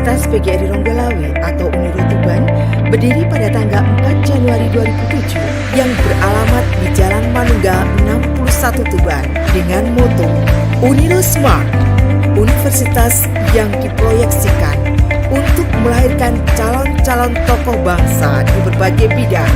Universitas PGRI Ronggolawe atau Uniro Tuban berdiri pada tanggal 4 Januari 2007 yang beralamat di Jalan Manunggal 61 Tuban dengan moto Uniro Smart, universitas yang diproyeksikan untuk melahirkan calon-calon tokoh bangsa di berbagai bidang.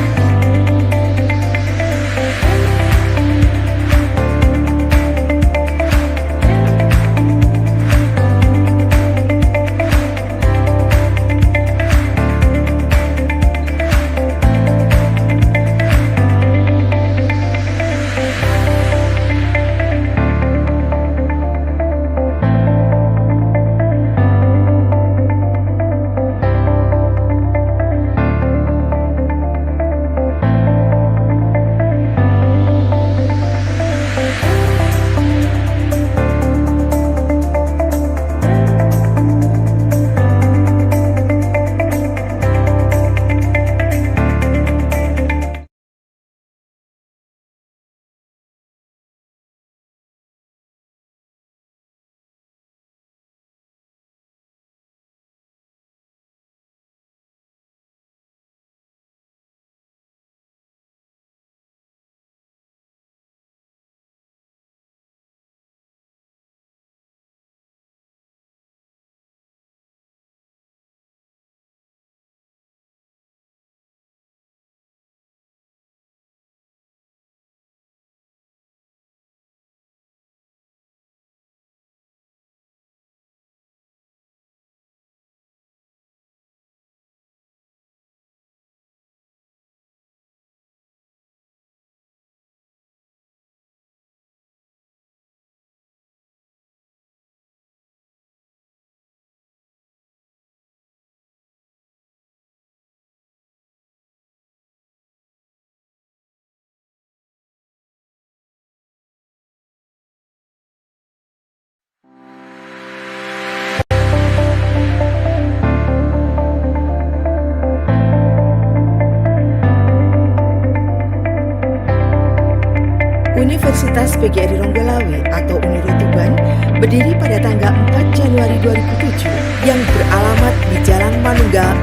Universitas PGRI Ronggolawe atau Uniro Tuban berdiri pada tanggal 4 Januari 2007 yang beralamat di Jalan Manunggal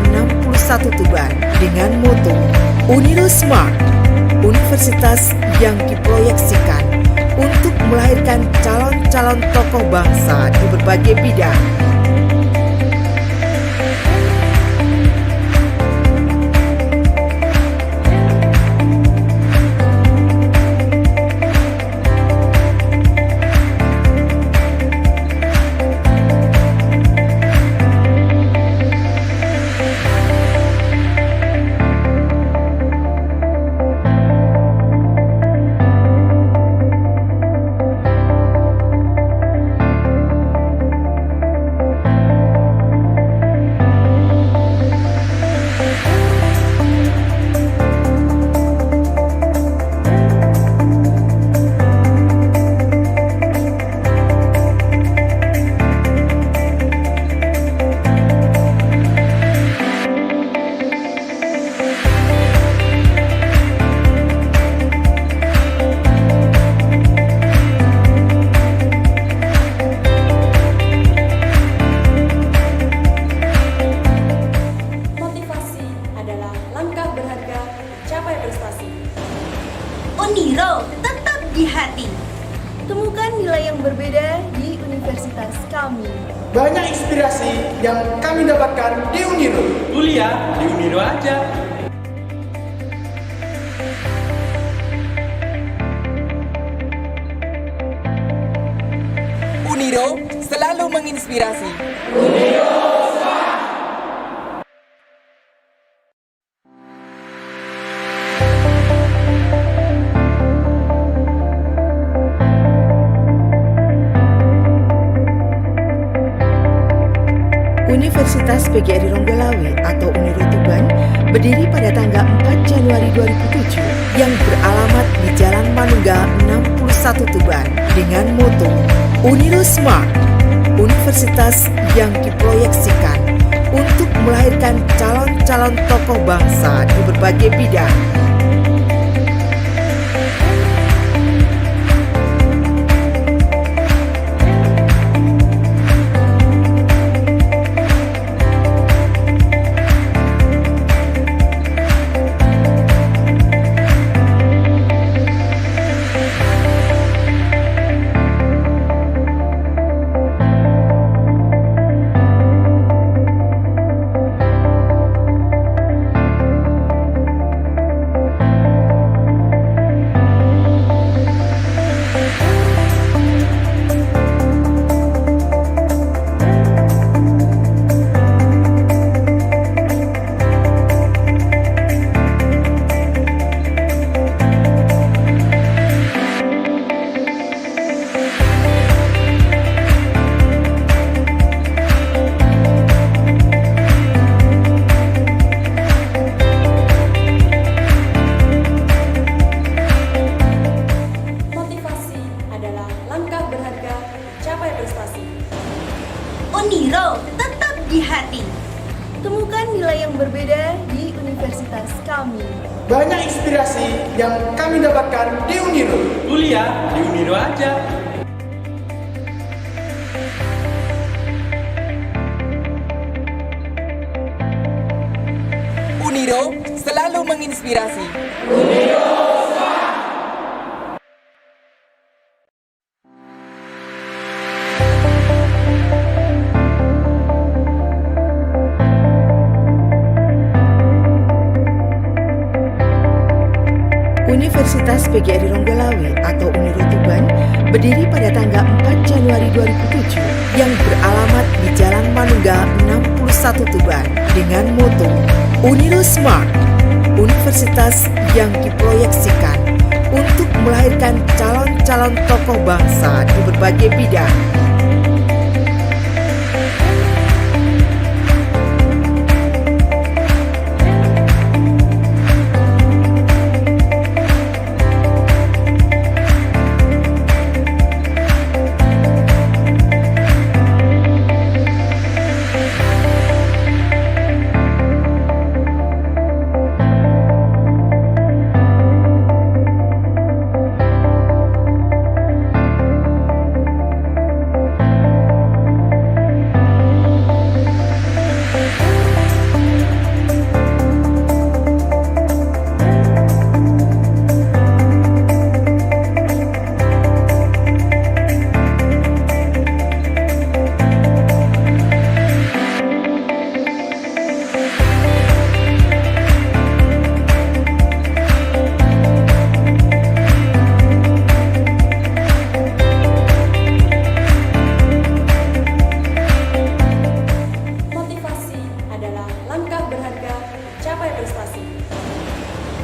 61 Tuban dengan moto Uniro Smart, universitas yang diproyeksikan untuk melahirkan calon-calon tokoh bangsa di berbagai bidang. Uniro tetap di hati. Temukan nilai yang berbeda di universitas kami. Banyak inspirasi yang kami dapatkan di Uniro. Kuliah di Uniro aja. Uniro selalu menginspirasi. Universitas PGRI Ronggolawe atau Uniro Tuban berdiri pada tanggal 4 Januari 2007 yang beralamat di Jalan Manunggal 61 Tuban dengan moto Uniro Smart, universitas yang diproyeksikan untuk melahirkan calon-calon tokoh bangsa di berbagai bidang. kami. Banyak inspirasi yang kami dapatkan di Uniro. Kuliah di Uniro aja. Uniro selalu menginspirasi. Universitas PGRI Ronggolawe atau Uniro Tuban berdiri pada tanggal 4 Januari 2007 yang beralamat di Jalan Manungga 61 Tuban dengan moto Uniro Smart, universitas yang diproyeksikan untuk melahirkan calon-calon tokoh bangsa di berbagai bidang.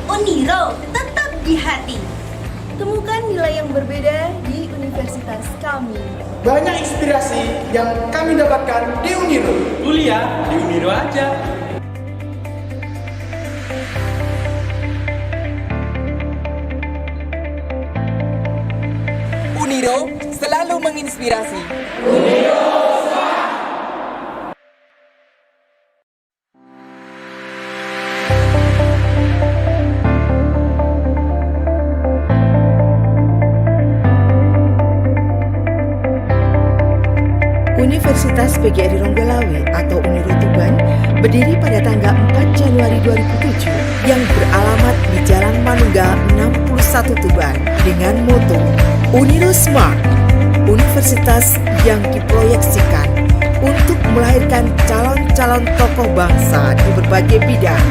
Uniro tetap di hati. Temukan nilai yang berbeda di universitas kami. Banyak inspirasi yang kami dapatkan di Uniro. Kuliah di Uniro aja. Uniro selalu menginspirasi. Universitas PGRI Ronggolawe atau Uniro Tuban berdiri pada tanggal 4 Januari 2007 yang beralamat di Jalan Manungga 61 Tuban dengan moto Uniro Smart, universitas yang diproyeksikan untuk melahirkan calon-calon tokoh bangsa di berbagai bidang.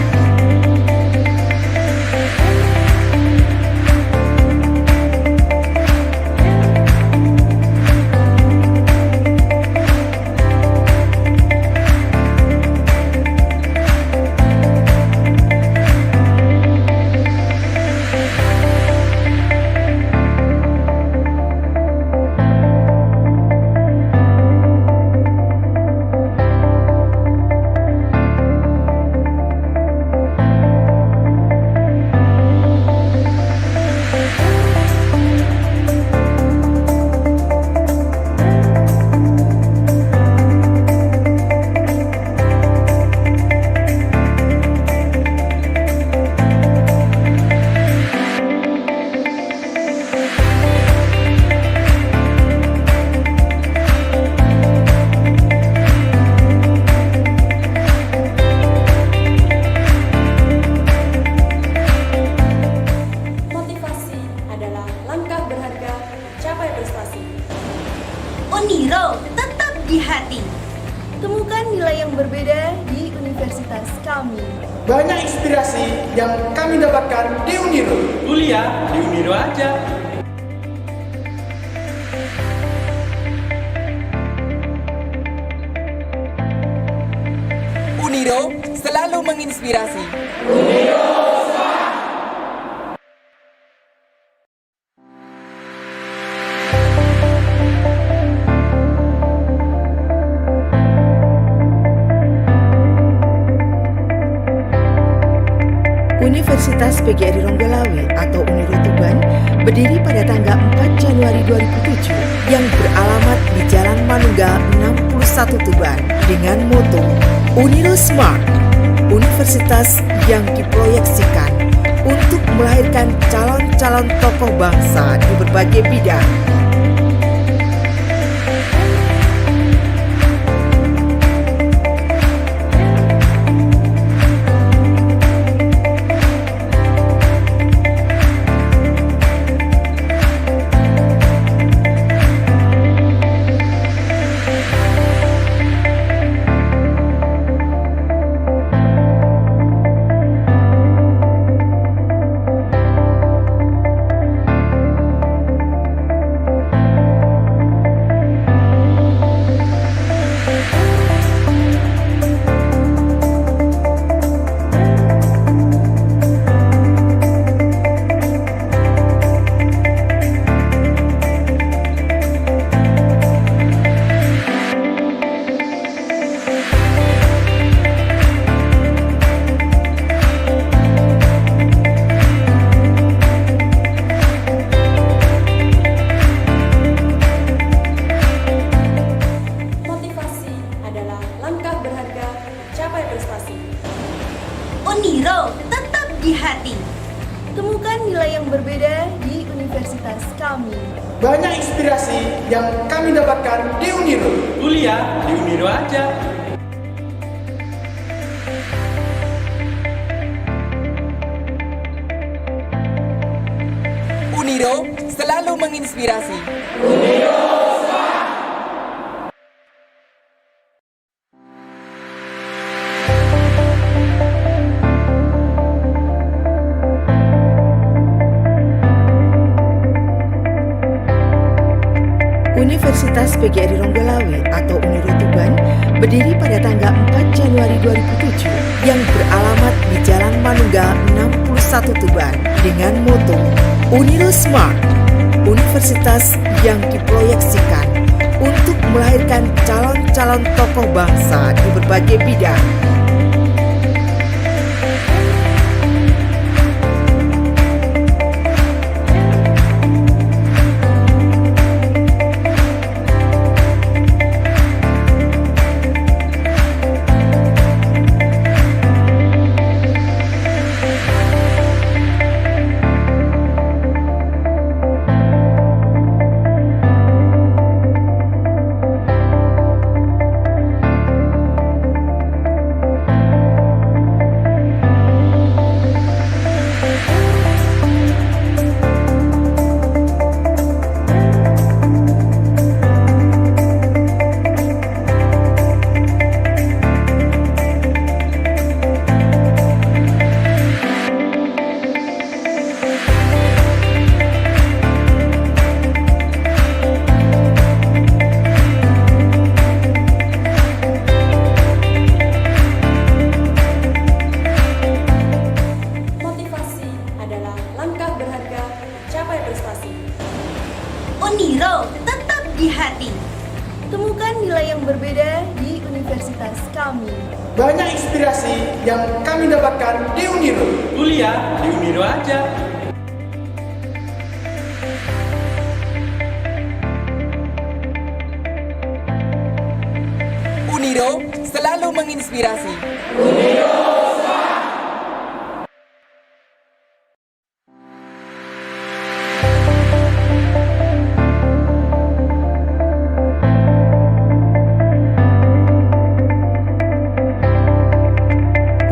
Uniro tetap di hati. Temukan nilai yang berbeda di universitas kami. Banyak inspirasi yang kami dapatkan di Uniro. Kuliah di Uniro aja. Uniro selalu menginspirasi. Universitas PGRI Ronggolawe atau Uniro Tuban berdiri pada tanggal 4 Januari 2007 yang beralamat di Jalan Manungga 61 Tuban dengan moto Uniro Smart, universitas yang diproyeksikan melahirkan calon-calon tokoh bangsa di berbagai bidang. Uniro tetap di hati. Temukan nilai yang berbeda di universitas kami. Banyak inspirasi yang kami dapatkan di Uniro. Kuliah di Uniro aja. Uniro selalu menginspirasi. Universitas PGRI Ronggolawe atau Uniro Tuban berdiri pada tanggal 4 Januari 2007 yang beralamat di Jalan Manunggal 61 Tuban dengan moto Uniro Smart, universitas yang diproyeksikan untuk melahirkan calon-calon tokoh bangsa di berbagai bidang. Uniro tetap di hati. Temukan nilai yang berbeda di universitas kami. Banyak inspirasi yang kami dapatkan di Uniro. Kuliah di Uniro aja. Uniro selalu menginspirasi.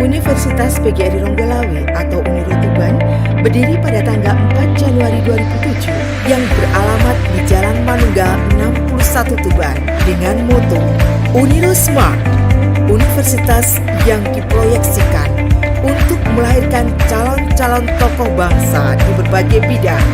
Universitas PGRI Ronggolawe atau Uniro Tuban berdiri pada tanggal 4 Januari 2007 yang beralamat di Jalan Manunggal 61 Tuban dengan moto Uniro Smart, universitas yang diproyeksikan untuk melahirkan calon-calon tokoh bangsa di berbagai bidang.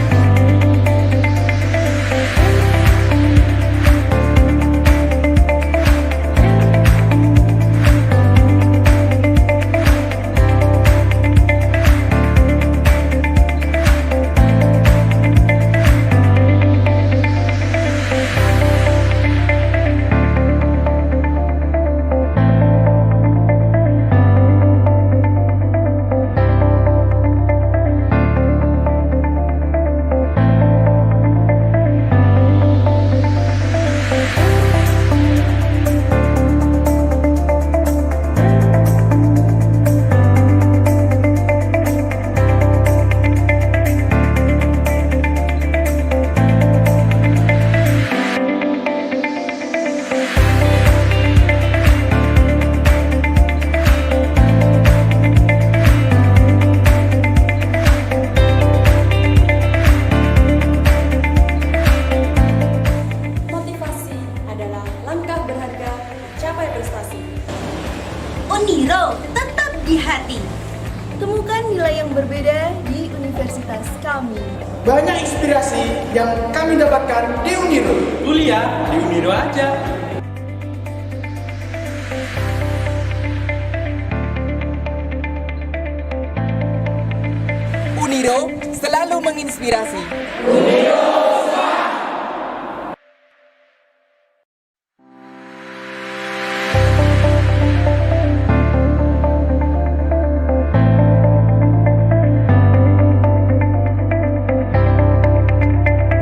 nilai yang berbeda di universitas kami. Banyak inspirasi yang kami dapatkan di Uniro. Kuliah di Uniro aja. Uniro selalu menginspirasi.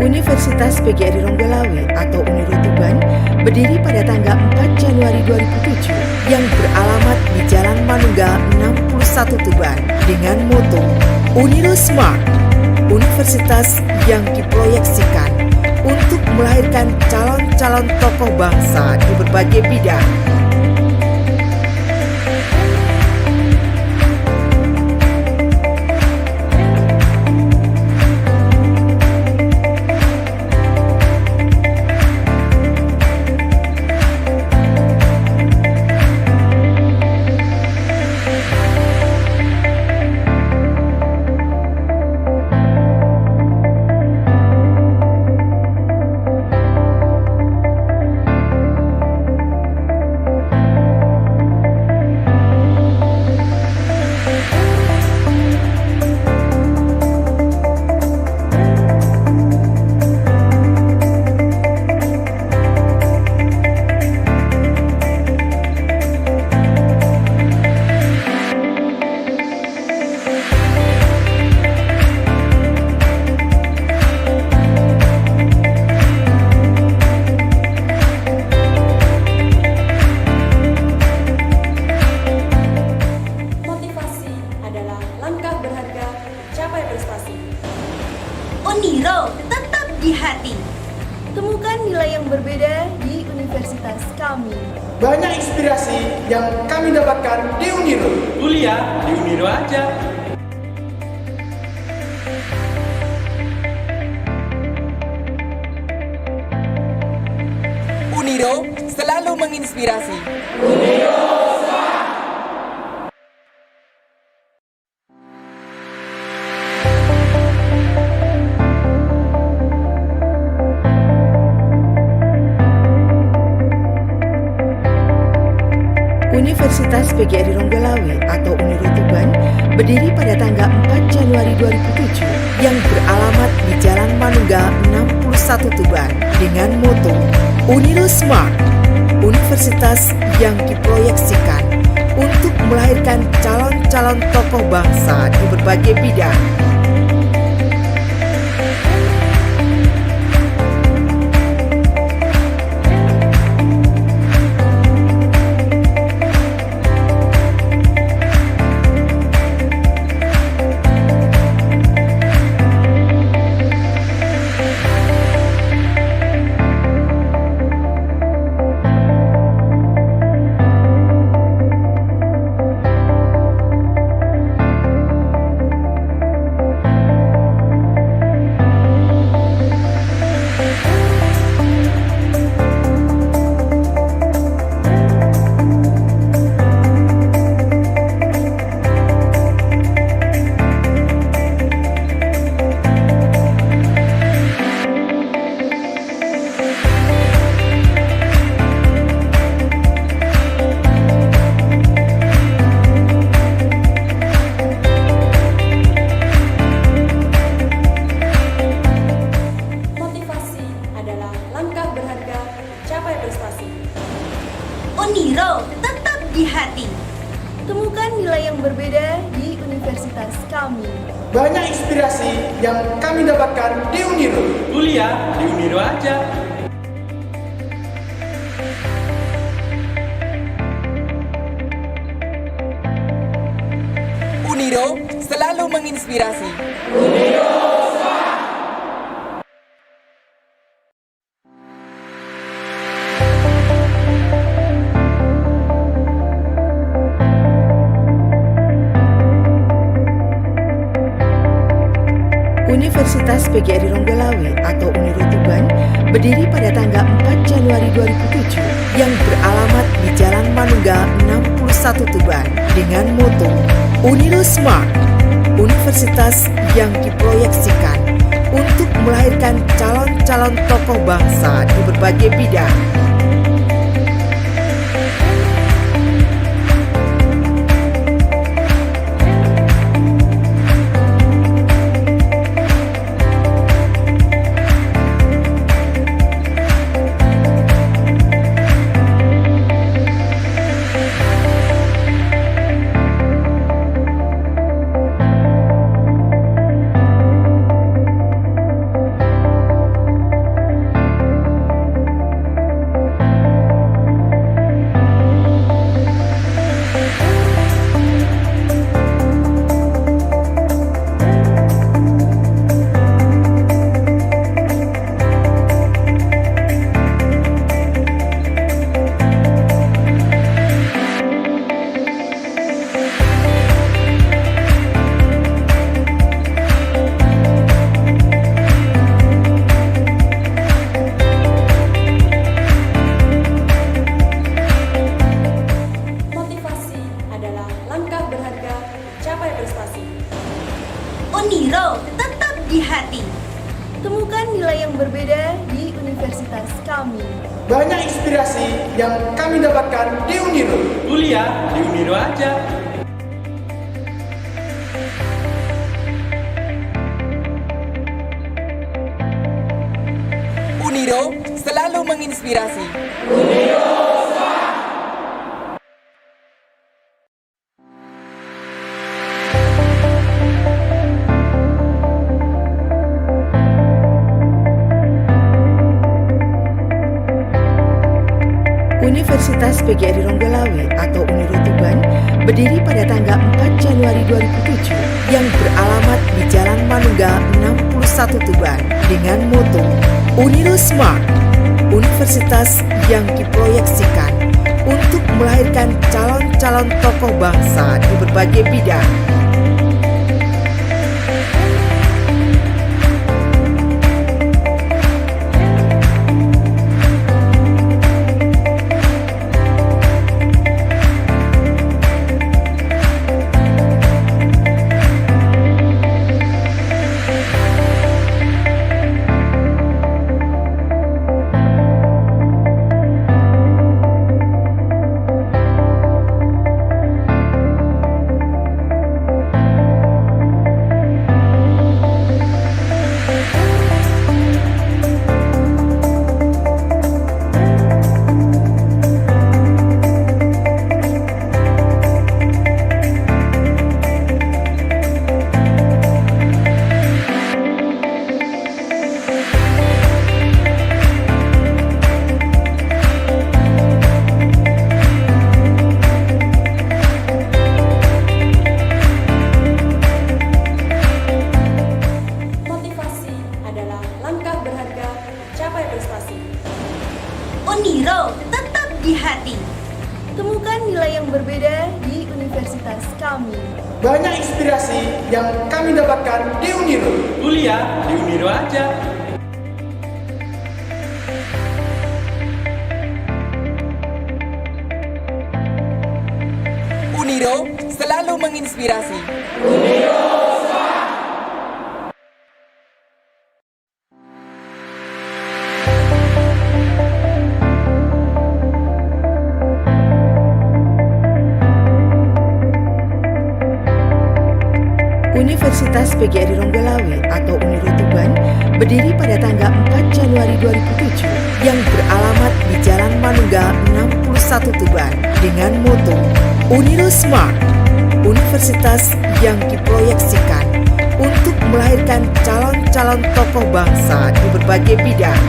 Universitas PGRI Ronggolawe atau Uniro Tuban berdiri pada tanggal 4 Januari 2007 yang beralamat di Jalan Manunggal 61 Tuban dengan moto Uniro Smart, universitas yang diproyeksikan untuk melahirkan calon-calon tokoh bangsa di berbagai bidang. Uniro tetap di hati. Temukan nilai yang berbeda di universitas kami. Banyak inspirasi yang kami dapatkan di Uniro. Kuliah di Uniro aja. Uniro selalu menginspirasi. Universitas PGRI Ronggolawe atau Uniro Tuban berdiri pada tanggal 4 Januari 2007 yang beralamat di Jalan Manunggal 61 Tuban dengan moto Uniro Smart, universitas yang diproyeksikan untuk melahirkan calon-calon tokoh bangsa di berbagai bidang. Uniro tetap di hati. Temukan nilai yang berbeda di universitas kami. Banyak inspirasi yang kami dapatkan di Uniro. Kuliah di Uniro aja. Uniro selalu menginspirasi. Universitas PGRI Ronggolawe atau Uniro Tuban berdiri pada tanggal 4 Januari 2007 yang beralamat di Jalan Manunggal 61 Tuban dengan moto Uniro Smart, universitas yang diproyeksikan untuk melahirkan calon-calon tokoh bangsa di berbagai bidang. Motivasi adalah langkah berharga mencapai prestasi. Uniro tetap di hati. Temukan nilai yang berbeda di universitas kami. Banyak inspirasi yang kami dapatkan di Uniro. Kuliah di Uniro aja. Uniro selalu menginspirasi. Universitas PGRI Ronggolawe atau Uniro Tuban berdiri pada tanggal 4 Januari 2007 yang beralamat di Jalan Manunggal 61 Tuban dengan moto Uniro Smart, universitas yang diproyeksikan untuk melahirkan calon-calon tokoh bangsa di berbagai bidang. Motivasi adalah langkah berharga mencapai prestasi. Uniro tetap di hati. Temukan nilai yang berbeda di universitas kami. Banyak inspirasi yang kami dapatkan di Uniro. Kuliah di Uniro aja. Uniro selalu menginspirasi. Universitas PGRI Ronggolawe atau Uniro Tuban berdiri pada tanggal 4 Januari 2007 yang beralamat di Jalan Manunggal 61 Tuban dengan moto Uniro Smart, universitas yang diproyeksikan untuk melahirkan calon-calon tokoh bangsa di berbagai bidang.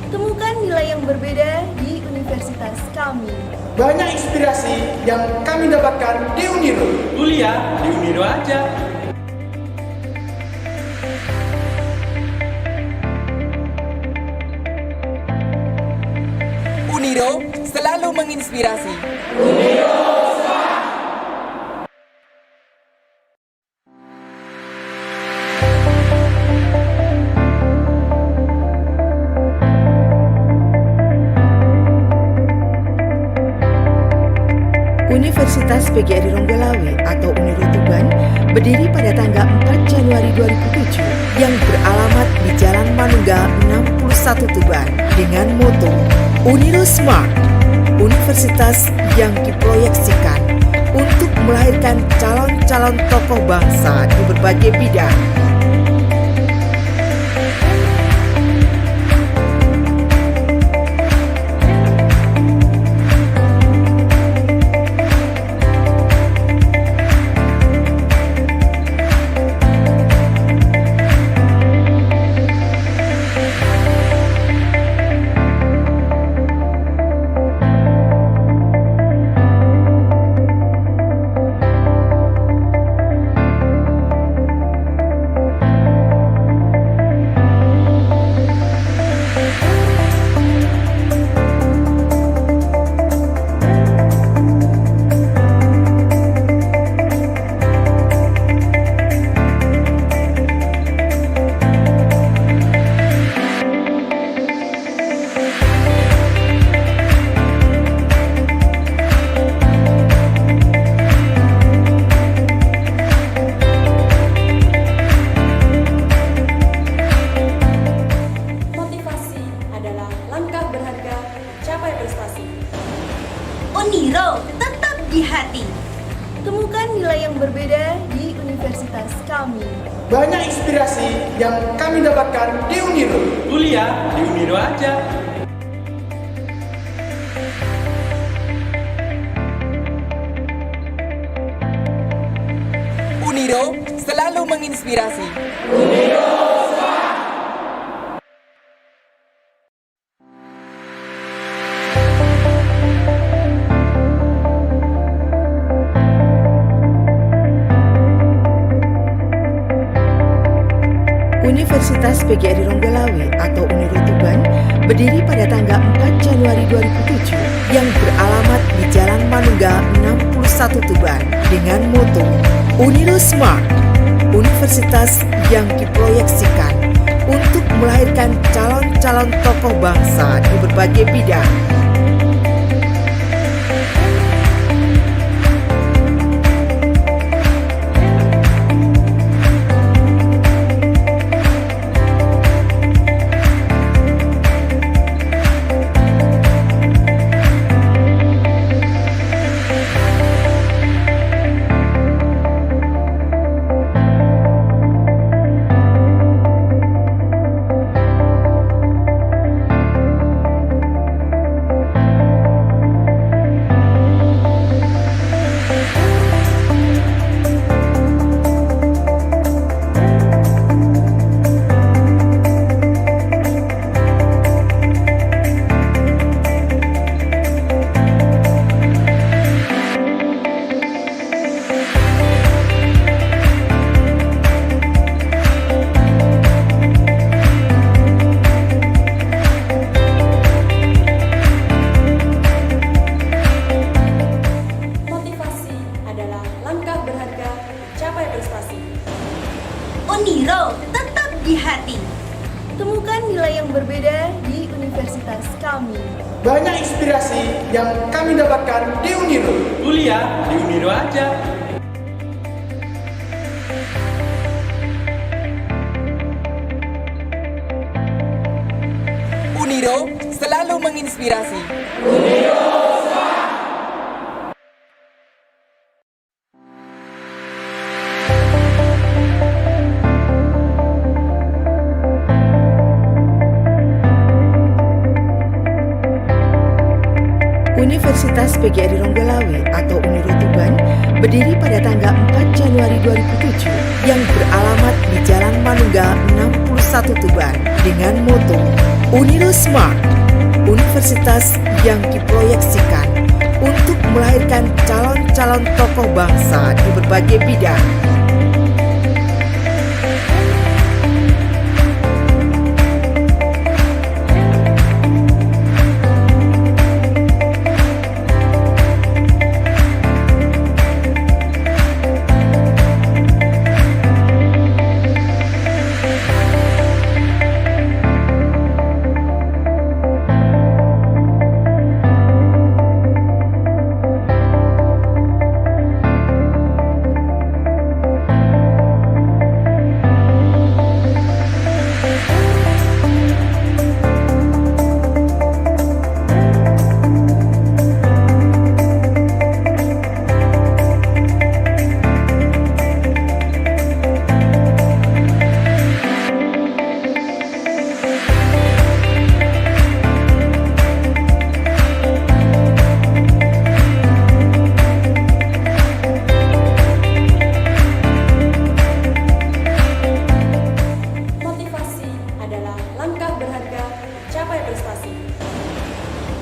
Temukan nilai yang berbeda di universitas kami. Banyak inspirasi yang kami dapatkan di Uniro. Kuliah di Uniro aja. Uniro selalu menginspirasi. Universitas PGRI Ronggolawe atau Uniro Tuban berdiri pada tanggal 4 Januari 2007 yang beralamat di Jalan Manungga 61 Tuban dengan moto Uniro Smart, universitas yang diproyeksikan untuk melahirkan calon-calon tokoh bangsa di berbagai bidang. Uniro tetap di hati. Temukan nilai yang berbeda di universitas kami. Banyak inspirasi yang kami dapatkan di Uniro. Kuliah di Uniro aja. Uniro selalu menginspirasi. Universitas PGRI Ronggolawe atau Uniro Tuban berdiri pada tanggal 4 Januari 2007 yang beralamat di Jalan Manungga 61 Tuban dengan moto Uniro Smart, universitas yang diproyeksikan untuk melahirkan calon-calon tokoh bangsa di berbagai bidang. Uniro tetap di hati. Temukan nilai yang berbeda di universitas kami. Banyak inspirasi yang kami dapatkan di Uniro. Kuliah di Uniro aja. Uniro selalu menginspirasi. Universitas PGRI Ronggolawe atau Uniro Tuban berdiri pada tanggal 4 Januari 2007 yang beralamat di Jalan Manunggal 61 Tuban dengan moto Uniro Smart, universitas yang diproyeksikan untuk melahirkan calon-calon tokoh bangsa di berbagai bidang.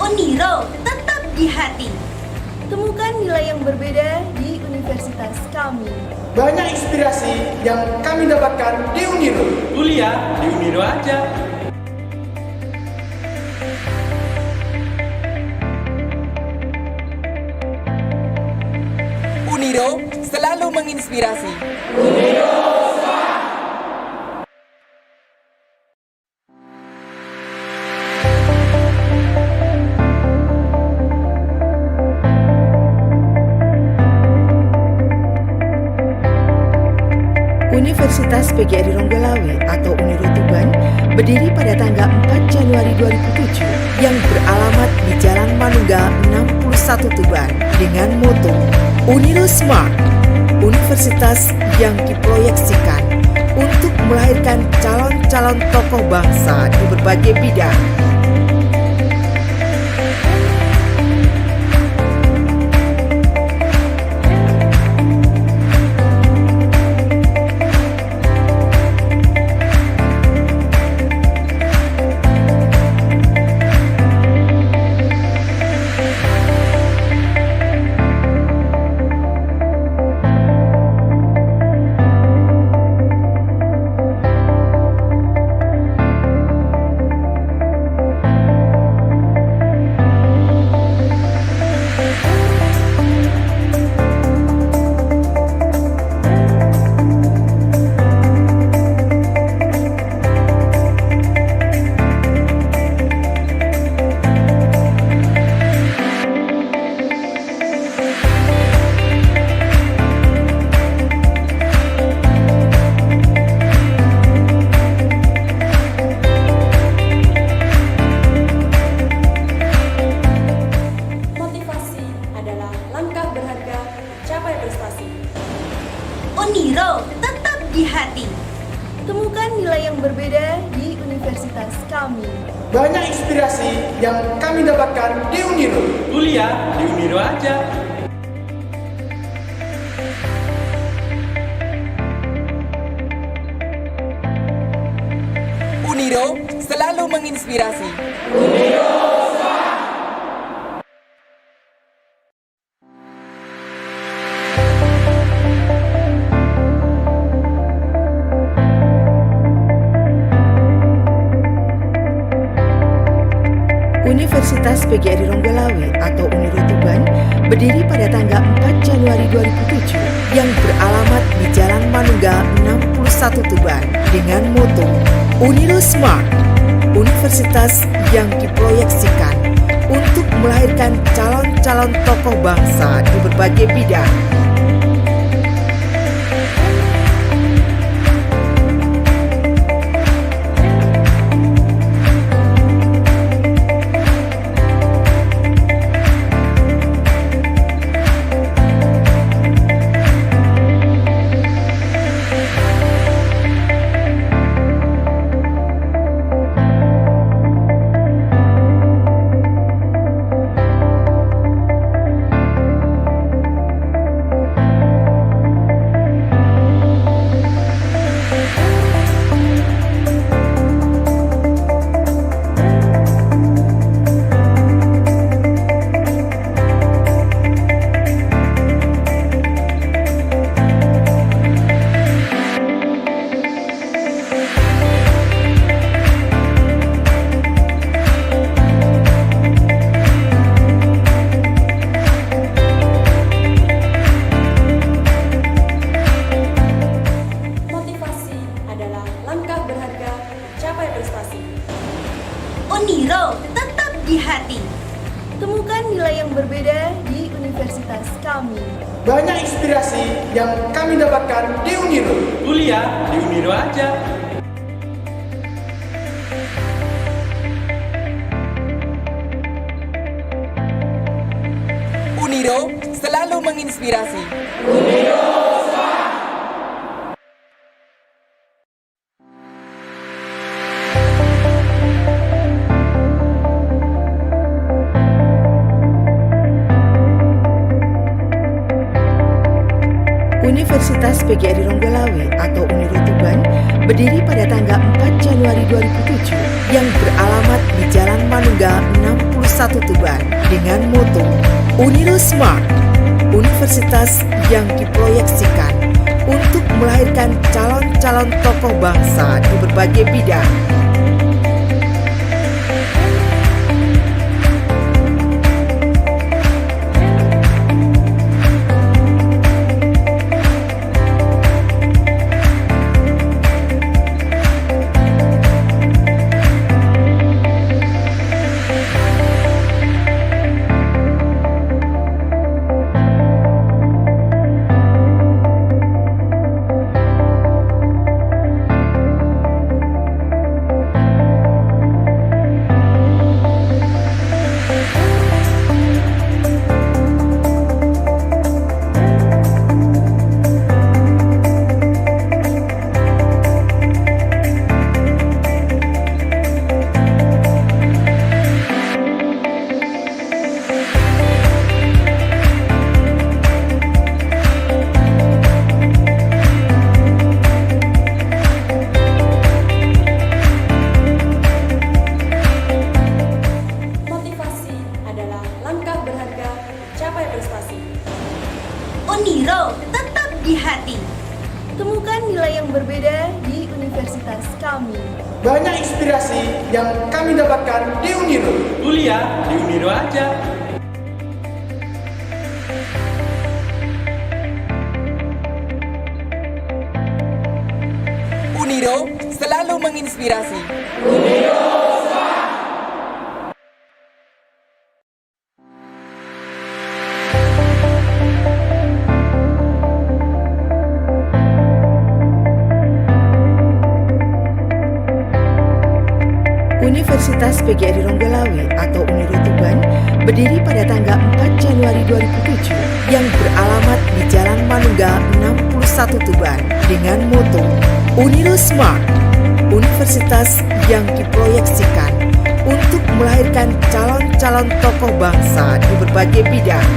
Uniro tetap di hati. Temukan nilai yang berbeda di universitas kami. Banyak inspirasi yang kami dapatkan di Uniro. Kuliah di Uniro aja. Uniro selalu menginspirasi. Universitas PGRI Ronggolawe atau Uniro Tuban berdiri pada tanggal 4 Januari 2007 yang beralamat di Jalan Manunggal 61 Tuban dengan moto Uniro Smart, universitas yang diproyeksikan untuk melahirkan calon-calon tokoh bangsa di berbagai bidang. Uniro tetap di hati. Temukan nilai yang berbeda di universitas kami. Banyak inspirasi yang kami dapatkan di Uniro. Kuliah di Uniro aja. Uniro selalu menginspirasi. Universitas PGRI Ronggolawe atau Uniro Tuban berdiri pada tanggal 4 Januari 2007 yang beralamat di Jalan Manunggal 61 Tuban dengan moto Uniro Smart, universitas yang diproyeksikan untuk melahirkan calon-calon tokoh bangsa di berbagai bidang. Uniro tetap di hati. Temukan nilai yang berbeda di universitas kami. Banyak inspirasi yang kami dapatkan di Uniro. Kuliah di Uniro aja. Uniro selalu menginspirasi. Universitas PGRI Ronggolawe atau Uniro Tuban berdiri pada tanggal 4 Januari 2007 yang beralamat di Jalan Manunggal 61 Tuban dengan moto Uniro Smart, universitas yang diproyeksikan untuk melahirkan calon-calon tokoh bangsa di berbagai bidang. Uniro tetap di hati. Temukan nilai yang berbeda di universitas kami. Banyak inspirasi yang kami dapatkan di Uniro. Kuliah di Uniro aja. Uniro selalu menginspirasi. Universitas PGRI Ronggolawe atau Uniro Tuban berdiri pada tanggal 4 Januari 2007 yang beralamat di Jalan Manunggal 61 Tuban dengan moto Uniro Smart, universitas yang diproyeksikan untuk melahirkan calon-calon tokoh bangsa di berbagai bidang.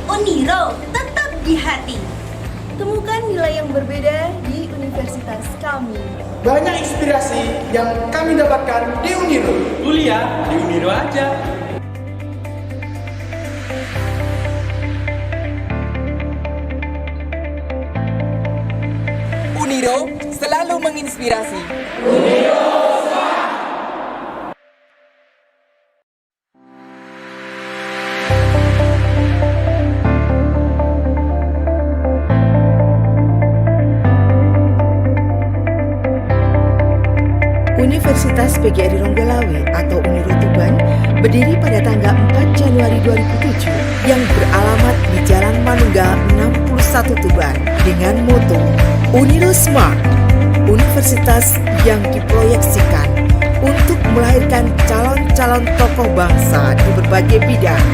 Uniro tetap di hati. Temukan nilai yang berbeda di universitas kami. Banyak inspirasi yang kami dapatkan di Uniro. Kuliah di Uniro aja. Uniro selalu menginspirasi. Universitas PGRI Ronggolawe atau Uniro Tuban berdiri pada tanggal 4 Januari 2007 yang beralamat di Jalan Manunggal 61 61 Tuban dengan moto Uniro Smart, universitas yang diproyeksikan untuk melahirkan calon-calon tokoh bangsa di berbagai bidang.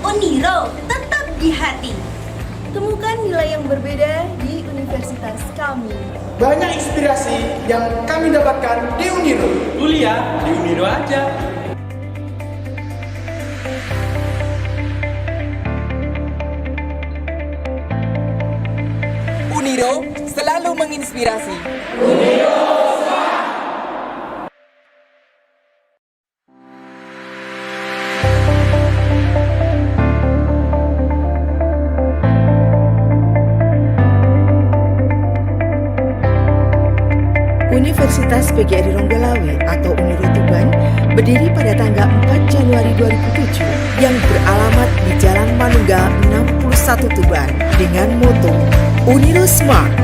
Uniro tetap di hati. Temukan nilai yang berbeda di universitas kami. Banyak inspirasi yang kami dapatkan di Uniro. Kuliah di Uniro aja. Uniro selalu menginspirasi. Universitas PGRI Ronggolawe atau Uniro Tuban berdiri pada tanggal 4 Januari 2007 yang beralamat di Jalan Manungga 61 Tuban dengan moto Uniro Smart,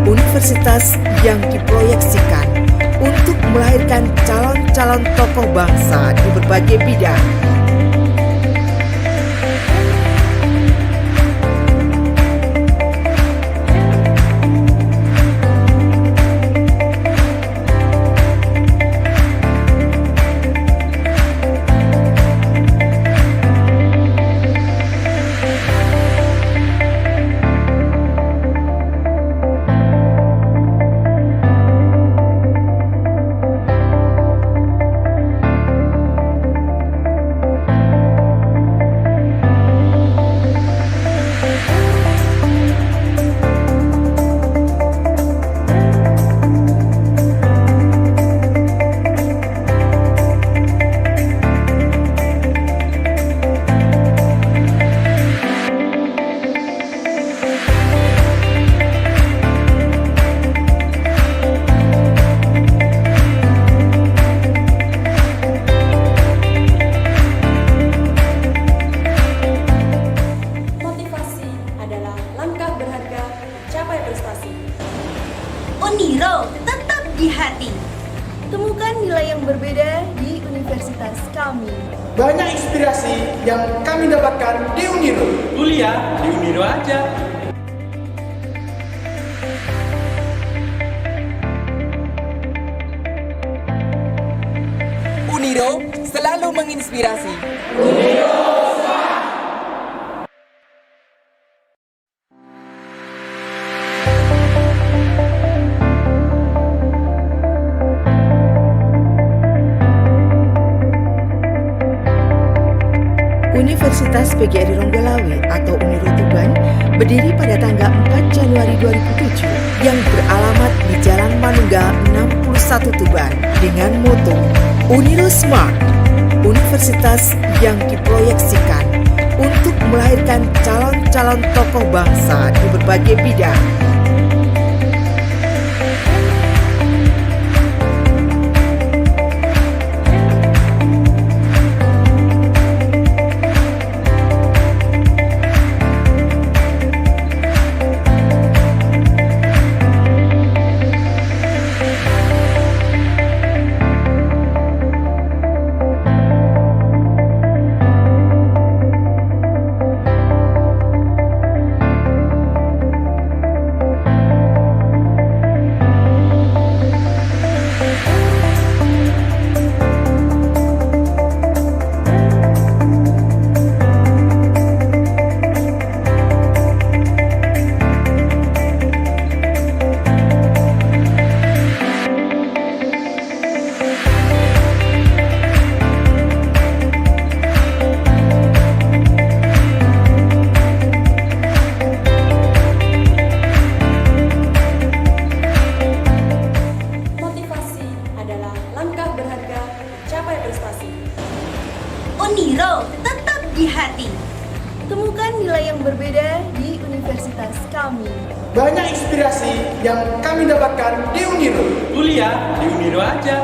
universitas yang diproyeksikan untuk melahirkan calon-calon tokoh bangsa di berbagai bidang. Uniro tetap di hati. Temukan nilai yang berbeda di universitas kami. Banyak inspirasi yang kami dapatkan di Uniro. Kuliah di Uniro aja. Uniro selalu menginspirasi. Universitas PGRI Ronggolawe atau Uniro Tuban berdiri pada tanggal 4 Januari 2007 yang beralamat di Jalan Manungga 61 Tuban dengan moto Uniro Smart, universitas yang diproyeksikan untuk melahirkan calon-calon tokoh bangsa di berbagai bidang. Uniro tetap di hati. Temukan nilai yang berbeda di universitas kami. Banyak inspirasi yang kami dapatkan di Uniro. Kuliah di Uniro aja.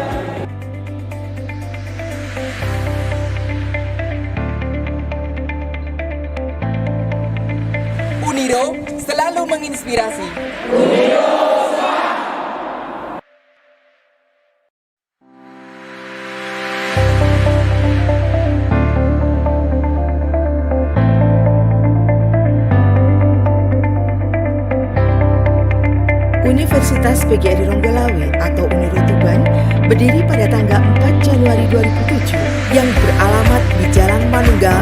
Uniro selalu menginspirasi. Universitas PGRI Ronggolawe atau Uniro Tuban berdiri pada tanggal 4 Januari 2007 yang beralamat di Jalan Manunggal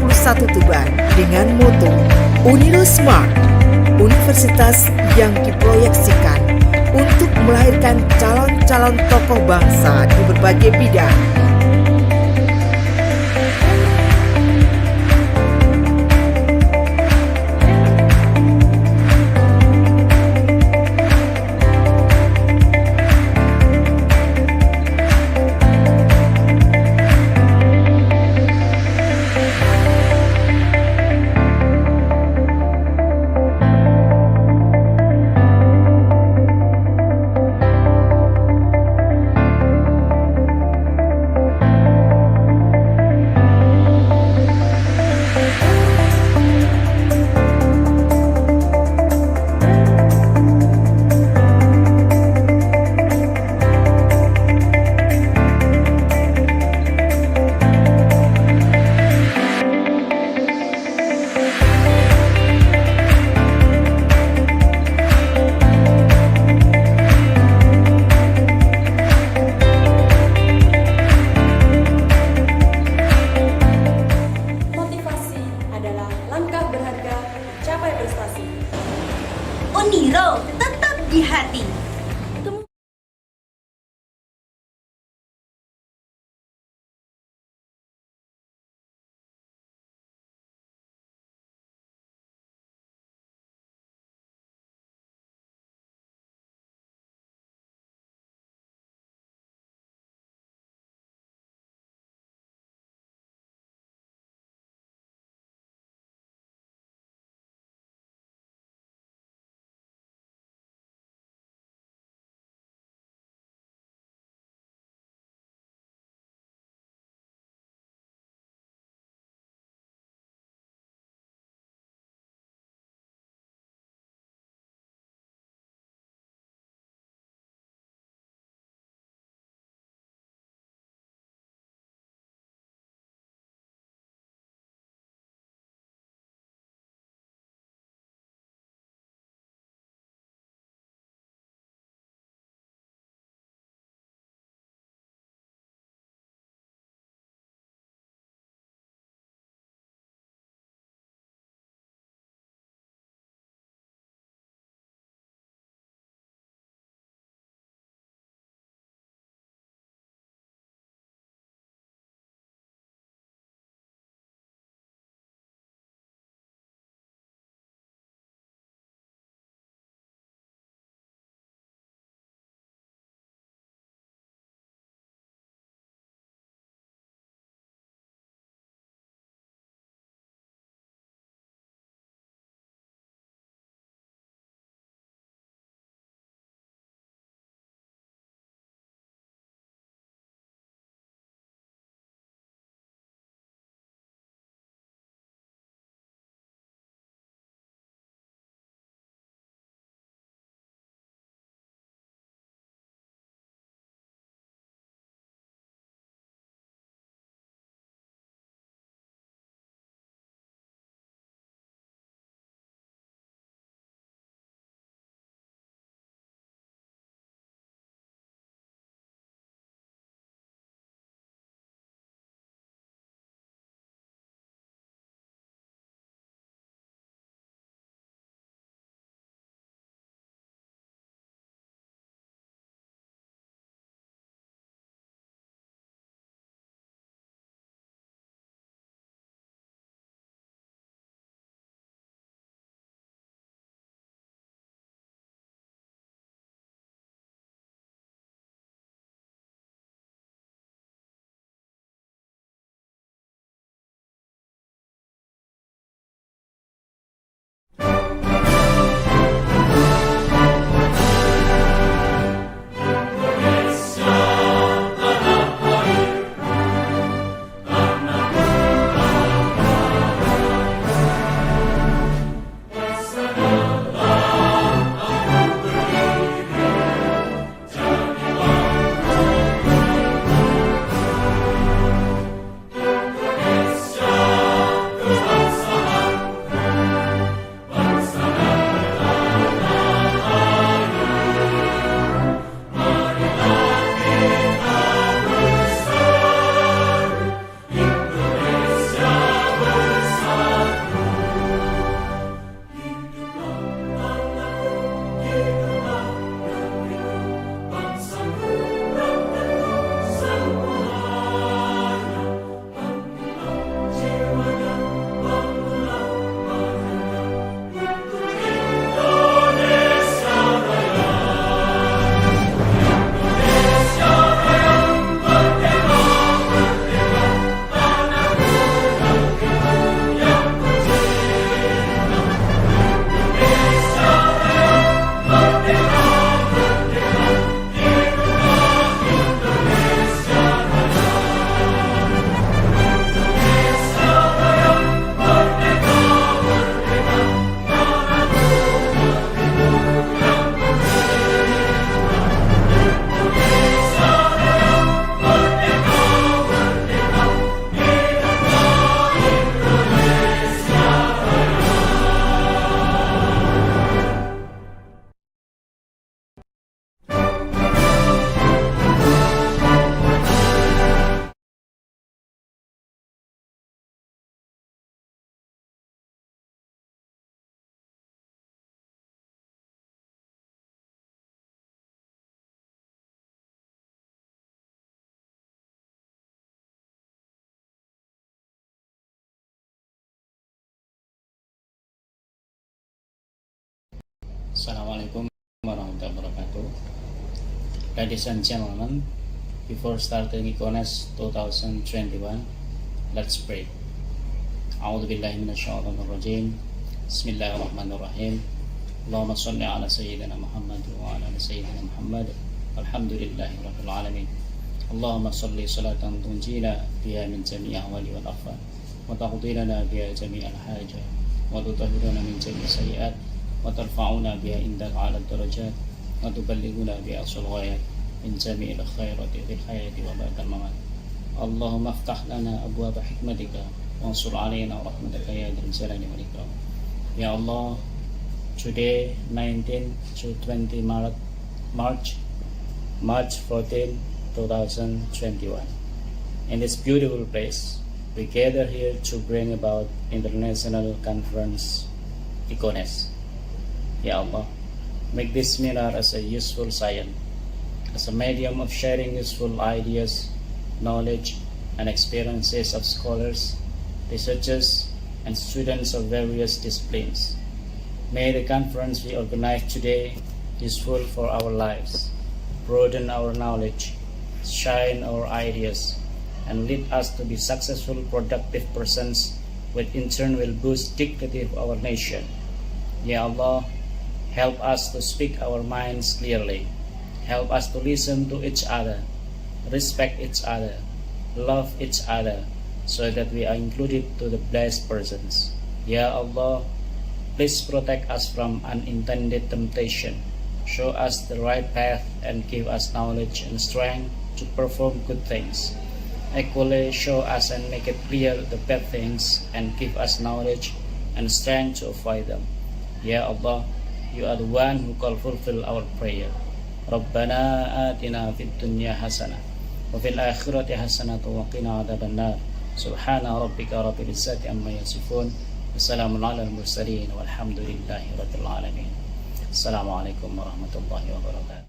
61 Tuban dengan moto Uniro Smart, universitas yang diproyeksikan untuk melahirkan calon-calon tokoh bangsa di berbagai bidang. Assalamualaikum warahmatullahi wabarakatuh. Ladies and gentlemen, before starting iconest 2021, let's pray. A'udzu billahi minasyaitonir rajim. Bismillahirrahmanirrahim. Allahumma shalli ala sayyidina Muhammad wa ala ali sayyidina Muhammad. Alhamdulillahi rabbil alamin. Allahumma shalli salatan tunjina biha min jami'i ahwali wal afat wa taqdilana biha jami'al hajat wa tutahhiruna min jami'i sayyi'at wa tarfa'una biha indaka 'ala darajat wa tuballighuna biha aqsal ghayat min jami'il khairati fil hayati wa ba'dal mamat. Allahumma aftah lana abwaaba hikmatika wa ansur 'alaina rahmataka ya dzal jalali wal ikram. Ya Allah, today 19 to 20 March 14, 2021. In this beautiful place, we gather here to bring about international conference iconest. Ya Allah, make this minar as a useful science, as a medium of sharing useful ideas, knowledge, and experiences of scholars, researchers, and students of various disciplines. May the conference we organize today useful for our lives, broaden our knowledge, shine our ideas, and lead us to be successful, productive persons, which in turn will boost dignity of our nation. Ya Allah, help us to speak our minds clearly. Help us to listen to each other, respect each other, love each other, so that we are included to the blessed persons. Ya Allah, please protect us from unintended temptation. Show us the right path and give us knowledge and strength to perform good things. Equally, show us and make it clear the bad things and give us knowledge and strength to avoid them. Ya Allah, you are the one who can fulfill our prayer. Rabbana atina fid dunya hasanah wa fil akhirati hasanah wa qina adzabannar. Subhana rabbika rabbil izzati amma yasifun. Wassalamun alal mursalin walhamdulillahi rabbil alamin. Assalamualaikum warahmatullahi wabarakatuh.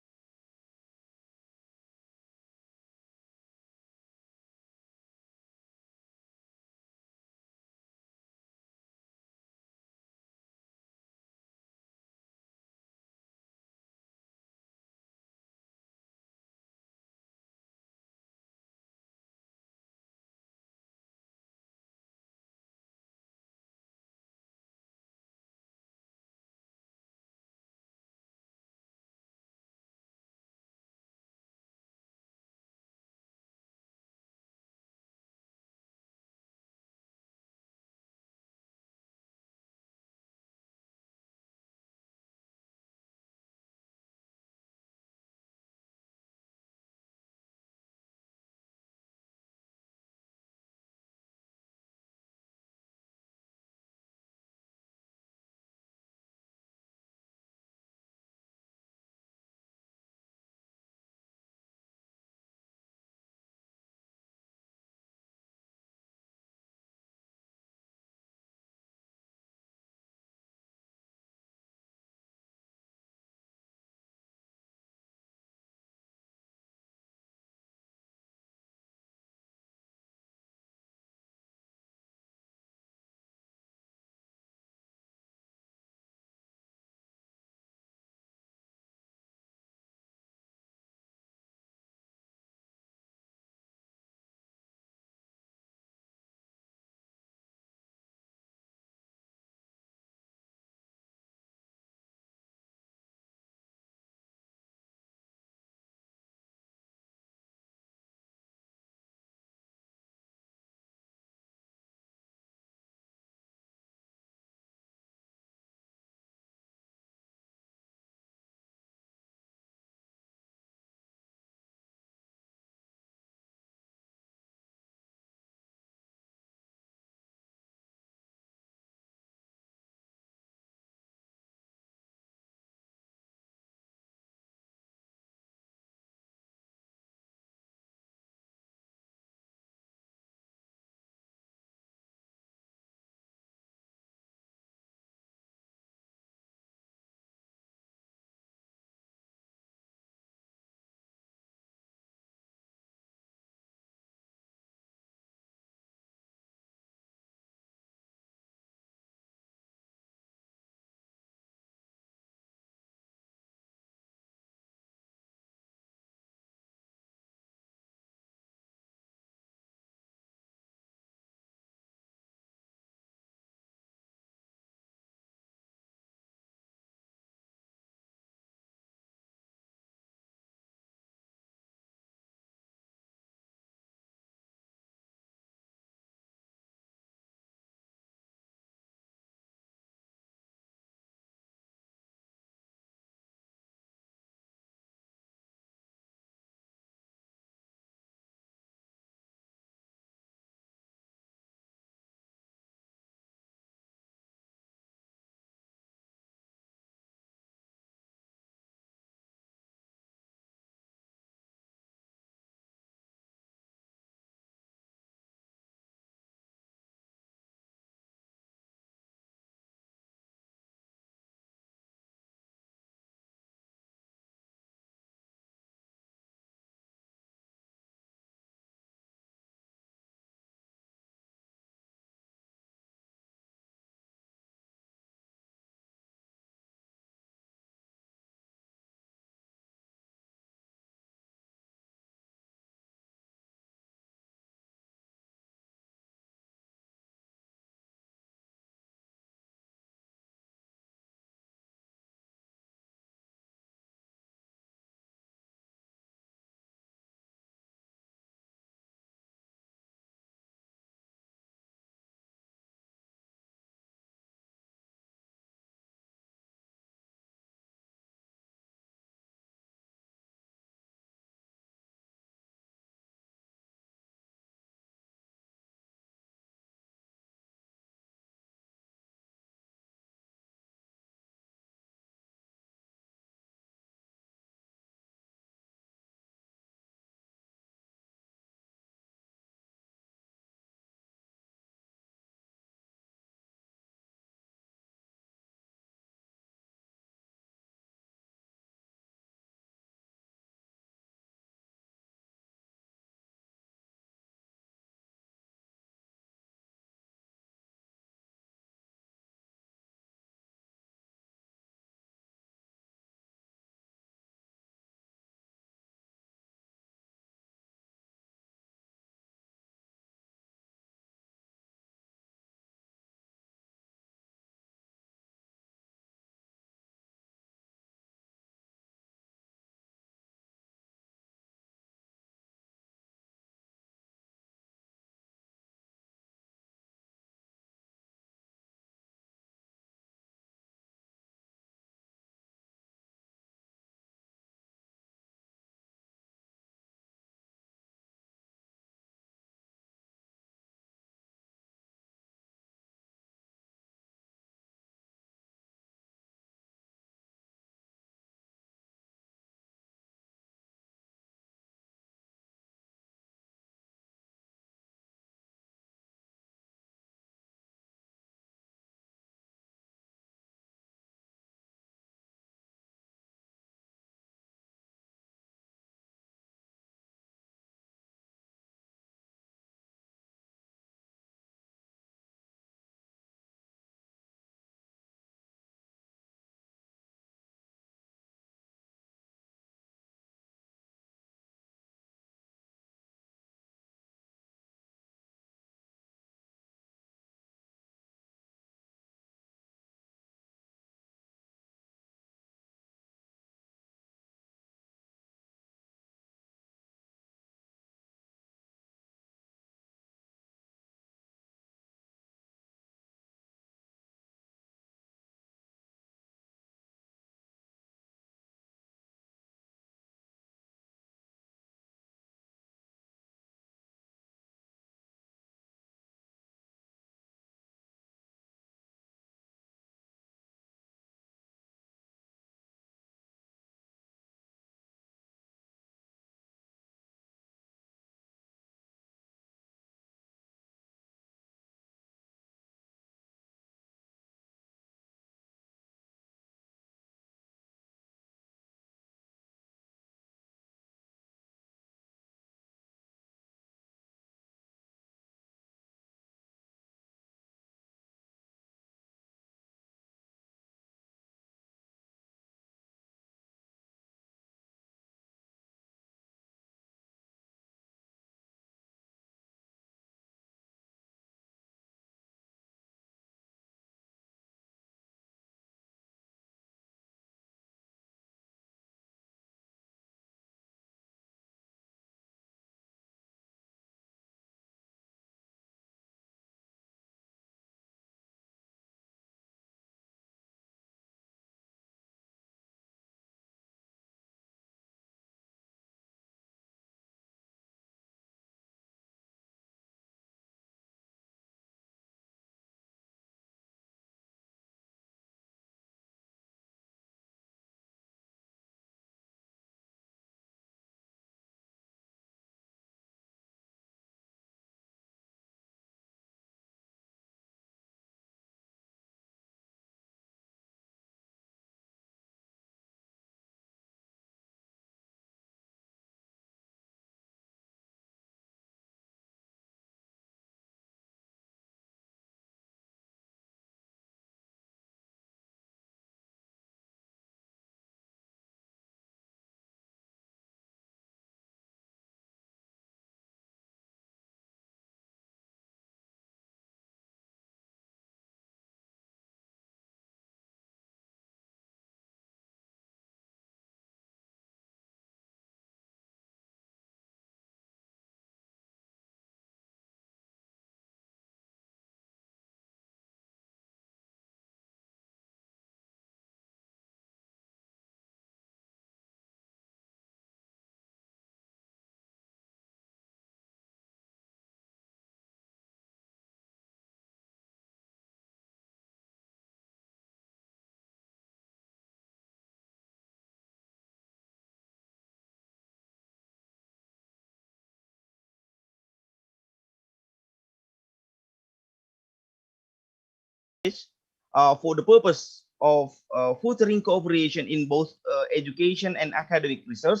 for the purpose of furthering cooperation in both education and academic research.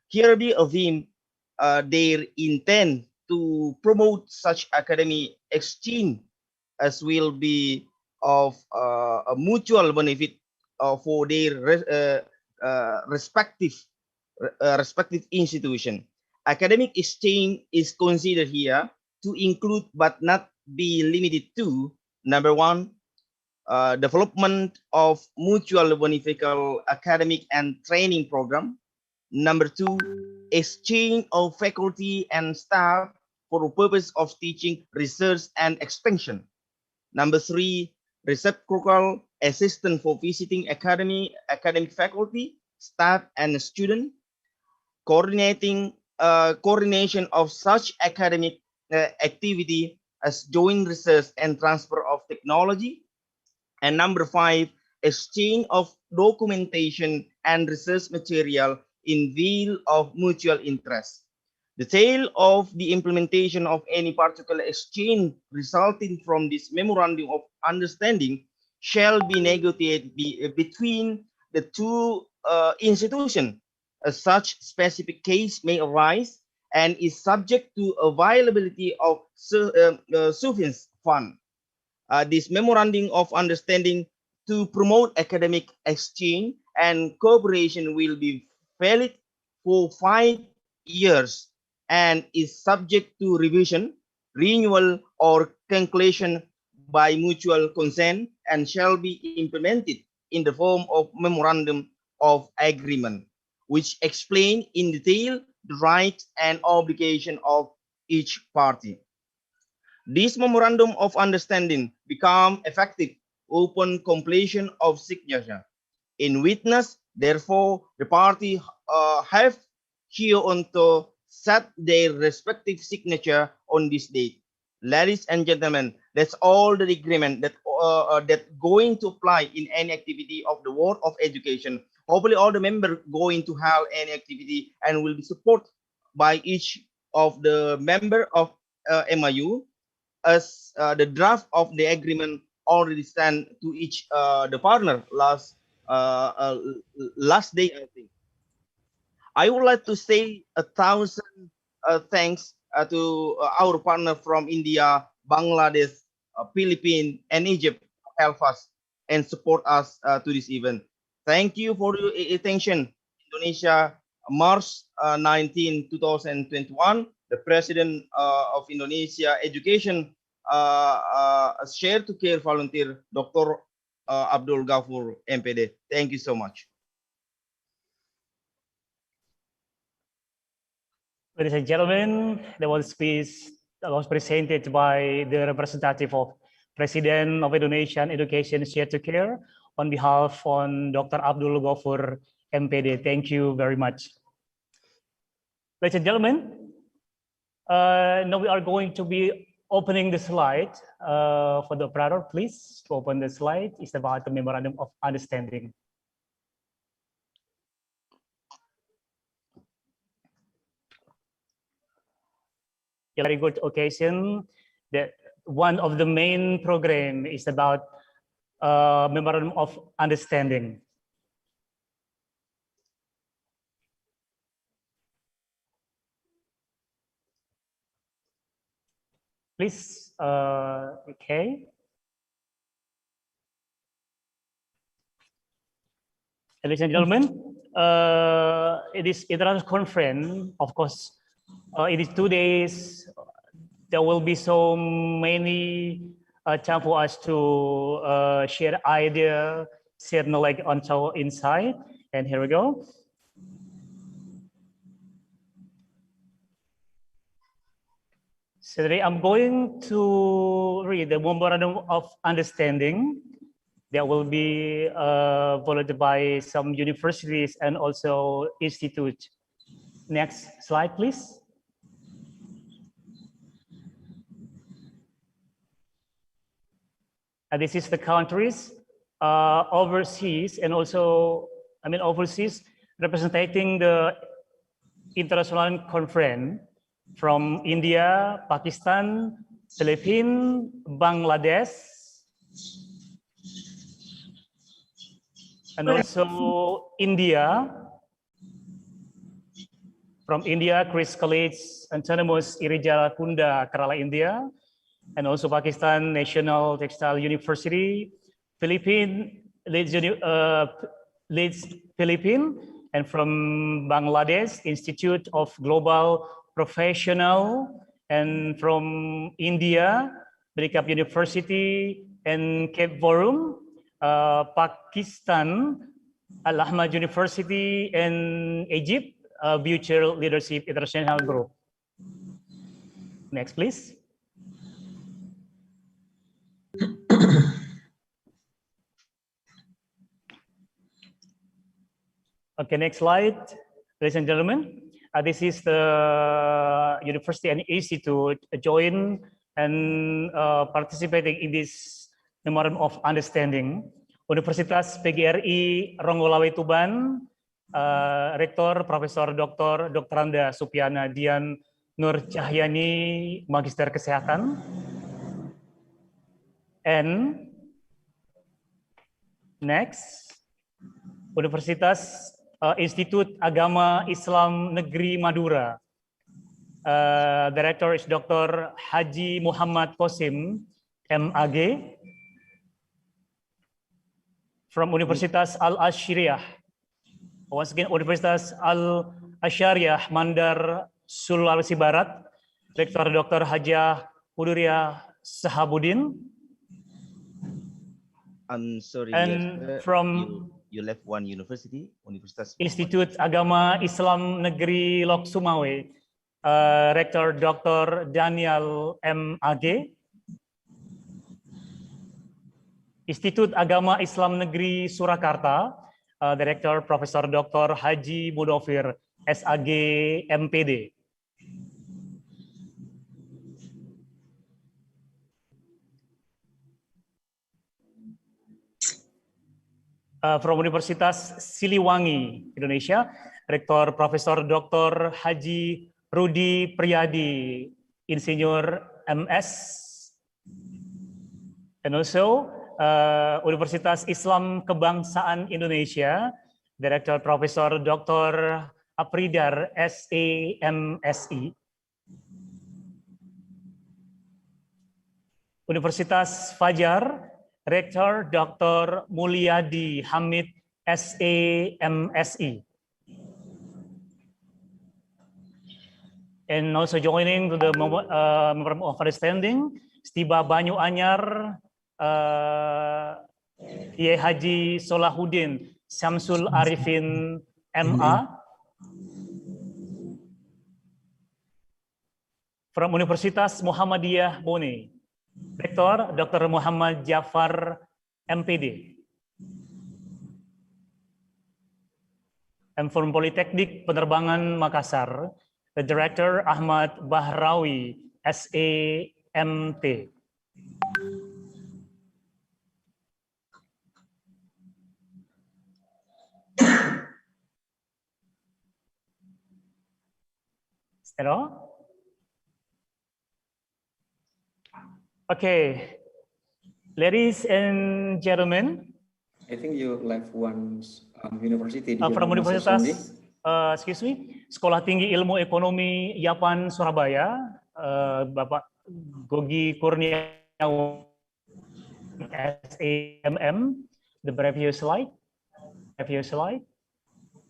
Here be a theme they intend to promote such academic exchange as will be of a mutual benefit for their respective institution. Academic exchange is considered here to include but not be limited to number one, development of mutual beneficial academic and training program. Number two, exchange of faculty and staff for the purpose of teaching, research, and expansion. Number three, reciprocal assistance for visiting academic faculty, staff, and student. Coordination of such academic activity as joint research and transfer of technology. And number five, exchange of documentation and research material in view of mutual interest. Detail of the implementation of any particular exchange resulting from this memorandum of understanding shall be negotiated between the two institutions. Such specific case may arise and is subject to availability of sufficient fund. This memorandum of understanding to promote academic exchange and cooperation will be valid for 5 years and is subject to revision, renewal, or conclusion by mutual consent and shall be implemented in the form of memorandum of agreement, which explain in detail the rights and obligation of each party. This memorandum of understanding become effective upon completion of signature. In witness, therefore, the party have hereunto set their respective signature on this date. Ladies and gentlemen, that's all the agreement that going to apply in any activity of the world of education. Hopefully, all the members going to have any activity and will be supported by each of the member of MIU as the draft of the agreement already stand to each the partner last day, I think. I would like to say 1,000 thanks to our partner from India, Bangladesh, Philippines, and Egypt to help us and support us to this event. Thank you for your attention. Indonesia, March 19, 2021, the President of Indonesia Education Share to Care Volunteer, Dr. Abdul Ghafur, MPD. Thank you so much. Ladies and gentlemen, the one speech that was presented by the representative of President of Indonesian Education Share to Care on behalf of Dr. Abdul Ghafur, MPD. Thank you very much. Ladies and gentlemen, now we are going to be opening the slide for the operator. Please to open the slide. It's about the memorandum of understanding. A very good occasion that one of the main program is about memorandum of understanding. Please, okay. Ladies and gentlemen, it is international conference, of course. It is 2 days. There will be so many time for us to share idea, share knowledge on our insight. And here we go. So today I'm going to read the memorandum of understanding that will be followed by some universities and also institutes. Next slide, please. And this is the countries overseas and also, overseas representing the international conference from India, Pakistan, Philippines, Bangladesh, And also India. From India, Chris College, Autonomous Irijala Kunda, Kerala, India. And also Pakistan National Textile University, Leeds, Philippines, and from Bangladesh, Institute of Global Professional, and from India, Brikap University, and Cape Forum, Pakistan, Al-Ahmad University, and Egypt, Future Leadership International Group. Next, please. Okay, next slide, ladies and gentlemen. This is the university and institute join and participating in this memorandum of understanding. Universitas PGRI Ronggolawe Tuban, Rektor Profesor Dr. Randa Supiana Dian Nur Cahyani, Magister Kesehatan. And next, Universitas Institut Agama Islam Negeri Madura. Director is Dr. Haji Muhammad Qasim, MAG. From Universitas Al-Asyriyah. Once again, Universitas Al-Asyriyah Mandar, Sulawesi Barat. Rektor Dr. Hajah Huduria Sahabudin. I'm sorry, And yes, from you left one university, Universitas Institut Agama Islam Negeri Lok Sumawe, Rektor Dr. Daniel MAG. Institut Agama Islam Negeri Surakarta, Direktur Profesor Dr. Haji Mudofir, SAG MPD. From Universitas Siliwangi, Indonesia, Rektor Profesor Dr. Haji Rudi Priyadi, Insinyur MS. And also Universitas Islam Kebangsaan Indonesia, Direktur Profesor Dr. Apridar SAMSI. Universitas Fajar, Rektor Dr. Mulyadi Hamid SAMSI. And also joining to the memorandum of understanding, Stiba Banyu Anyar, Kiai Haji Solahuddin Syamsul Arifin MA. From Universitas Muhammadiyah Bone, Rektor Dr. Muhammad Jafar MPD. And from Politeknik Penerbangan Makassar, the Director Ahmad Bahrawi SAMT. Hello? Okay, ladies and gentlemen. I think you left one university. From Universitas, excuse me, Sekolah Tinggi Ilmu Ekonomi Yapan Surabaya, Bapak Gogi Kurniawan SAMM. The previous slide.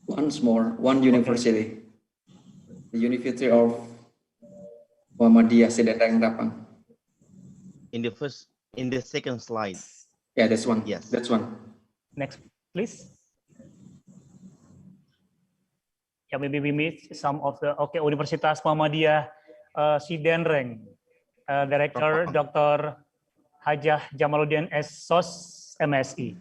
Once more, one university. Okay. The University of Muhammadiyah Sedendang Rapang. In the second slide. Yeah, that's one. Yes, that's one. Next, please. Yeah, maybe we meet some of the Universitas Muhammadiyah Sidenreng, Director Dr. Hajah Jamaluddin SOS MSI.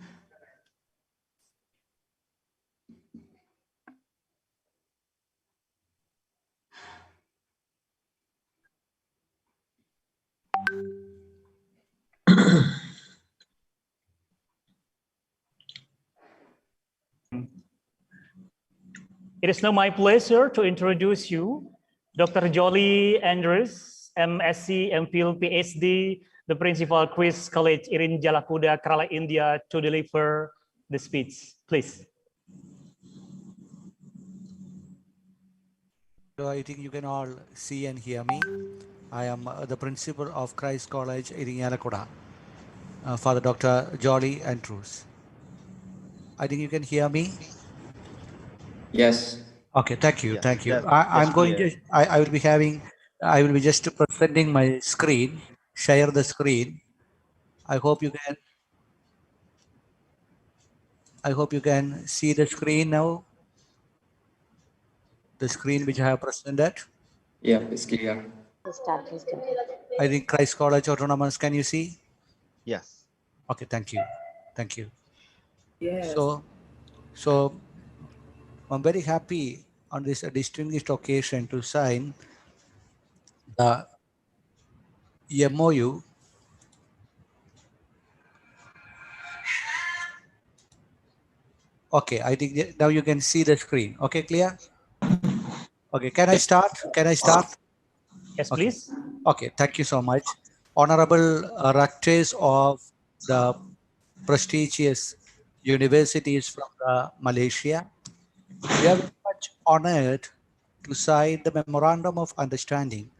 It is now my pleasure to introduce you Dr. Jolie Andrews, MSc, MPhil, PhD, the principal Quiz College Irin Jalakuda, Kerala, India, to deliver the speech, please. So I think you can all see and hear me. I am the principal of Christ College, Irinjalakuda, Father Dr. Jolly Andrews. I think you can hear me. Yes. Okay, thank you, Yes, thank you. that's I'm going clear. to, I will be having, I will be just presenting my screen, share the screen. I hope you can see the screen now, the screen which I have presented. Yeah, it's clear. I think Christ College Autonomous, can you see? Yes. Okay, thank you, thank you. Yes. So I'm very happy on this distinguished occasion to sign the MOU. Okay, I think now you can see the screen. Okay, clear? Okay, can I start? Can I start? Yes, Okay. please. Okay, thank you so much. Honorable rectors of the prestigious universities from Malaysia, we are very much honored to sign the Memorandum of Understanding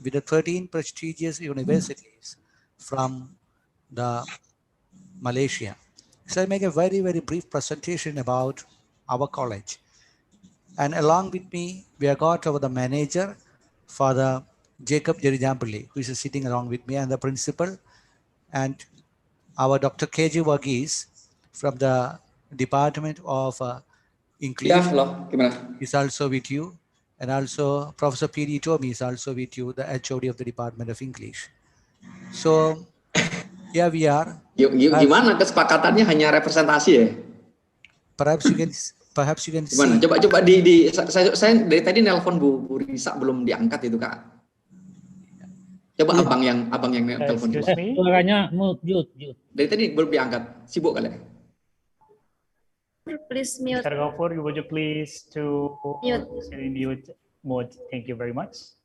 with the 13 prestigious universities from the Malaysia. So I make a very, very brief presentation about our college. And along with me, we have got our the manager, Father Jacob Jerijampalli, who is sitting along with me, and the principal, and our Dr. KJ Wagis from the Department of Ya, English loh, gimana? is also with you. And also Professor P.D. Tommy is also with you, the HOD of the Department of English. So here we are. Gimana kesepakatannya hanya representasi ya? Perhaps you can Gimana? see. Coba saya dari tadi nelpon Bu Risa belum diangkat itu Kak. Coba abang yang telepon Excuse coba. me. Suaranya mute. Dari tadi belum diangkat. Sibuk kali ya? Please mute. Mr. Gopur, would you please to Mute. mute mode? Thank you very much.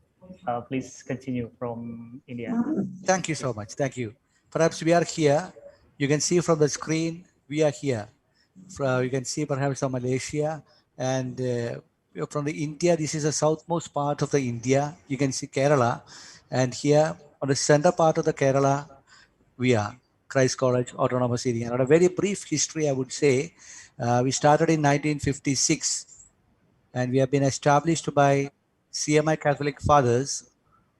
Please continue from India. Thank you so much. Thank you. Perhaps we are here. You can see from the screen, we are here. You can see perhaps from Malaysia and from the India. This is the southmost part of the India. You can see Kerala. And here on the center part of the Kerala, we are Christ College Autonomous Area. And a very brief history, I would say. We started in 1956 and we have been established by CMI Catholic Fathers.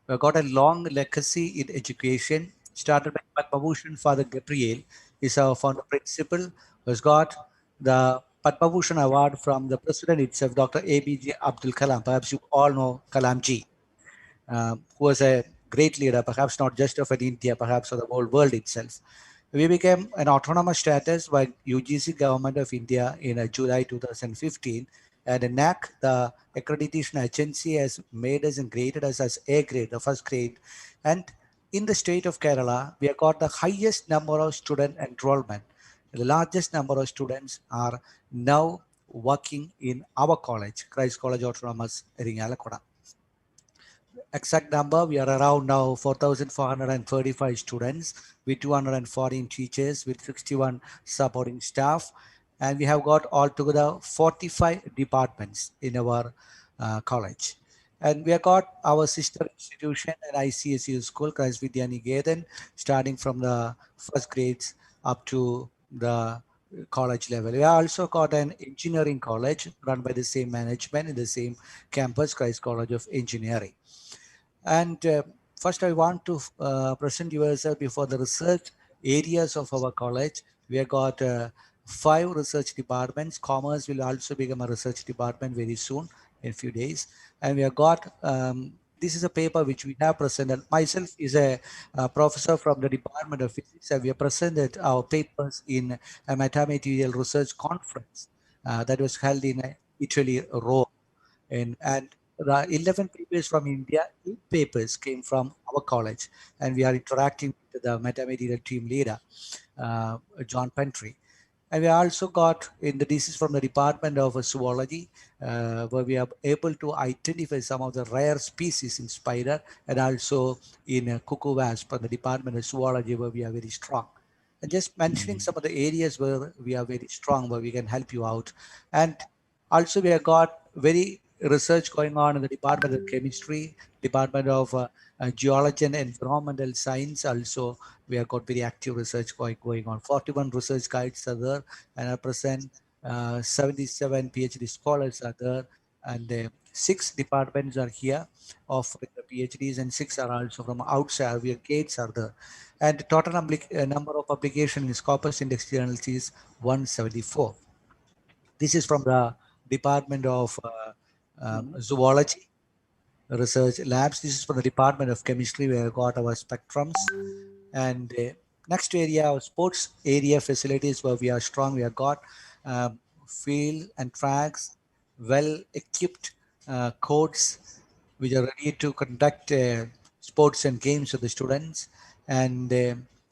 We have got a long legacy in education, started by Padma Father Gabriel, is our founder principal, who has got the Padma Bhushan Award from the president itself, Dr. ABJ Abdul Kalam. Perhaps you all know Kalamji, who was a great leader, perhaps not just of India, perhaps of the whole world itself. We became an autonomous status by UGC Government of India in July 2015, and NAC, the accreditation agency, has made us and graded us as A grade, the first grade. And in the state of Kerala, we have got the highest number of student enrollment. The largest number of students are now working in our college, Christ College Autonomous Irinjalakuda. Exact number, we are around now 4,435 students with 214 teachers with 61 supporting staff, and we have got altogether 45 departments in our college. And we have got our sister institution and ICSU school, Christ Vidya Niketan, starting from the first grades up to the college level. We have also got an engineering college run by the same management in the same campus, Christ College of Engineering. And first, I want to present yourself before the research areas of our college. We have got 5 research departments. Commerce will also become a research department very soon, in a few days. And we have got, this is a paper which we have presented. Myself is a professor from the Department of Physics, and we have presented our papers in a metamaterial research conference that was held in Italy, Rome. And the 11 papers from India, 8 papers came from our college, and we are interacting with the metamaterial team leader, John Pentry. And we also got this is from the Department of Zoology, where we are able to identify some of the rare species in spider, and also in cuckoo wasp from the Department of Zoology, where we are very strong. And just mentioning some of the areas where we are very strong, where we can help you out. And also we have got very research going on in the Department of Chemistry, Department of Geology and Environmental Science. Also, we have got very active research going on. 41 research guides are there, and at present, 77 PhD scholars are there, and 6 departments are here offering the PhDs, and 6 are also from outside. Where gates are there, and the total number of applications in Scopus Index journals is 174. This is from the Department of Zoology Research Labs. This is from the Department of Chemistry. We have got our spectrums. And next area, our sports area facilities, where we are strong. We have got field and tracks, well equipped courts which are ready to conduct sports and games for the students. And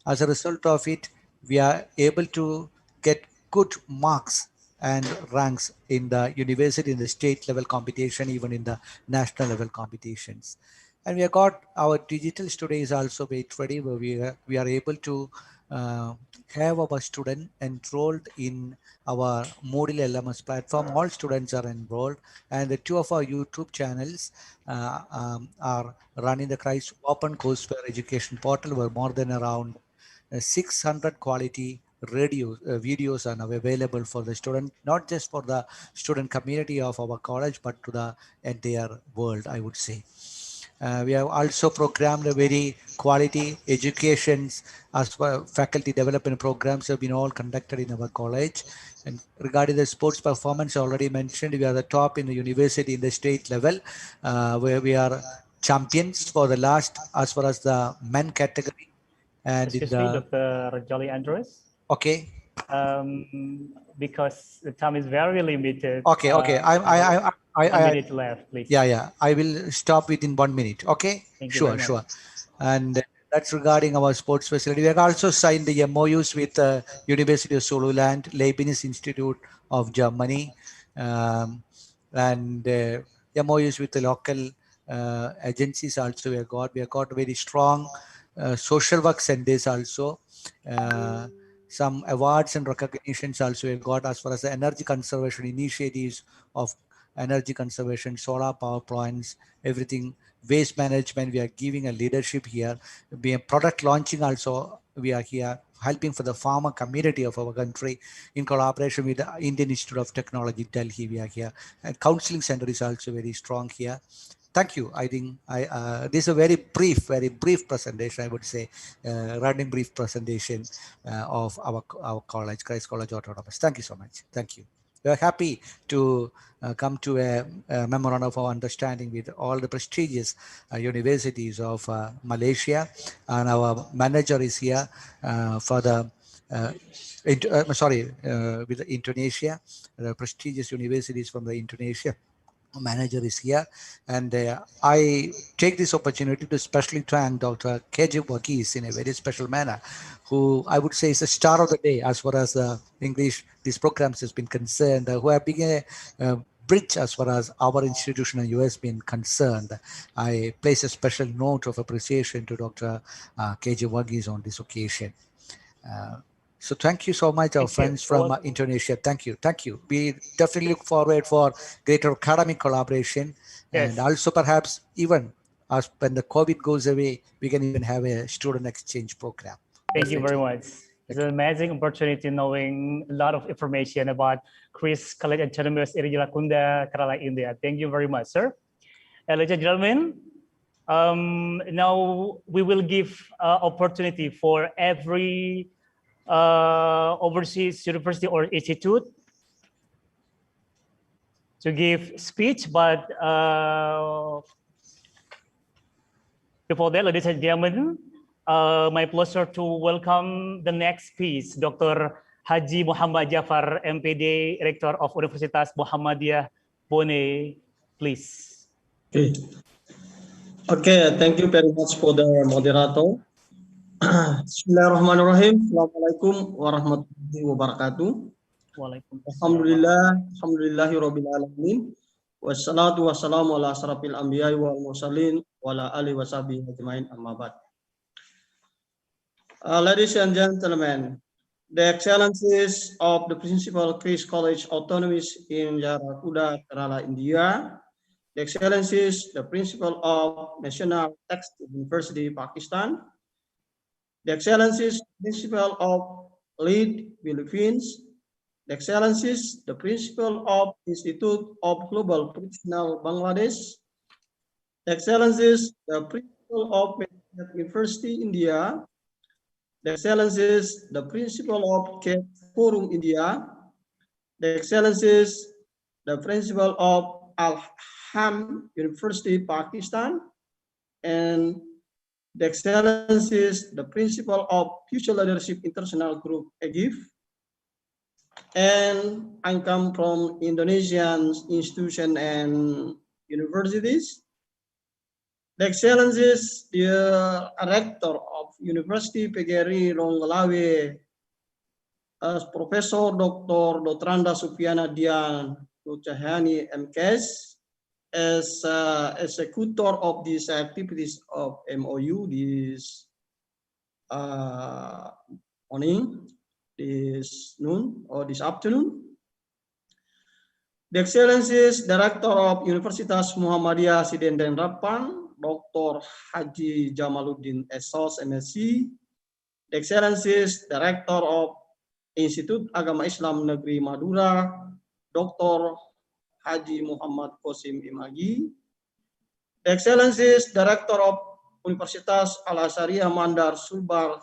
as a result of it, we are able to get good marks and ranks in the university, in the state level competition, even in the national level competitions. And we have got our digital studies also made ready, where we are able to have our student enrolled in our Moodle LMS platform. All students are enrolled, and the 2 of our YouTube channels are running the Christ Open Courseware Education Portal, where more than around 600 quality videos are now available for the student, not just for the student community of our college, but to the entire world, I would say. We have also programmed a very quality educations as well. Faculty development programs have been all conducted in our college. And regarding the sports performance, I already mentioned, we are the top in the university in the state level, where we are champions for the last, as far as the men category. And Excuse me, Dr. Jolly Andres. Okay. Because the time is very limited. Okay. I 1 minute left, please. Yeah. I will stop within 1 minute. Okay. Thank you very much. Sure. And that's regarding our sports facility. We have also signed the MOUs with University of Soluland, Leibniz Institute of Germany, and MOUs with the local agencies also. We have got very strong social work centers also. Some awards and recognitions also we have got as far as the energy conservation initiatives of energy conservation, solar power plants, everything, waste management. We are giving a leadership here. We are product launching also. We are here helping for the farmer community of our country in collaboration with the Indian Institute of Technology, Delhi. We are here, and counseling center is also very strong here. Thank you. I think this is a very brief presentation, I would say, running brief presentation of our college, Christ College Autonomous. Thank you so much. Thank you. We are happy to come to a memorandum of understanding with all the prestigious universities of Malaysia, and our manager is here for the with Indonesia, the prestigious universities from the Indonesia. Manager is here, and I take this opportunity to especially thank Dr. KJ Wagis in a very special manner, who I would say is a star of the day as far as English these programs has been concerned, who have been a bridge as far as our institution and US been concerned. I place a special note of appreciation to Dr. KJ Wagis on this occasion. So thank you so much, our friends from Indonesia. Thank you. We definitely look forward for greater academic collaboration, and also perhaps even as when the COVID goes away, we can even have a student exchange program. Thank you very much. It's an amazing opportunity knowing a lot of information about Chris College Autonomous in Jeolakunda, Kerala, India. Thank you very much, sir. And ladies and gentlemen, now we will give opportunity for every overseas university or institute to give speech, but before that, ladies and gentlemen, my pleasure to welcome the next speech, Dr. Haji Muhammad Jafar, MPD, Rector of Universitas Muhammadiyah Bone, please. Okay, thank you very much for the moderator. Bismillahirrahmanirrahim. Assalamualaikum warahmatullahi wabarakatuh. Alhamdulillah, alhamdulillahirabbil alamin. Wassalatu wassalamu ala asrafil anbiya'i wal mursalin wa ala alihi washabihi ajmain amma ba'd. Ladies and gentlemen, the excellencies of the Principal Chris College Autonomous in Yarakuda, Kerala, India, the excellencies, the Principal of National Text University, Pakistan, the excellencies, Principal of Lead, Philippines, the excellencies, the Principal of Institute of Global Professional, Bangladesh, the excellencies, the Principal of University, India, the excellencies, the Principal of Cape Forum, India, the excellencies, the Principal of Al-Ham University, Pakistan, and the excellencies, the Principal of Future Leadership International Group, Egypt, and I come from Indonesian institutions and universities. The excellencies, the rector of University PGRI Ronggolawe, Professor Dr. Dotranda Sufiana Dian Nucahani MKes, as executor of these activities of MOU this morning, this noon or this afternoon. The excellencies, Director of Universitas Muhammadiyah Sidenden Rapan, Dr. Haji Jamaluddin Esos MSc, the excellencies, Director of Institut Agama Islam Negeri Madura, Dr. Haji Muhammad Qasim Imagi, the excellencies, Director of Universitas Al-Azhariyah Mandar Sulbar,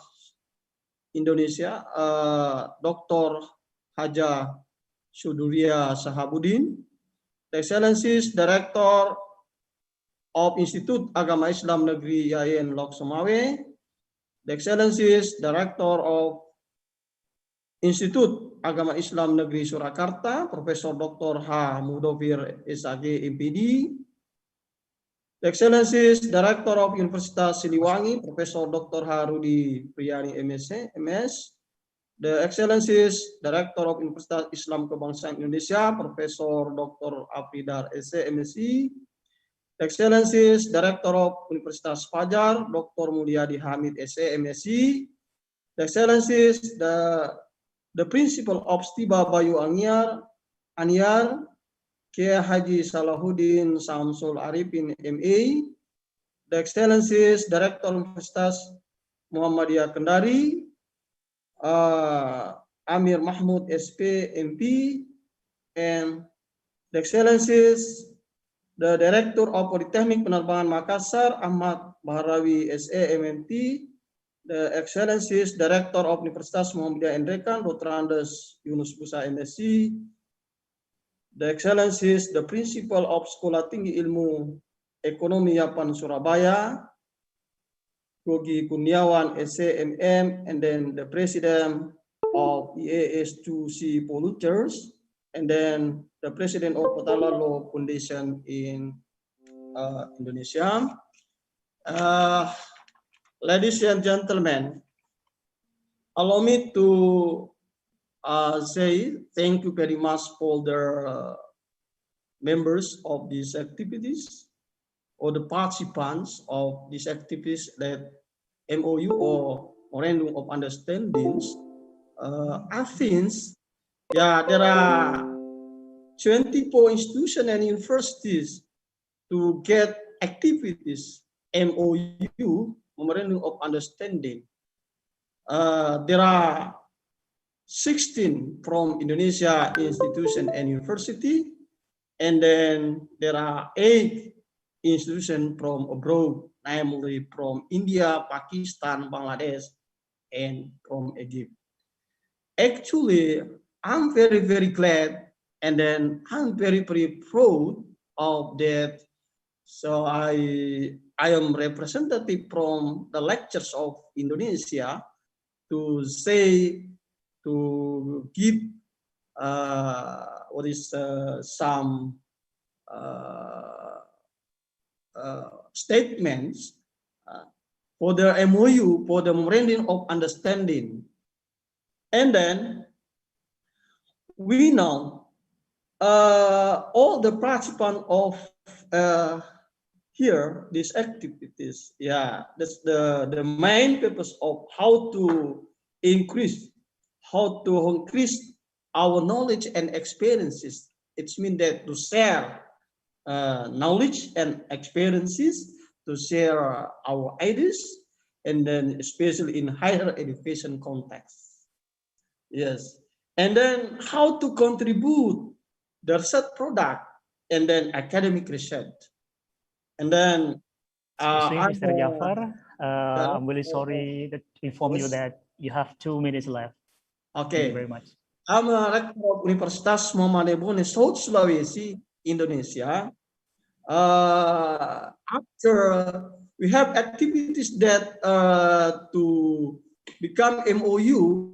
Indonesia, Dr. Haja Suduria Sahabuddin, the excellencies, Director of Institut Agama Islam Negeri Yayan Lok Sumawe, the excellencies, Director of Institut Agama Islam Negeri Surakarta, Profesor Dr. H. Mudofir SAG MPD, the excellencies, Director of Universitas Siliwangi, Profesor Dr. Harudi Priyani MS, the excellencies, Director of Universitas Islam Kebangsaan Indonesia, Profesor Dr. Afridar SC MSc, the excellencies, Director of Universitas Fajar, Dr. Mulyadi Hamid SC MSc, the excellencies, the Principal of Stiba Bayu Anyar, Kiai Haji Salahuddin Samsul Arifin MA, the excellencies, Director of Universitas Muhammadiyah Kendari, Amir Mahmud SP MP, and the excellencies, the Director of Politeknik Penerbangan Makassar, Ahmad Bahrawi SE MMT, the excellencies, Director of Universitas Muhammadiyah Endrekan, Dr. Andes Yunus Busa MSc, the excellencies, the Principal of Sekolah Tinggi Ilmu Ekonomi Yapan Surabaya, Gogi Kurniawan SCMM, and then the President of EAS2C Polluters, and then the President of Patala Law Foundation in Indonesia. Ladies and gentlemen, allow me to say thank you very much for the members of these activities or the participants of these activities that MOU or Memorandum of Understandings. Athens, yeah, there are 24 institutions and universities to get activities MOU, Memorandum of Understanding. There are 16 from Indonesia institution and university, and then there are 8 institutions from abroad, namely from India, Pakistan, Bangladesh, and from Egypt. Actually, I'm very, very glad, and then I'm very, very proud of that. So I am representative from the lectures of Indonesia to say, to give some statements for the MOU, for the memorandum of understanding. And then we know all the participants of here, these activities, yeah, that's the main purpose of how to increase our knowledge and experiences. It's mean that to share knowledge and experiences, to share our ideas, and then especially in higher education context. Yes, and then how to contribute the research product and then academic research. And then Excuse me, Mr. other, Jafar. I'm really sorry to inform you yes. that you have 2 minutes left. Thank you Okay, very much. I'm a rector of Universitas Muhammadiyah Bone, South Sulawesi, Indonesia. After we have activities that to become MOU,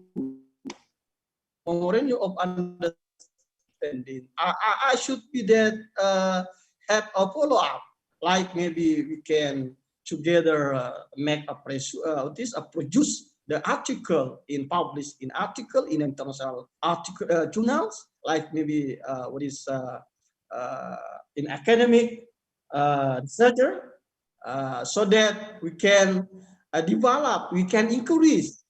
memorandum of understanding. I should be that have a follow up, like maybe we can together make a produce the article in published in article in international article journals, like maybe what is in academic researcher, so that we can develop, we can increase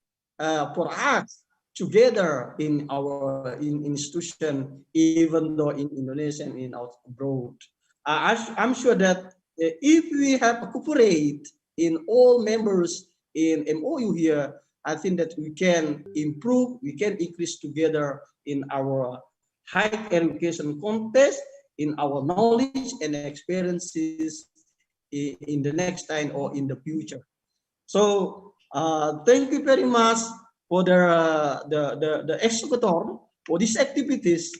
for us together in our institution, even though in Indonesia and in out abroad. I'm sure that if we have a cooperate in all members in MOU here, I think that we can improve, we can increase together in our higher education contest, in our knowledge and experiences in the next time or in the future. So thank you very much for the executor for these activities.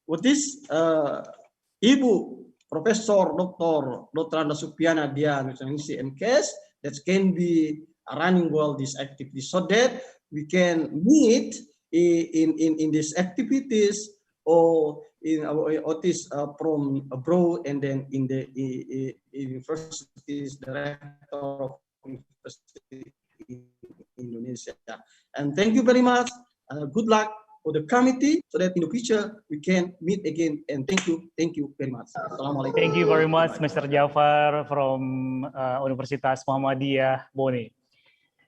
With this Ibu Profesor Dr. Anda Supiana Dian MKS that can be running well these activities so that we can meet in these activities or in our this from abroad and then in the universities director of university in Indonesia. And thank you very much. Good luck for the committee so that in the future we can meet again. And thank you very much. Assalamualaikum. Thank you very much, Mr. Jafar from Universitas Muhammadiyah Bone.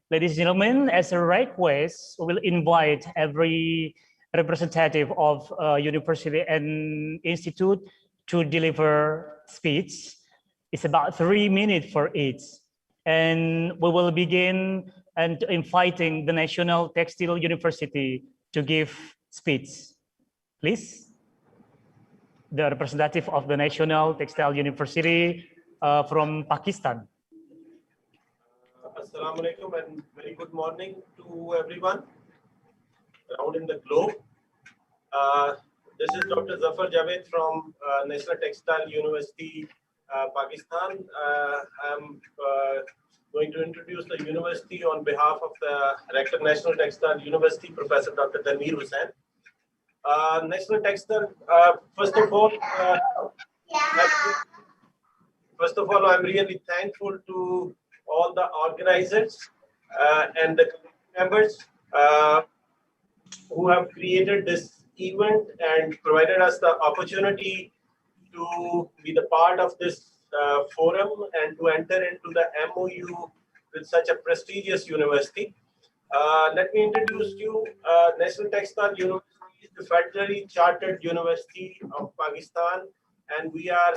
Ladies and gentlemen, as a request, we will invite every representative of university and institute to deliver speech. It's about 3 minutes for each. And we will begin and inviting the National Textile University to give speech. Please, the representative of the National Textile University from Pakistan. Assalamu alaikum and very good morning to everyone around in the globe. This is Dr. Zafar Javed from National Textile University, Pakistan. I'm going to introduce the university on behalf of the Rector National Textile University, Professor Dr. Tanveer Hussain. National Textile, first of all, I'm really thankful to all the organizers and the members who have created this event and provided us the opportunity to be the part of this forum and to enter into the MOU with such a prestigious university. Let me introduce you. National Textile University is the federally chartered university of Pakistan, and we are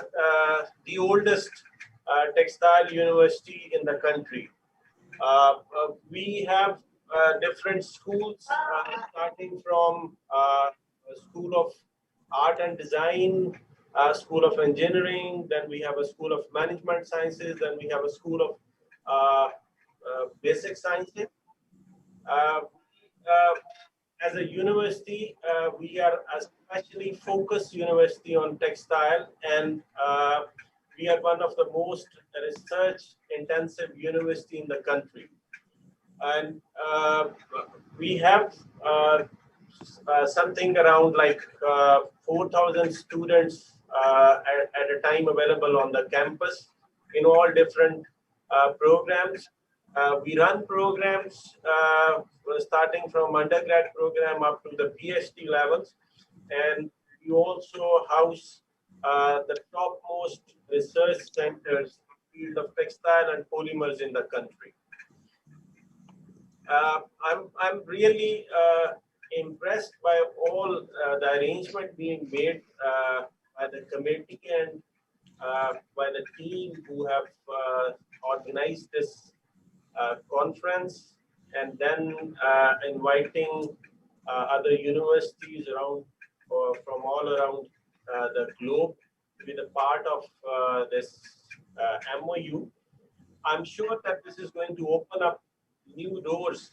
the oldest textile university in the country. We have different schools, starting from School of Art and Design, School of Engineering, then we have a School of Management Sciences, then we have a School of Basic Sciences. As a university, we are a specially focused university on textile, and we are one of the most research-intensive university in the country. And we have something around like 4,000 students at a time available on the campus in all different programs. We run programs starting from undergrad program up to the PhD levels, and we also house the topmost research centers in the field of textile and polymers in the country. I'm really impressed by all the arrangement being made by the committee and by the team who have organized this conference, and then inviting other universities around from all around the globe to be the part of this MOU. I'm sure that this is going to open up new doors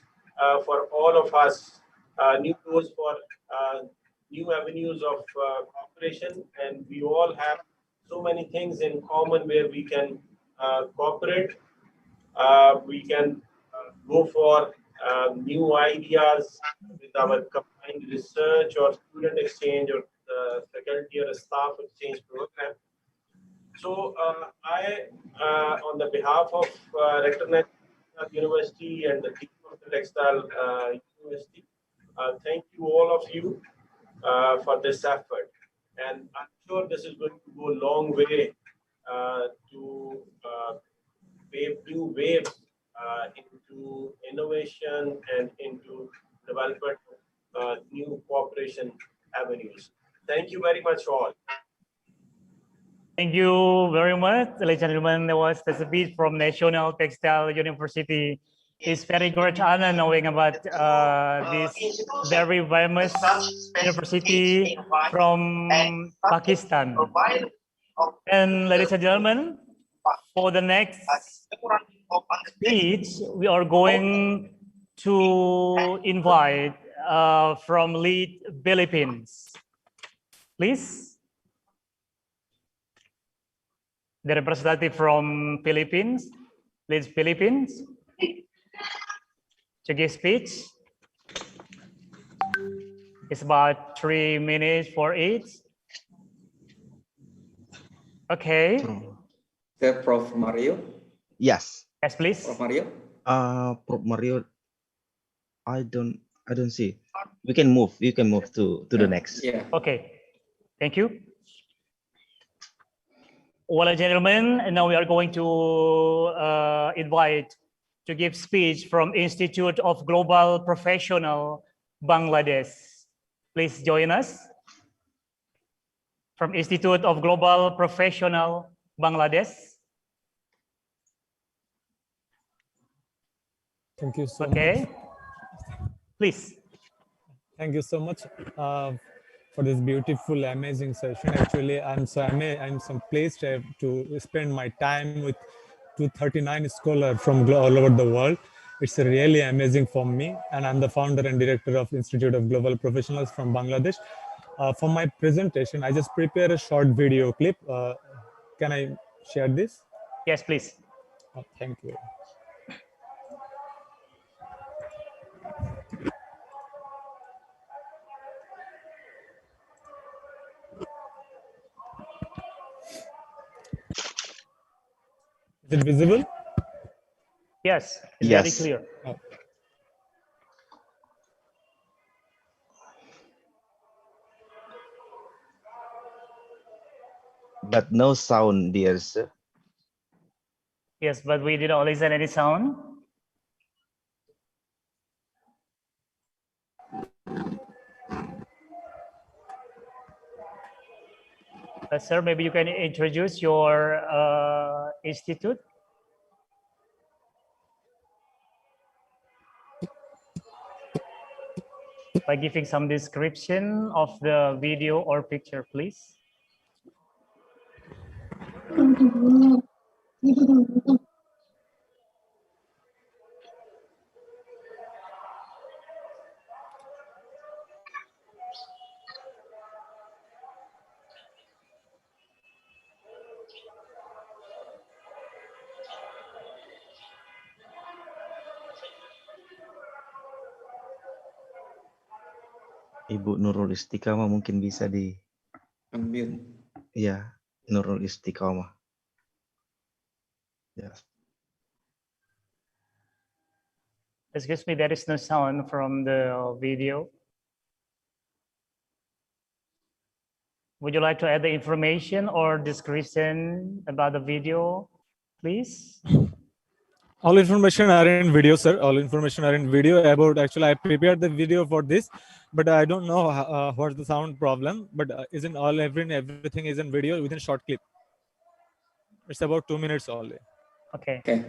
for all of us, new doors for new avenues of cooperation, and we all have so many things in common where we can cooperate. We can go for new ideas with our combined research or student exchange or faculty or staff exchange program. So I, on the behalf of Rector University and the team of the Textile University, thank you all of you for this effort. And I'm sure this is going to go a long way to pave new waves into innovation and into development of new cooperation avenues. Thank you very much all. Thank you very much, ladies and gentlemen. That was the speech from National Textile University. It's very great honor knowing about this very famous university from Pakistan. And ladies and gentlemen, for the next speech, we are going to invite from Lead Philippines. Please. The representative from Philippines, Lead Philippines, to give speech. It's about 3 minutes for each. Okay. The Prof. Mario? Yes. Yes, please. Prof. Mario? Prof. Mario, I don't see. We can move. You can move to the next. Yeah. Okay. Thank you. Well, gentlemen, now we are going to invite to give speech from Institute of Global Professional, Bangladesh. Please join us. From Institute of Global Professional, Bangladesh. Thank you so much. Please. Thank you so much for this beautiful, amazing session. Actually, I'm so pleased to spend my time with 239 scholars from all over the world. It's really amazing for me, and I'm the founder and director of Institute of Global Professionals from Bangladesh. For my presentation, I just prepared a short video clip. Can I share this? Yes, please. Thank you. Is it visible? Yes, it's yes. very clear. Oh. But no sound, dear sir. Yes, but we didn't listen any sound. Sir, maybe you can introduce your institute. By giving some description of the video or picture, please. Ibu Nurul Istiqamah mungkin bisa di unmute. Iya, Nurul Istiqamah. Ya. Excuse me, there is no sound from the video. Would you like to add the information or description about the video, please? All information are in video, sir. All information are in video about, actually I prepared the video for this, but I don't know what's the sound problem, but isn't everything is in video within short clip. It's about 2 minutes only. Okay. Okay.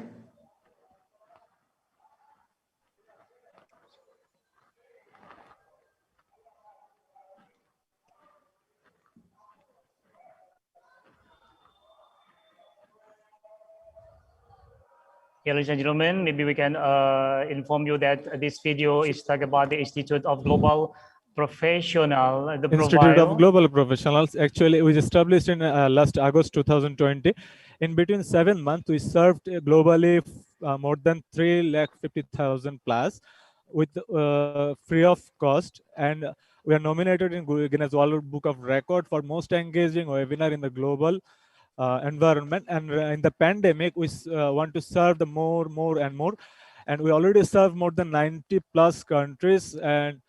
Yeah, ladies and gentlemen, maybe we can inform you that this video is talk about the Institute of Global Professional, the Institute of profile. Global Professionals, actually was established in last August 2020. In between 7 months, we served globally more than 350,000 plus with free of cost, and we are nominated in Guinness World Book of Record for most engaging webinar in the global environment. And in the pandemic, we want to serve the more and more, and we already serve more than 90 plus countries and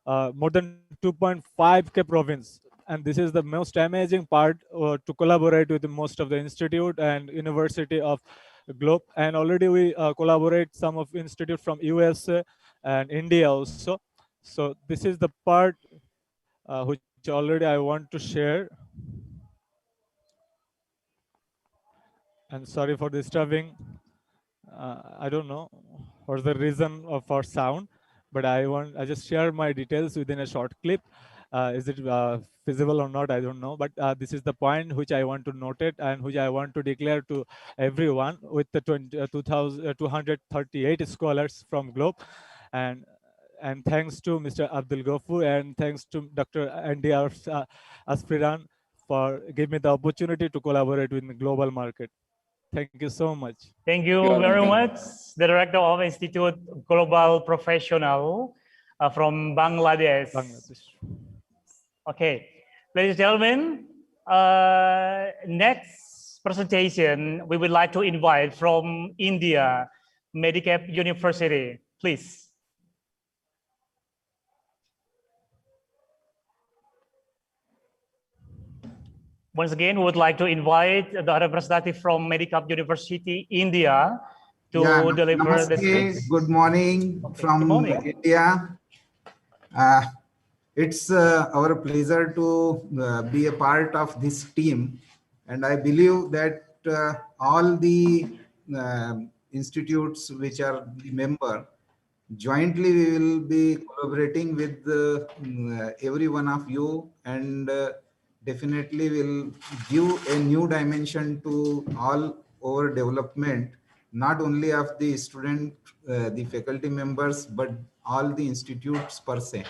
more than 2.5K province. And this is the most amazing part to collaborate with most of the institute and university of globe. And already we collaborate some of institute from USA and India also. So this is the part which already I want to share. And sorry for disturbing. I don't know what's the reason of our sound, but I just share my details within a short clip. Is it feasible or not? I don't know, but this is the point which I want to note it and which I want to declare to everyone with the 238 scholars from globe. And thanks to Mr. Abdul Ghaffur and thanks to Dr. Andy Aspiran for giving me the opportunity to collaborate with the global market. Thank you so much. Thank you very much, the Director of Institute Global Professional from Bangladesh. Okay, ladies and gentlemen, next presentation, we would like to invite from India, Medicap University, please. Once again, we would like to invite the representative from Medicap University, India, to deliver the speech. Good morning from India. It's our pleasure to be a part of this team, and I believe that all the institutes which are the member, jointly we will be collaborating with every one of you, and definitely will give a new dimension to all our development, not only of the student, the faculty members, but all the institutes per se.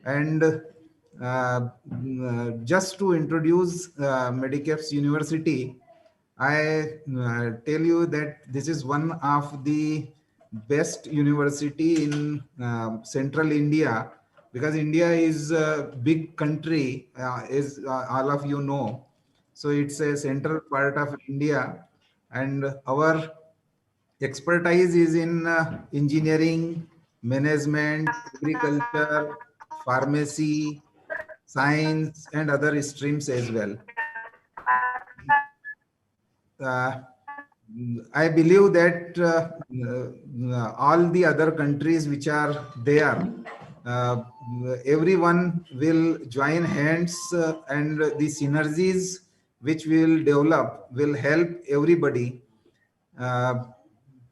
And just to introduce Medicap's University, I tell you that this is one of the best university in central India, because India is a big country, as all of you know. So it's a central part of India, and our expertise is in engineering, management, agriculture, pharmacy, science, and other streams as well. I believe that all the other countries which are there, everyone will join hands, and the synergies which we will develop will help everybody.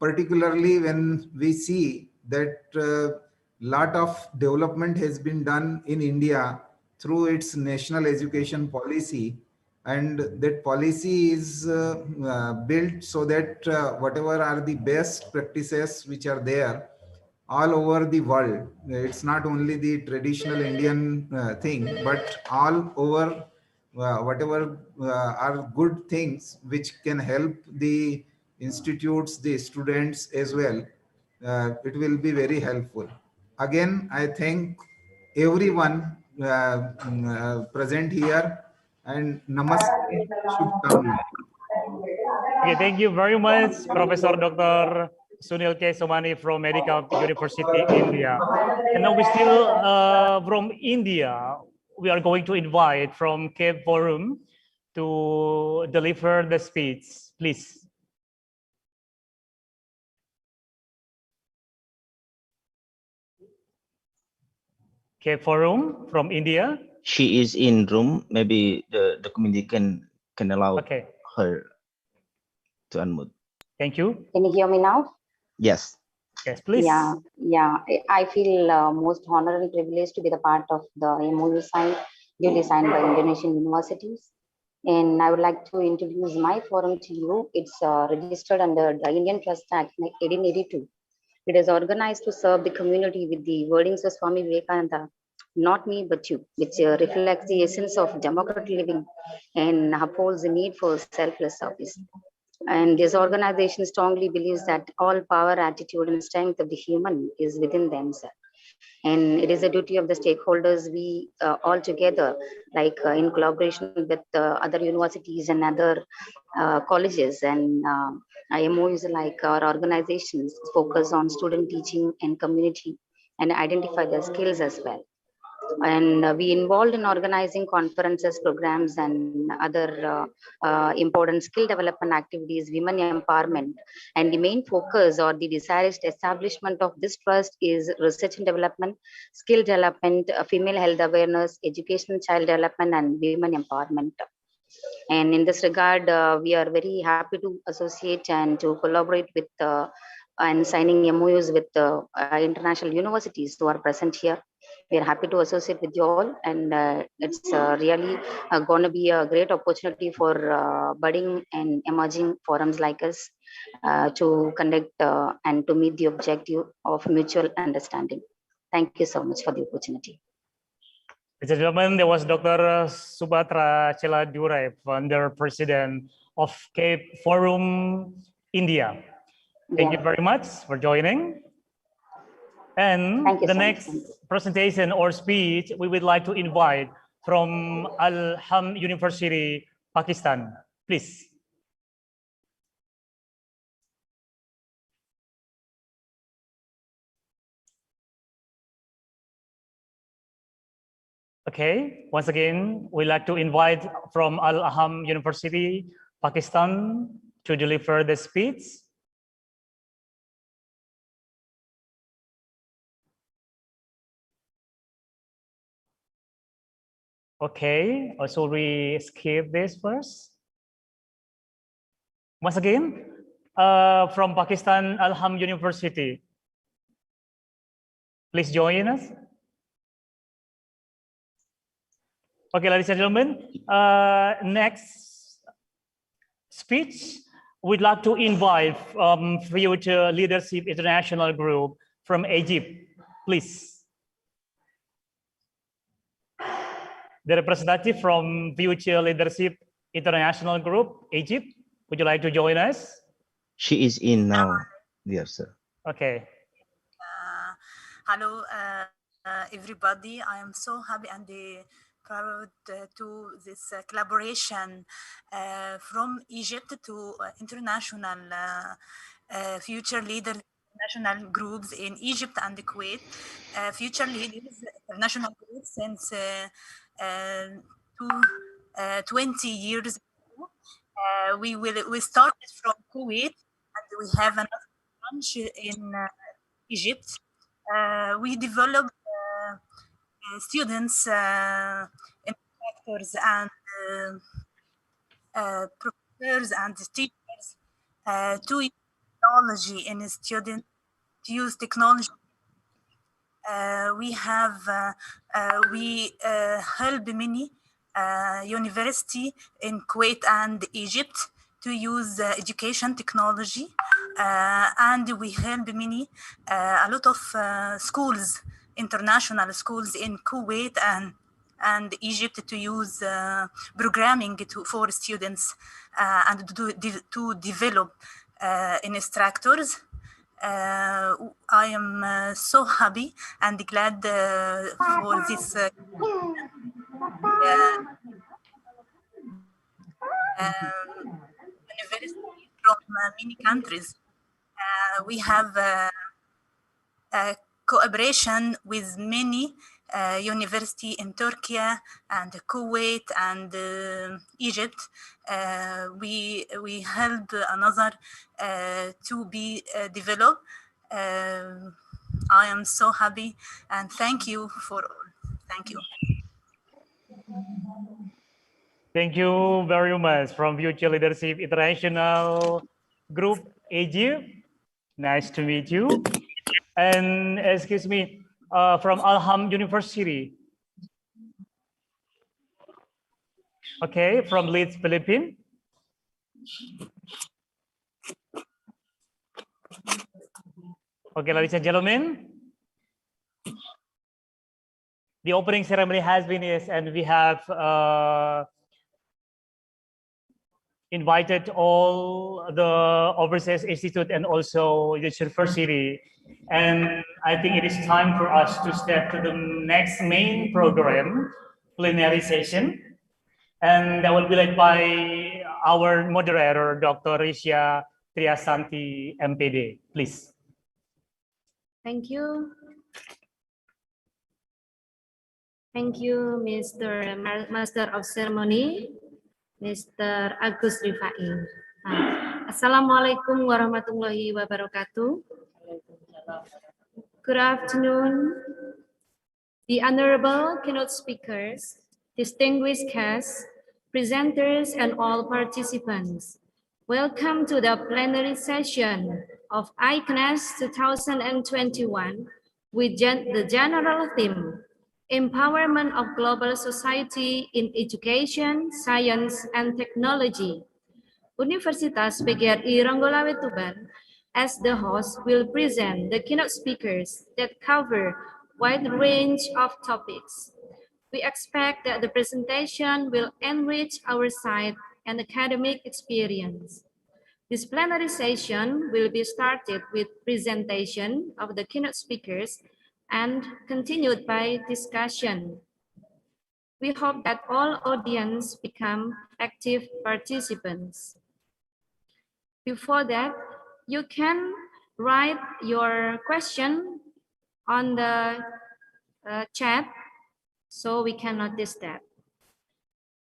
Particularly when we see that lot of development has been done in India through its national education policy, and that policy is built so that whatever are the best practices which are there all over the world, it's not only the traditional Indian thing, but all over whatever are good things which can help the institutes, the students as well, it will be very helpful. Again, I thank everyone present here, and namaste, shubhkamna. Okay, thank you very much, Professor Dr. Sunil K. Somani from Medical University, India. And now we still from India. We are going to invite from Cape Forum to deliver the speech, please. Cape Forum from India. She is in room. Maybe the committee can allow her to unmute. Thank you. Can you hear me now? Yes. Yes, please. Yeah. I feel most honored and privileged to be the part of the MOU sign, duly signed by Indonesian universities. And I would like to introduce my forum to you. It's registered under the Indian Trust Act 1882. It is organized to serve the community with the wordings of Swami Vivekananda, not me but you, which reflects the essence of democratic living and upholds the need for selfless service. And this organization strongly believes that all power, attitude, and strength of the human is within themselves. And it is a duty of the stakeholders, we all together, like in collaboration with other universities and other colleges and IMOs like our organizations, focus on student teaching and community and identify their skills as well. And we involved in organizing conferences, programs, and other important skill development activities, women empowerment. And the main focus or the desired establishment of this trust is research and development, skill development, female health awareness, education, child development, and women empowerment. And in this regard, we are very happy to associate and to collaborate with and signing MOUs with international universities who are present here. We are happy to associate with you all, and it's really going to be a great opportunity for budding and emerging forums like us to conduct and to meet the objective of mutual understanding. Thank you so much for the opportunity. Ladies and gentlemen, there was Dr. Subhatra Cheladurai, founder president of Cape Forum, India. Thank you very much for joining. And the next presentation or speech, we would like to invite from Al-Ham University, Pakistan. Please. Okay, once again, we'd like to invite from Al-Aham University, Pakistan, to deliver the speech. Okay, or should we skip this first? Once again, from Pakistan, Al-Aham University. Please join us. Okay, ladies and gentlemen, next speech, we'd like to invite Future Leadership International Group from Egypt, please. The representative from Future Leadership International Group, Egypt, would you like to join us? She is in now, dear sir. Okay. Hello, everybody. I am so happy and proud to this collaboration from Egypt to international future leader national groups in Egypt and Kuwait. Future leaders national groups since 20 years ago. We started from Kuwait and we have another branch in Egypt. We develop students, instructors, and professors and teachers to use technology in students, to use technology. We help many university in Kuwait and Egypt to use education technology, and we help many a lot of schools, international schools in Kuwait and Egypt to use programming for students and to develop instructors. I am so happy and glad for this university from many countries. We have cooperation with many university in Turkey and Kuwait and Egypt. We help another to be developed. I am so happy and thank you for all. Thank you. Thank you very much from Future Leadership International Group AG. Nice to meet you. And excuse me, from Alham University. Okay, from Leeds, Philippines. Okay, ladies and gentlemen, the opening ceremony has been and we have invited all the overseas institute and also the university. And I think it is time for us to step to the next main program, plenary session. And that will be led by our moderator, Dr. Risha Triasanti, MPD. Please. Thank you. Thank you, Mr. Master of Ceremony, Mr. Agus Rifai. Assalamualaikum warahmatullahi wabarakatuh. Good afternoon, the honorable keynote speakers, distinguished guests, presenters, and all participants. Welcome to the plenary session of iconest 2021 with the general theme, Empowerment of Global Society in Education, Science, and Technology. Universitas PGRI Ronggolawe Tuban, as the host, will present the keynote speakers that cover a wide range of topics. We expect that the presentation will enrich our site and academic experience. This plenary session will be started with presentation of the keynote speakers and continued by discussion. We hope that all audience become active participants. Before that, you can write your question on the chat so we can notice that.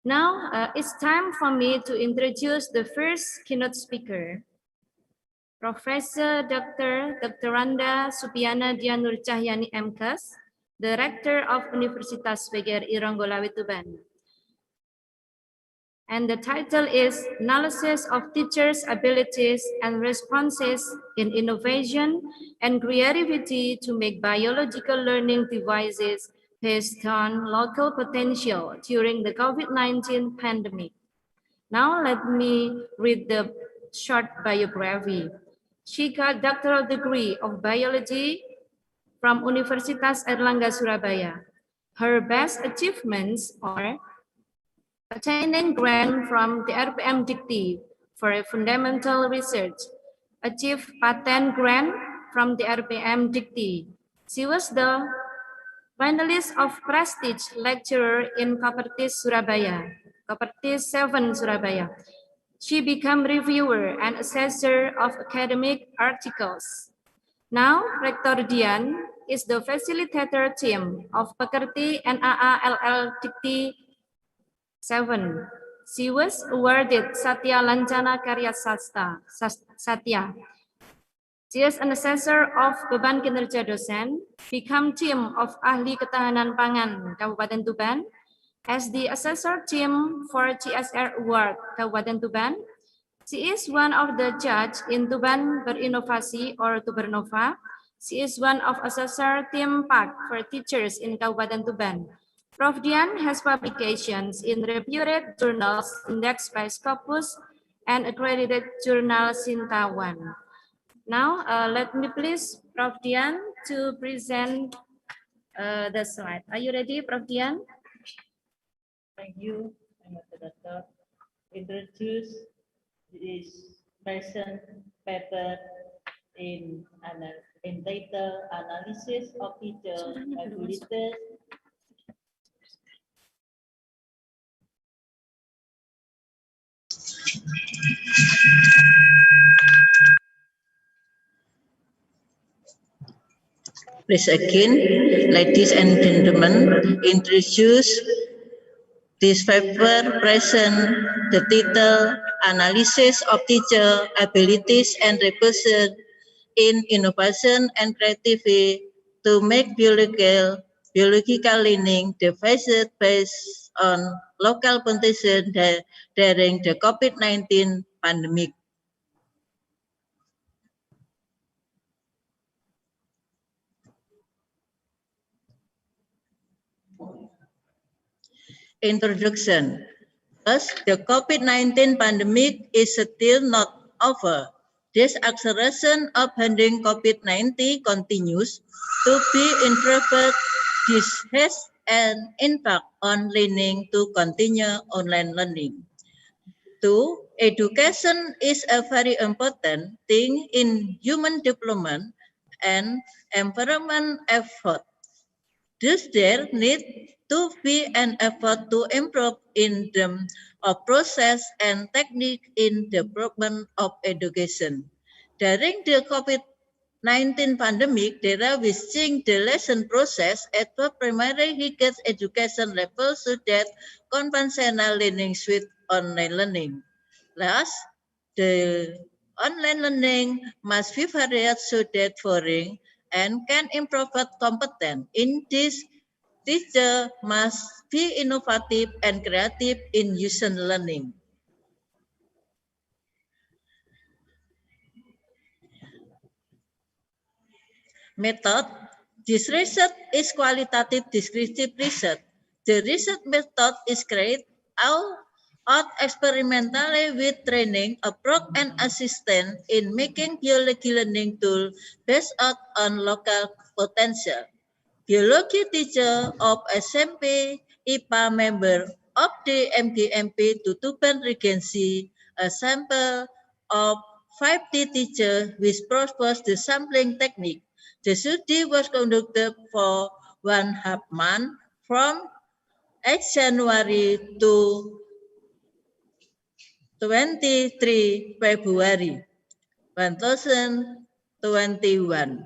Now, it's time for me to introduce the first keynote speaker, Professor Dr. Randa Supiana Dianur Cahyani MKes, the Rector of Universitas PGRI Ronggolawe Tuban. And the title is Analysis of Teachers' Abilities and Responses in Innovation and Creativity to Make Biological Learning Devices based on local potential during the COVID-19 pandemic. Now let me read the short biography. She got doctoral degree of biology from Universitas Airlangga Surabaya. Her best achievements are attaining grant from the RPM Dikti for fundamental research, achieved patent grant from the RPM Dikti. She was the finalist of prestige lecturer in Kopertis Surabaya, Kopertis 7 Surabaya. She became reviewer and assessor of academic articles. Now, Rector Dian is the facilitator team of Pekerti NAA-LL Dikti 7. She was awarded Satya Lancana Karya Sastra, Satya. She is an assessor of Beban Kinerja Dosen, become team of Ahli Ketahanan Pangan Kabupaten Tuban, as the assessor team for CSR Award Kabupaten Tuban. She is one of the judge in Tuban Berinovasi or Tubernova. She is one of assessor team PAK for teachers in Kabupaten Tuban. Prof. Dian has publications in reputed journals indexed by Scopus and accredited journal Sintawan. Now, let me please Prof. Dian to present the slide. Are you ready, Prof. Dian? Thank you, Mr. Doctor. Introduce this present paper in data analysis of teacher abilities. Please again, ladies and gentlemen, introduce this paper present the title Analysis of Teacher Abilities and Repression in Innovation and Creativity to make biological learning devices based on local conditions during the COVID-19 pandemic. Introduction. Thus, the COVID-19 pandemic is still not over. This acceleration of handling COVID-19 continues to be introvert. This has an impact on learning to continue online learning. 2. Education is a very important thing in human development and environment effort. Thus, there needs to be an effort to improve in terms of process and technique in development of education. During the COVID-19 pandemic, there was changing the lesson process at the primary higher education level so that conventional learning switched online learning. Last, the online learning must be varied so that foreign and can improve competence. In this, teacher must be innovative and creative in user learning. Method. This research is qualitative descriptive research. The research method is carried out experimentally with training, approach, and assistance in making biology learning tool based on local potential. Biology teacher of SMP IPA member of the MGMP Tutuban Regency, a sample of 5D teachers which proposed the sampling technique. The study was conducted for 1.5 months from 8 January to 23 February 2021.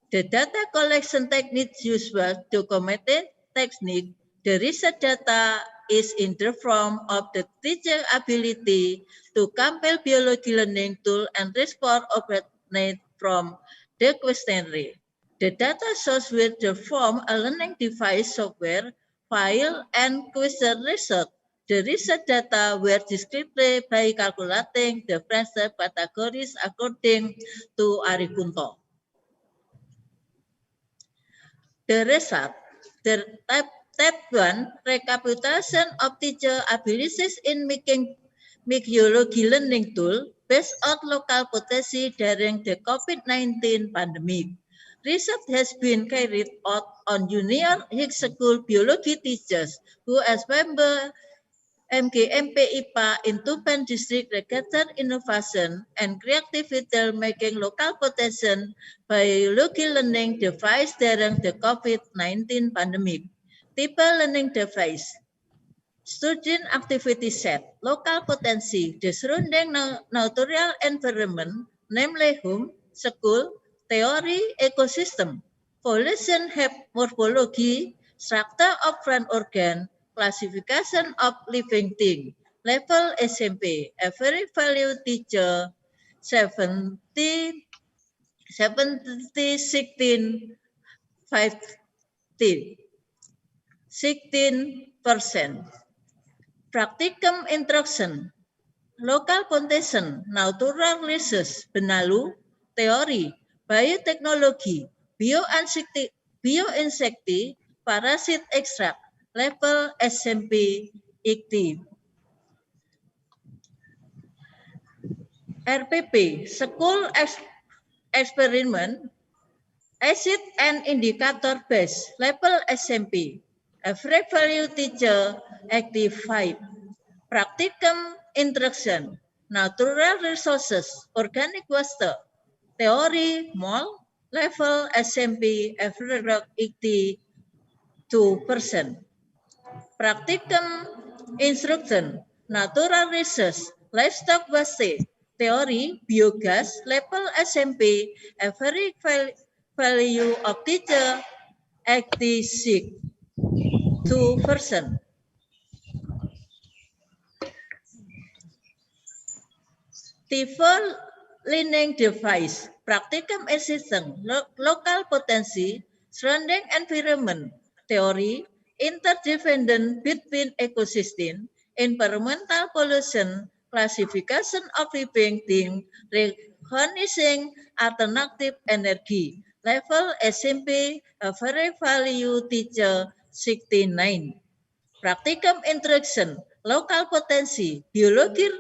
The data collection techniques used were documented technique. The research data is in the form of the teacher ability to compile biology learning tool and respond obtained from the questionnaire. The data source will form a learning device software, file, and question result. The research data were described by calculating the friendship categories according to Arikunto. The result, the type 1 recapitulation of teacher abilities in making biology learning tool based on local potency during the COVID-19 pandemic. Research has been carried out on junior high school biology teachers who as member MGMP IPA in Tuban District registered innovation and creativity making local potential biology learning device during the COVID-19 pandemic. Type learning device. Student activity set, local potency, the surrounding natural environment, namely home, school, theory, ecosystem. Population have morphology, structure of plant organ, classification of living thing. Level SMP, a very value teacher, 70, 16, 16%. Practicum instruction, local condition, natural research, benalu, teori, biotechnology, bioinsecti, parasit extract, level SMP, ICTI. RPP, school experiment, acid and indicator base, level SMP, every value teacher, active 5. Practicum instruction, natural resources, organic waste, teori, mol, level SMP, every rock 82%. Practicum instruction, natural research, livestock waste, teori, biogas, level SMP, every value of teacher 86%. Default learning device, practicum assistant, local potency, surrounding environment, theory, interdependent between ecosystem, environmental pollution, classification of living things, recognizing alternative energy, level SMP, a very value teacher 69. Practicum interaction, local potency, biologi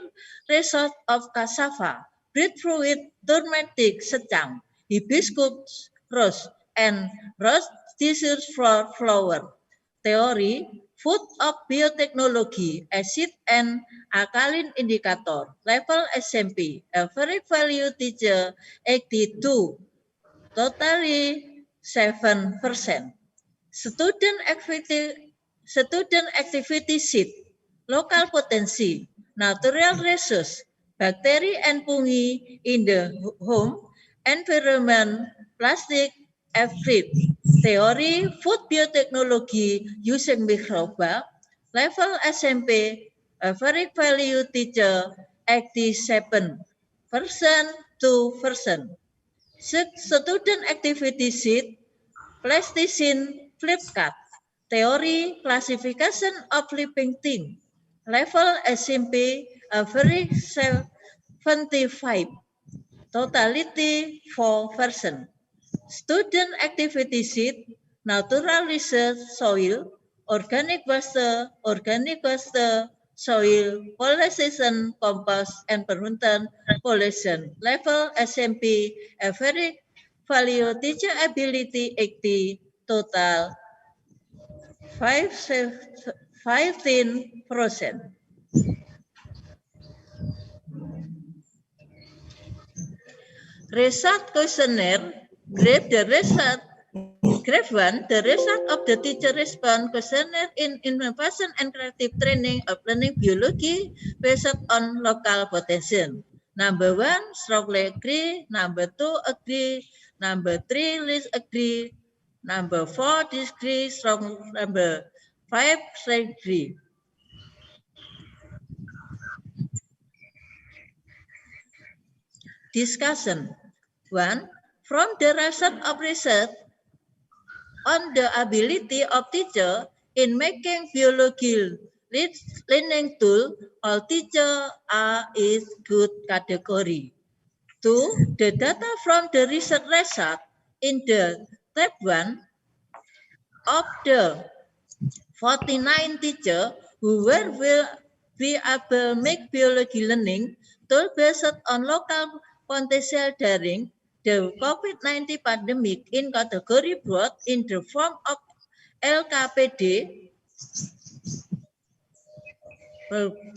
result of cassava, breadfruit, dormantic secang, hibiscus rose, and rose tissues for flower. Theory, food of biotechnology, acid and alkaline indicator, level SMP, average value teacher 82, totally 7%. Student activity sheet, local potency, natural resource, bacteria and fungi in the home, environment, plastic, effort, theory, food biotechnology using microbe, level SMP, average value teacher 87%, 2%. Student activity sheet, plasticine, flip card, theory, classification of living things, level SMP, average 75, totality 4%. Student activity sheet, natural research, soil, organic waste, soil, pollination, compost, and permanent pollution. Level SMP, average value teacher ability 80, total 15%. Result questionnaire, grade the result. Grade 1, the result of the teacher response questionnaire in innovation and creative training of learning biology based on local potential. Number 1, strongly agree. Number 2, agree. Number 3, least agree. Number 4, disagree. Strong. Number 5, agree. Discussion. 1. From the result of research on the ability of teacher in making biology learning tool, all teacher are is good category. 2. The data from the research result in the tab 1 of the 49 teacher who will be able to make biology learning tool based on local potential daring the COVID-19 pandemic in category brought in the form of LKPD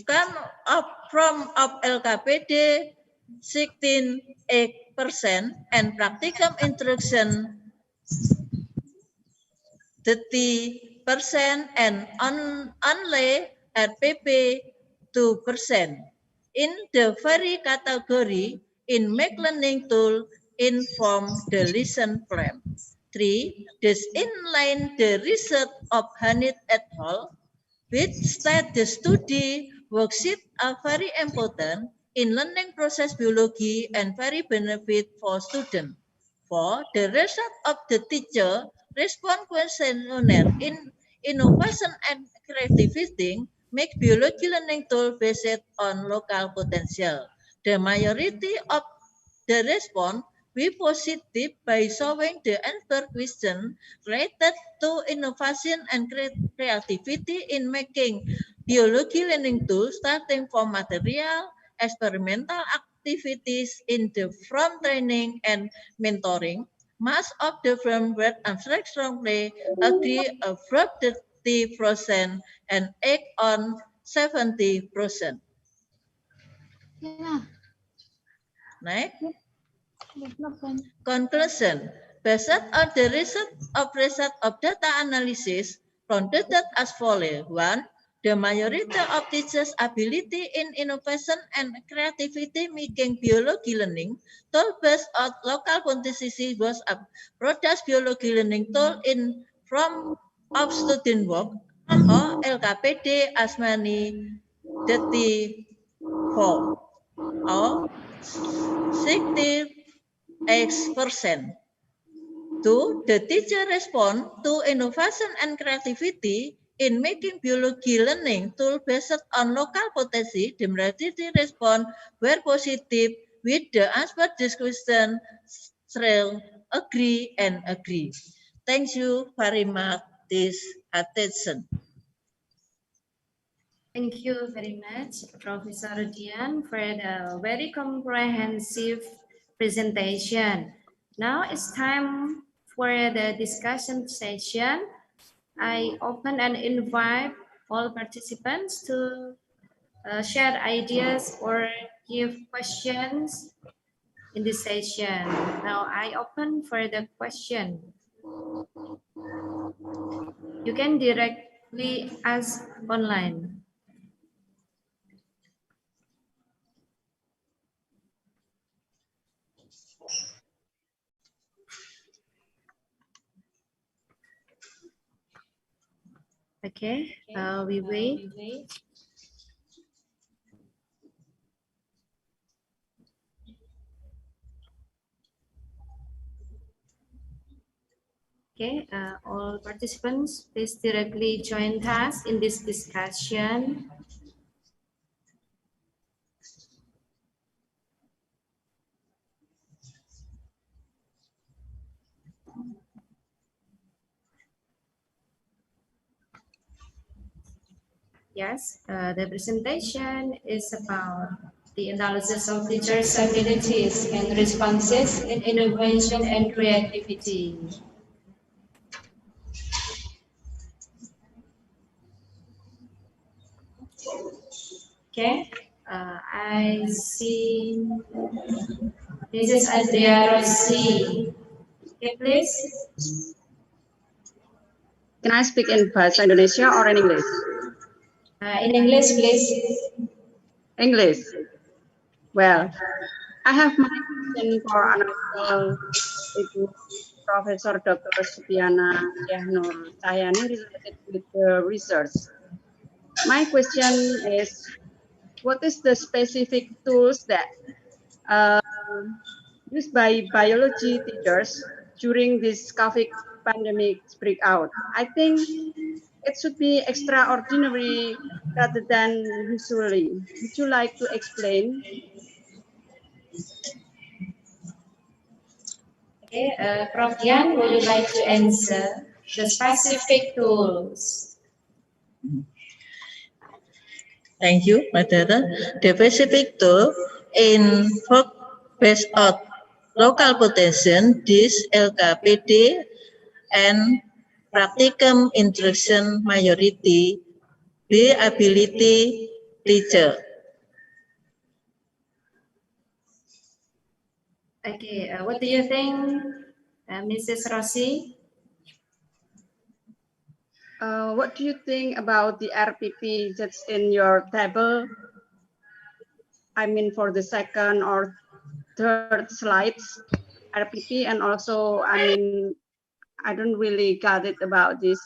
come up from of LKPD 16.8% and practicum instruction 30% and only RPP 2%. In the very category in make learning tool inform the lesson plan. 3. This inline the research of Hanit et al. Which state the study worksheet are very important in learning process biology and very benefit for students. 4. The result of the teacher response questionnaire in innovation and creative thinking make biology learning tool based on local potential. The majority of the response we positive by showing the answer question related to innovation and creativity in making biology learning tools starting from material, experimental activities in the from training and mentoring. Most of the firm were abstract strongly agree above 30% and act on 70%. Next. Conclusion. Based on the result of data analysis conducted as follows. 1. The majority of teachers' ability in innovation and creativity making biology learning tool based on local potency was a product biology learning tool in from of student work or LKPD as many 34 or 68%. Two, the teacher respond to innovation and creativity in making biology learning tool based on local potency. The majority respond were positive with the answer discussion shall agree and agree. Thank you very much this attention. Thank you very much, Professor Dian, for the very comprehensive presentation. Now it's time for the discussion session. I open and invite all participants to share ideas or give questions in this session. Now I open for the question. You can directly ask online. Okay, we wait. Okay, all participants, please directly join us in this discussion. Yes, the presentation is about the analysis of teachers' abilities and responses in innovation and creativity. Okay, I see Mrs. Adria Rossi. Okay, please. Can I speak in Bahasa Indonesia or in English? In English, please. English. Well, I have my question for Honorable Ibu Professor Dr. Supiana Nur Cahyani related with the research. My question is, what is the specific tools that used by biology teachers during this COVID pandemic breakout? I think it should be extraordinary rather than usually. Would you like to explain? Okay, Prof. Dian, would you like to answer the specific tools? Thank you, Madara. The specific tool in work based on local potential, this LKPD and practicum instruction majority B ability teacher. Okay, what do you think, Mrs. Rossi? What do you think about the RPP that's in your table? I mean, for the second or third slides, RPP, and also, I mean, I don't really got it about this.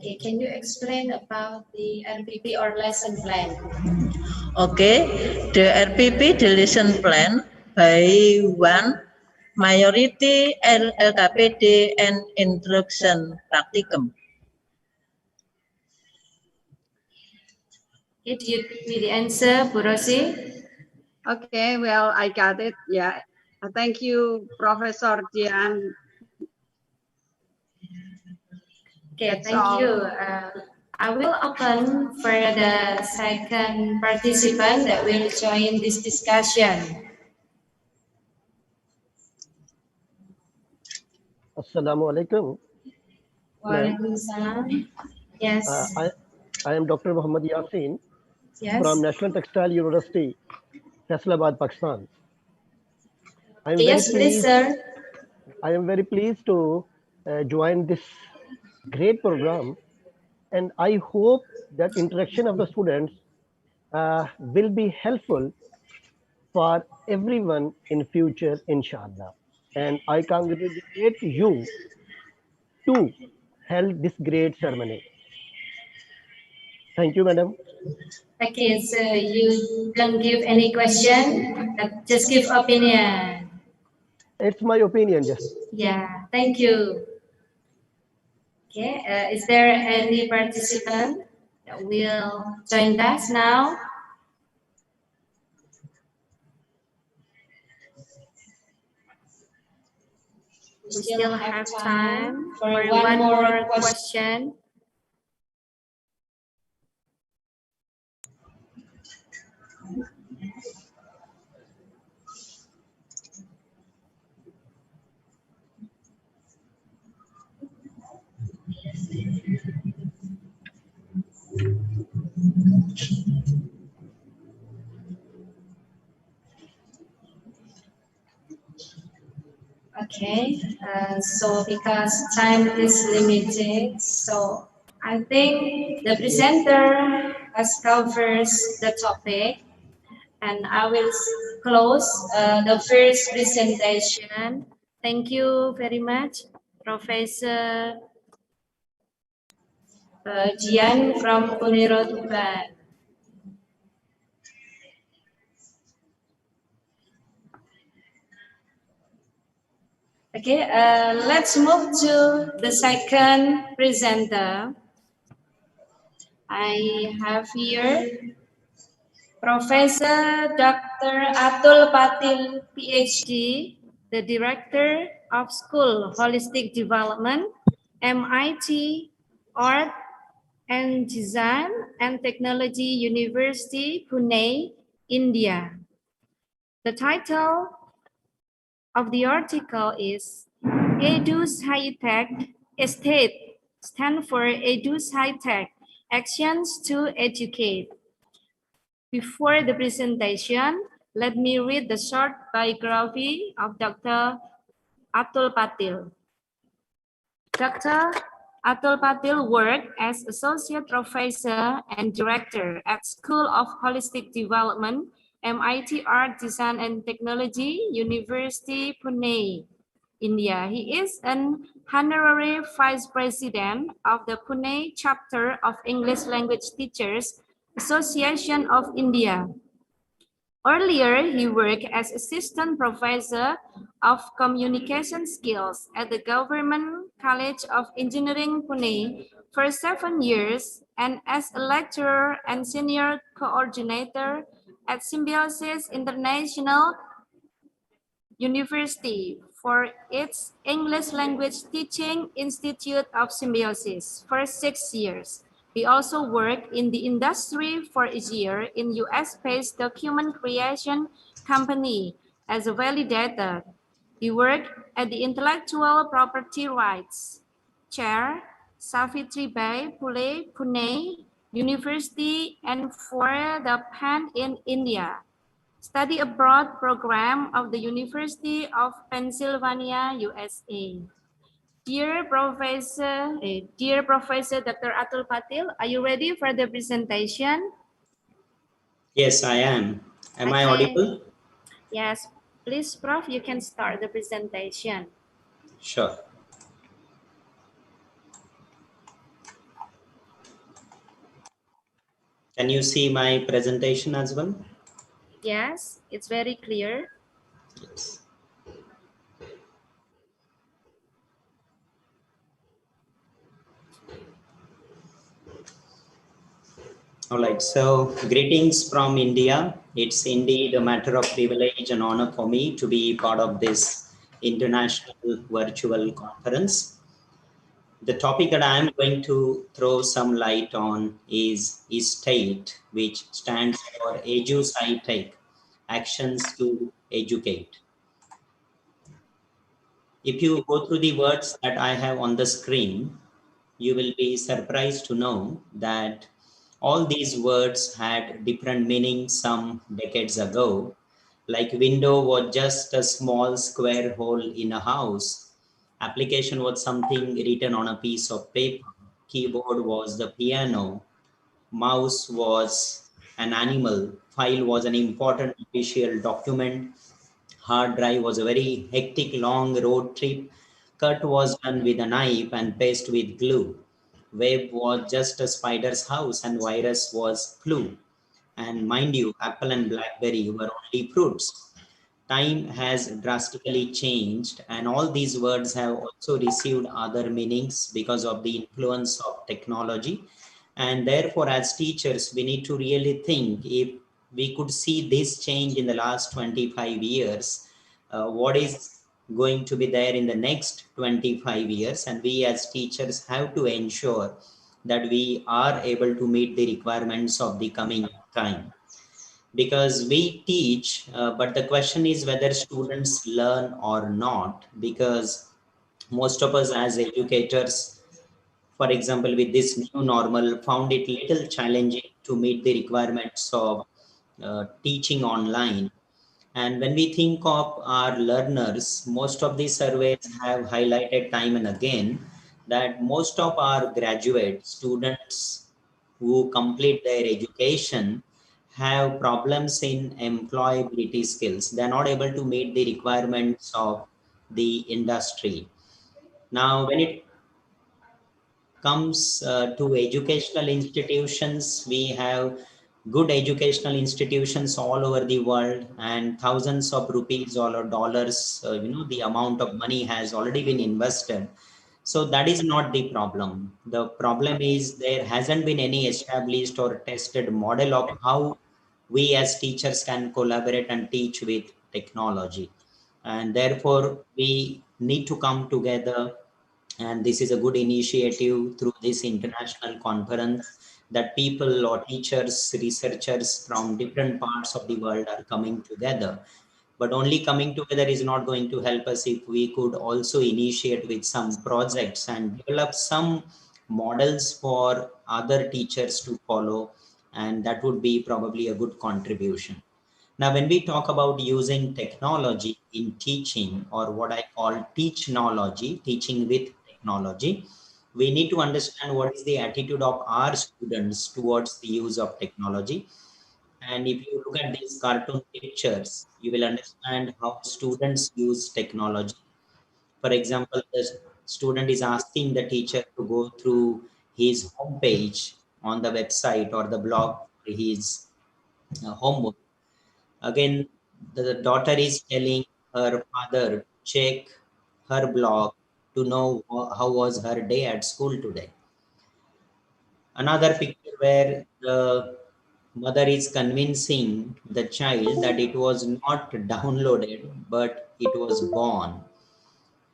Okay, can you explain about the RPP or lesson plan? Okay, the RPP the lesson plan by one majority LKPD and instruction practicum. Okay, do you give me the answer, Bu Rosi? Okay, well, I got it. Yeah. Thank you, Professor Dian. Okay, That's thank all. you. I will open for the second participant that will join this discussion. Assalamu alaikum. Waalaikumsalam. Yes. I am Dr. Muhammad Yasin Yes. from National Textile University, Faisalabad, Pakistan. Yes, please, sir. I am very pleased to join this great program And I hope that interaction of the students will be helpful for everyone in future, inshallah. And I congratulate you to held this great ceremony. Thank you, madam. Okay, so you don't give any question, but just give opinion. It's my opinion, just. Yeah, thank you. Okay, is there any participant that will join us now? We still have time for one more question. Okay, so because time is limited, so I think the presenter has covers the topic, and I will close the first presentation. Thank you very much, Professor Jian from Unirotuban. Okay, let's move to the second presenter. I have here Professor Dr. Atul Patil, PhD, the Director of School Holistic Development, MIT Art and Design and Technology University, Pune, India. The title of the article is Edu's High-Tech Estate, stand for Edu's High-Tech Actions to Educate. Before the presentation, let me read the short biography of Dr. Atul Patil. Dr. Atul Patil worked as Associate Professor and Director at School of Holistic Development, MIT Art, Design and Technology, University, Pune, India. He is an honorary Vice President of the Pune chapter of English Language Teachers Association of India. Earlier, he worked as Assistant Professor of Communication Skills at the Government College of Engineering, Pune for 7 years and as a lecturer and senior coordinator at Symbiosis International University for its English Language Teaching Institute of Symbiosis for 6 years. He also worked in the industry for a year in US-based document creation company as a validator. He worked at the Intellectual Property Rights Chair, Savitribai Phule, Pune University, and for the PEN in India. Study abroad program of the University of Pennsylvania, USA. Dear Professor Dr. Atul Patil, are you ready for the presentation? Yes, I am. Am I audible? Yes, please, Prof, you can start the presentation. Sure. Can you see my presentation as well? Yes, it's very clear. Yes. All right, so greetings from India. It's indeed a matter of privilege and honor for me to be part of this international virtual conference. The topic that I'm going to throw some light on is ESTATE, which stands for Edu's High-Tech, Actions to Educate. If you go through the words that I have on the screen, you will be surprised to know that all these words had different meanings some decades ago. Like window was just a small square hole in a house. Application was something written on a piece of paper. keyboard was the piano, mouse was an animal, file was an important official document, hard drive was a very hectic long road trip, cut was done with a knife and paste with glue, web was just a spider's house and virus was flu. And mind you, Apple and BlackBerry were only fruits. Time has drastically changed, and all these words have also received other meanings because of the influence of technology. And therefore, as teachers, we need to really think, if we could see this change in the last 25 years, what is going to be there in the next 25 years? And we as teachers have to ensure that we are able to meet the requirements of the coming time, because we teach, but the question is whether students learn or not, because most of us as educators, for example, with this new normal, found it little challenging to meet the requirements of teaching online. And when we think of our learners, most of these surveys have highlighted time and again that most of our graduate students who complete their education have problems in employability skills. They're not able to meet the requirements of the industry. Now, when it comes to educational institutions, we have good educational institutions all over the world, and thousands of rupees or dollars, the amount of money has already been invested. So that is not the problem. The problem is there hasn't been any established or tested model of how we as teachers can collaborate and teach with technology. And therefore, we need to come together, and this is a good initiative through this international conference, that people or teachers, researchers from different parts of the world are coming together. But only coming together is not going to help us if we could also initiate with some projects and develop some models for other teachers to follow, and that would be probably a good contribution. Now, when we talk about using technology in teaching, or what I call teachnology, teaching with technology, we need to understand what is the attitude of our students towards the use of technology. And if you look at these cartoon pictures, you will understand how students use technology. For example, the student is asking the teacher to go through his homepage on the website or the blog for his homework. Again, the daughter is telling her father, check her blog to know how was her day at school today. Another picture where the mother is convincing the child that it was not downloaded, but it was born.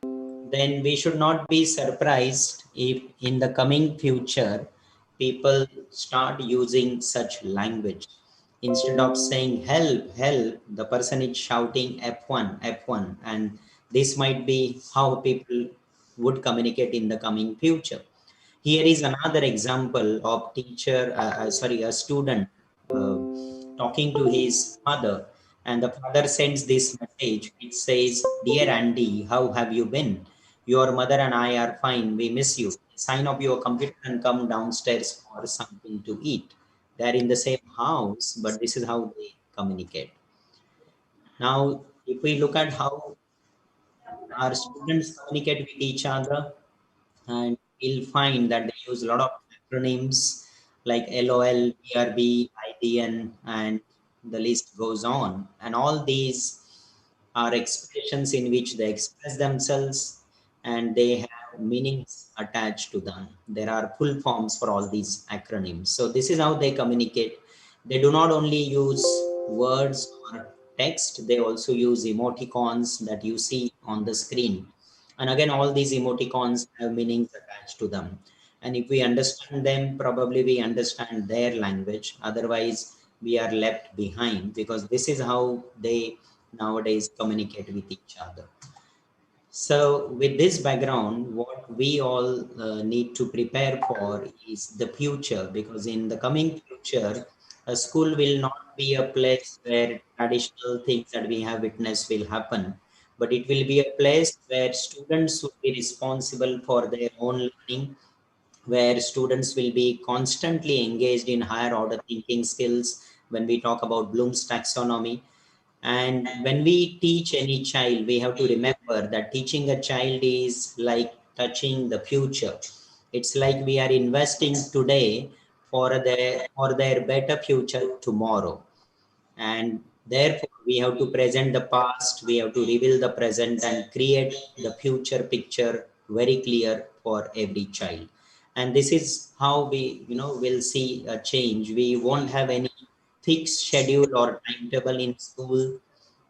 Then we should not be surprised if in the coming future people start using such language. Instead of saying help, help, the person is shouting F1, F1, and this might be how people would communicate in the coming future. Here is another example of a student uh, talking to his father, and the father sends this message. It says, "Dear Andy, how have you been? Your mother and I are fine. We miss you. Sign up your computer and come downstairs for something to eat." They're in the same house, but this is how they communicate. Now, if we look at how our students communicate with each other, and we'll find that they use a lot of acronyms like LOL, BRB, IDN, and the list goes on. And all these are expressions in which they express themselves, and they have meanings attached to them. There are full forms for all these acronyms. So this is how they communicate. They do not only use words or text, they also use emoticons that you see on the screen. And again, all these emoticons have meanings attached to them. And if we understand them, probably we understand their language. Otherwise, we are left behind, because this is how they nowadays communicate with each other. So with this background, what we all need to prepare for is the future, because in the coming future, a school will not be a place where traditional things that we have witnessed will happen, but it will be a place where students will be responsible for their own learning, where students will be constantly engaged in higher order thinking skills when we talk about Bloom's taxonomy. And when we teach any child, we have to remember that teaching a child is like touching the future. It's like we are investing today for their better future tomorrow. And therefore, we have to present the past, we have to reveal the present and create the future picture very clear for every child. And this is how we, will see a change. We won't have any fixed schedule or timetable in school.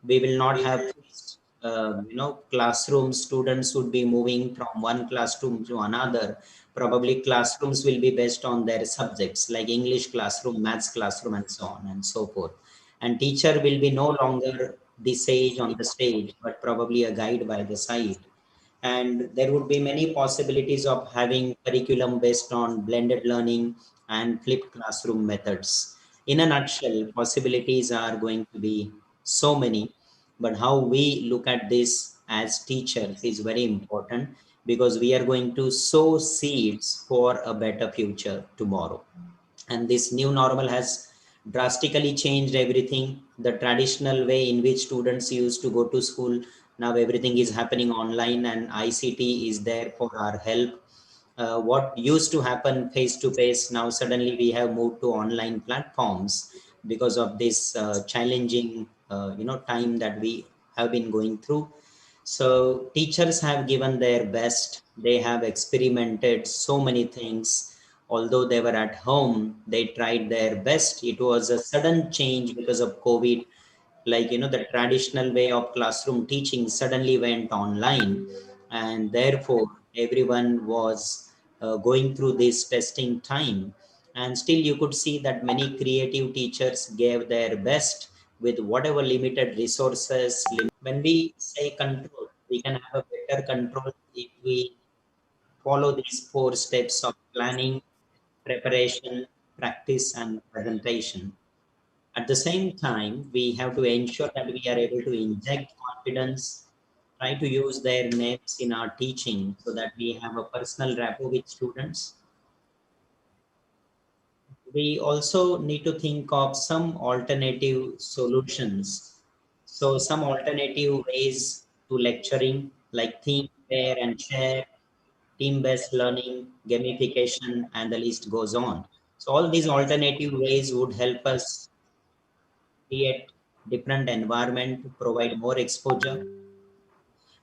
We will not have fixed, classroom. Students would be moving from one classroom to another. Probably classrooms will be based on their subjects like English classroom, maths classroom, and so on and so forth. And teacher will be no longer the sage on the stage, but probably a guide by the side. And there would be many possibilities of having curriculum based on blended learning and flipped classroom methods. In a nutshell, possibilities are going to be so many, but how we look at this as teachers is very important, because we are going to sow seeds for a better future tomorrow. And this new normal has drastically changed everything. The traditional way in which students used to go to school, now everything is happening online, and ICT is there for our help. What used to happen face to face, now suddenly we have moved to online platforms because of this challenging time that we have been going through. So teachers have given their best. They have experimented so many things. Although they were at home, they tried their best. It was a sudden change because of COVID. Like, the traditional way of classroom teaching suddenly went online. And therefore, everyone was going through this testing time. And still you could see that many creative teachers gave their best with whatever limited resources. When we say control, we can have a better control if we follow these 4 steps of planning, preparation, practice, and presentation. At the same time, we have to ensure that we are able to inject confidence, try to use their names in our teaching so that we have a personal rapport with students. We also need to think of some alternative solutions. So some alternative ways to lecturing, like think, pair, and share, team-based learning, gamification, and the list goes on. So all these alternative ways would help us create different environment to provide more exposure.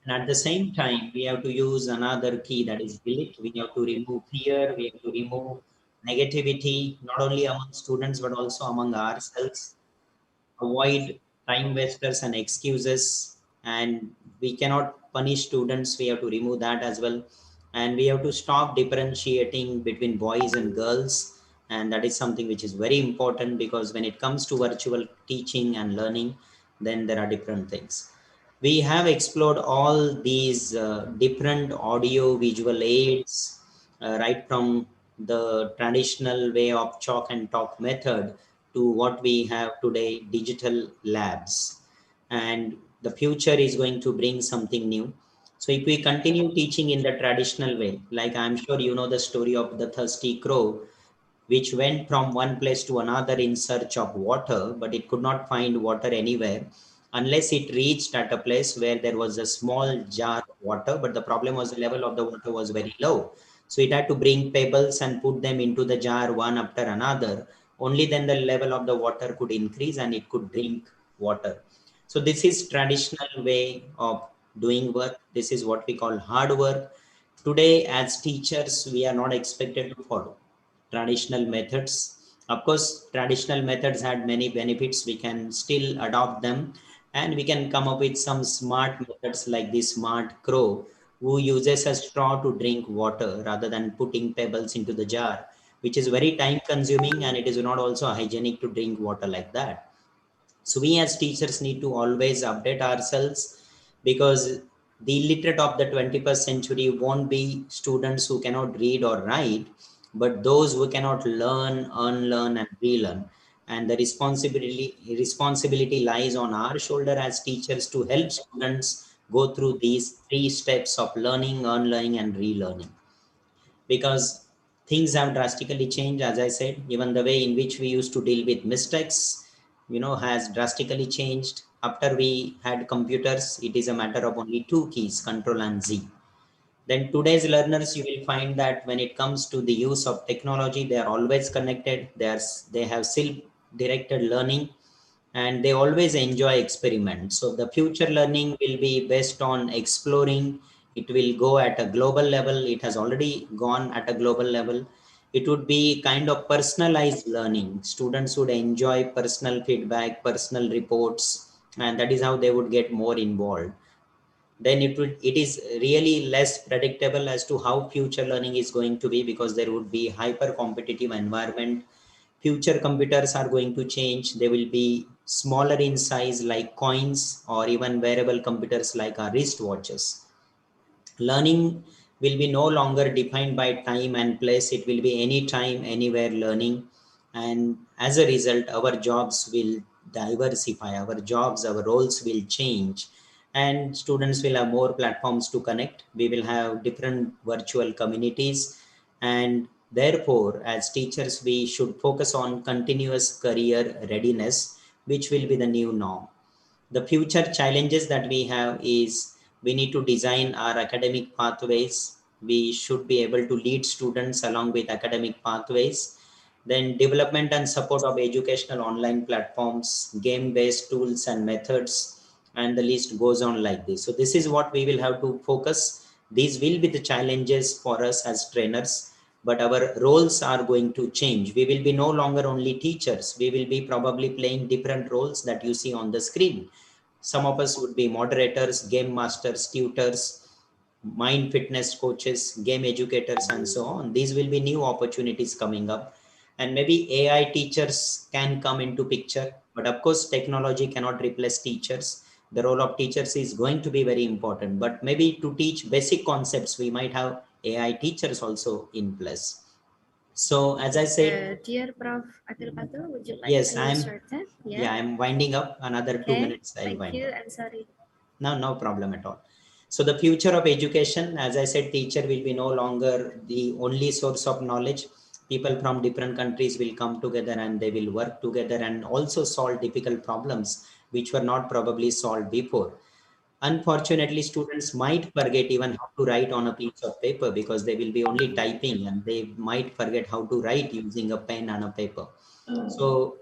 And at the same time, we have to use another key, that is delete. We have to remove fear, we have to remove negativity, not only among students, but also among ourselves. Avoid time wasters and excuses. And we cannot punish students, we have to remove that as well. And we have to stop differentiating between boys and girls. And that is something which is very important, because when it comes to virtual teaching and learning, then there are different things. We have explored all these different audio visual aids, right from the traditional way of chalk and talk method to what we have today, digital labs. And the future is going to bring something new. So if we continue teaching in the traditional way, like I'm sure you know the story of the thirsty crow, which went from one place to another in search of water, but it could not find water anywhere unless it reached at a place where there was a small jar of water. But the problem was the level of the water was very low. So it had to bring pebbles and put them into the jar one after another. Only then the level of the water could increase and it could drink water. So this is traditional way of doing work. This is what we call hard work. Today, as teachers, we are not expected to follow traditional methods. Of course, traditional methods had many benefits. We can still adopt them, and we can come up with some smart methods like the smart crow, who uses a straw to drink water rather than putting pebbles into the jar, which is very time consuming, and it is not also hygienic to drink water like that. So we as teachers need to always update ourselves, because the illiterate of the 21st century won't be students who cannot read or write, but those who cannot learn, unlearn, and relearn. And the responsibility lies on our shoulder as teachers to help students go through these 3 steps of learning, unlearning, and relearning. Because things have drastically changed. As I said, even the way in which we used to deal with mistakes, has drastically changed. After we had computers, it is a matter of only two keys, Control and Z. Then today's learners, you will find that when it comes to the use of technology, they are always connected. They have self-directed learning, and they always enjoy experiments. So the future learning will be based on exploring. It will go at a global level. It has already gone at a global level. It would be kind of personalized learning. Students would enjoy personal feedback, personal reports, and that is how they would get more involved. Then it is really less predictable as to how future learning is going to be, because there would be hyper competitive environment. Future computers are going to change. They will be smaller in size, like coins, or even wearable computers like our wristwatches. Learning will be no longer defined by time and place. It will be anytime, anywhere learning. And as a result, our jobs will diversify, our roles will change, and students will have more platforms to connect. We will have different virtual communities, and therefore, as teachers, we should focus on continuous career readiness, which will be the new norm. The future challenges that we have is we need to design our academic pathways. We should be able to lead students along with academic pathways. Then development and support of educational online platforms, game-based tools and methods, and the list goes on like this. So this is what we will have to focus. These will be the challenges for us as trainers, but our roles are going to change. We will be no longer only teachers. We will be probably playing different roles that you see on the screen. Some of us would be moderators, game masters, tutors, mind fitness coaches, game educators, and so on. These will be new opportunities coming up. And maybe AI teachers can come into picture, but of course, technology cannot replace teachers. The role of teachers is going to be very important, but maybe to teach basic concepts, we might have AI teachers also in place. So as I said, Dear Prof. Adil Patul, would you like yes, to I'm, short it? yeah, I'm winding up. Another 2 minutes, I'll Thank wind you. up. I'm sorry. No problem at all. So the future of education, as I said, teacher will be no longer the only source of knowledge. People from different countries will come together and they will work together and also solve difficult problems which were not probably solved before. Unfortunately, students might forget even how to write on a piece of paper, because they will be only typing, and they might forget how to write using a pen and a paper. So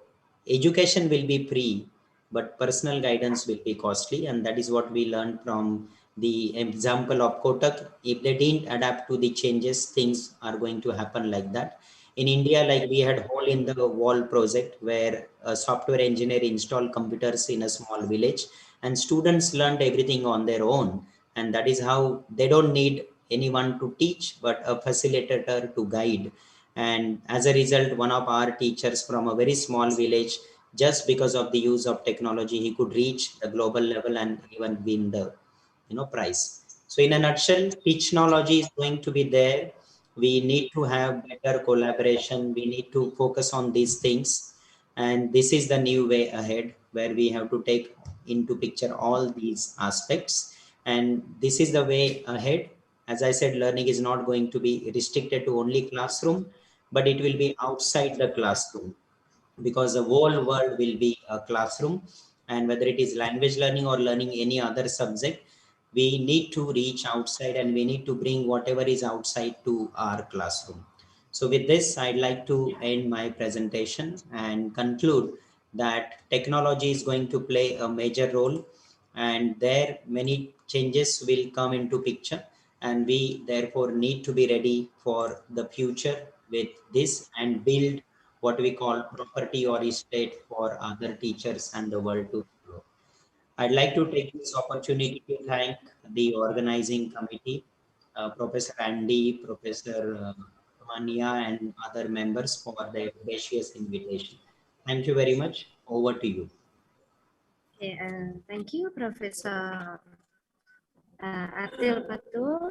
education will be free, but personal guidance will be costly. And that is what we learned from the example of Kotak. If they didn't adapt to the changes, things are going to happen like that. In India, like we had hole in the wall project, where a software engineer installed computers in a small village, and students learned everything on their own. And that is how they don't need anyone to teach, but a facilitator to guide. And as a result, one of our teachers from a very small village, just because of the use of technology, he could reach the global level and even win the prize. So in a nutshell, technology is going to be there. We need to have better collaboration. We need to focus on these things. And this is the new way ahead, where we have to take into picture all these aspects. And this is the way ahead. As I said, learning is not going to be restricted to only classroom, but it will be outside the classroom, because the whole world will be a classroom. And whether it is language learning or learning any other subject, we need to reach outside, and we need to bring whatever is outside to our classroom. So with this, I'd like to end my presentation and conclude that technology is going to play a major role, and there many changes will come into picture, and we therefore need to be ready for the future with this, and build what we call property or estate for other teachers and the world to follow. I'd like to take this opportunity to thank the organizing committee, Professor Andy, Professor Mania, and other members for their gracious invitation. Thank you very much. Over to you. Okay, thank you, Professor Adil Patul.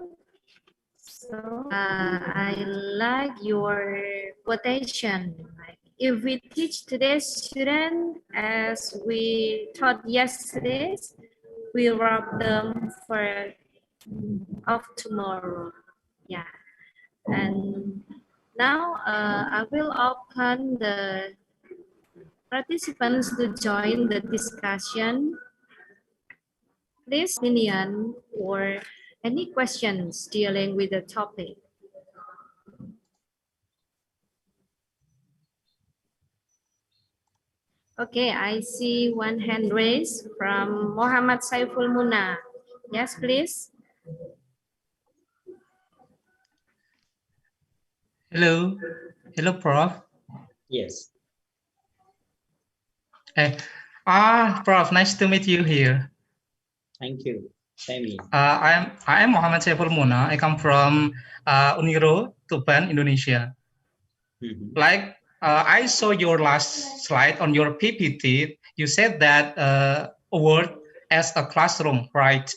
So I like your quotation. Like, if we teach today's student as we taught yesterday, we rob them of tomorrow. Yeah, and Now, I will open the participants to join the discussion. Please opinion or any questions dealing with the topic. Okay, I see one hand raised from Muhammad Saiful Muna. Yes, please. Hello, hello, Prof. Yes. Hey, Prof, nice to meet you here. Thank you. Same here. I am Muhammad Saiful Muna. I come from Uniro, Tuban, Indonesia. Like I saw your last slide on your PPT. You said that a word as a classroom, right?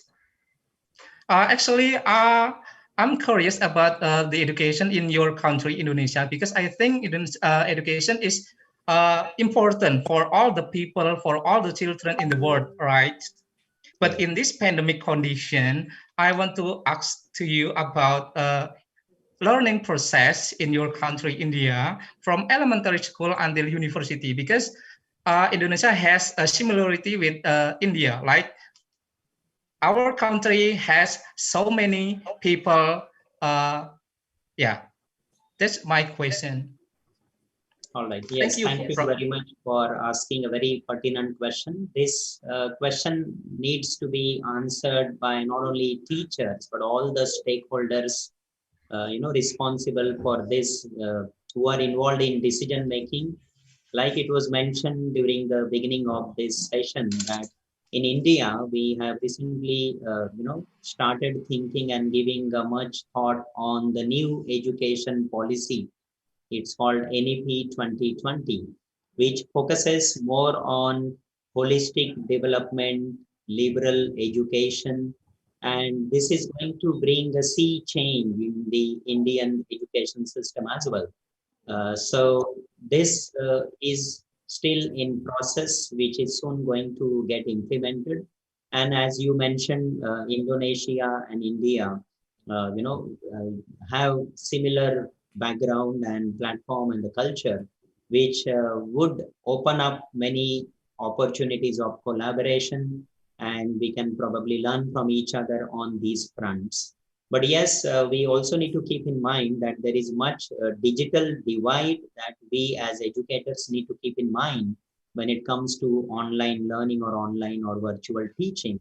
Actually, I'm curious about the education in your country, Indonesia, because I think education is important for all the people, for all the children in the world, right? But in this pandemic condition, I want to ask to you about learning process in your country, India, from elementary school until university, because Indonesia has a similarity with India, like our country has so many people. Yeah, that's my question. All right. Yes, thank you very much for asking a very pertinent question. This question needs to be answered by not only teachers, but all the stakeholders, responsible for this, who are involved in decision making. Like it was mentioned during the beginning of this session, that in India, we have recently, started thinking and giving much thought on the new education policy. It's called NEP 2020, which focuses more on holistic development, liberal education, and this is going to bring a sea change in the Indian education system as well. So this is still in process, which is soon going to get implemented. And as you mentioned, Indonesia and India, have similar background and platform and the culture, which would open up many opportunities of collaboration, and we can probably learn from each other on these fronts. But yes, we also need to keep in mind that there is much digital divide that we as educators need to keep in mind when it comes to online learning or online or virtual teaching.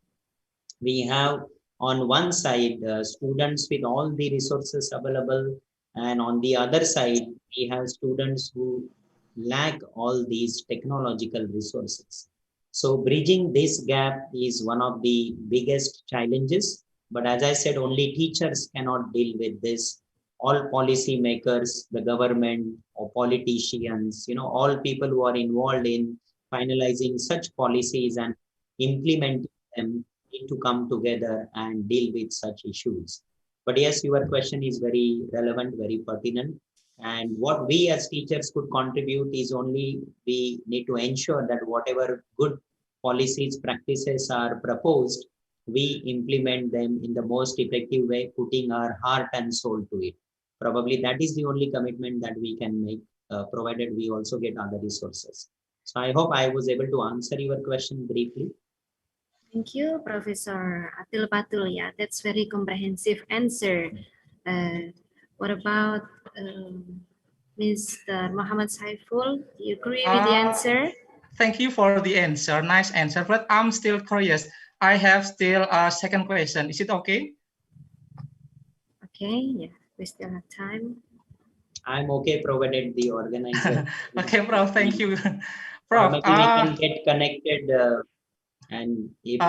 We have on one side students with all the resources available, and on the other side we have students who lack all these technological resources. So bridging this gap is one of the biggest challenges, but as I said, only teachers cannot deal with this. All policy makers, the government or politicians, all people who are involved in finalizing such policies and implementing them need to come together and deal with such issues. But yes, your question is very relevant, very pertinent. And what we as teachers could contribute is only we need to ensure that whatever good policies, practices are proposed, we implement them in the most effective way, putting our heart and soul to it. Probably that is the only commitment that we can make, provided we also get other resources. So I hope I was able to answer your question briefly. Thank you, Professor Atil Patul. Yeah, that's very comprehensive answer. What about Mr. Muhammad Saiful? Do you agree with the answer? Thank you for the answer. Nice answer, but I'm still curious. I have still a second question. Is it okay? Okay, yeah, we still have time. I'm okay, provided the organizer. Okay, Prof. Thank you. Or Prof, maybe we can get connected. And if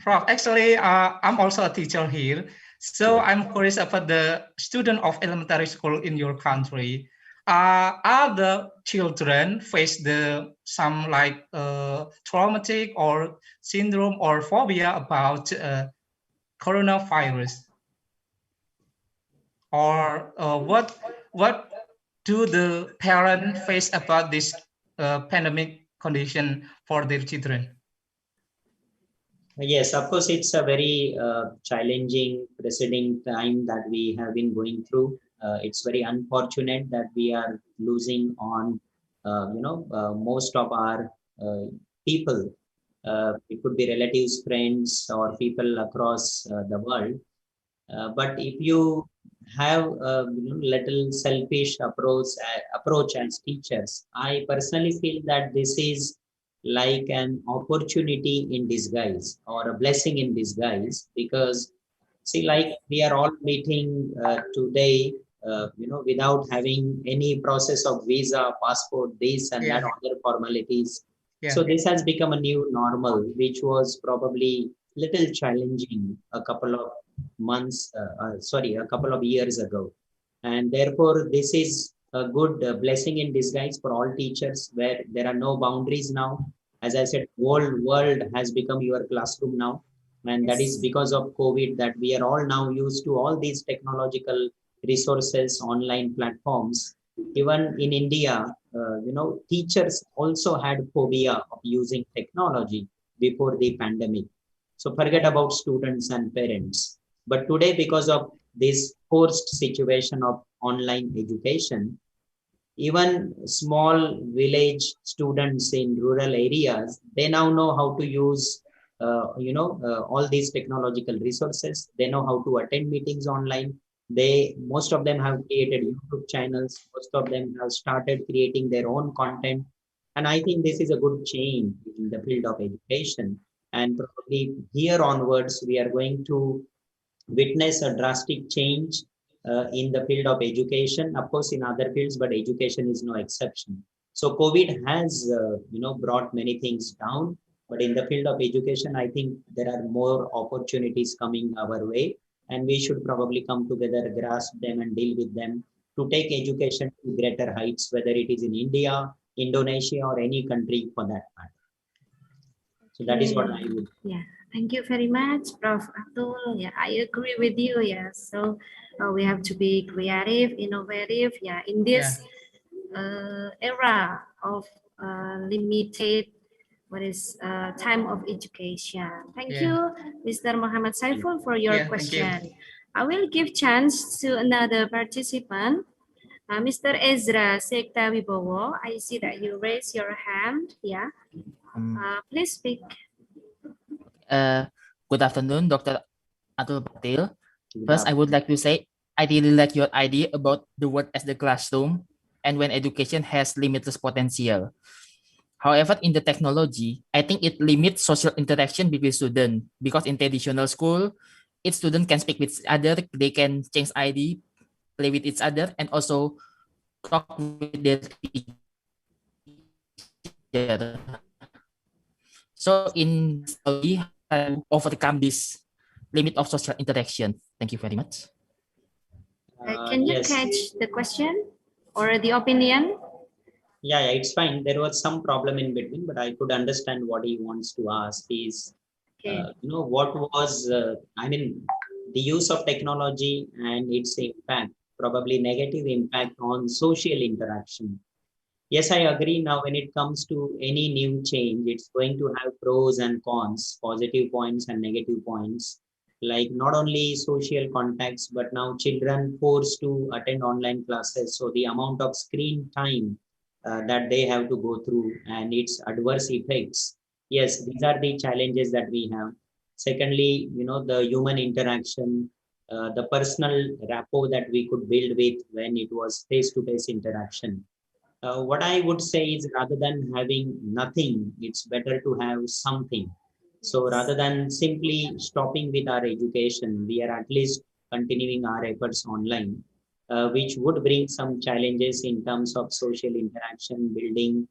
Prof, actually, I'm also a teacher here. So I'm curious about the student of elementary school in your country. Are the children face some like traumatic or syndrome or phobia about coronavirus? Or what do the parents face about this pandemic condition for their children? Yes, of course, it's a very challenging preceding time that we have been going through. It's very unfortunate that we are losing on, most of our people. It could be relatives, friends, or people across the world. But if you have a little selfish approach as teachers, I personally feel that this is like an opportunity in disguise or a blessing in disguise, because see, like we are all meeting today, without having any process of visa, passport, this and that, Yeah. other formalities. Yeah. So this has become a new normal, which was probably little challenging a couple of a couple of years ago. And therefore, this is a good blessing in disguise for all teachers, where there are no boundaries now. As I said, whole world has become your classroom now, and that is because of COVID that we are all now used to all these technological resources, online platforms. Even in India, teachers also had phobia of using technology before the pandemic. So forget about students and parents. But today, because of this forced situation of online education, even small village students in rural areas, they now know how to use, all these technological resources. They know how to attend meetings online. Most of them have created YouTube channels. Most of them have started creating their own content. And I think this is a good change in the field of education. And probably here onwards, we are going to witness a drastic change in the field of education, of course in other fields, but education is no exception. So COVID has brought many things down, but in the field of education, I think there are more opportunities coming our way, and we should probably come together, grasp them and deal with them to take education to greater heights, whether it is in India, Indonesia, or any country for that matter. So that is what I would. Yeah, thank you very much, Prof. Atul. Yeah, I agree with you. Yeah, so we have to be creative, innovative. Yeah, in this era of limited time of education. Thank Yeah. you, Mr. Muhammad Saiful, for your Yeah, thank you. question. I will give chance to another participant. Mr. Ezra Sekta Wibowo, I see that you raise your hand. Yeah, please speak. Good afternoon, Dr. Atul Patil. First, I would like to say I really like your idea about the world as the classroom and when education has limitless potential. However, in the technology, I think it limits social interaction between students because in traditional school, each student can speak with each other, they can change ID, play with each other, and also talk with their teacher. So in this technology, how to overcome this limit of social interaction. Thank you very much. Can you Yes. catch the question or the opinion? Yeah, it's fine. There was some problem in between, but I could understand what he wants to ask. Is what was the use of technology and its impact, probably negative impact on social interaction. Yes, I agree. Now, when it comes to any new change, it's going to have pros and cons, positive points and negative points. Like not only social contacts, but now children forced to attend online classes. So the amount of screen time that they have to go through and its adverse effects. Yes, these are the challenges that we have. Secondly, the human interaction, the personal rapport that we could build with when it was face-to-face interaction. What I would say is rather than having nothing, it's better to have something. So rather than simply stopping with our education, we are at least continuing our efforts online, which would bring some challenges in terms of social interaction, building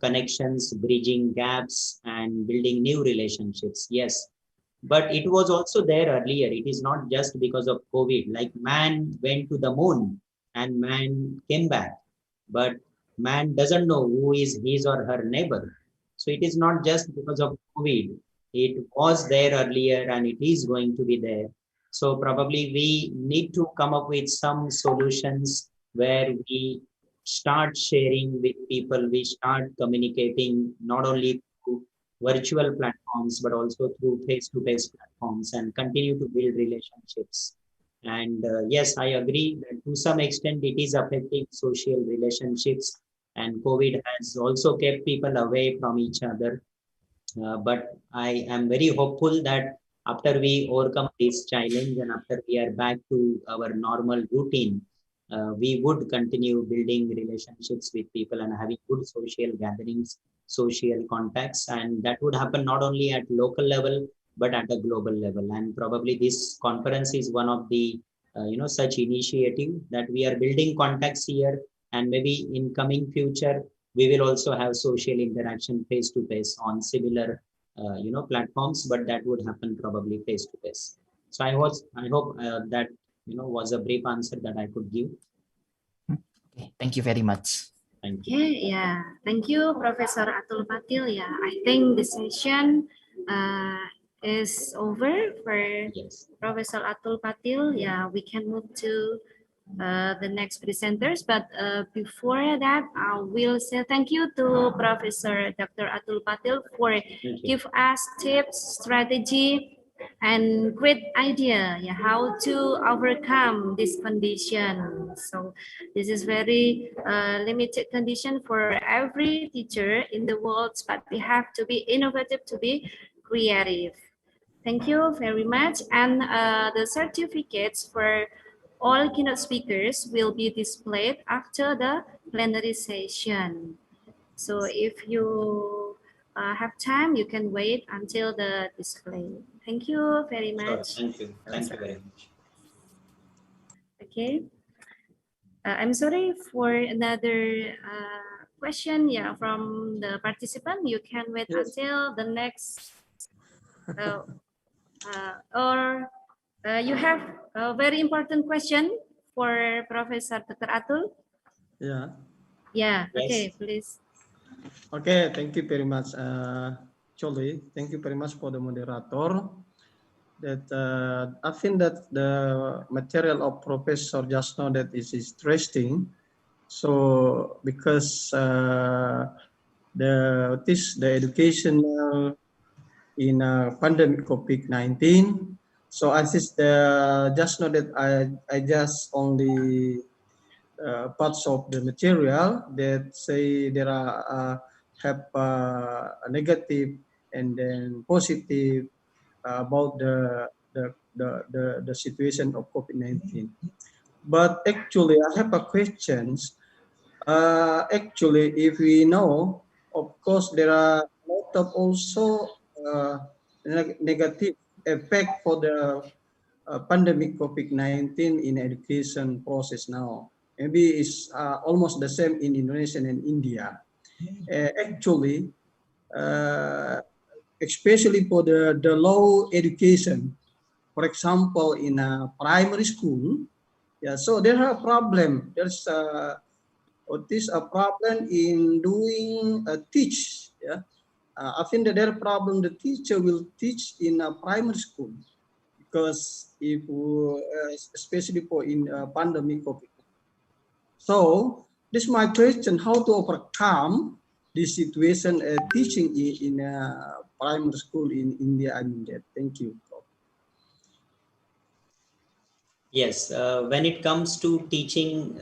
connections, bridging gaps, and building new relationships. Yes, but it was also there earlier. It is not just because of COVID. Like man went to the moon and man came back, but man doesn't know who is his or her neighbor. So it is not just because of COVID. It was there earlier and it is going to be there. So probably we need to come up with some solutions where we start sharing with people, we start communicating not only through virtual platforms, but also through face-to-face platforms, and continue to build relationships. And yes, I agree that to some extent it is affecting social relationships, and COVID has also kept people away from each other. But I am very hopeful that after we overcome this challenge and after we are back to our normal routine, we would continue building relationships with people and having good social gatherings, social contacts, and that would happen not only at local level but at a global level. And probably this conference is one of the such initiative that we are building contacts here, and maybe in coming future we will also have social interaction face to face on similar platforms, but that would happen probably face to face. So I hope that was a brief answer that I could give. Okay, thank you very much. Thank you. Okay, yeah, thank you, Professor Atul Patil. Yeah, I think the session is over for Professor Atul Patil. Yeah, we can move to the next presenters, but before that, I will say thank you to Professor Dr. Atul Patil for give us tips, strategy, and great idea, yeah, how to overcome this condition. So this is very limited condition for every teacher in the world, but we have to be innovative, to be creative. Thank you very much. And the certificates for all keynote speakers will be displayed after the plenary session. So if you have time, you can wait until the display. Thank you very much. Sure, thank you. Thank you very much. Okay. I'm sorry for another question. Yeah, from the participant, you can wait until the next, or you have a very important question for Professor Dr. Atul. Yeah. Yeah. Yes. Okay, please. Okay, thank you very much, Choli. Thank you very much for the moderator. That I think that the material of Professor just now that is interesting. So because the educational in pandemic COVID-19. So I just know that I just only parts of the material that say there are have a negative and then positive about the situation of COVID-19. But actually, I have a questions. Actually, if we know, of course, there are a lot of also negative effect for the pandemic COVID-19 in education process now. Maybe it's almost the same in Indonesia and India. Actually, especially for the low education, for example, in a primary school, yeah, so there are a problem. There's a problem in doing teach. Yeah, I think that there are problem. The teacher will teach in a primary school because if especially for in pandemic COVID. So this is my question: how to overcome this situation teaching in primary school in India? I mean that. Thank you. Yes, when it comes to teaching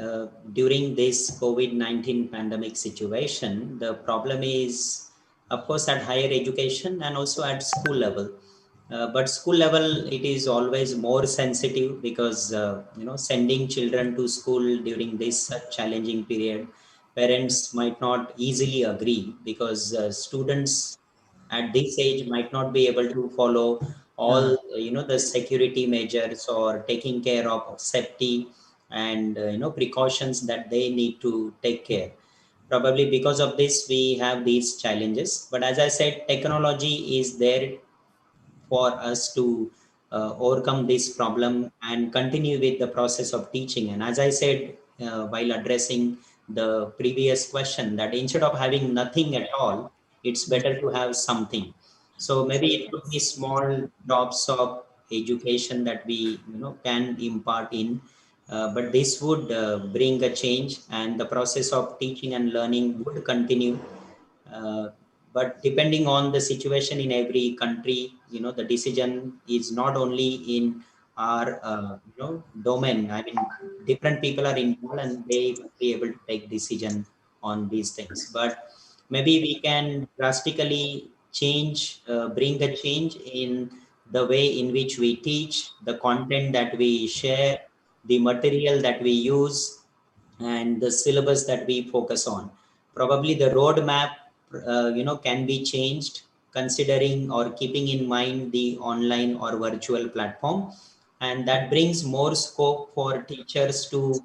during this COVID-19 pandemic situation, the problem is, of course, at higher education and also at school level. But school level, it is always more sensitive because, sending children to school during this challenging period, parents might not easily agree because students at this age might not be able to follow all the security measures or taking care of safety and precautions that they need to take care. Probably because of this we have these challenges, but as I said, technology is there for us to overcome this problem and continue with the process of teaching. And as I said while addressing the previous question, that instead of having nothing at all, it's better to have something. So maybe it could be small drops of education that we can impart in, but this would bring a change, and the process of teaching and learning would continue. but depending on the situation in every country, the decision is not only in our domain. I mean, different people are involved and they will be able to take decision on these things. But maybe we can drastically change, bring a change in the way in which we teach, the content that we share, the material that we use, and the syllabus that we focus on. Probably the roadmap, can be changed considering or keeping in mind the online or virtual platform. And that brings more scope for teachers to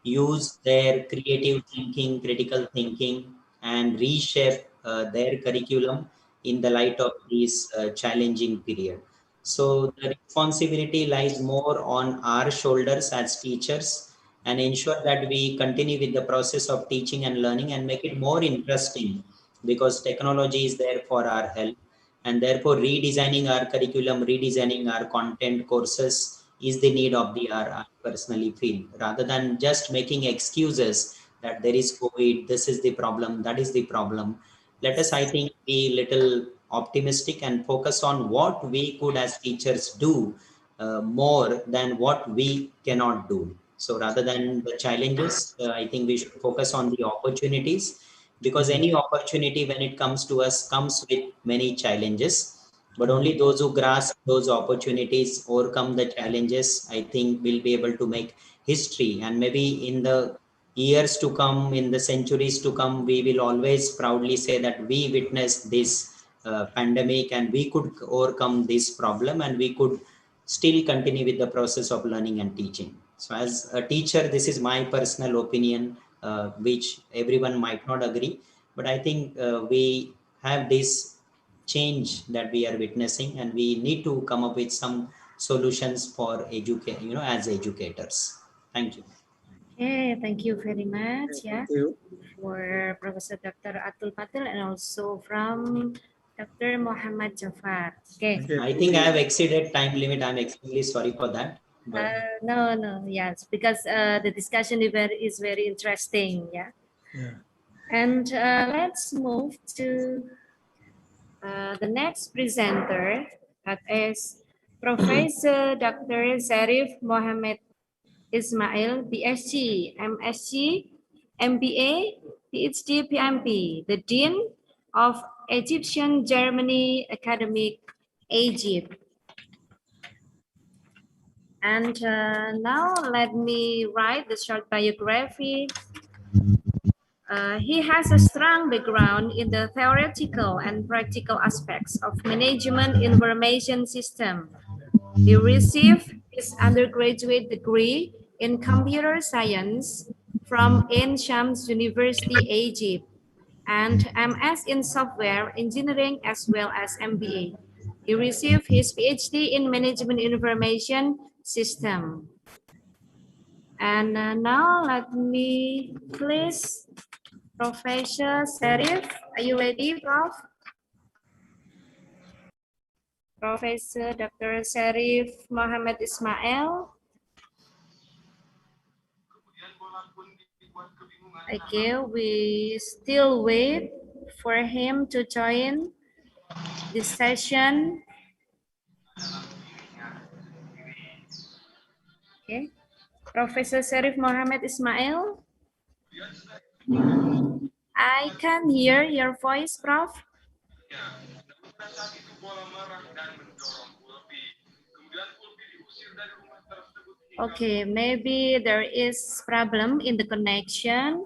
use their creative thinking, critical thinking, and reshape their curriculum in the light of this challenging period. So the responsibility lies more on our shoulders as teachers, and ensure that we continue with the process of teaching and learning and make it more interesting, because technology is there for our help. And therefore redesigning our curriculum, redesigning our content courses is the need of the hour, I personally feel, rather than just making excuses that there is COVID, this is the problem, that is the problem. Let us, I think, be little optimistic and focus on what we could as teachers do more than what we cannot do. So rather than the challenges, I think we should focus on the opportunities, because any opportunity when it comes to us comes with many challenges. But only those who grasp those opportunities, overcome the challenges, I think will be able to make history. And maybe in the years to come, in the centuries to come, we will always proudly say that we witnessed this pandemic and we could overcome this problem and we could still continue with the process of learning and teaching. So as a teacher, this is my personal opinion, which everyone might not agree, but I think we have this change that we are witnessing and we need to come up with some solutions for as educators. Thank you. Okay, thank you very much. Thank you. For Professor Dr. Atul Patil and also from Dr. Muhammad Jafar. Okay. I think I have exceeded time limit. I'm extremely sorry for that. But No, yes, because the discussion is very interesting. Yeah. And let's move to the next presenter, that is Professor Dr. Zarif Mohammed Ismail, PhD, MSc, MBA, PhD, PMP, the Dean of Egyptian Germany Academic, Egypt. And now let me write the short biography. He has a strong background in the theoretical and practical aspects of management information system. He received his undergraduate degree in computer science from Ain Shams University, Egypt, and MS in software engineering as well as MBA. He received his PhD in management information system. And now let me please Professor Zarif, are you ready, Prof? Professor Dr. Zarif Mohammed Ismail. Okay, we still wait for him to join this session. Okay, Professor Zarif Mohammed Ismail. I can hear your voice, Prof. Okay, maybe there is problem in the connection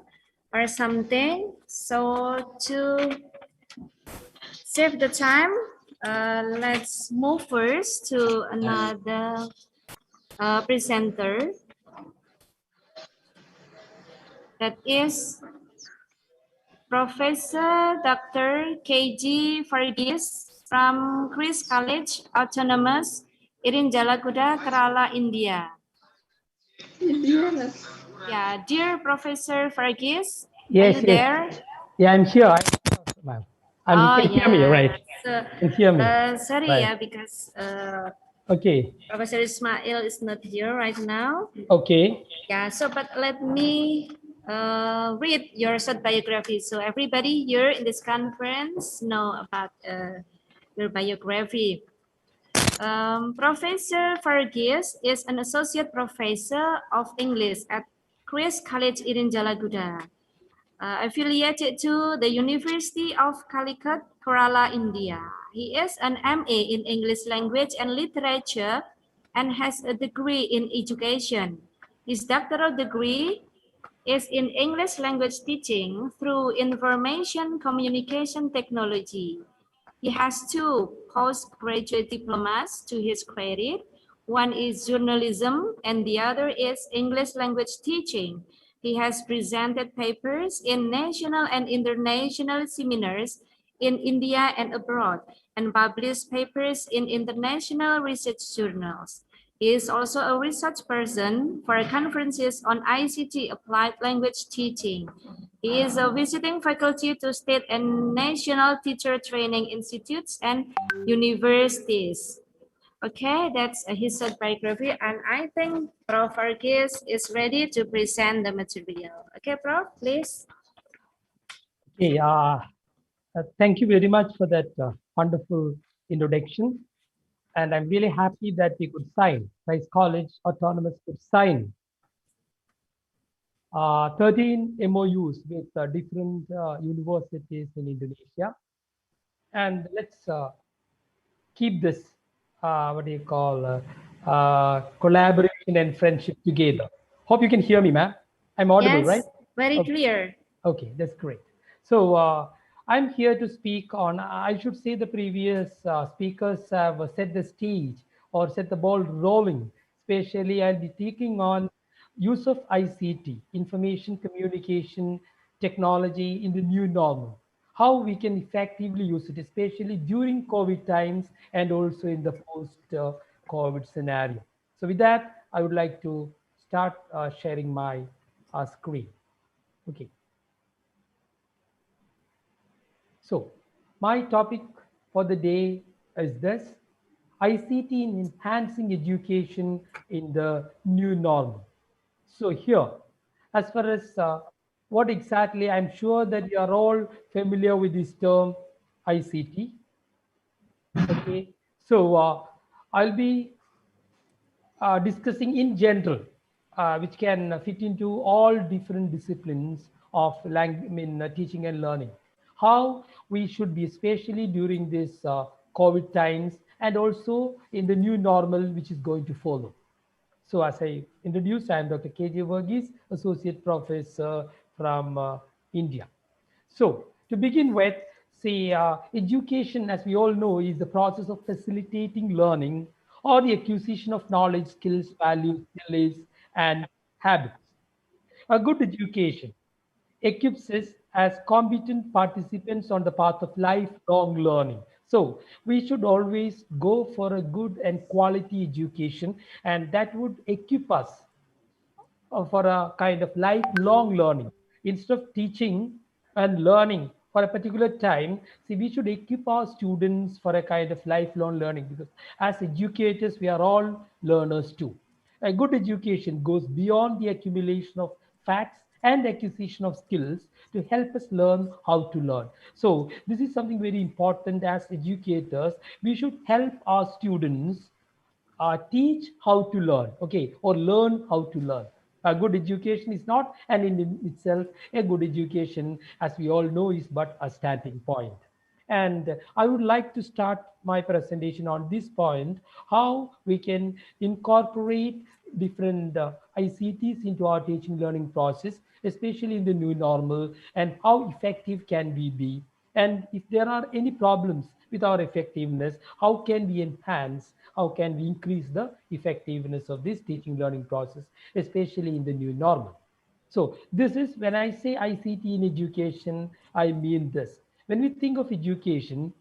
or something. So to save the time, let's move first to another presenter. That is Professor Dr. K.G. Fargis from Christ College Autonomous, Irin Jalakuda, Kerala, India. Yeah, dear Professor Fargis, are you there? Yeah, I'm here. You can hear me, right? So, You can hear me. sorry, right. yeah, because Okay. Professor Ismail is not here right now. Okay. Yeah, so but let me read your short biography. So everybody here in this conference know about your biography. Professor Fargis is an associate professor of English at Christ College in Jalaguda, affiliated to the University of Calicut, Kerala, India. He is an MA in English language and literature and has a degree in education. His doctoral degree is in English language teaching through information communication technology. He has two postgraduate diplomas to his credit. One is journalism and the other is English language teaching. He has presented papers in national and international seminars in India and abroad and published papers in international research journals. He is also a research person for conferences on ICT applied language teaching. He is a visiting faculty to state and national teacher training institutes and universities. Okay, that's his short biography, and I think Prof. Fargis is ready to present the material. Okay, Prof, please. Okay, thank you very much for that wonderful introduction. And I'm really happy that we could sign, Christ College Autonomous could sign 13 MOUs with different universities in Indonesia. And let's keep this, what do you call, collaboration and friendship together. Hope you can hear me, ma'am. I'm audible, Yes, right? very Okay. clear. Okay, that's great. So I'm here to speak on, I should say the previous speakers have set the stage or set the ball rolling. Especially I'll be taking on use of ICT, information communication technology in the new normal. How we can effectively use it, especially during COVID times and also in the post-COVID scenario. So with that, I would like to start sharing my screen. Okay. So my topic for the day is this: ICT in enhancing education in the new normal. So here, as far as what exactly, I'm sure that you are all familiar with this term ICT. Okay, so I'll be discussing in general, which can fit into all different disciplines of teaching and learning. How we should be, especially during this COVID times, and also in the new normal which is going to follow. So as I introduced, I am Dr. K.J. Verghese, Associate Professor from India. So to begin with, say education, as we all know, is the process of facilitating learning or the acquisition of knowledge, skills, values, beliefs, and habits. A good education equips us as competent participants on the path of lifelong learning. So we should always go for a good and quality education, and that would equip us for a kind of lifelong learning. Instead of teaching and learning for a particular time, see, we should equip our students for a kind of lifelong learning, because as educators, we are all learners too. A good education goes beyond the accumulation of facts and acquisition of skills to help us learn how to learn. So this is something very important. As educators, we should help our students teach how to learn, okay, or learn how to learn. A good education is not an in itself. A good education, as we all know, is but a starting point. And I would like to start my presentation on this point: how we can incorporate different ICTs into our teaching learning process, especially in the new normal, and how effective can we be, and if there are any problems with our effectiveness, how can we enhance, how can we increase the effectiveness of this teaching learning process, especially in the new normal. So this is, when I say ICT in education, I mean this. When we think of education,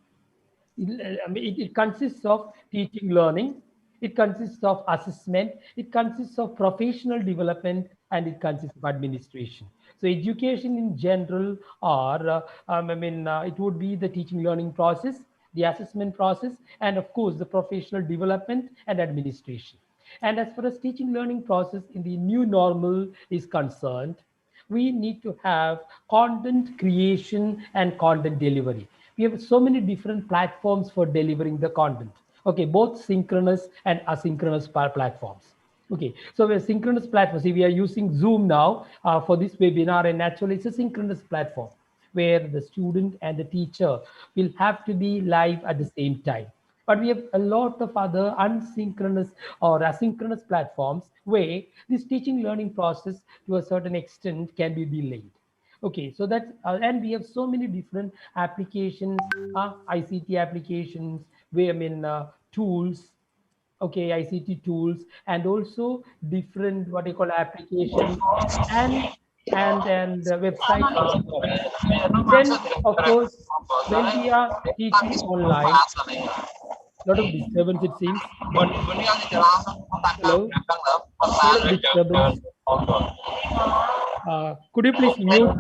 it consists of teaching learning, it consists of assessment, it consists of professional development, and it consists of administration. So education in general, or it would be the teaching learning process, the assessment process, and of course the professional development and administration. And as far as teaching learning process in the new normal is concerned, we need to have content creation and content delivery. We have so many different platforms for delivering the content. Okay, both synchronous and asynchronous platforms. Okay, so we're synchronous platform. See, we are using Zoom now for this webinar, and actually it's a synchronous platform where the student and the teacher will have to be live at the same time. But we have a lot of other unsynchronous or asynchronous platforms where this teaching learning process to a certain extent can be delayed. Okay, so that's and we have so many different applications, ICT applications, where tools, okay, ICT tools, and also different what you call applications and websites for the purpose. Then, of course, when we are teaching online, a lot of disturbance it seems. One minute. Hello, a lot of disturbance. Could you please mute?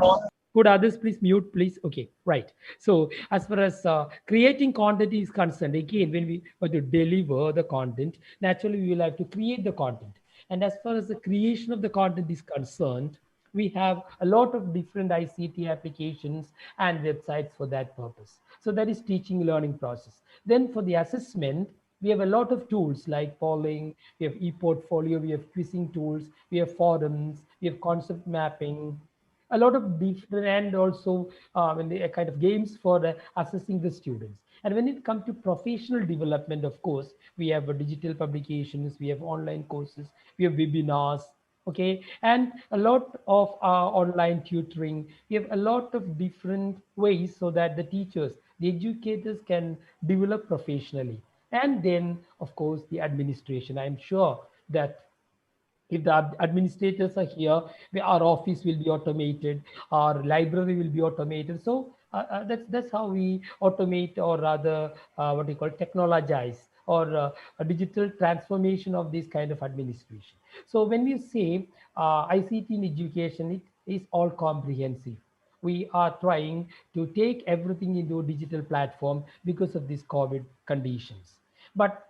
Could others please mute, please? Okay, right. So as far as creating content is concerned, again, when we want to deliver the content, naturally we will have to create the content. And as far as the creation of the content is concerned, we have a lot of different ICT applications and websites for that purpose. So that is teaching learning process. Then for the assessment, we have a lot of tools like polling, we have e-portfolio, we have quizzing tools, we have forums, we have concept mapping, a lot of different, and also when they kind of games for assessing the students. And when it comes to professional development, of course, we have digital publications, we have online courses, we have webinars, okay, and a lot of online tutoring. We have a lot of different ways so that the teachers, the educators can develop professionally. And then, of course, the administration. I'm sure that if the administrators are here, our office will be automated, our library will be automated. So that's how we automate, or rather what we call technologize, or a digital transformation of this kind of administration. So when we say ICT in education, it is all comprehensive. We are trying to take everything into a digital platform because of these COVID conditions. But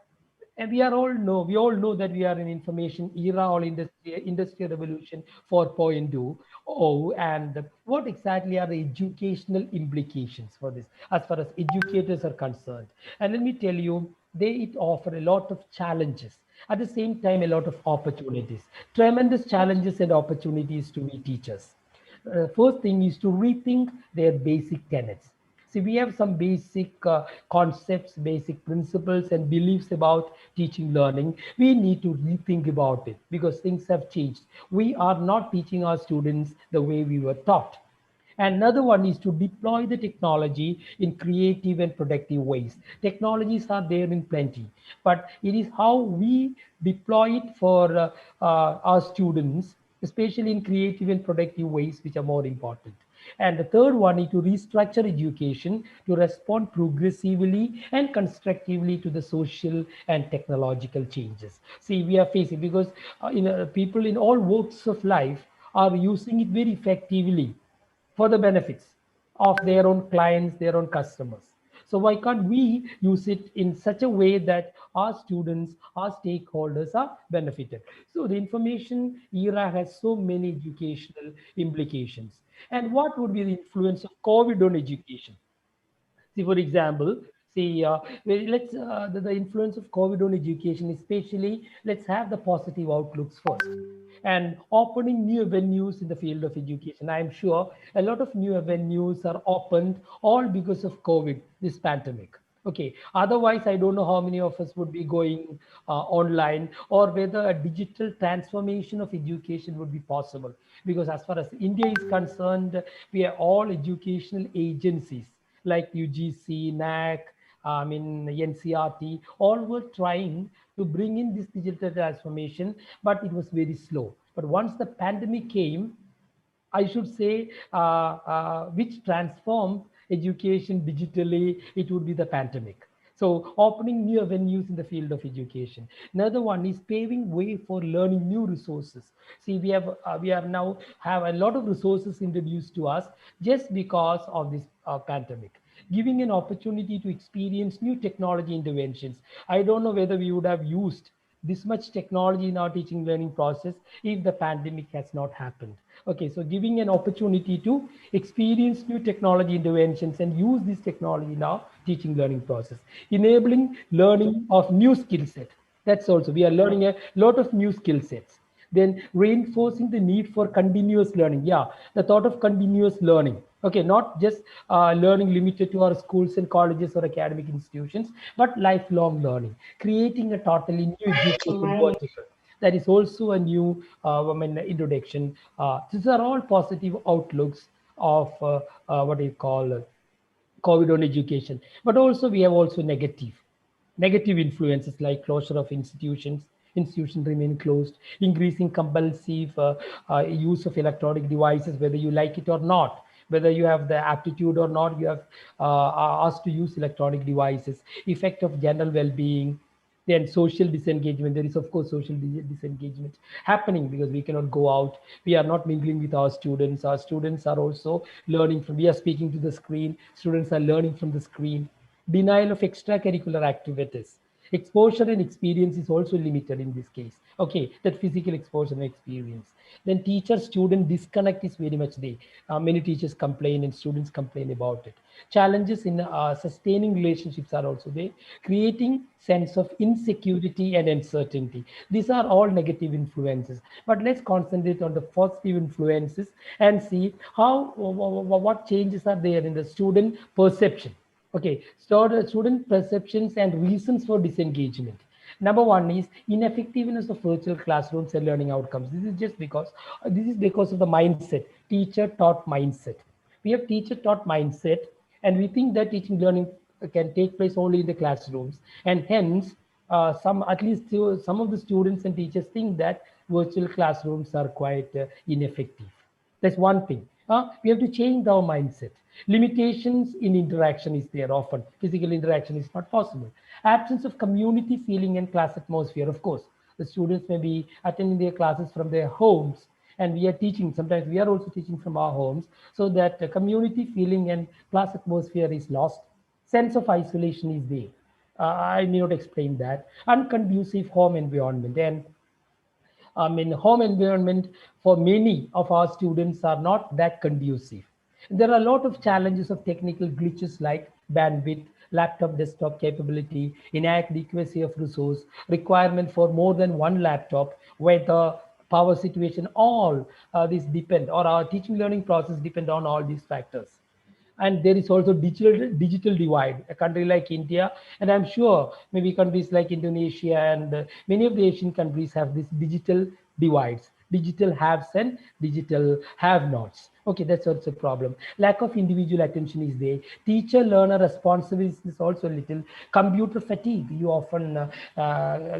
and we all know that we are in information era or industrial revolution 4.2. Oh, and what exactly are the educational implications for this as far as educators are concerned? And let me tell you, they it offer a lot of challenges, at the same time a lot of opportunities, tremendous challenges and opportunities to be teachers. First thing is to rethink their basic tenets. See, we have some basic concepts, basic principles, and beliefs about teaching learning. We need to rethink about it because things have changed. We are not teaching our students the way we were taught. Another one is to deploy the technology in creative and productive ways. Technologies are there in plenty, but it is how we deploy it for our students, especially in creative and productive ways, which are more important. And the third one is to restructure education to respond progressively and constructively to the social and technological changes. See, we are facing, because people in all walks of life are using it very effectively for the benefits of their own clients, their own customers. So why can't we use it in such a way that our students, our stakeholders are benefited? So the information era has so many educational implications. And what would be the influence of COVID on education? See, for example, see, the influence of COVID on education, especially, let's have the positive outlooks first. And opening new avenues in the field of education. I'm sure a lot of new avenues are opened all because of COVID, this pandemic. Okay, otherwise, I don't know how many of us would be going online, or whether a digital transformation of education would be possible. Because as far as India is concerned, we are all educational agencies like UGC, NAC, NCRT, all were trying to bring in this digital transformation, but it was very slow. But once the pandemic came, I should say, which transformed education digitally, it would be the pandemic. So opening new avenues in the field of education. Another one is paving way for learning new resources. See, we are now have a lot of resources introduced to us just because of this pandemic, giving an opportunity to experience new technology interventions. I don't know whether we would have used this much technology in our teaching learning process if the pandemic has not happened. Okay, so giving an opportunity to experience new technology interventions and use this technology in our teaching learning process, enabling learning of new skill set. That's also, we are learning a lot of new skill sets. Then reinforcing the need for continuous learning. Yeah, the thought of continuous learning. Okay, not just learning limited to our schools and colleges or academic institutions, but lifelong learning, creating a totally new education vertical. That is also a new introduction. These are all positive outlooks of what you call COVID on education. But also we have also negative influences like closure of institutions remain closed, increasing compulsive use of electronic devices, whether you like it or not, whether you have the aptitude or not, you have are asked to use electronic devices, effect of general well-being. Then social disengagement, there is of course social disengagement happening because we cannot go out, we are not mingling with our students are also learning from, we are speaking to the screen, students are learning from the screen. Denial of extracurricular activities, exposure and experience is also limited in this case. Okay, that physical exposure and experience. Then teacher student disconnect is very much there. Many teachers complain and students complain about it. Challenges in sustaining relationships are also there, creating sense of insecurity and uncertainty. These are all negative influences, but let's concentrate on the positive influences and see how what changes are there in the student perception. Okay, so student perceptions and reasons for disengagement. Number one is ineffectiveness of virtual classrooms and learning outcomes. This is because of the mindset, teacher taught mindset. We have teacher taught mindset, and we think that teaching learning can take place only in the classrooms, and hence some of the students and teachers think that virtual classrooms are quite ineffective. That's one thing. We have to change our mindset. Limitations in interaction is there often. Physical interaction is not possible. Absence of community feeling and class atmosphere, of course. The students may be attending their classes from their homes, and we are teaching, sometimes we are also teaching from our homes, so that community feeling and class atmosphere is lost. Sense of isolation is there. I need not explain that. Unconducive home environment. And home environment for many of our students are not that conducive. There are a lot of challenges of technical glitches like bandwidth, laptop desktop capability, inadequacy of resource, requirement for more than one laptop, weather, power situation, all these depend, or our teaching learning process depend on all these factors. And there is also digital divide. A country like India, and I'm sure maybe countries like Indonesia and many of the Asian countries have this digital divides, digital haves and digital have nots. Okay, that's also a problem. Lack of individual attention is there. Teacher learner responsibility is also a little. Computer fatigue, you often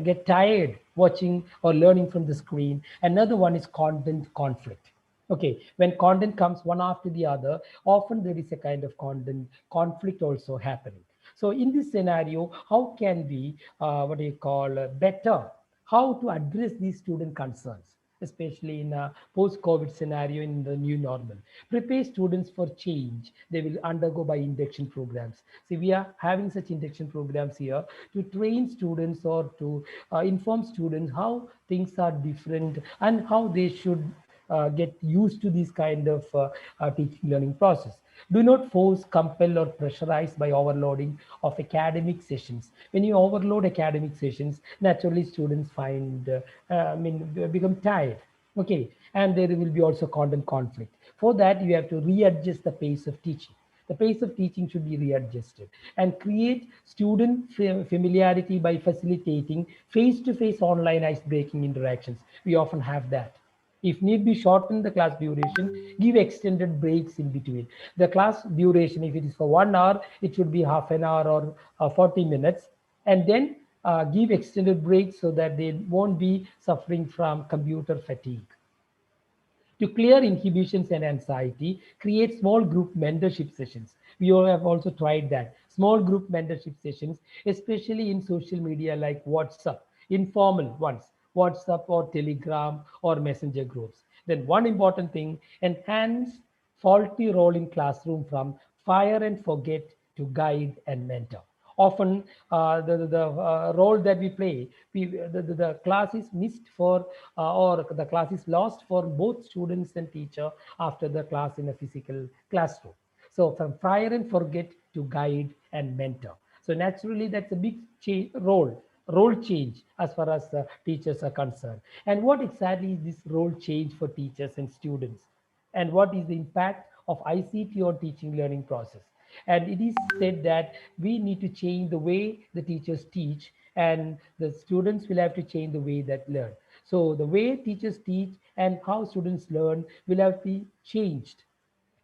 get tired watching or learning from the screen. Another one is content conflict. Okay, when content comes one after the other, often there is a kind of content conflict also happening. So in this scenario, how can we, what do you call, better, how to address these student concerns, especially in a post-COVID scenario in the new normal? Prepare students for change. They will undergo by induction programs. See, we are having such induction programs here to train students or to inform students how things are different and how they should get used to this kind of teaching learning process. Do not force, compel, or pressurize by overloading of academic sessions. When you overload academic sessions, naturally students become tired. Okay, and there will be also content conflict. For that, you have to readjust the pace of teaching. The pace of teaching should be readjusted and create student familiarity by facilitating face-to-face online ice-breaking interactions. We often have that. If need be, shorten the class duration, give extended breaks in between. The class duration, if it is for 1 hour, it should be half an hour or 40 minutes. And then give extended breaks so that they won't be suffering from computer fatigue. To clear inhibitions and anxiety, create small group mentorship sessions. We all have also tried that. Small group mentorship sessions, especially in social media like WhatsApp, informal ones, WhatsApp or Telegram or Messenger groups. Then one important thing, enhance faulty role in classroom from fire and forget to guide and mentor. Often the role that we play, the class is missed for or the class is lost for both students and teacher after the class in a physical classroom. So from fire and forget to guide and mentor. So naturally, that's a big role change as far as teachers are concerned. And what exactly is this role change for teachers and students? And what is the impact of ICT on teaching learning process? And it is said that we need to change the way the teachers teach, and the students will have to change the way that learn. So the way teachers teach and how students learn will have to be changed.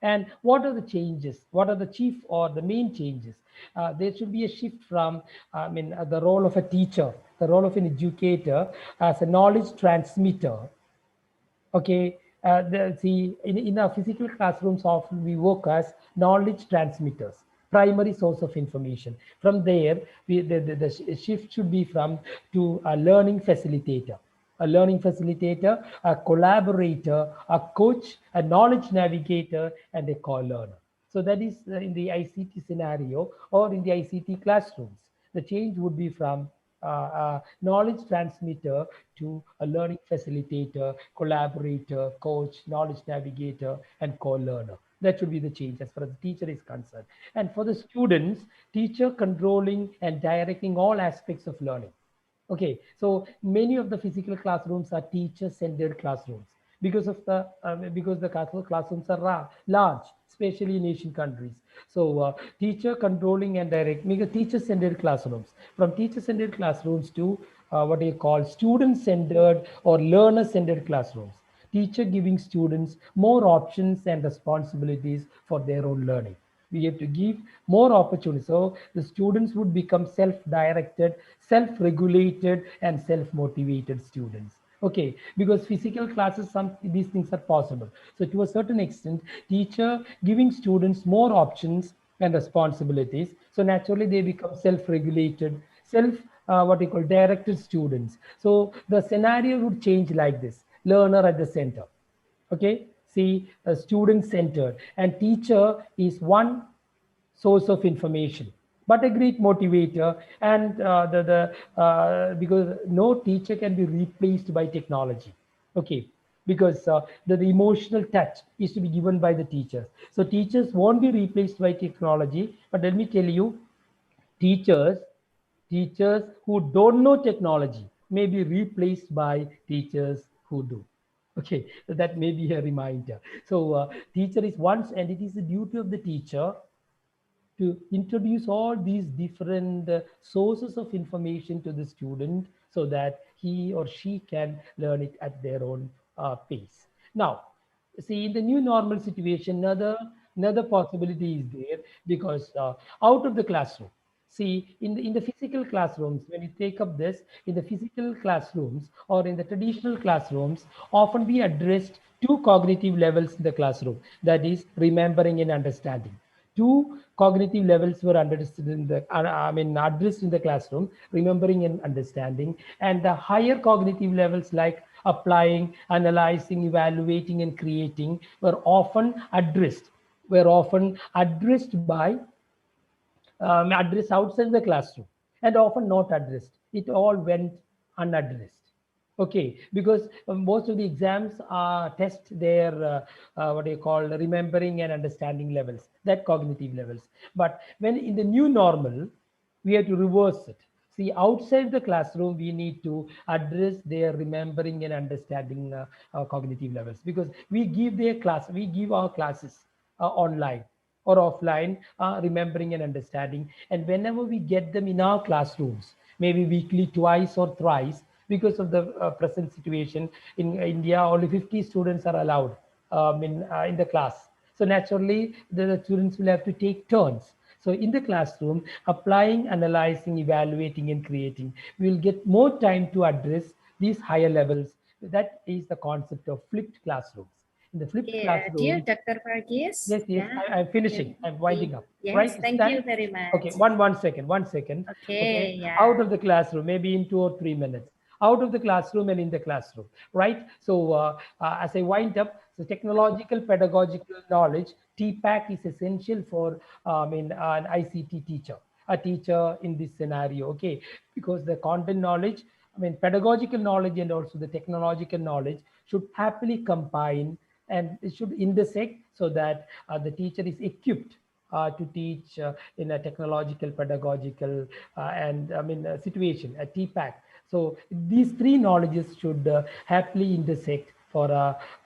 And what are the changes? What are the chief or the main changes? There should be a shift from, the role of a teacher, the role of an educator as a knowledge transmitter. Okay, see, in our physical classrooms, often we work as knowledge transmitters, primary source of information. From there, the shift should be from to a learning facilitator. A learning facilitator, a collaborator, a coach, a knowledge navigator, and a co-learner. So that is in the ICT scenario or in the ICT classrooms. The change would be from knowledge transmitter to a learning facilitator, collaborator, coach, knowledge navigator, and co-learner. That should be the change as far as the teacher is concerned. And for the students, teacher controlling and directing all aspects of learning. Okay, so many of the physical classrooms are teacher-centered classrooms because the classrooms are large, especially in Asian countries. So teacher controlling and directing teacher-centered classrooms. From teacher-centered classrooms to what you call student-centered or learner-centered classrooms. Teacher giving students more options and responsibilities for their own learning. We have to give more opportunities. So the students would become self-directed, self-regulated, and self-motivated students. Okay, because physical classes, some these things are possible. So to a certain extent, teacher giving students more options and responsibilities. So naturally, they become self-regulated, what we call directed students. So the scenario would change like this: learner at the center. Okay, see, student centered, and teacher is one source of information but a great motivator. And because no teacher can be replaced by technology. Okay, because the emotional touch is to be given by the teachers. So teachers won't be replaced by technology, but let me tell you, teachers teachers who don't know technology may be replaced by teachers who do. Okay, so that may be a reminder. So teacher is once, and it is the duty of the teacher to introduce all these different sources of information to the student so that he or she can learn it at their own pace. Now, see, in the new normal situation, another possibility is there, because out of the classroom, see, in the physical classrooms, when you take up this, in the physical classrooms or in the traditional classrooms, often we addressed two cognitive levels in the classroom, that is remembering and understanding. Two cognitive levels were understood in the addressed in the classroom: remembering and understanding. And the higher cognitive levels like applying, analyzing, evaluating, and creating were often addressed by addressed outside the classroom, and often not addressed. It all went unaddressed. Okay, because most of the exams test their what do you call remembering and understanding levels, that cognitive levels. But when in the new normal, we have to reverse it. See, outside the classroom, we need to address their remembering and understanding cognitive levels, because we give our classes online or offline, remembering and understanding. And whenever we get them in our classrooms, maybe weekly, twice or thrice, because of the present situation in India, only 50 students are allowed in the class. So naturally, the students will have to take turns. So in the classroom, applying, analyzing, evaluating, and creating, we will get more time to address these higher levels. That is the concept of flipped classrooms. In the flipped Dear classroom, Dr. Varghese. yes, Yeah. I'm finishing. I'm winding up. Yes, Right? thank you very much. Okay, one second. Okay, Okay, yeah. out of the classroom, maybe in 2 or 3 minutes. Out of the classroom and in the classroom, right? So as I wind up, so technological pedagogical knowledge, TPAC is essential for an ICT teacher. a teacher in this scenario, okay? Because the content knowledge, I mean, pedagogical knowledge and also the technological knowledge should happily combine and it should intersect so that the teacher is equipped to teach in a technological, pedagogical, and I mean, situation, a TPAC. So these three knowledges should happily intersect for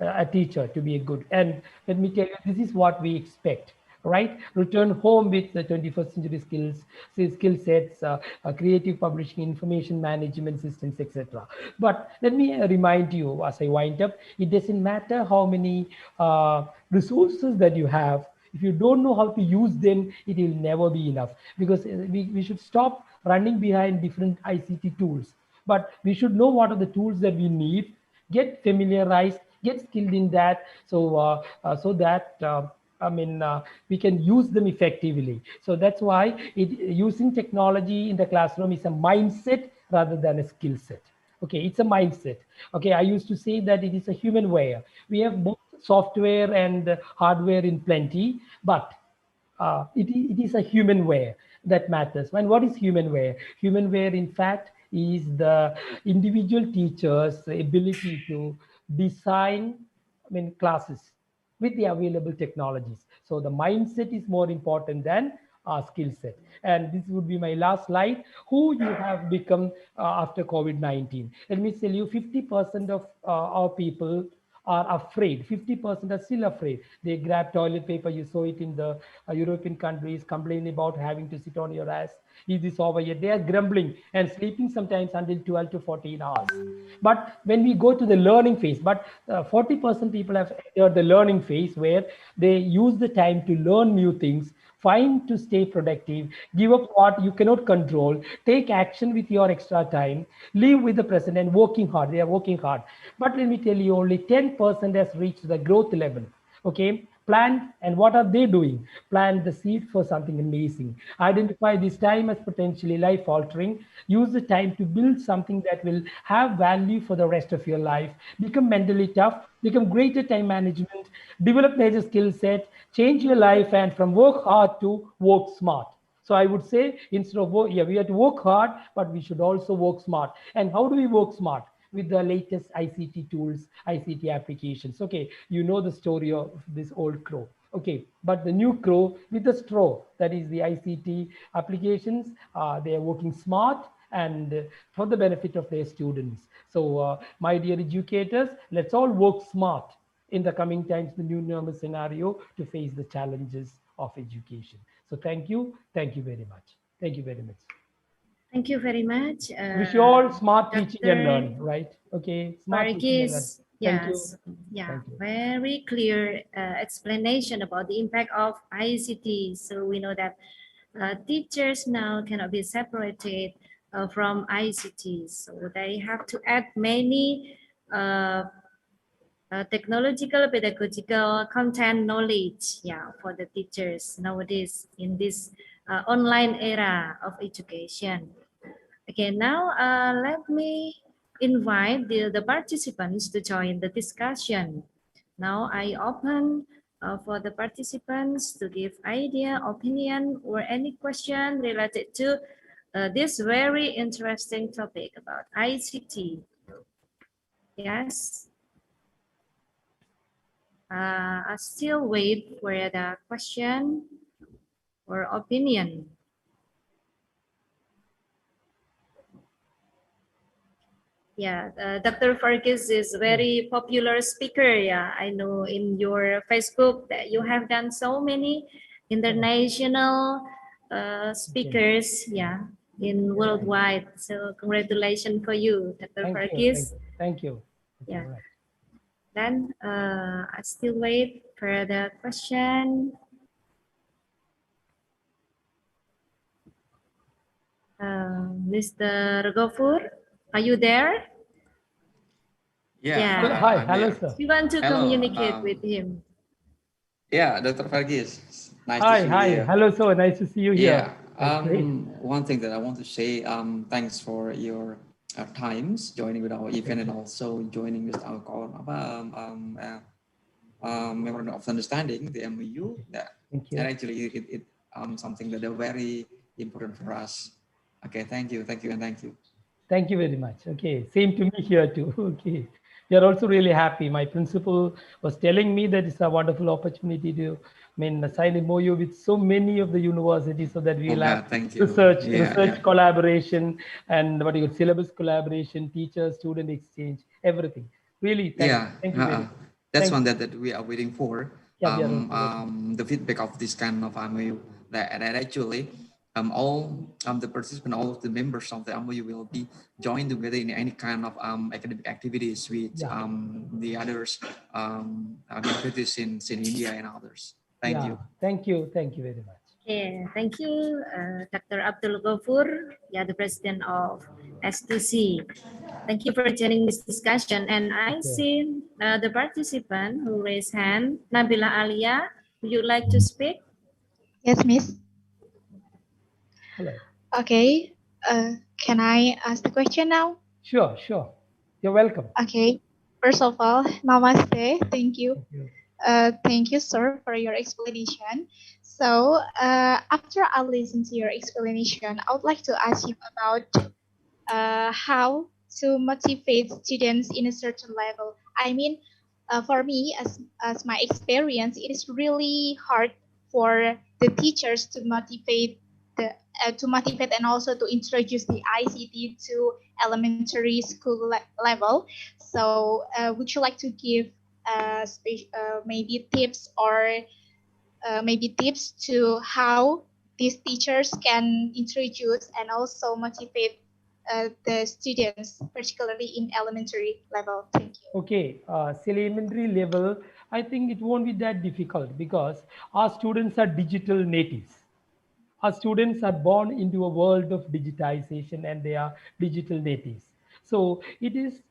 a teacher to be a good. And let me tell you, this is what we expect, right? Return home with the 21st century skill sets, creative publishing, information management systems, etc. But let me remind you as I wind up, it doesn't matter how many resources that you have. If you don't know how to use them, it will never be enough, because we should stop running behind different ICT tools. But we should know what are the tools that we need, get familiarized, get skilled in that, so that I mean, we can use them effectively. So that's why using technology in the classroom is a mindset rather than a skill set. Okay, it's a mindset. Okay, I used to say that it is a human way. We have both software and hardware in plenty, but it is a humanware that matters. And what is humanware? Humanware, in fact, is the individual teacher's ability to design, I mean, classes with the available technologies. So the mindset is more important than skill set. And this would be my last slide. Who you have become after COVID-19? Let me tell you, 50% of our people are afraid. 50% are still afraid. They grab toilet paper. You saw it in the European countries, complaining about having to sit on your ass. Is this over yet? They are grumbling and sleeping sometimes until 12 to 14 hours. But when we go to the learning phase, but 40% people have entered the learning phase where they use the time to learn new things, find to stay productive, give up what you cannot control, take action with your extra time, live with the present and working hard. They are working hard. But let me tell you, only 10% has reached the growth level. Okay, plant, and what are they doing? Plant the seed for something amazing. Identify this time as potentially life altering. Use the time to build something that will have value for the rest of your life. Become mentally tough, become greater time management, develop major skill set, change your life, and from work hard to work smart. So I would say, instead of work, yeah, we have to work hard, but we should also work smart. And how do we work smart? With the latest ICT tools, ICT applications. Okay, you know the story of this old crow. Okay, but the new crow with the straw, that is the ICT applications, they are working smart and for the benefit of their students. So my dear educators, let's all work smart in the coming times, the new normal scenario, to face the challenges of education. So thank you very much. Thank you very much. Thank you very much. Wish you all smart Dr. teaching and learn, right? Okay, smart teaching and learn. Fargis, Thank you. yes, yeah, Thank you. very clear explanation about the impact of ICT. So we know that teachers now cannot be separated from ICT. So they have to add many technological, pedagogical content knowledge, yeah, for the teachers nowadays in this online era of education. Okay, now let me invite the participants to join the discussion. Now I open for the participants to give idea, opinion, or any question related to this very interesting topic about ICT. Yes. I still wait for the question or opinion. Yeah, Dr. Fargis is very popular speaker. Yeah, I know in your Facebook that you have done so many international speakers. Yeah, in worldwide. So congratulations for you, Dr. Fargis. Thank you. Yeah. Then I still wait for the question. Mr. Gofur, are you there? Yeah. Hi, I'm hello, here. sir. We want to Hello, communicate with him. Yeah, Dr. Fargis. Nice Hi, to see hi. you here. Hello, sir. Nice to see you here. Yeah. That's great. One thing that I want to say, thanks for your times joining with our event and also joining with our call, memorandum of understanding, the MOU. Yeah. Thank you. And actually, it something that are very important for us. Okay, thank you, and thank you. Thank you very much. Okay, same to me here too. Okay, we are also really happy. My principal was telling me that it's a wonderful opportunity to, sign a MOU with so many of the universities so that Oh we'll have God, thank you. research collaboration and what you call syllabus collaboration, teacher student exchange, everything. Really, thank you very much. That's Thank one you. that we are waiting for. Yeah, we are also waiting. The feedback of this kind of MOU that actually all the participants, all of the members of the MOU will be joined together in any kind of academic activities with Yeah. the others universities in India and others. Thank Yeah, you. thank you very much. Okay, thank you, Dr. Abdul Ghafur, yeah, the president of S2C. Thank you for joining this discussion. And I see the participant who raised hand, Nabila Alia. Would you like to speak? Yes, Miss. Hello. Okay. Can I ask the question now? Sure. You're welcome. Okay. First of all, namaste. Thank you. Thank you, sir, for your explanation. So, after I listen to your explanation, I would like to ask you about how to motivate students in a certain level. I mean, for me, as my experience, it is really hard for the teachers to motivate to motivate and also to introduce the ICT to elementary school level. So, would you like to give maybe tips or maybe tips to how these teachers can introduce and also motivate the students, particularly in elementary level? Thank you. Okay, elementary level, I think it won't be that difficult because our students are digital natives. Our students are born into a world of digitization and they are digital natives. So it is,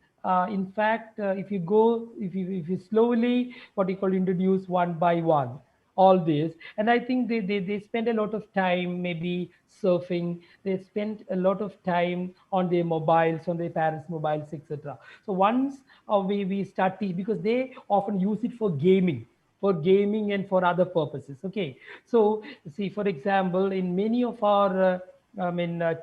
in fact, if you slowly, what you call, introduce one by one, all this, and I think they spend a lot of time maybe surfing, they spend a lot of time on their mobiles, on their parents' mobiles, etc. So once we start because they often use it for gaming and for other purposes. Okay, so see, for example, in many of our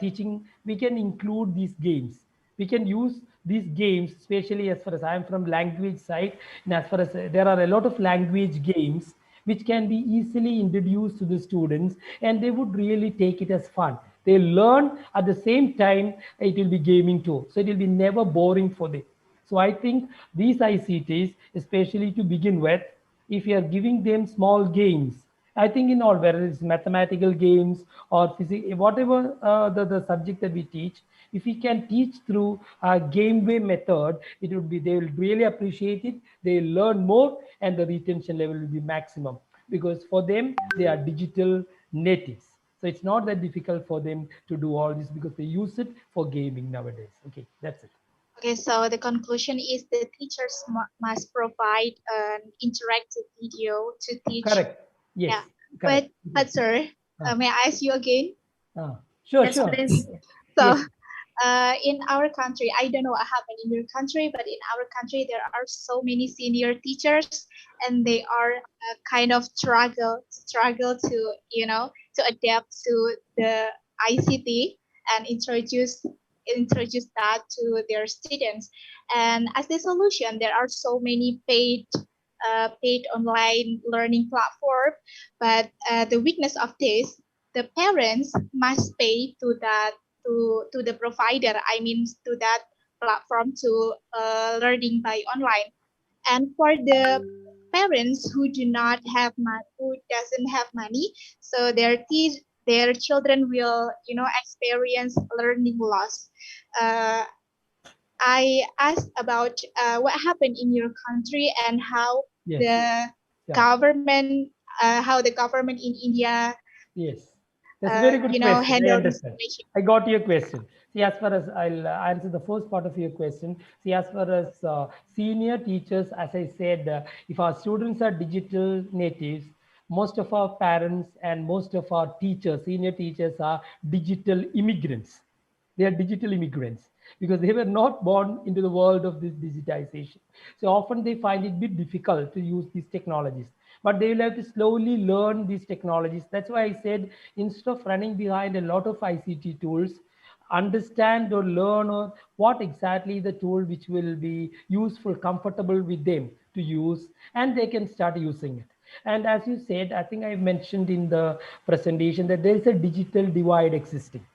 teaching, we can include these games. We can use these games, especially as far as I am from language side, and as far as there are a lot of language games which can be easily introduced to the students, and they would really take it as fun. They learn at the same time, it will be gaming too, so it will be never boring for them. So I think these ICTs, especially to begin with, if you are giving them small games, I think in all, whether it's mathematical games or physics, whatever the subject that we teach, if we can teach through a game way method, it would be, they will really appreciate it. They learn more and the retention level will be maximum because for them, they are digital natives. So it's not that difficult for them to do all this because they use it for gaming nowadays. Okay, that's it. Okay, so the conclusion is the teachers must provide an interactive video to teach. Correct. Yes. Yeah. Correct. But sir, may I ask you again? Sure, yes, sure. please. So, Yes. in our country, I don't know what happened in your country, but in our country, there are so many senior teachers, and they are kind of struggle to to adapt to the ICT and introduce that to their students. And as the solution, there are so many paid online learning platform, but the weakness of this, the parents must pay to that to the provider. I mean to that platform to learning by online. And for the parents who do not have who doesn't have money, so their children will experience learning loss. Uh, I asked about what happened in your country and how Yes. the Yeah. government in India Yes, that's a very good question. I handle this understand. situation. I got your question. See, as far as I'll answer the first part of your question. See, as far as senior teachers, as I said, if our students are digital natives, most of our parents and most of our teachers, senior teachers, are digital immigrants. They are digital immigrants. because they were not born into the world of this digitization. So often they find it a bit difficult to use these technologies, but they will have to slowly learn these technologies. That's why I said, instead of running behind a lot of ICT tools, understand or learn or what exactly the tool which will be useful, comfortable with them to use, and they can start using it. And as you said, I think I mentioned in the presentation that there is a digital divide existing.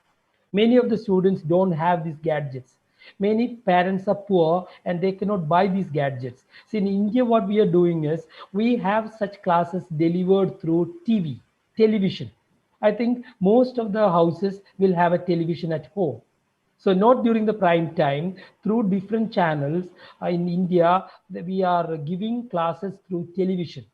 Many of the students don't have these gadgets. Many parents are poor and they cannot buy these gadgets. So in India, what we are doing is we have such classes delivered through TV, television. I think most of the houses will have a television at home. So not during the prime time, through different channels in India, we are giving classes through television.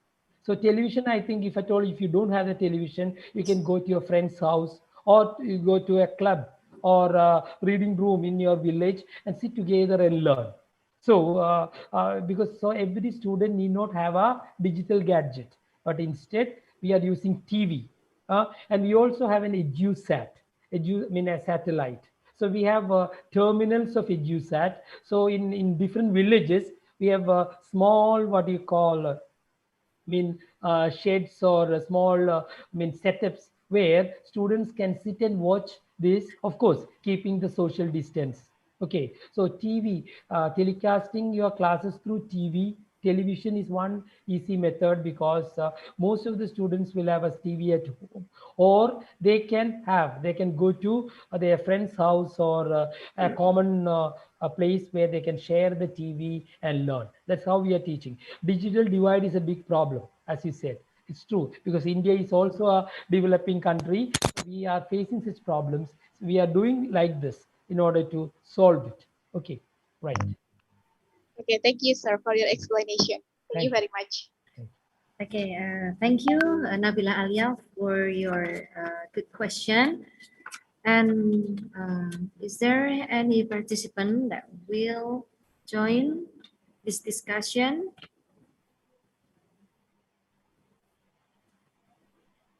So television, I think if at all, if you don't have the television, you can go to your friend's house or you go to a club or a reading room in your village and sit together and learn. So because so every student need not have a digital gadget, but instead we are using TV. And we also have an EduSat, I mean a satellite. So we have terminals of EduSat. So in different villages, we have small, what do you call, sheds or small setups where students can sit and watch this, of course keeping the social distance. Okay, so TV, telecasting your classes through TV, television is one easy method, because most of the students will have a TV at home, or they can go to their friend's house or a common a place where they can share the TV and learn. That's how we are teaching. Digital divide is a big problem, as you said. It's true, because India is also a developing country. We are facing such problems. We are doing like this in order to solve it. Okay, right. Okay, thank you, sir, for your explanation. Thank you very much. Okay, thank you, Nabila Alia, for your good question. And is there any participant that will join this discussion?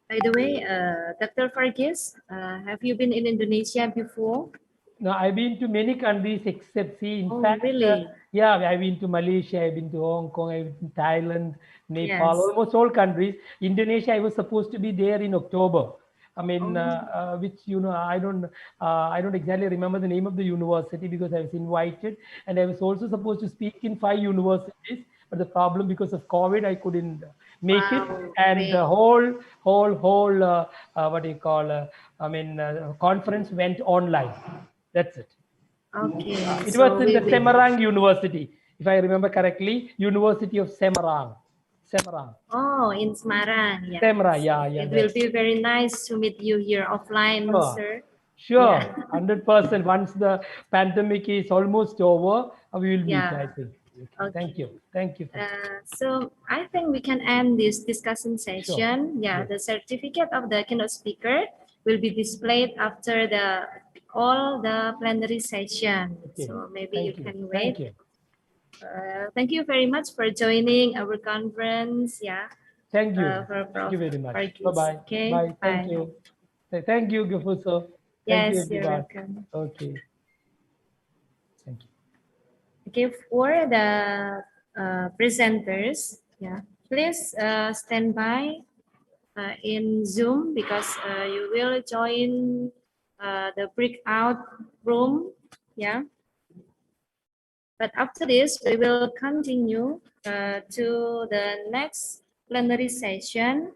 By the way, Dr. Fargis, have you been in Indonesia before? No, I've been to many countries except, see, in fact, really? yeah, I've been to Malaysia, I've been to Hong Kong, I've been to Thailand, Nepal, Yes. almost all countries. Indonesia, I was supposed to be there in October. I mean, which, I don't exactly remember the name of the university, because I was invited, and I was also supposed to speak in 5 universities. But the problem, because of COVID, I couldn't make it, and the whole what do you call? Conference went online. That's it. Okay. It so was in the Semarang University, if I remember correctly, University of Semarang. Semarang. Oh, in Semarang, yeah. Semarang, yeah. It will be very nice to meet you here offline, sir. Sure, Yeah. 100%. Once the pandemic is almost over, we will meet, Yeah. I think. Okay. Thank you. So I think we can end this discussion session. Yeah, Yes. the certificate of the keynote speaker will be displayed after all the plenary session. Okay. So maybe you can Thank wait. you. Thank you very much for joining our conference. Yeah. Thank you. For Thank you very much. Fargis. Bye-bye. Okay. Bye. Thank you. Thank you, Gafuso. Thank you, Yes, you're everyone. welcome. Okay. Thank you. Okay, for the presenters, yeah, please stand by in Zoom, because you will join the breakout room, yeah. But after this, we will continue to the next plenary session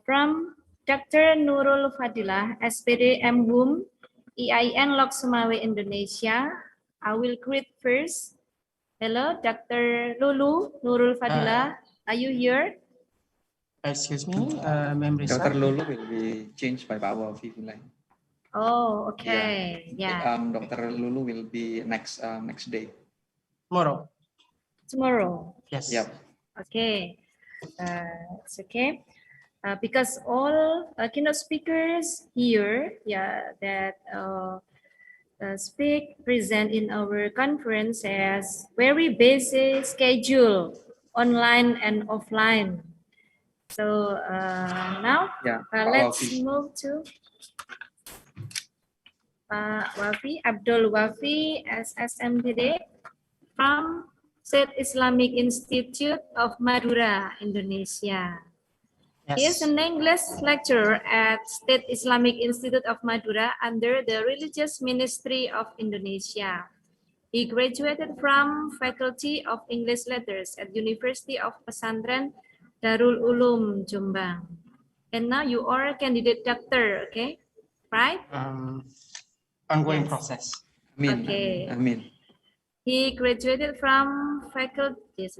from Dr. Nurul Fadilah, SPD MHUM, EIN Lok Sumawe, Indonesia. I will greet first. Hello, Dr. Lulu Nurul Fadilah. Are you here? Excuse me, Ma'am Risa. Dr. Lulu will be changed by our Vivian. Oh, okay. Yeah. Dr. Lulu will be next day. Tomorrow. Tomorrow. Yes. Yep. Okay. It's okay. Because all keynote speakers here, yeah, that present in our conference has very basic schedule, online and offline. So now let's move to Pak Wafi, Abdul Wafi, SSMPD, from State Islamic Institute of Madura, Indonesia. He is Yes. an English lecturer at State Islamic Institute of Madura under the Religious Ministry of Indonesia. He graduated from Faculty of English Letters at University of Pesantren Darul Ulum, Jombang. And now you are a candidate doctor, okay? Right? Ongoing Yes. process. Amin, Okay. amin. He graduated from faculty,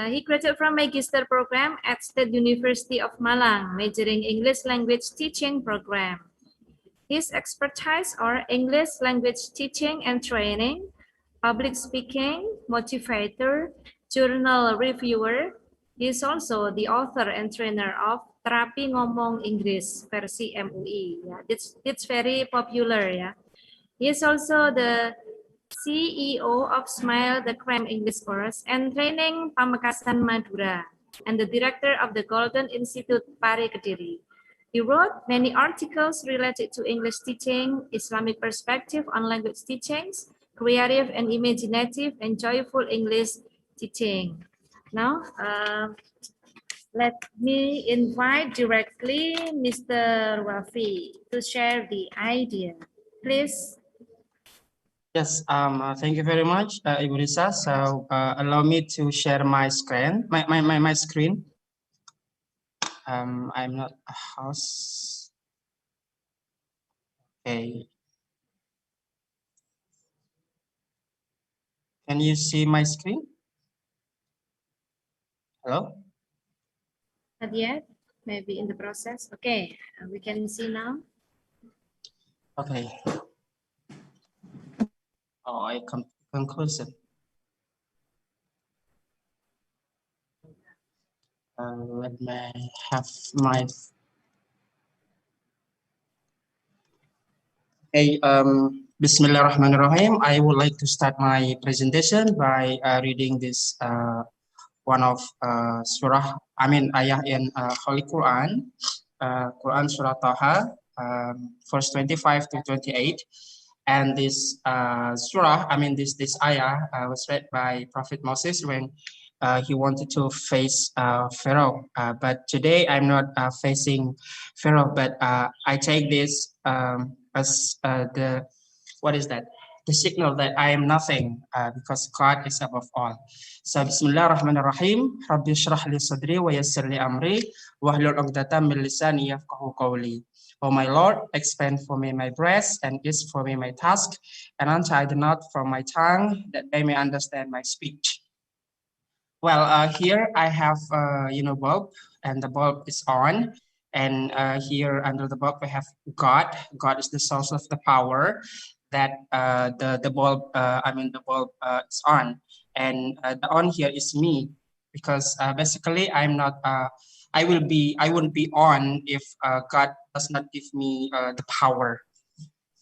he graduated from Magister program at State University of Malang, majoring English language teaching program. His expertise are English language teaching and training, public speaking, motivator, journal reviewer. He is also the author and trainer of Terapi Ngomong Inggris versi MUI. Yeah, it's very popular. Yeah. He is also the CEO of Smile the Crime English Course and Training Pamekasan Madura, and the director of the Golden Institute Pari Kediri. He wrote many articles related to English teaching, Islamic perspective on language teachings, creative and imaginative and joyful English teaching. Now, let me invite directly Mr. Wafi to share the idea. Please. Yes, thank you very much, Ibu Risa. So allow me to share my screen. My screen. I'm not a host. Okay. Can you see my screen? Hello? Not yet, maybe in the process. Okay, we can see now. Okay. Oh, I come conclusion. Let me have my. Hey, Bismillahirrahmanirrahim. I would like to start my presentation by reading this one of surah. I mean ayah in Holy Quran, Quran Surah Taha, verse 25 to 28. And this surah, I mean this ayah was read by Prophet Moses when he wanted to face Pharaoh. But today I'm not facing Pharaoh, but I take this as the, what is that? The signal that I am nothing because God is above all. So Bismillahirrahmanirrahim. Rabbi shrah li sadri wa yassir li amri wahlul 'uqdatam min lisani yafqahu qawli. O my Lord, expand for me my breast and ease for me my task, and untie the knot from my tongue that they may understand my speech. Well, here I have, bulb, and the bulb is on. And here under the bulb we have God. God is the source of the power that the bulb, the bulb is on. And the on here is me, because basically I'm not. I wouldn't be on if God does not give me the power.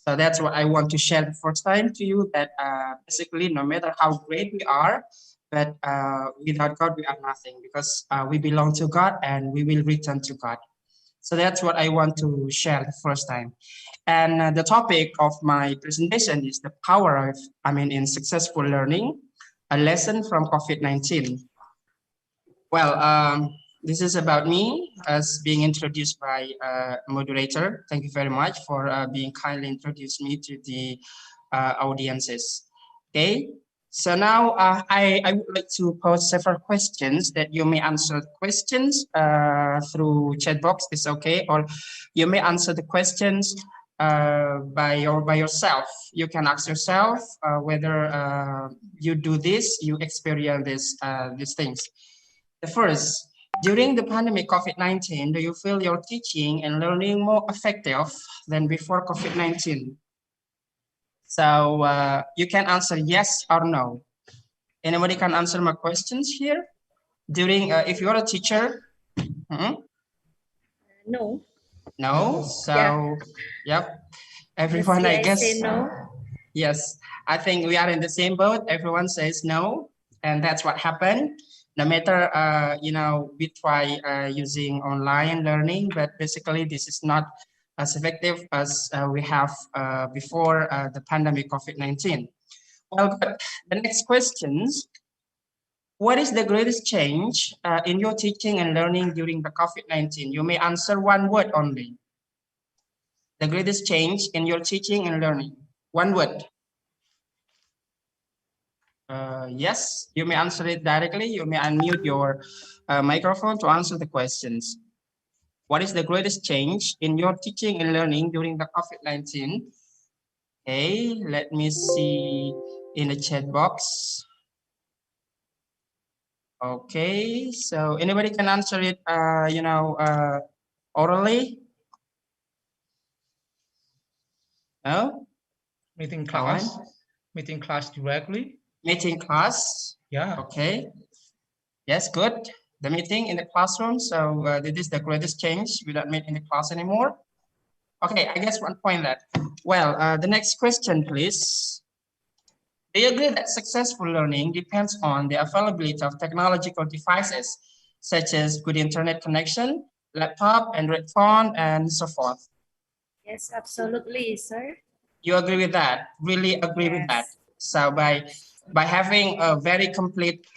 So that's what I want to share the first time to you, that basically no matter how great we are, but without God we are nothing, because we belong to God and we will return to God. So that's what I want to share the first time. And the topic of my presentation is the power of, in successful learning, a lesson from COVID-19. Well, this is about me as being introduced by moderator. Thank you very much for being kindly introduced me to the audiences. Okay, so now I would like to pose several questions that you may answer questions through chat box. It's okay, or you may answer the questions by yourself. You can ask yourself whether you do this, you experience these things. The first, during the pandemic COVID-19, do you feel your teaching and learning more effective than before COVID-19? So you can answer yes or no. Anybody can answer my questions here? During, if you're a teacher? No. No, so, yep. Everyone, I guess. Say no. Yes, I think we are in the same boat. Everyone says no, and that's what happened. No matter, we try using online learning, but basically this is not as effective as we have before the pandemic COVID-19. Well, good. The next questions. What is the greatest change in your teaching and learning during the COVID-19? You may answer one word only. The greatest change in your teaching and learning. One word. Yes, you may answer it directly. You may unmute your microphone to answer the questions. What is the greatest change in your teaching and learning during the COVID-19? Okay, let me see in the chat box. Okay, so anybody can answer it, orally? No? Meeting class. Meeting class directly. Meeting class? Yeah. Okay. Yes, good. The meeting in the classroom. So this is the greatest change. We don't meet in the class anymore. Okay, I guess one point that. Well, the next question, please. Do you agree that successful learning depends on the availability of technological devices, such as good internet connection, laptop, Android phone, and so forth? Yes, absolutely, sir. You agree with that? Really agree with that? So by having a very complete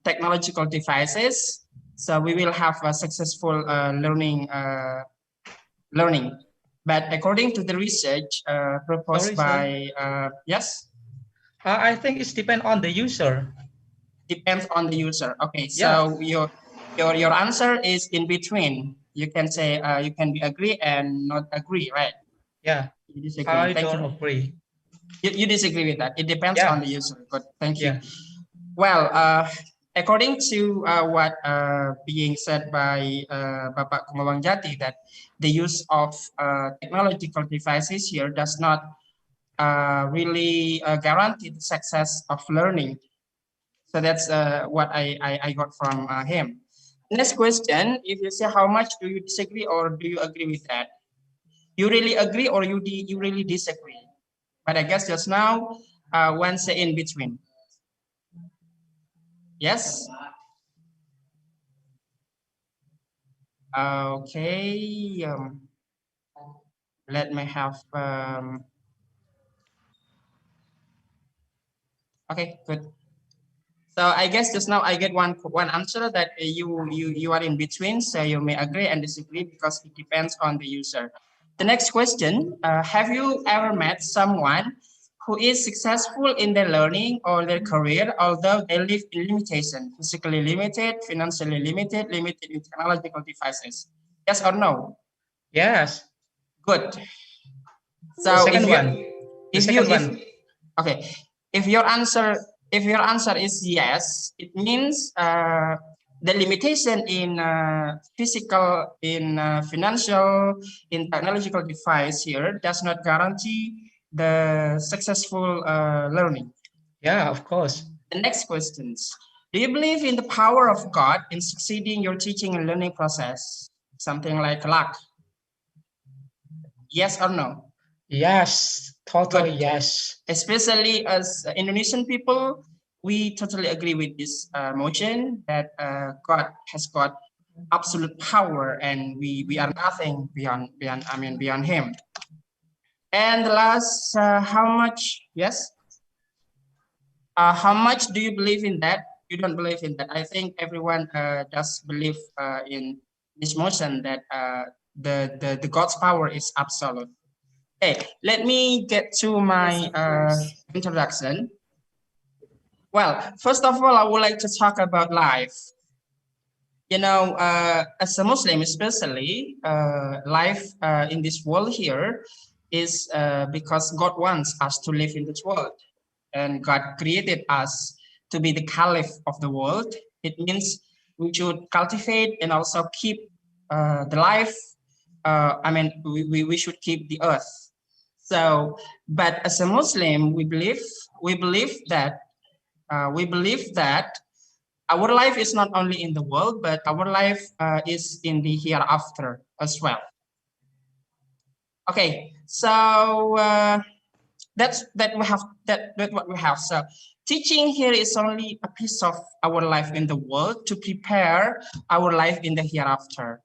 technological devices, so we will have a successful learning. But according to the research proposed by yes. I think it's depend on the user. Depends on the user. Okay, so your answer is in between. You can say you can be agree and not agree, right? Yeah. You disagree. I Thank don't you. agree. You disagree with that. It depends on the user. Good. Thank you. Yeah. Well, according to what being said by Bapak Kumawang Jati, that the use of technological devices here does not really guarantee the success of learning. So that's what I got from him. Next question, if you say how much do you disagree or do you agree with that? You really agree or you really disagree? But I guess just now, one say in between. Yes? Okay. Let me have. Okay, good. So I guess just now I get one answer that you are in between, so you may agree and disagree because it depends on the user. The next question: have you ever met someone who is successful in their learning or their career, although they live in limitation, physically limited, financially limited, limited in technological devices? Yes or no? Yes. Good. So the second one. Okay, if your answer is yes, it means the limitation in physical, in financial, in technological device here does not guarantee the successful learning. Yeah, of course. The next questions. Do you believe in the power of God in succeeding your teaching and learning process? Something like luck. Yes or no? Yes, totally Good. yes. Especially as Indonesian people, we totally agree with this motion that God has got absolute power and we are nothing beyond him. And the last, how much? Yes. How much do you believe in that? You don't believe in that. I think everyone does believe in this motion that the God's power is absolute. Okay, let me get to my introduction. Well, first of all, I would like to talk about life. You know, as a Muslim, especially, life in this world here is because God wants us to live in this world. And God created us to be the caliph of the world. It means we should cultivate and also keep the life. We should keep the earth. So, but as a Muslim, we believe that our life is not only in the world, but our life is in the hereafter as well. Okay, so that's what we have. So, teaching here is only a piece of our life in the world to prepare our life in the hereafter.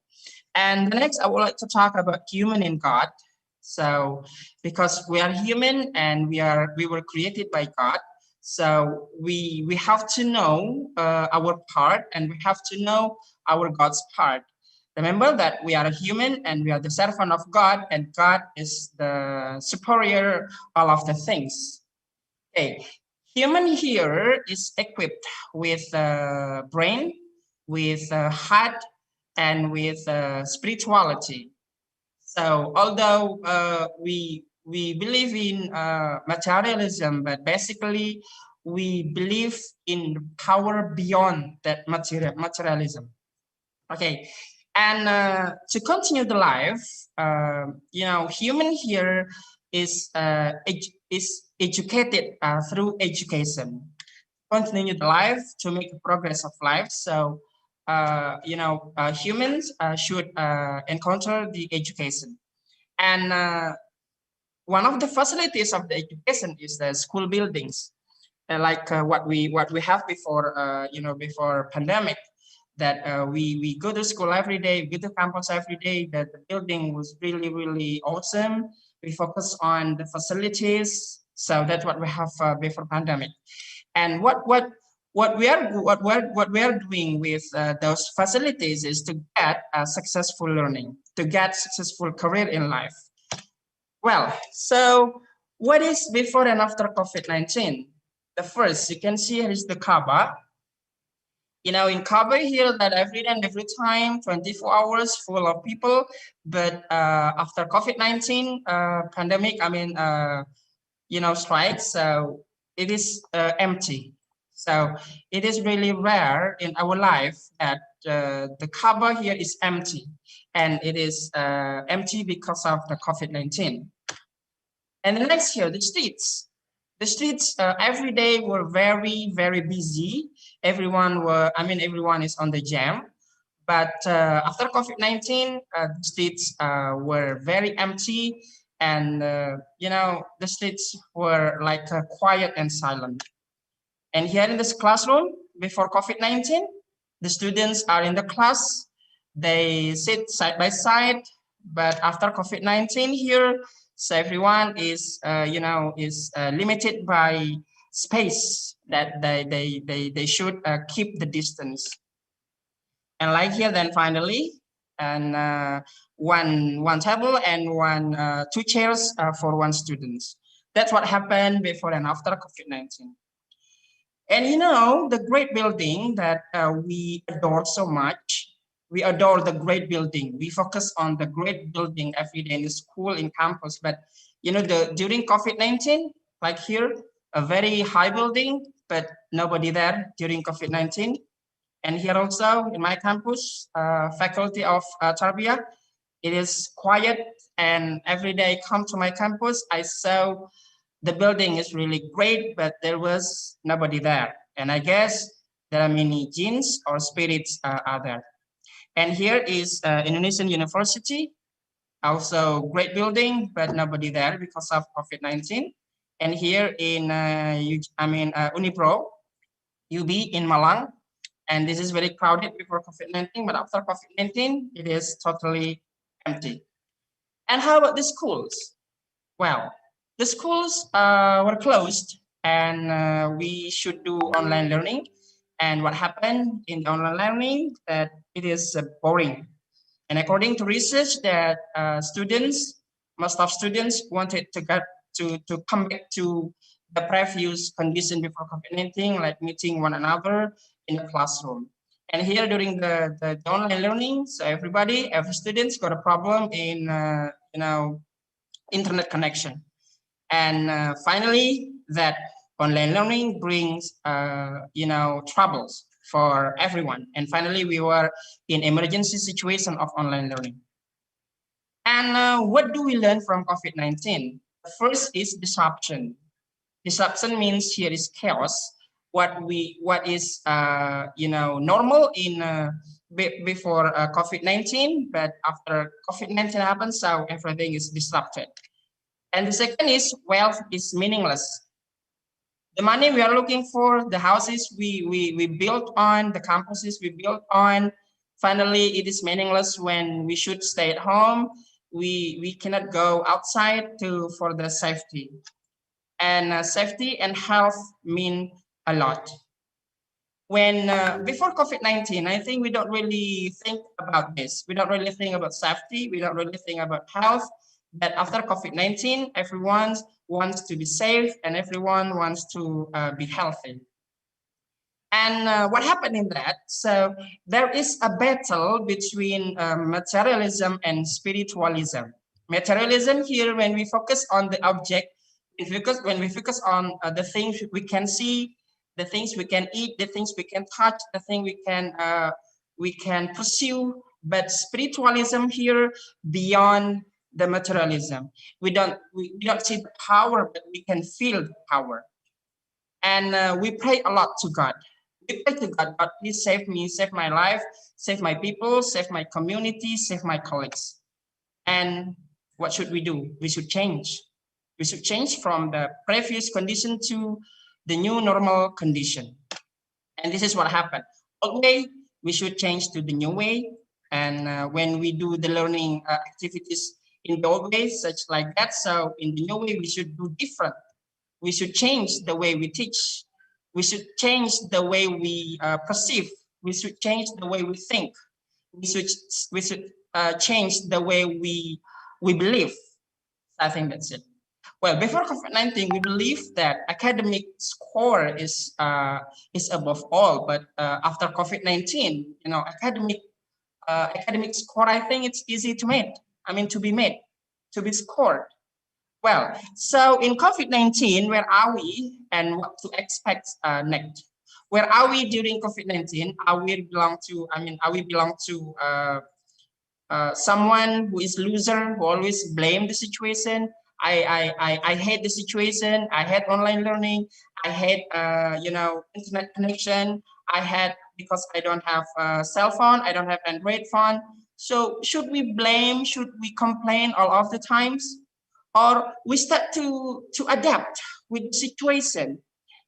And the next, I would like to talk about human and God. So, because we are human and we were created by God, so we have to know our part, and we have to know our God's part. Remember that we are a human and we are the servant of God, and God is the superior all of the things. Okay, human here is equipped with a brain, with a heart, and with spirituality. So although we believe in materialism, but basically we believe in power beyond that materialism. Okay, and to continue the life, human here is is educated through education. Continue the life to make progress of life. So humans should encounter the education, and one of the facilities of the education is the school buildings, like what we have before before pandemic, that we go to school every day, we go to campus every day. That the building was really awesome. We focus on the facilities, so that's what we have before pandemic. And what we are doing with those facilities is to get a successful learning, to get successful career in life. Well, so what is before and after COVID-19? The first, you can see here is the Kaaba. In Kaaba here, that every day and every time, 24 hours full of people. But after COVID-19 pandemic, strikes, so it is empty. So it is really rare in our life that the Kaaba here is empty, and it is empty because of the COVID-19. And the next here, the streets. The streets every day were very busy. Everyone is on the jam. But after COVID-19, the streets were very empty, and the streets were like quiet and silent. And here in this classroom, before COVID-19, the students are in the class, they sit side by side. But after COVID-19 here, so everyone is limited by space, that they should keep the distance. And like here, then finally, and one table and two chairs for one student. That's what happened before and after COVID-19. And the great building that we adore so much, we adore the great building. We focus on the great building every day in the school, in campus. But during COVID-19, like here, a very high building, but nobody there during COVID-19. And here also in my campus, faculty of Tarbiyah, it is quiet. And every day I come to my campus, I saw the building is really great, but there was nobody there. And I guess there are many jinns or spirits out there. And here is Indonesian University, also great building, but nobody there because of COVID-19. And here in Unipro, UB in Malang, and this is very crowded before COVID-19, but after COVID-19, it is totally empty. And how about the schools? Well, the schools were closed, and we should do online learning. And what happened in online learning, that it is boring. And according to research, that most of students wanted to get to come back to the previous condition before COVID-19, like meeting one another in the classroom. And here during the online learning, so every students got a problem in internet connection. And finally, that online learning brings troubles for everyone. And finally, we were in emergency situation of online learning. And what do we learn from COVID-19? First is disruption. Disruption means here is chaos. What is normal in before COVID-19, but after COVID-19 happens, so everything is disrupted. And the second is wealth is meaningless. The money we are looking for, the houses we built on, the campuses we built on, Finally, it is meaningless when we should stay at home. We cannot go outside for the safety. And safety and health mean a lot. When before COVID-19, I think we don't really think about this. We don't really think about safety. We don't really think about health. But after COVID-19, everyone wants to be safe and everyone wants to be healthy. And what happened in that? So there is a battle between materialism and spiritualism. Materialism here, when we focus on the object, when we focus on the things we can see, the things we can eat, the things we can touch, the thing we can pursue. But spiritualism here, beyond the materialism, we don't see the power, but we can feel the power. And we pray a lot to God. We pray to God, God, please save me, save my life, save my people, save my community, save my colleagues. And what should we do? We should change. We should change from the previous condition to the new normal condition. And this is what happened. Old way, we should change to the new way. And when we do the learning activities in the old way, such like that, so in the new way, we should do different. We should change the way we teach. We should change the way we perceive. We should change the way we think. We should change the way we believe. I think that's it. Well, before COVID-19, we believe that academic score is above all. But after COVID-19, academic score, I think it's easy to make. To be made, to be scored. Well, so in COVID-19, where are we and what to expect next? Where are we during COVID-19? Are we belong to someone who is loser, who always blame the situation? I hate the situation. I hate online learning. I hate internet connection. I hate because I don't have a cell phone. I don't have Android phone. So should we blame? Should we complain all of the times? Or we start to adapt with the situation.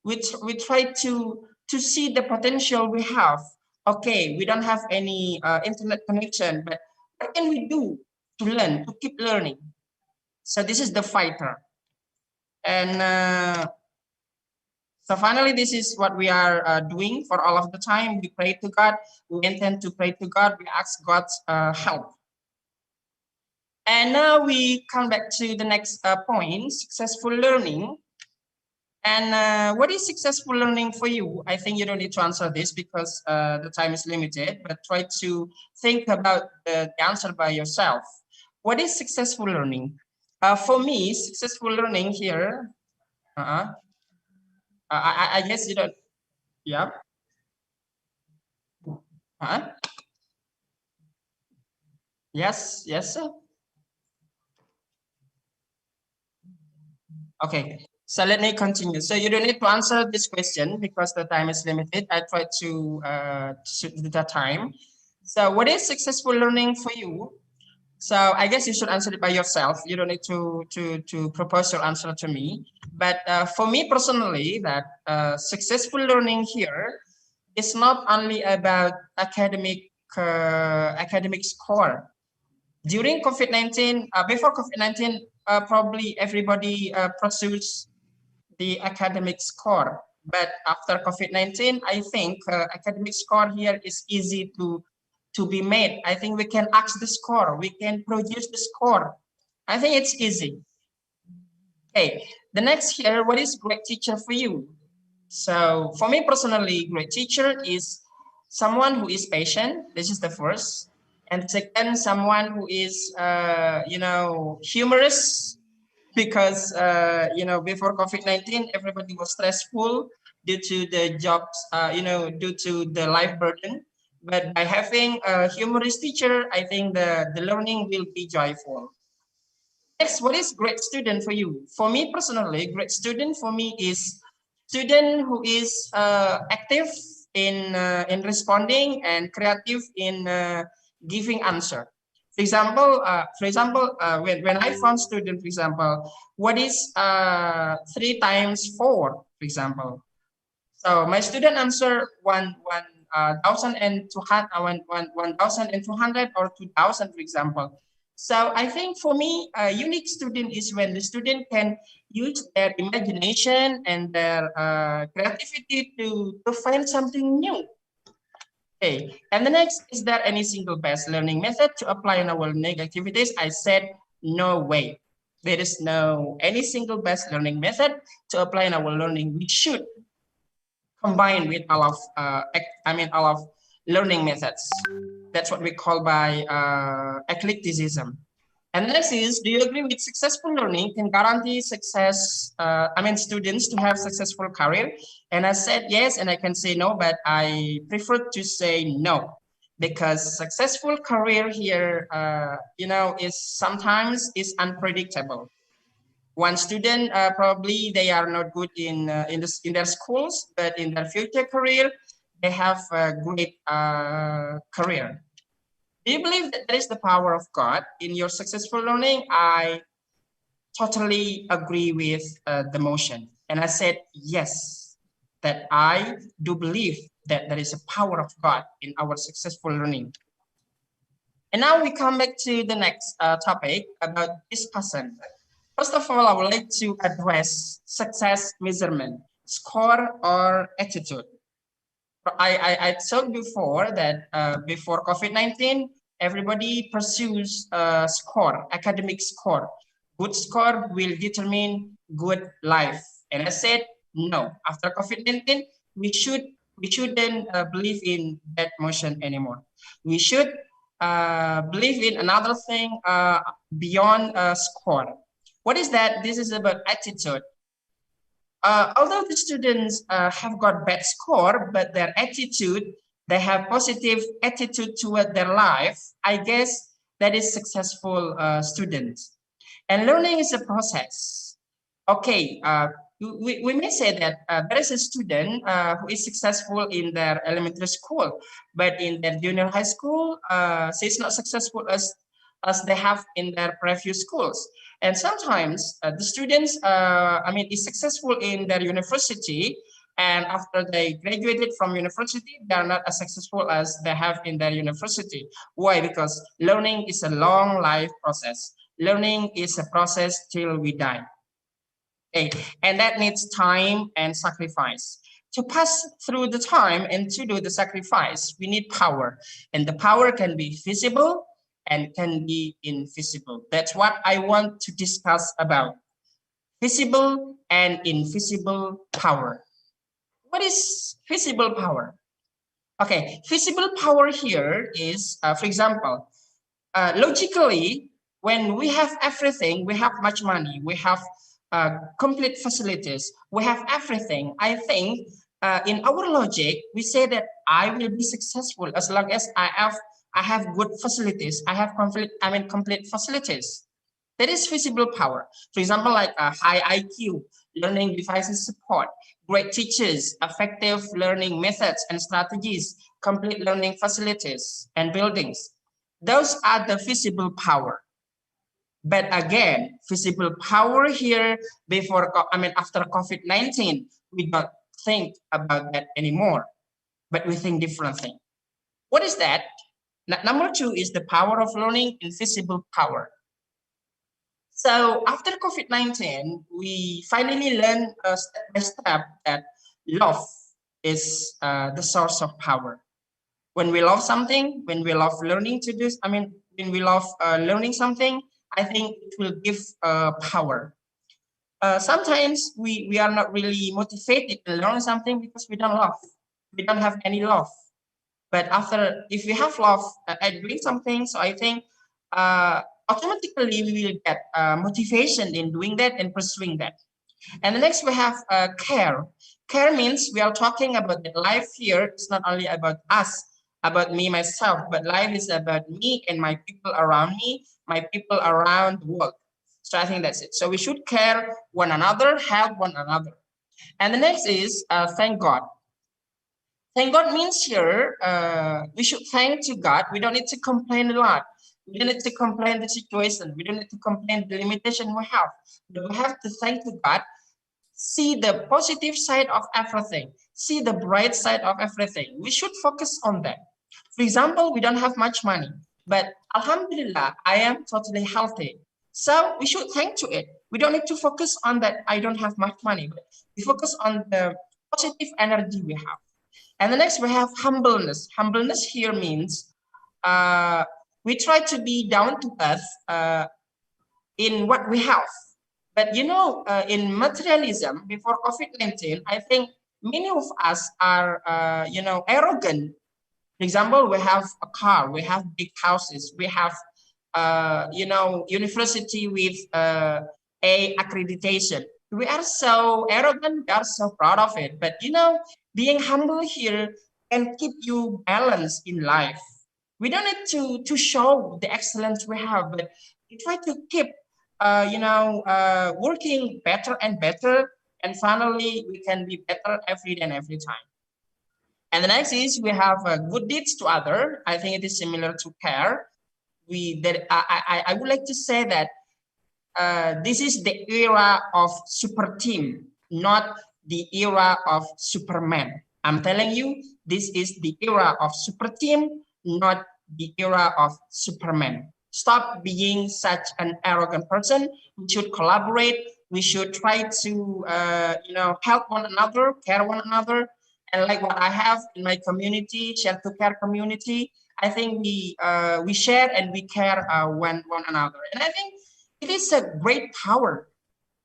We try to see the potential we have. Okay, we don't have any internet connection, but what can we do to learn, to keep learning? So this is the fighter. And so finally, this is what we are doing for all of the time. We pray to God. We intend to pray to God. We ask God's help. And now we come back to the next point, successful learning. And what is successful learning for you? I think you don't need to answer this because the time is limited, but try to think about the answer by yourself. What is successful learning? For me, successful learning here, I guess you don't, yeah. Yes, sir. Okay, so let me continue. So you don't need to answer this question because the time is limited. I try to shoot the time. So what is successful learning for you? So I guess you should answer it by yourself. You don't need to propose your answer to me. But for me personally, that successful learning here is not only about academic score. During COVID-19, before COVID-19, probably everybody pursues the academic score. But after COVID-19, I think academic score here is easy to be made. I think we can ask the score. We can produce the score. I think it's easy. Okay, the next here, what is great teacher for you? So for me personally, great teacher is someone who is patient. This is the first. And second, someone who is, humorous, because, before COVID-19, everybody was stressful due to the jobs, due to the life burden. But by having a humorous teacher, I think the learning will be joyful. Next, what is great student for you? For me personally, great student for me is student who is active in responding and creative in giving answer. For example, when I found student, for example, what is 3 times 4, for example. So my student answer 1,200 or 2,000, for example. So I think for me, a unique student is when the student can use their imagination and their creativity to find something new. Okay, and the next, is there any single best learning method to apply in our learning activities? I said, no way. There is no any single best learning method to apply in our learning. We should combine with all of, all of learning methods. That's what we call by eclecticism. And the next is, do you agree with successful learning can guarantee success, students to have successful career? And I said yes, and I can say no, but I prefer to say no, because successful career here, is sometimes is unpredictable. One student, probably they are not good in their schools, but in their future career, they have a great career. Do you believe that there is the power of God in your successful learning? I totally agree with the motion. And I said, yes, that I do believe that there is a power of God in our successful learning. And now we come back to the next topic about this person. First of all, I would like to address success measurement, score or attitude. I told before that before COVID-19, everybody pursues score, academic score. Good score will determine good life. And I said, no, after COVID-19, we shouldn't believe in that motion anymore. We should believe in another thing beyond score. What is that? This is about attitude. Although the students have got bad score, but their attitude, they have positive attitude toward their life, I guess that is successful students. And learning is a process. Okay, we may say that there is a student who is successful in their elementary school, but in their junior high school, she's not successful as they have in their previous schools. And sometimes the students, is successful in their university, and after they graduated from university, they are not as successful as they have in their university. Why? Because learning is a long life process. Learning is a process till we die. Okay, and that needs time and sacrifice. To pass through the time and to do the sacrifice, we need power. And the power can be visible and can be invisible. That's what I want to discuss about. Visible and invisible power. What is visible power? Okay, visible power here is, for example, logically, when we have everything, we have much money, we have complete facilities, we have everything. I think in our logic, we say that I will be successful as long as I have good facilities. I have complete facilities. That is visible power. For example, like a high IQ, learning devices support, great teachers, effective learning methods and strategies, complete learning facilities and buildings. Those are the visible power. But again, visible power here after COVID-19, we don't think about that anymore, but we think differently. What is that? Number two is the power of learning, invisible power. So after COVID-19, we finally learned step by step that love is the source of power. When we love something, when we love learning to do, when we love learning something, I think it will give power. Sometimes we are not really motivated to learn something because we don't love. We don't have any love. But if we have love at doing something, so I think automatically we will get motivation in doing that and pursuing that. And the next we have care. Care means we are talking about that life here. It's not only about us, about me, myself, but life is about me and my people around me, my people around the world. So I think that's it. So we should care one another, help one another. And the next is thank God. Thank God means here, we should thank to God. We don't need to complain a lot. We don't need to complain the situation. We don't need to complain the limitation we have. But we have to thank to God. see the positive side of everything, see the bright side of everything. We should focus on that. For example, we don't have much money, but Alhamdulillah, I am totally healthy. So we should thank to it. We don't need to focus on that I don't have much money, but we focus on the positive energy we have. And the next we have humbleness. Humbleness here means we try to be down to earth in what we have. But you know, in materialism, before COVID-19, I think many of us are, you know, arrogant. For example, we have a car, we have big houses, we have, you know, university with A accreditation. We are so arrogant, we are so proud of it. But you know, being humble here can keep you balanced in life. We don't need to show the excellence we have, but we try to keep, you know, working better and better. And finally, we can be better every day and every time. And the next is we have good deeds to other. I think it is similar to care. I would like to say that this is the era of super team, not the era of Superman. I'm telling you, this is the era of super team, not the era of Superman. Stop being such an arrogant person. We should collaborate. We should try to, you know, help one another, care one another. And like what I have in my community, share to care community, I think we share and we care one another. And I think it is a great power.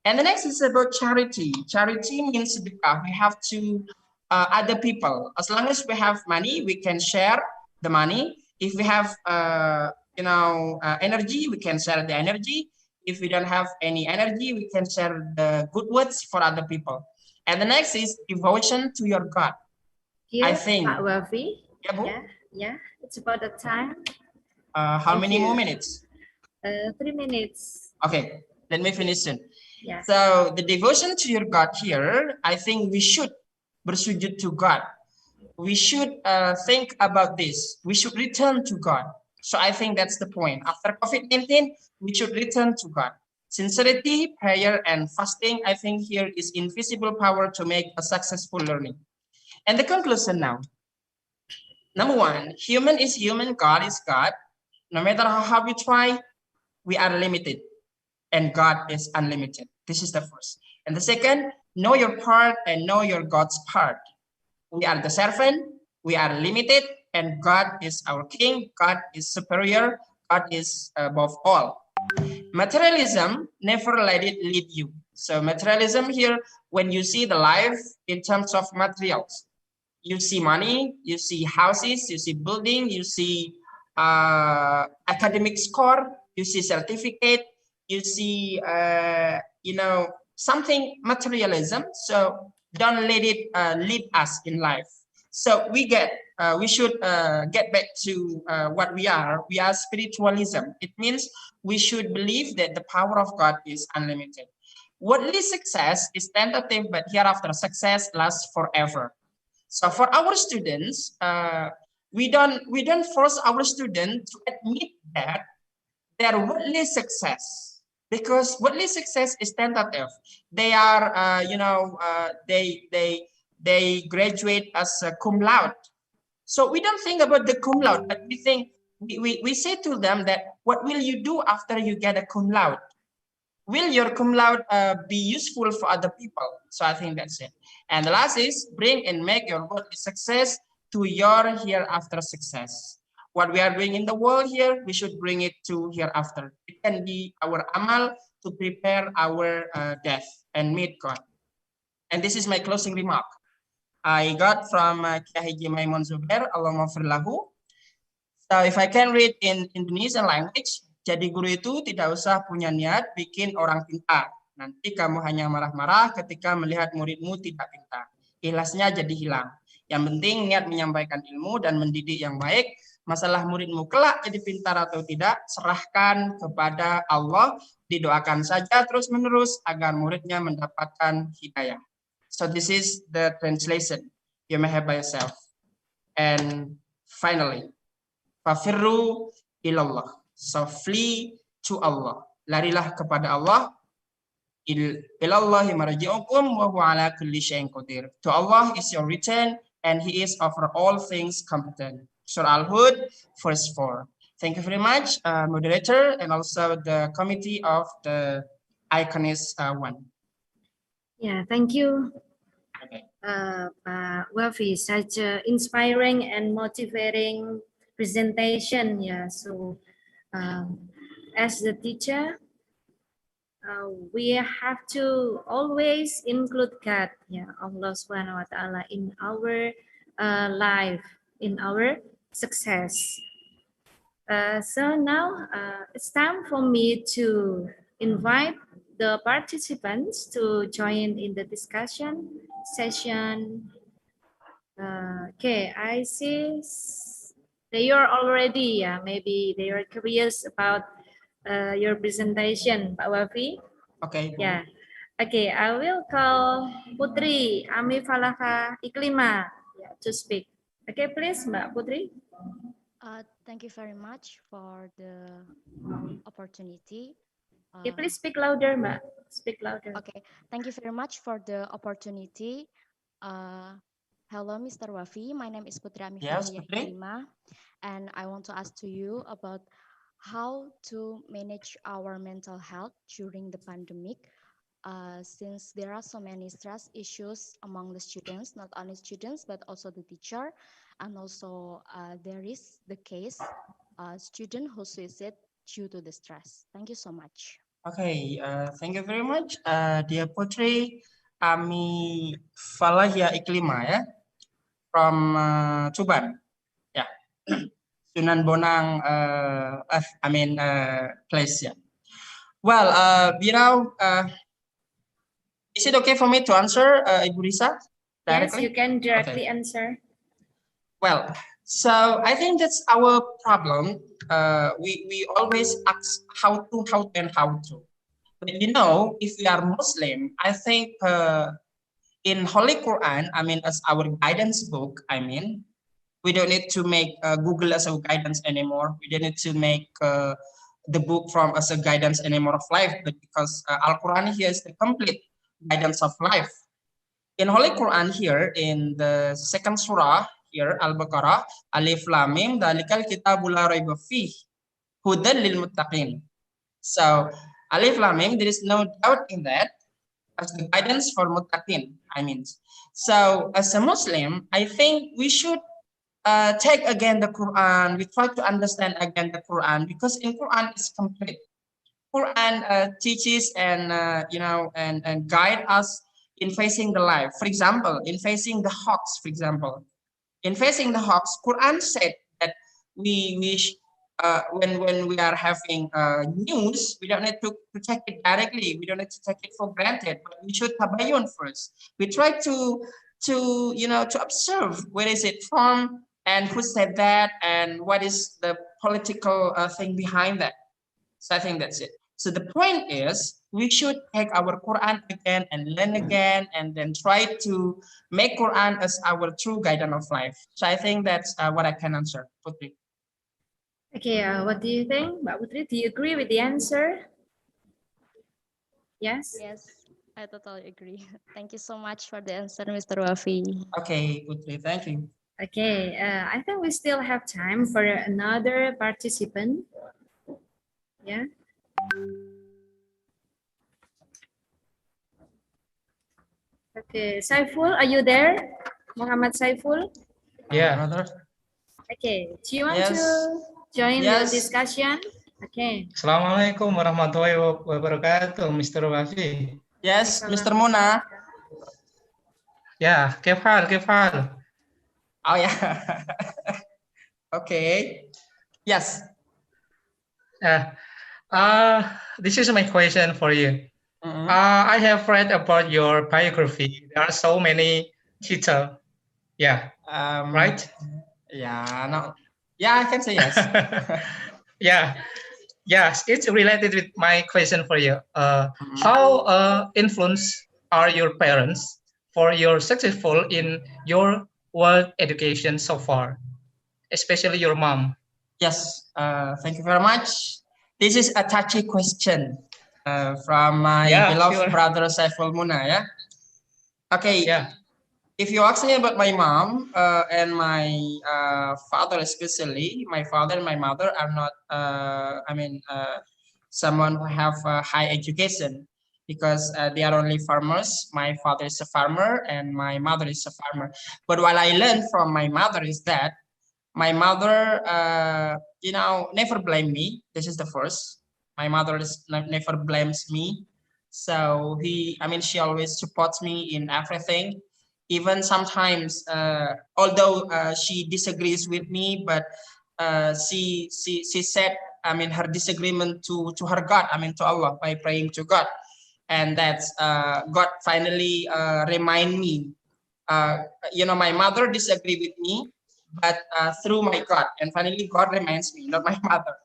And the next is about charity. Charity means sedekah. We have to other people. As long as we have money, we can share the money. If we have you know, energy, we can share the energy. If we don't have any energy, we can share the good words for other people. And the next is devotion to your God. Here, I think. Yeah, it's about the time. How many more minutes? 3 minutes. Okay, let me finish soon. Yeah. So the devotion to your God here, I think we should bersujud to God. We should think about this. We should return to God. So I think that's the point. After COVID-19, we should return to God. Sincerity, prayer, and fasting, I think here is invisible power to make a successful learning. And the conclusion now. Number one, human is human, God is God. No matter how hard we try, we are limited and God is unlimited. This is the first. And the second, know your part and know your God's part. We are the servant, we are limited, and God is our king, God is superior, God is above all. Materialism, never let it lead you. So materialism here, when you see the life in terms of materials, you see money, you see houses, you see building, you see academic score, you see certificate, you see, you know, something materialism. So don't let it lead us in life. So we should get back to what we are. We are spiritualism. It means we should believe that the power of God is unlimited. Worldly success is tentative, but hereafter success lasts forever. So for our students, we don't force our students to admit that their worldly success, because worldly success is tentative. They are, you know, they graduate as a cum laude. So we don't think about the cum laude, but we think we say to them that what will you do after you get a cum laude? Will your cum laude be useful for other people? So I think that's it. And the last is bring and make your worldly success to your hereafter success. What we are doing in the world here, we should bring it to hereafter. It can be our amal to prepare our death and meet God. And this is my closing remark. I got from Kiai Haji Maimun Zubair, Allahumma. So if I can read in Indonesian language, jadi guru itu tidak usah punya niat bikin orang pintar. Nanti kamu hanya marah-marah ketika melihat muridmu tidak pintar. Ikhlasnya jadi hilang. Yang penting niat menyampaikan ilmu dan mendidik yang baik. Masalah muridmu kelak jadi pintar atau tidak, serahkan kepada Allah. Didoakan saja terus-menerus agar muridnya mendapatkan hidayah. So this is the translation you may have by yourself. And finally, fafirru ilallah. So flee to Allah. Larilah kepada Allah. Ilallahi marji'ukum wa huwa ala kulli syai'in qadir. To Allah is your return, and He is over all things competent. Surah Al-Hud, verse 4. Thank you very much, moderator, and also the committee of the iconest one. Yeah, thank you. Okay. Pak Wafi, such an inspiring and motivating presentation. Yeah, so as the teacher, we have to always include God, yeah, Allah Subhanahu wa Taala in our life, in our success. So now it's time for me to invite the participants to join in the discussion session. Okay, I see they are already, maybe they are curious about your presentation, Pak Wafi. Okay. Yeah. Okay, I will call Putri Amifalaka Iklima to speak. Okay, please, Mbak Putri. Thank you very much for the opportunity. Okay, please speak louder, Mbak. Speak louder. Okay, thank you very much for the opportunity. Hello, Mr. Wafi. My name is Putri Amifahaya Iklima, and I want to ask to you about how to manage our mental health during the pandemic. Since there are so many stress issues among the students, not only students, but also the teacher. And also there is the case student who suicide due to the stress. Thank you so much. Okay, thank you very much, dear Putri Ami Falahia Iklima, ya, from Tuban, yeah, Sunan Bonang, place, yeah. Well, is it okay for me to answer, Ibu Risa, directly? Yes, you can directly answer. Well, so I think that's our problem. We always ask how to. But you know, if we are Muslim, I think in Holy Quran, as our guidance book, we don't need to make Google as our guidance anymore. We don't need to make the book from as a guidance anymore of life, but because Al-Quran here is the complete guidance of life. In Holy Quran here, in the second surah here, Al-Baqarah, Alif Lam Mim, Dalikal Kitabul La Raiba Fih, Hudan lil Muttaqin. So Alif Lam Mim, there is no doubt in that as the guidance for Muttaqin. So as a Muslim, I think we should take again the Quran. We try to understand again the Quran because in Quran is complete. Quran teaches and and guide us in facing the life. For example, in facing the hawks. For example, in facing the hawks, Quran said that we when we are having news, we don't need to check it directly. We don't need to take it for granted, but we should tabayun first. We try to observe where is it from and who said that and what is the political thing behind that. So I think that's it. So the point is we should take our Quran again and learn again and then try to make Quran as our true guidance of life. So I think that's what I can answer, Putri. Okay, what do you think, Mbak Putri? Do you agree with the answer? Yes? Yes, I totally agree. Thank you so much for the answer, Mr. Wafi. Okay, Putri, thank you. Okay, I think we still have time for another participant. Yeah. Okay, Saiful, are you there? Muhammad Saiful? Yeah. Okay, do you want to join the discussion? Okay. Assalamualaikum warahmatullahi wabarakatuh, Mr. Wafi. Yes, Mr. Mona. Yeah, kefal. Oh yeah. Okay. Yes. This is my question for you. I have read about your biography. There are so many titles. Yeah. Right? Yeah. No. Yeah, I can say yes. Yeah. Yes, it's related with my question for you. How influenced are your parents for your successful in your world education so far, especially your mom? Yes, thank you very much. This is a touchy question. from my Yeah, beloved sure. brother Saiful Muna. Yeah. Okay. Yeah. If you ask me about my mom and my father, especially my father and my mother are not, someone who have a high education because they are only farmers. My father is a farmer and my mother is a farmer. But what I learned from my mother is that my mother, never blame me. This is the first. My mother never blames me. So she always supports me in everything. Even sometimes, although she disagrees with me, but she said, her disagreement to her God, to Allah by praying to God, and that's God finally remind me. My mother disagree with me, but through my God, and finally God reminds me, not my mother.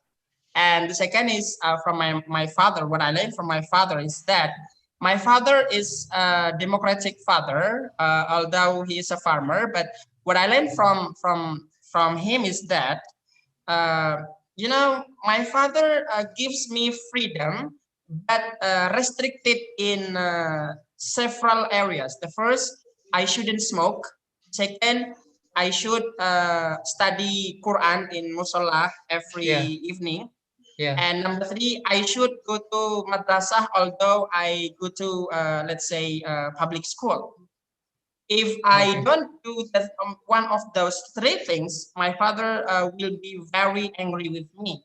And the second is from my father. What I learned from my father is that my father is a democratic father, although he is a farmer. But what I learned from him is that my father gives me freedom, but restricted in several areas. The first, I shouldn't smoke. Second, I should study Quran in musalla every evening. Yeah. And number three, I should go to madrasah, although I go to, public school. If I don't do that, one of those three things, my father will be very angry with me.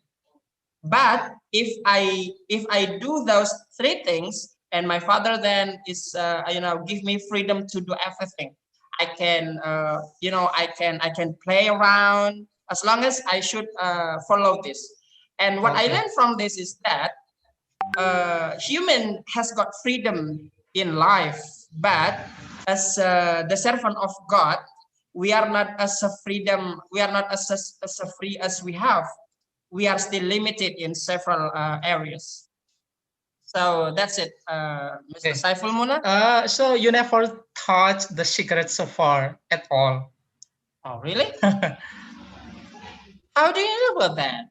But if I do those three things, and my father then is give me freedom to do everything. I can I can play around as long as I should follow this. And what I learned from this is that human has got freedom in life, but as the servant of God, we are not as a freedom. We are not as a free as we have. We are still limited in several areas. So that's it, Mr. Saiful Muna. So you never touched the cigarette so far at all? Oh, really? How do you know about that?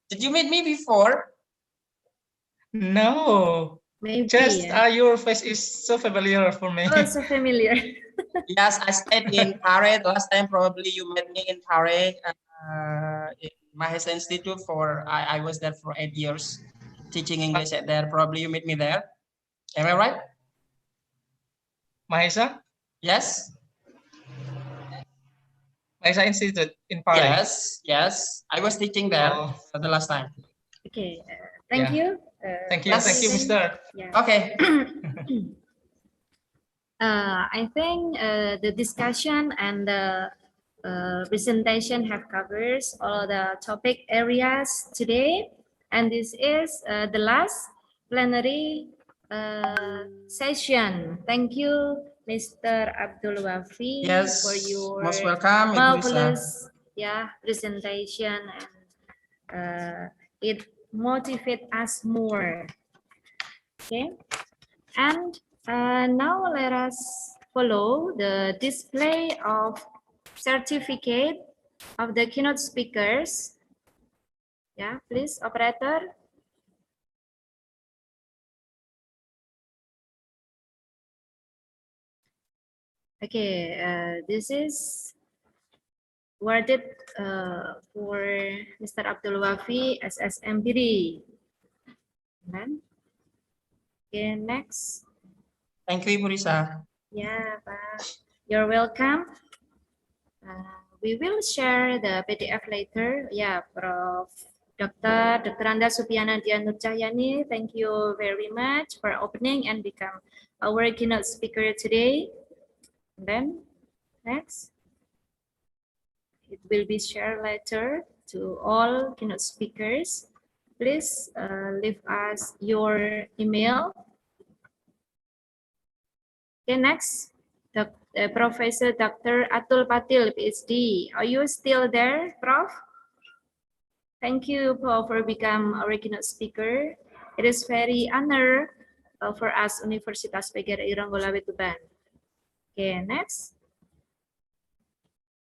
Did you meet me before? No. Maybe. Just your face is so familiar for me. Oh, so familiar. Yes, I stayed in Paris last time. Probably you met me in Paris, in Mahesa Institute I was there for 8 years, teaching English at there. Probably you meet me there. Am I right? Mahesa? Yes. Mahesa Institute in Paris. Yes. I was teaching there the last time. Okay. Thank you. Thank you, Mister. Yeah. Okay. I think the discussion and the presentation have covers all the topic areas today, and this is the last plenary session. Thank you, Mr. Abdul Wafi, Yes, for your most welcome, Ibu marvelous presentation, and it motivates us more. Okay, and now let us follow the display of certificate of the keynote speakers. Yeah, please, operator. Okay, this is awarded for Mr. Abdul Wafi SSMPD. Okay, next. Thank you, Ibu Risa. Yeah, Pak. You're welcome. We will share the PDF later. Yeah, Prof. Dr. Anda Supiana Dian Nur Cahyani, thank you very much for opening and become our keynote speaker today. And then next, it will be shared later to all keynote speakers. Please leave us your email. Okay, next, Professor Dr. Atul Patil, PhD. Are you still there, Prof? Thank you, Paul, for becoming our keynote speaker. It is very honor for us, Universitas PGRI Iranggola Tuban. Okay, next.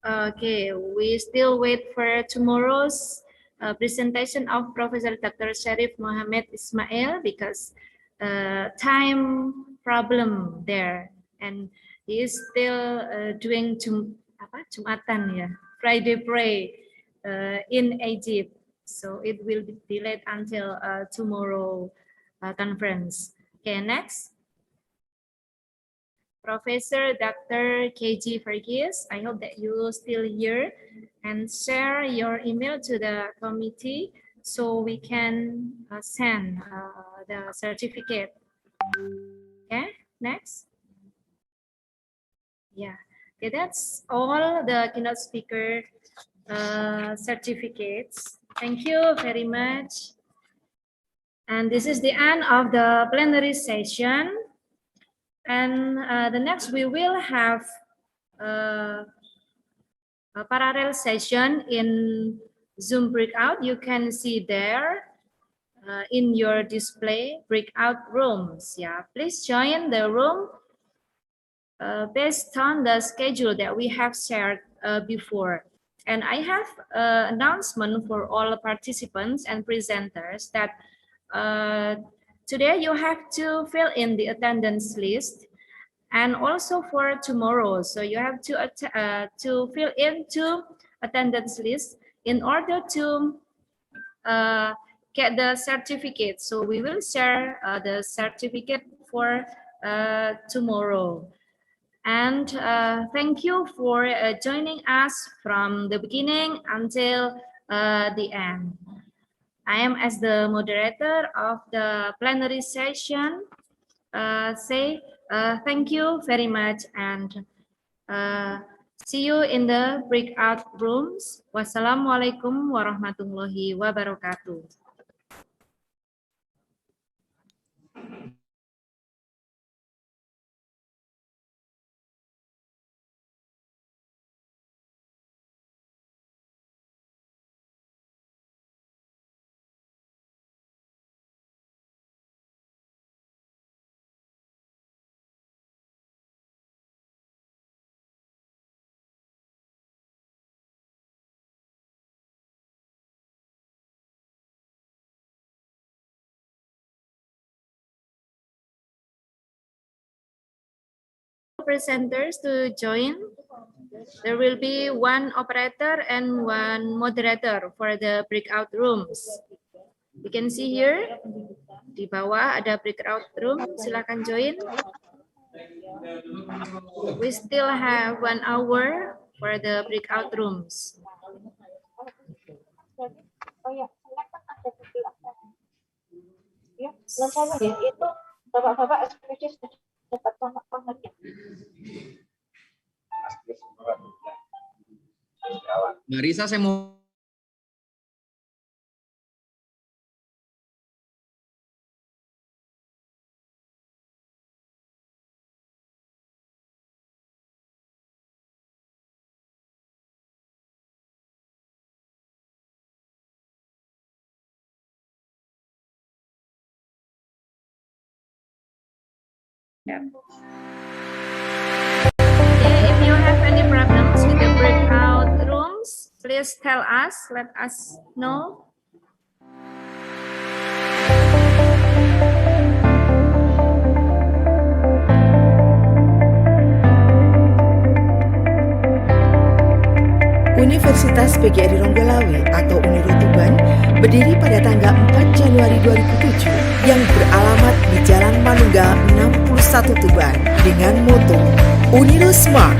Okay, we still wait for tomorrow's presentation of Professor Dr. Sharif Mohammed Ismail because time problem there, and he is still doing Jumatan ya, Friday pray in Egypt, so it will be delayed until tomorrow conference. Okay, next. Professor Dr. KG Verghese, I hope that you still here and share your email to the committee so we can send the certificate. Okay, next. Yeah, okay, that's all the keynote speaker certificates. Thank you very much. And this is the end of the plenary session. And the next we will have a parallel session in Zoom breakout. You can see there in your display breakout rooms. Yeah, please join the room based on the schedule that we have shared before. And I have an announcement for all participants and presenters that today you have to fill in the attendance list, and also for tomorrow. So you have to fill in two attendance list in order to get the certificate. So we will share the certificate for tomorrow. And thank you for joining us from the beginning until the end. I am as the moderator of the plenary session. Thank you very much and see you in the breakout rooms. Wassalamualaikum warahmatullahi wabarakatuh. Presenters to join. There will be one operator and one moderator for the breakout rooms. You can see here di bawah ada breakout room, silakan join. We still have 1 hour for the breakout rooms. Oh ya, ya, salah ya, itu bapak-bapak SPC sudah dapat banget ya. Marisa, saya mau If you have any problems with the breakout rooms, please tell us, let us know. Universitas PGRI Ronggolawe atau Uniru Tuban berdiri pada tanggal 4 Januari 2007 yang beralamat di Jalan Manunggal 61 Tuban dengan moto Uniru Smart,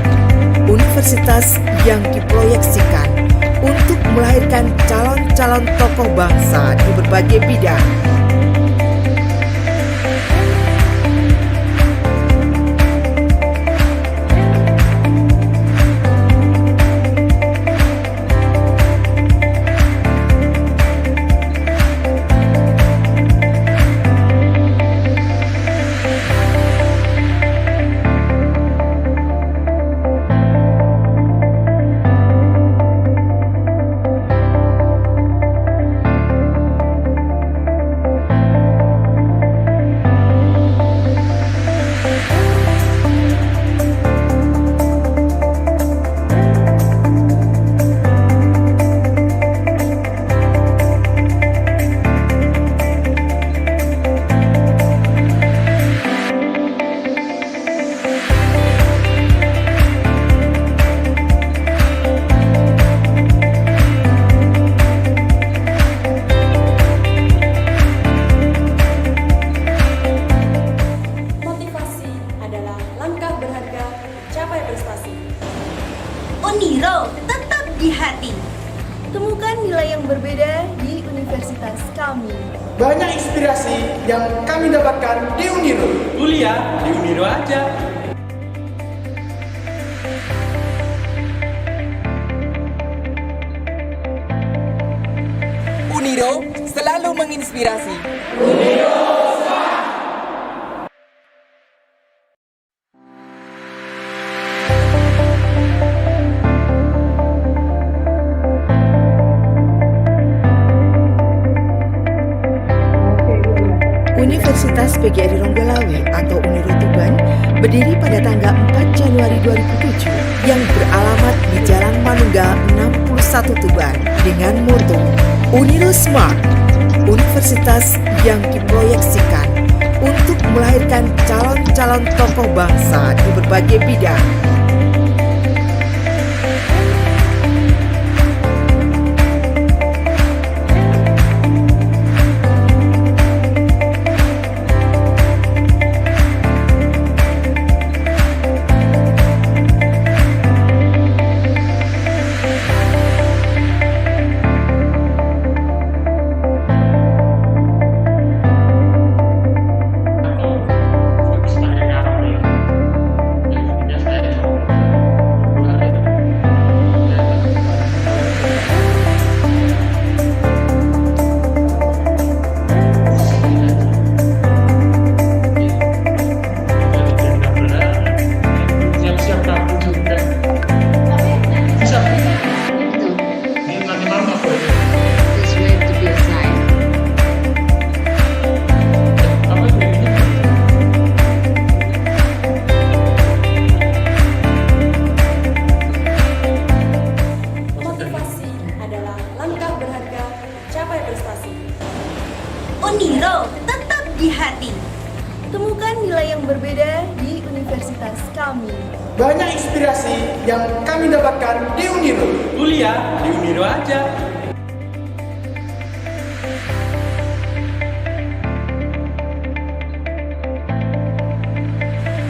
universitas yang diproyeksikan untuk melahirkan calon-calon tokoh bangsa di berbagai bidang. hati. Temukan nilai yang berbeda di universitas kami. Banyak inspirasi yang kami dapatkan di Uniro. Kuliah di Uniro aja. Uniro selalu menginspirasi. Universitas PGRI Ronggolawe atau Uniro Tuban berdiri pada tanggal 4 Januari 2007 yang beralamat di Jalan Manungga 61 Tuban dengan moto Uniro Smart, universitas yang diproyeksikan untuk melahirkan calon-calon tokoh bangsa di berbagai bidang. Uniro tetap di hati. Temukan nilai yang berbeda di universitas kami. Banyak inspirasi yang kami dapatkan di Uniro. Kuliah di Uniro aja.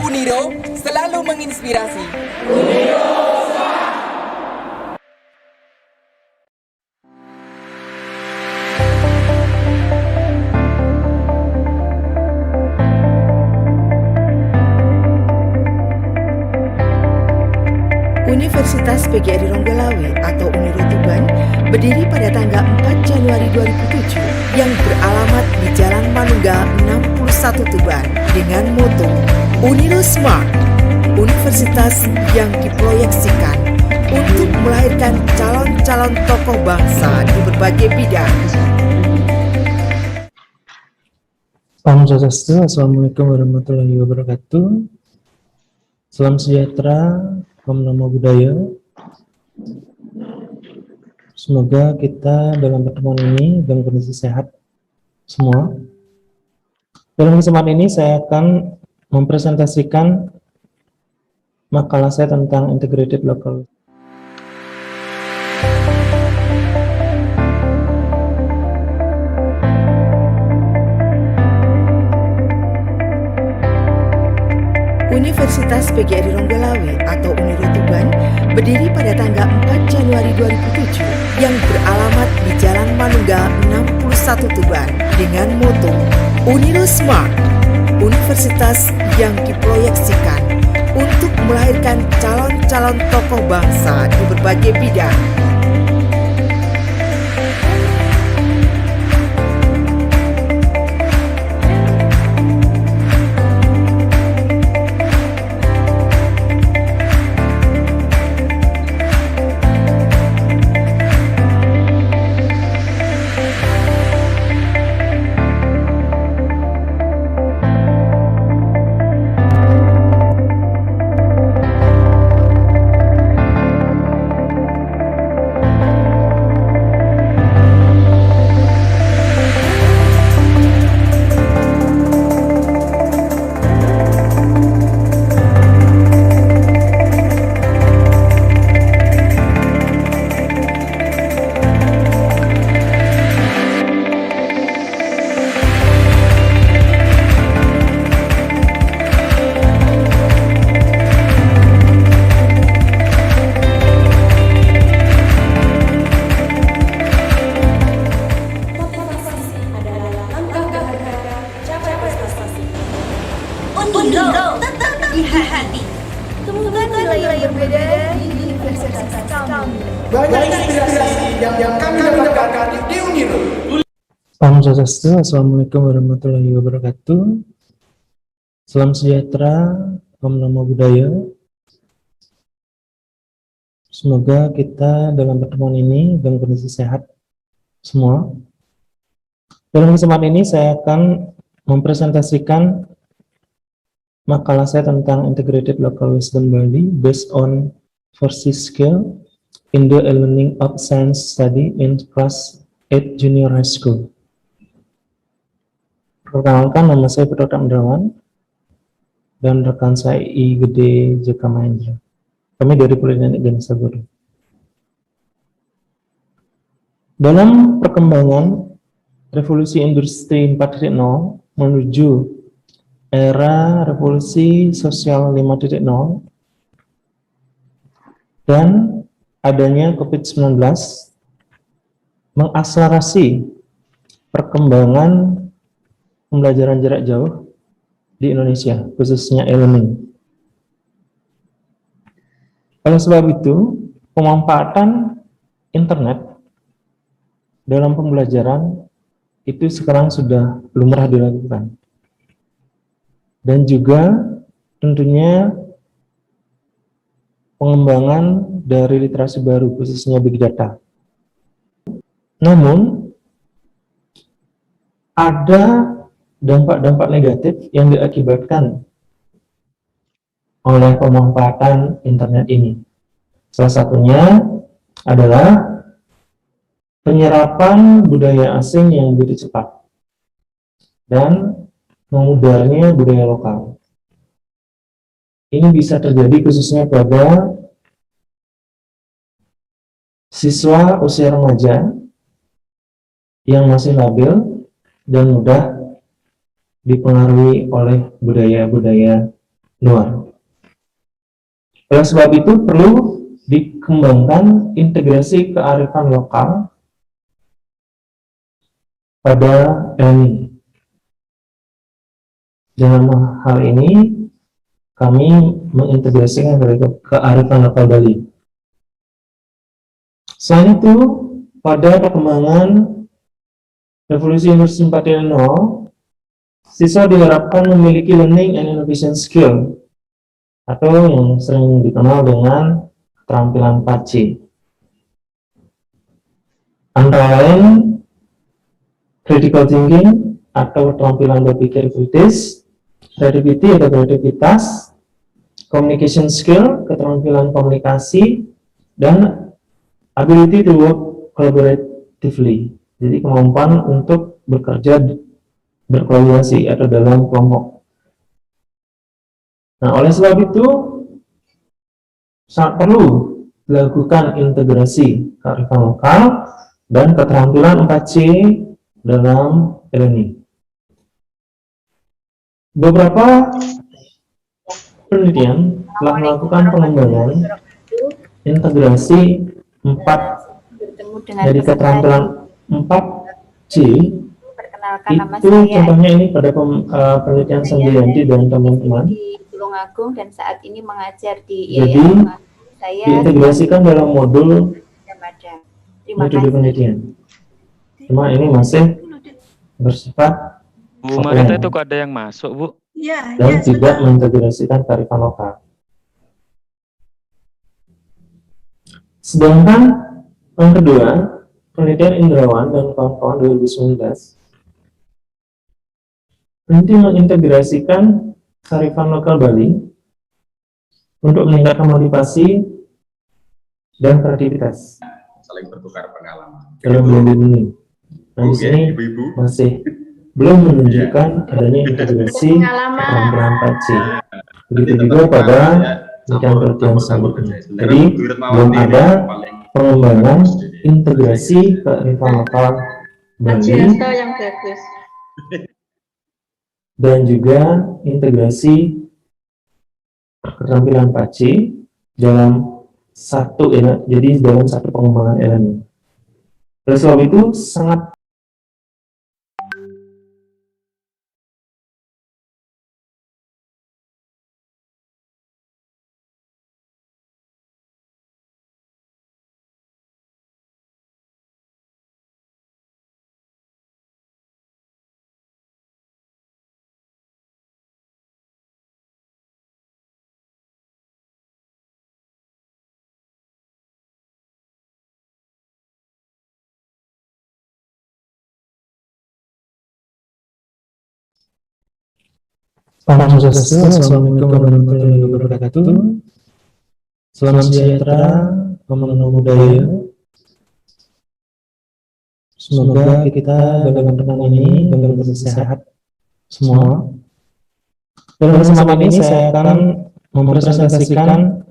Uniro selalu menginspirasi. Universitas PGRI Ronggolawe atau Uniro Tuban berdiri pada tanggal 4 Januari 2007 yang beralamat di Jalan Manungga 61 Tuban dengan moto Uniro Smart, universitas yang diproyeksikan untuk melahirkan calon-calon tokoh bangsa di berbagai bidang. Salam Swastiastu, Assalamualaikum warahmatullahi wabarakatuh. Salam sejahtera, Om Namo Buddhaya. Semoga kita dalam pertemuan ini dalam kondisi sehat semua. Dalam kesempatan ini saya akan mempresentasikan makalah saya tentang integrated local. Universitas PGRI Ronggolawe atau Uniro Tuban berdiri pada tanggal 4 Januari 2007 yang beralamat di Jalan Manungga 61 Tuban dengan moto Uniro Smart, universitas yang diproyeksikan untuk melahirkan calon-calon tokoh bangsa di berbagai bidang. yang kami dapatkan di Uniru. Salam Swastiastu, Assalamualaikum warahmatullahi wabarakatuh. Salam sejahtera, Om Namo Buddhaya. Semoga kita dalam pertemuan ini dalam kondisi sehat semua. Dalam kesempatan ini saya akan mempresentasikan makalah saya tentang Integrated Local Wisdom Bali based on 4C skill in the learning of science study in class 8 junior high school. Perkenalkan, nama saya Putra Indrawan dan rekan saya I Gede Jaka Mahendra. Kami dari Politeknik Ganesha Guru. Dalam perkembangan revolusi industri 4.0 menuju era revolusi sosial 5.0 dan adanya COVID-19 mengakselerasi perkembangan pembelajaran jarak jauh di Indonesia, khususnya e-learning. Oleh sebab itu, pemanfaatan internet dalam pembelajaran itu sekarang sudah lumrah dilakukan. Dan juga tentunya pengembangan dari literasi baru, khususnya big data. Namun, ada dampak-dampak negatif yang diakibatkan oleh pemanfaatan internet ini. Salah satunya adalah penyerapan budaya asing yang begitu cepat dan memudarnya budaya lokal. Ini bisa terjadi khususnya pada siswa usia remaja yang masih labil dan mudah dipengaruhi oleh budaya-budaya luar. Oleh sebab itu perlu dikembangkan integrasi kearifan lokal pada ini. Dalam hal ini kami mengintegrasikan kearifan lokal Bali. Selain itu, pada perkembangan revolusi industri 4.0, siswa diharapkan memiliki learning and innovation skill atau yang sering dikenal dengan keterampilan 4C. Antara lain critical thinking atau keterampilan berpikir kritis, creativity atau kreativitas, communication skill, keterampilan komunikasi, dan ability to work collaboratively. Jadi kemampuan untuk bekerja berkolaborasi atau dalam kelompok. Nah, oleh sebab itu sangat perlu dilakukan integrasi kearifan lokal dan keterampilan 4C dalam e-learning. Beberapa penelitian telah melakukan pengembangan integrasi 4 dari keterampilan 4C. Itu contohnya ini pada penelitian Sanjayanti dan teman-teman. Di Tulungagung dan saat ini mengajar di Jadi saya diintegrasikan dalam modul metode penelitian. Cuma ini masih bersifat Bu Marita itu kok ada yang masuk, Bu? Ya, dan tidak mengintegrasikan kearifan lokal. Sedangkan yang kedua, penelitian Indrawan dan kawan-kawan 2019 nanti mengintegrasikan kearifan lokal Bali untuk meningkatkan motivasi dan kreativitas saling bertukar pengalaman dalam belajar ini. Nah, di sini masih belum menunjukkan adanya integrasi keterampilan 4C. Begitu juga pada penelitian selanjutnya. Jadi belum ada pengembangan integrasi kearifan lokal Bali yang bagus. dan juga integrasi keterampilan 4C dalam satu jadi dalam satu pengembangan elemen. Oleh sebab itu sangat Om Swastiastu, Assalamualaikum warahmatullahi wabarakatuh. Salam sejahtera, Om Namo Buddhaya. Semoga kita dalam pertemuan ini dalam kondisi sehat semua. Dalam kesempatan ini saya akan mempresentasikan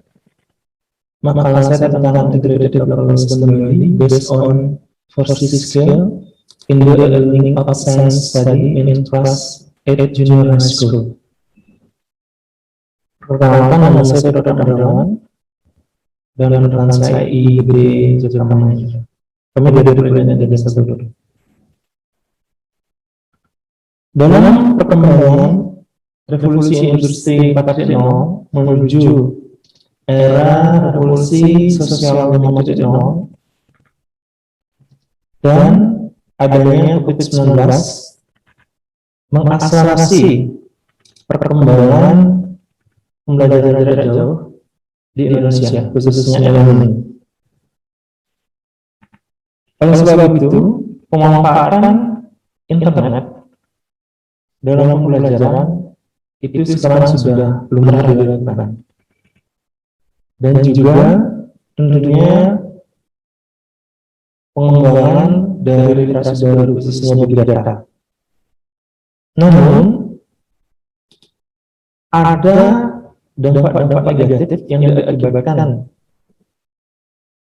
makalah saya tentang integrated development Bali based on 4 skill in the learning of science study in class 8 junior high school. Perkenalkan, nama saya Dr. Andrawan dan rekan saya IB Jakarta. Kami dari Perlindungan dan Desa Bodoh. Dalam perkembangan revolusi industri 4.0 menuju era revolusi sosial 5.0 dan adanya COVID-19 mengakselerasi perkembangan pembelajaran jarak jauh di Indonesia, khususnya e-learning. Oleh sebab itu, pemanfaatan internet dalam pembelajaran itu sekarang sudah lumrah dilakukan. Dan juga tentunya pengembangan dari literasi baru khususnya big data. Namun, ada dampak-dampak negatif yang diakibatkan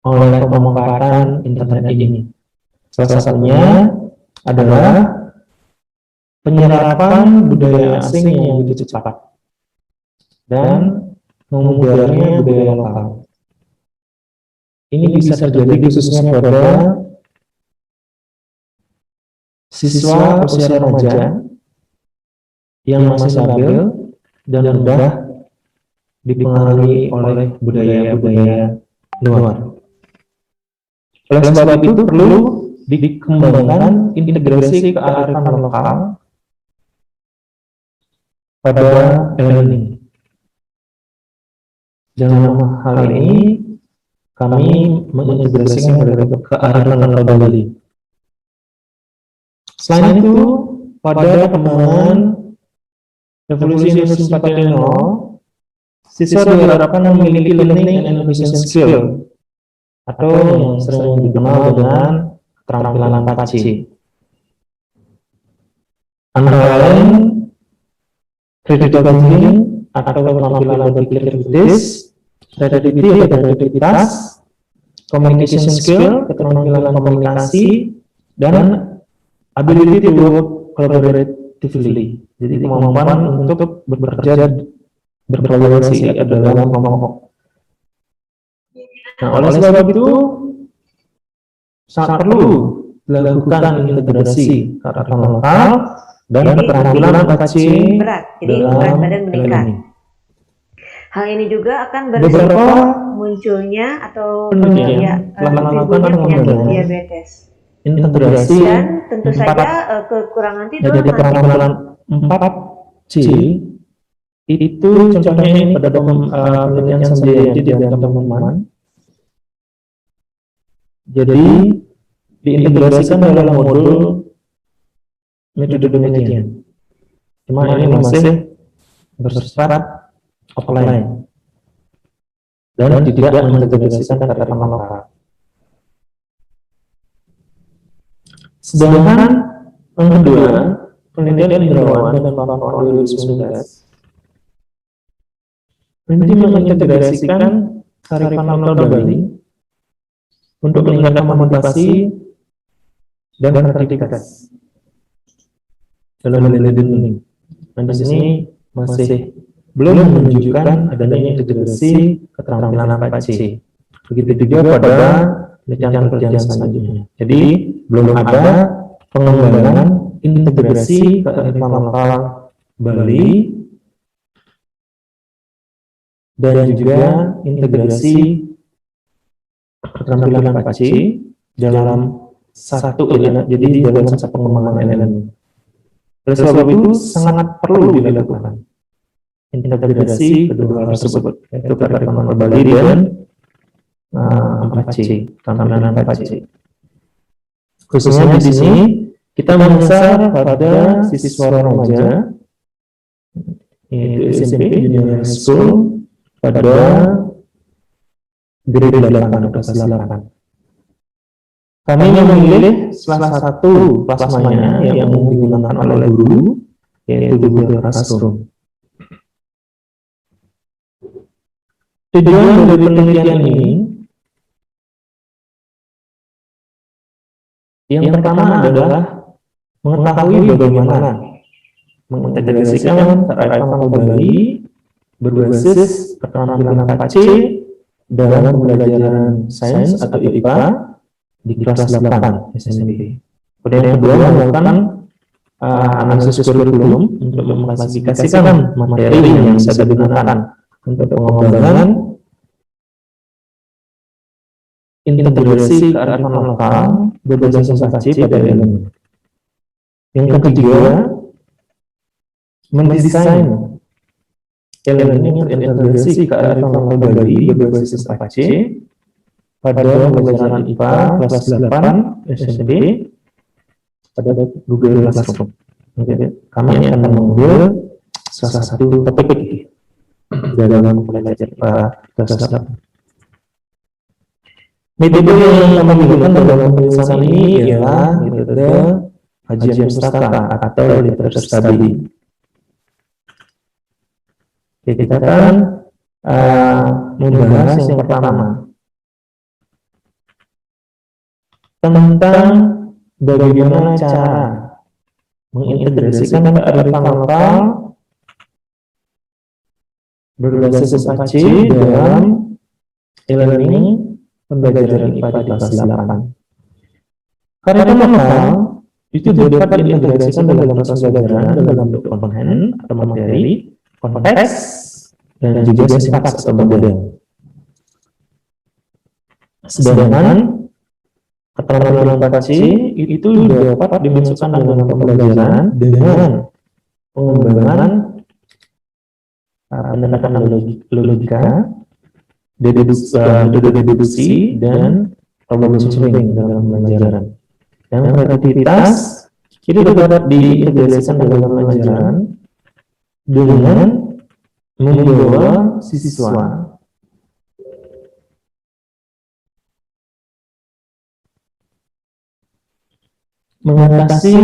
oleh pemanfaatan internet ini. Salah satunya adalah penyerapan budaya asing yang begitu cepat dan memudarnya budaya lokal. Ini bisa terjadi khususnya pada siswa usia remaja yang masih labil dan mudah dipengaruhi oleh budaya-budaya luar. Oleh sebab itu perlu dikembangkan integrasi kearifan lokal pada e-learning. Dalam hal ini kami mengintegrasikan kearifan lokal Bali. Selain itu, pada perkembangan revolusi industri 4.0, siswa diharapkan memiliki learning and innovation skill atau yang sering dikenal dengan keterampilan 4C. Antara lain critical thinking atau keterampilan berpikir kritis, creativity atau kreativitas, communication skill, keterampilan komunikasi, dan ability to work collaboratively. Jadi kemampuan untuk bekerja berkolaborasi dalam kelompok. Nah, oleh sebab itu sangat perlu dilakukan integrasi kearifan lokal dan keterampilan 4C berat, jadi berat badan meningkat. Hal ini juga akan beberapa munculnya atau telah melakukan pengembangan diabetes. Integrasi Dan tentu saja kekurangan tidur jadi keterampilan 4C itu contohnya ini pada penelitian sendiri di teman-teman. Jadi diintegrasikan dalam modul metode penelitian. Cuma ini masih bersifat offline dan tidak mengintegrasikan kearifan lokal. Sedangkan yang kedua, penelitian Indrawan dan kawan-kawan 2019 ini mengintegrasikan kearifan lokal Bali untuk meningkatkan motivasi dan kreativitas dalam learning. Dan di sini masih belum menunjukkan adanya integrasi keterampilan 4C. Begitu juga pada penelitian selanjutnya. Jadi belum ada pengembangan integrasi kearifan lokal Bali dan juga integrasi keterampilan 4C dalam satu element, jadi dalam satu pengembangan elemen. Oleh sebab itu sangat perlu dilakukan integrasi kedua hal tersebut, yaitu kearifan lokal Bali dan 4C, keterampilan 4C. Khususnya di sini kita menyasar pada siswa remaja yaitu SMP, Junior High School, pada grade 8 atau kelas 8. Kami memilih salah satu plasmanya yang umum digunakan oleh guru, yaitu Google Classroom. Tujuan dari penelitian ini yang pertama adalah mengetahui bagaimana mengintegrasikan kearifan lokal Bali berbasis keterampilan 4C dalam pembelajaran sains atau IPA di kelas 8 SMP. Kemudian yang kedua, melakukan analisis kurikulum untuk mengklasifikasikan materi yang bisa digunakan untuk pengembangan integrasi kearifan lokal berbasis 4C pada elemen. Yang ketiga, mendesain elemen yang terintegrasi kearifan lokal Bali berbasis 4C pada pembelajaran IPA kelas 8 SMP pada Google Classroom. Kami akan mengambil salah satu topik dalam pembelajaran IPA kelas 8. Metode yang kami gunakan dalam penulisan ini ialah metode kajian pustaka atau literature study. Kita akan membahas yang pertama tentang bagaimana cara mengintegrasikan kearifan lokal berbasis 4C dalam e-learning pembelajaran IPA di kelas 8. Kearifan lokal itu dapat diintegrasikan dalam proses pembelajaran dalam bentuk komponen atau materi, konteks, dan juga sifat atau model. Sedangkan keterampilan 4C itu dapat dimasukkan dalam pembelajaran dengan pengembangan pendekatan logika, deduksi, dan problem solving dalam pembelajaran. Dan kreativitas itu dapat diintegrasikan dalam pembelajaran dengan membawa siswa mengatasi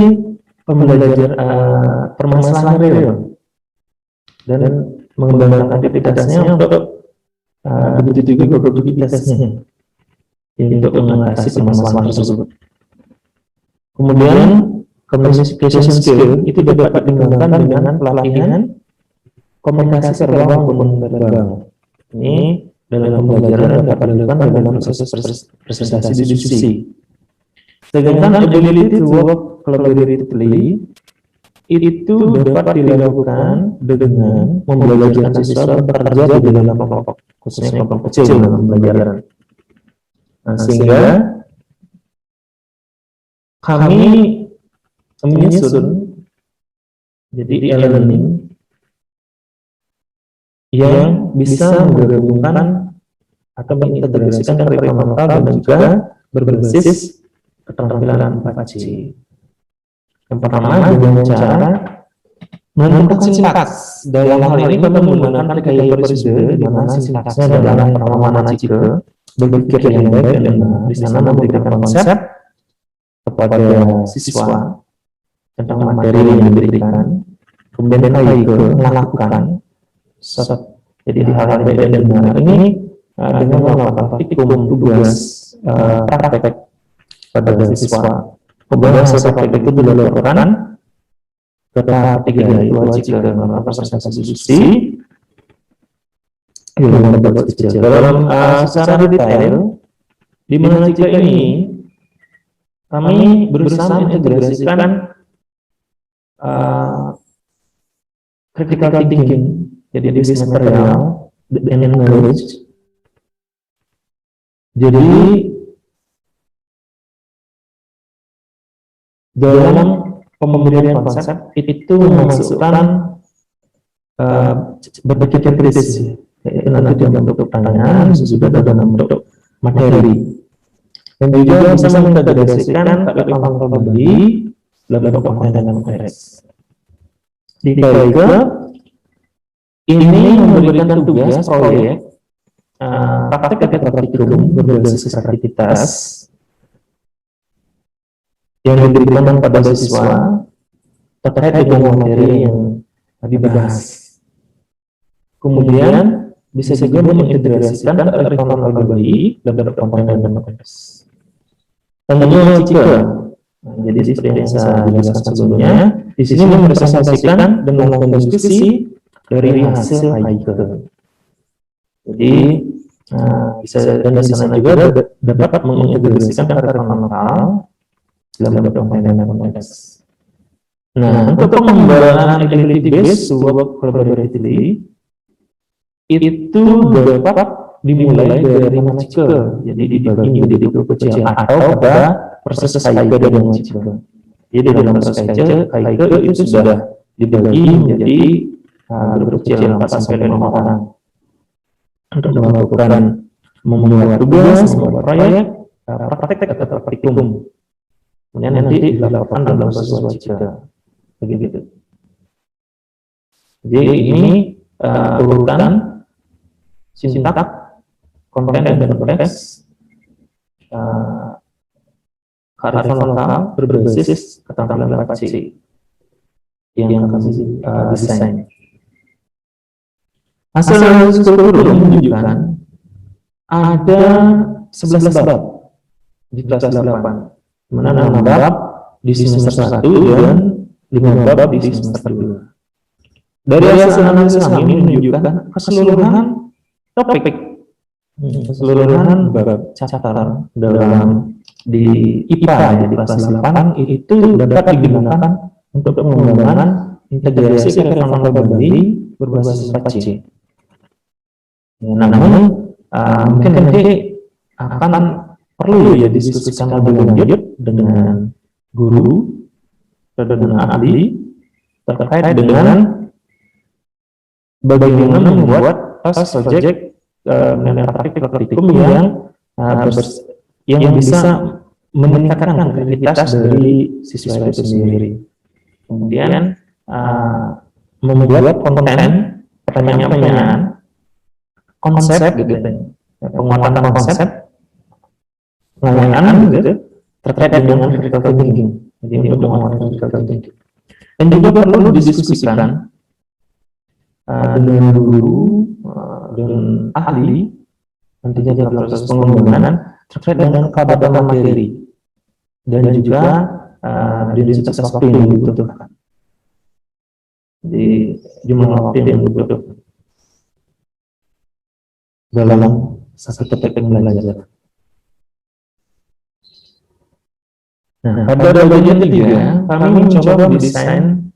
permasalahan real dan mengembangkan aktivitasnya untuk begitu juga produktivitasnya untuk mengatasi permasalahan tersebut. Kemudian communication skill itu dapat dikembangkan dengan pelatihan komunikasi verbal maupun verbal. Ini dalam pembelajaran dapat dilakukan dalam proses presentasi diskusi. Sedangkan ability to work collaboratively itu dapat dilakukan dengan membelajarkan siswa bekerja di dalam kelompok, khususnya kelompok kecil dalam pembelajaran. Nah, sehingga kami menyusun jadi e-learning yang bisa menggabungkan atau mengintegrasikan kearifan lokal dan juga berbasis keterampilan 4C. Yang pertama dengan cara menentukan sintaks. Dalam hal ini kami menggunakan rekayasa periode di mana sintaksnya adalah pertama manajike, berpikir yang baik dan benar. Di sana memberikan konsep kepada siswa tentang materi yang diberikan, kemudian kaike melakukan. Jadi hal-hal baik dan benar ini dengan melakukan praktikum tugas praktek pada siswa. Kemudian hasil praktek itu dilaporkan ke tahap 3 yaitu wajib melakukan presentasi diskusi dalam secara detail. Di mana jika ini kami berusaha mengintegrasikan critical thinking, jadi business material and knowledge. Jadi dalam pemberian konsep itu memasukkan berpikir kritis, yaitu nanti dalam bentuk pertanyaan, juga dalam bentuk materi, dan juga bisa mengintegrasikan kearifan lokal Bali dalam bentuk konten dan konteks. Di kaike ini memberikan tugas proyek praktek atau praktikum berbasis aktivitas yang diberikan pada siswa terkait dengan materi yang dibahas. Kemudian bisa juga mengintegrasikan kearifan lokal Bali dalam komponen iconest. Tentunya jika, jadi seperti yang saya jelaskan sebelumnya, di sini mempresentasikan dan melakukan diskusi dari hasil icon. Jadi bisa dan di sana juga dapat mengintegrasikan kearifan lokal dalam komponen iconest. Nah, untuk pengembangan activity based work collaboratively itu dapat dimulai dari manajker, jadi dibagi menjadi grup kecil atau pada proses kaike dan manajker. Jadi dalam proses kaike itu sudah dibagi menjadi grup kecil 4 sampai 5 orang untuk melakukan membuat tugas, membuat proyek, praktek atau praktikum. Kemudian nanti dilakukan dalam proses wajib. Begitu. Jadi ini urutan sintak, konten dan konteks kearifan lokal berbasis keterampilan 4C yang kami desain. Hasil analisis kurikulum menunjukkan ada 11 bab di kelas 8, mana 6 bab di semester 1 dan 5 bab di semester 2. Dari hasil analisis kami menunjukkan keseluruhan topik, keseluruhan bab chapter dalam di IPA ya, di kelas 8 itu dapat digunakan untuk pengembangan integrasi kearifan lokal Bali berbasis 4C. Namun mungkin nanti akan perlu ya diskusikan lebih lanjut dengan guru dan dengan ahli terkait dengan bagaimana membuat tes project praktik praktikum yang bisa meningkatkan kreativitas dari siswa itu sendiri. Kemudian membuat konten pertanyaan-pertanyaan, konsep gitu, penguatan konsep, pengayaan gitu terkait dengan critical thinking. Jadi untuk penguatan critical thinking. Dan juga perlu didiskusikan dengan guru dan ahli nantinya dalam proses pengembangan terkait dengan keadaan materi dan juga densitas waktu yang dibutuhkan. Jadi jumlah waktu yang dibutuhkan dalam satu topik pembelajaran. Nah, pada bagian 3 kami mencoba mendesain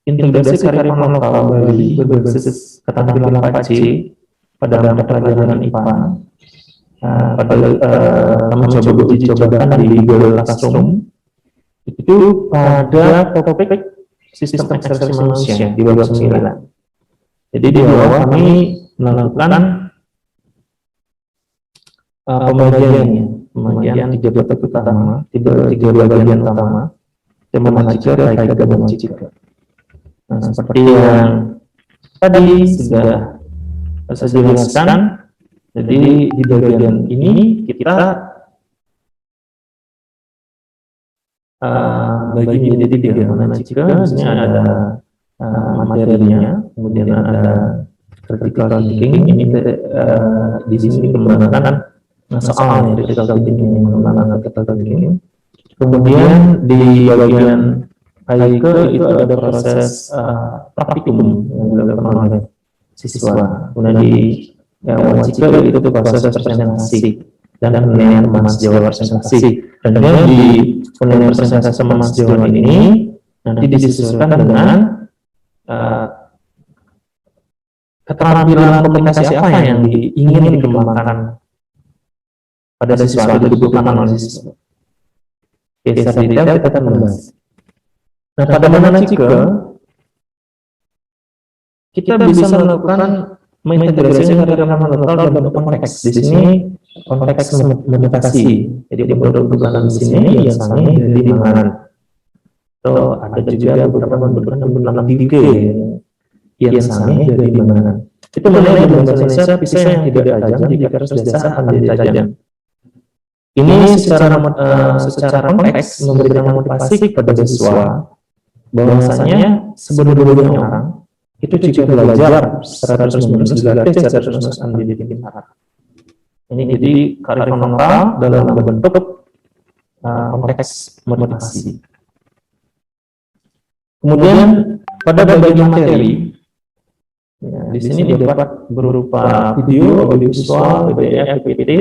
integrasi kearifan lokal Bali berbasis keterampilan 4C pada pelajaran IPA. Kami coba uji cobakan di Google Classroom itu pada topik sistem ekspresi manusia di bab 9. Jadi di bawah kami melakukan pembagian 3 topik utama, 3 bagian utama, tema majika, kaika, dan majika. Nah, seperti yang tadi sudah saya jelaskan, jadi di bagian ini kita bagi menjadi 3 majika, misalnya ada materinya, kemudian ada critical thinking, ini di sini dikembangkan soal critical thinking yang mengembangkan critical thinking. Kemudian di bagian kaike itu ada proses praktikum yang dilakukan oleh siswa. Kemudian di wajika itu proses presentasi dan penilaian teman sejauh presentasi. Dan di penilaian presentasi teman sejauh ini nanti disesuaikan dengan keterampilan komunikasi apa yang ingin dikembangkan pada siswa itu dibutuhkan oleh siswa. Oke, secara detail kita akan membahas. Nah, pada mana jika kita bisa melakukan mengintegrasikan kearifan lokal dalam konteks. Di sini konteks meditasi. Jadi bentuk-bentukan di sini biasanya dari mangan. Atau ada juga beberapa bentukan 3D kian sange dari mana. Itu mengenai dalam bahasa Indonesia pisau yang tidak tajam jika terus biasa akan menjadi tajam. Ini secara konteks memberikan motivasi kepada siswa bahwasanya sebenarnya orang itu jika belajar secara terus-menerus dilatih secara terus-menerus akan menjadi pintar. Ini jadi kearifan lokal dalam bentuk konteks motivasi. Kemudian pada bagian materi, ya, di sini dapat berupa video, audiovisual, PDF, PPT,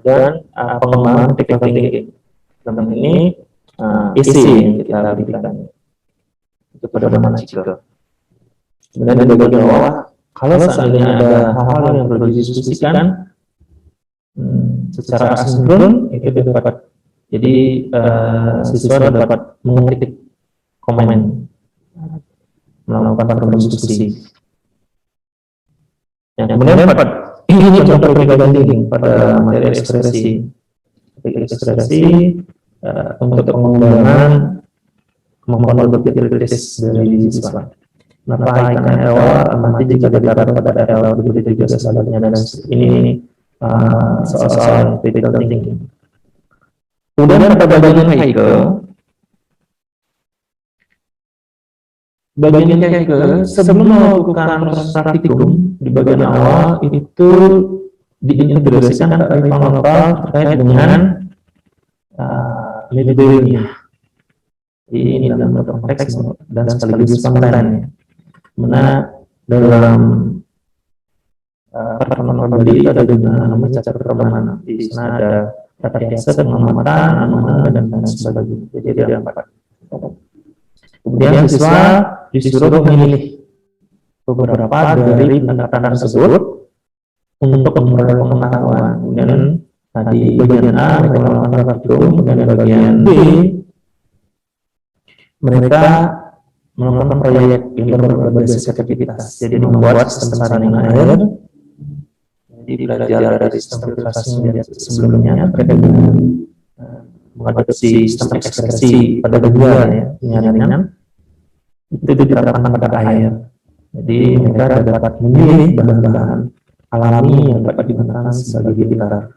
dan pengembangan critical thinking. Dalam ini isi yang kita berikan itu pada mana cikal. Kemudian di bagian bawah, kalau seandainya ada hal-hal yang perlu didiskusikan secara asinkron, itu dapat. Jadi siswa dapat mengetik komen, melakukan diskusi. Yang kemudian ini contoh critical thinking pada materi ekspresi. Untuk pengembangan kemampuan berpikir kritis dari siswa. Kenapa ikan L mati jika ditaruh pada L begitu juga sebaliknya, dan ini soal critical thinking. Kemudian pada bagian Haike, sebelum melakukan proses praktikum di bagian awal itu diintegrasikan kearifan lokal terkait dengan metodologi. Ini dalam konteks dan sekaligus konten. Mana dalam pertemuan Bali itu ada namanya cacat permainan. Di sana ada tata riasa, pengamatan, amanah, dan lain sebagainya. Jadi ada 4. Kemudian siswa disuruh memilih beberapa dari pendekatan tersebut untuk memperoleh pengetahuan. Kemudian tadi bagian A mereka melakukan praktikum, kemudian bagian B mereka melakukan proyek yang berbasis aktivitas. Jadi membuat sistem saringan air. Jadi belajar dari sistem filtrasi sebelumnya terkait dengan mengadopsi sistem ekspresi pada gejala ya, ringan itu diterapkan pada air. Jadi mereka dapat memilih bahan-bahan alami yang dapat digunakan sebagai filter.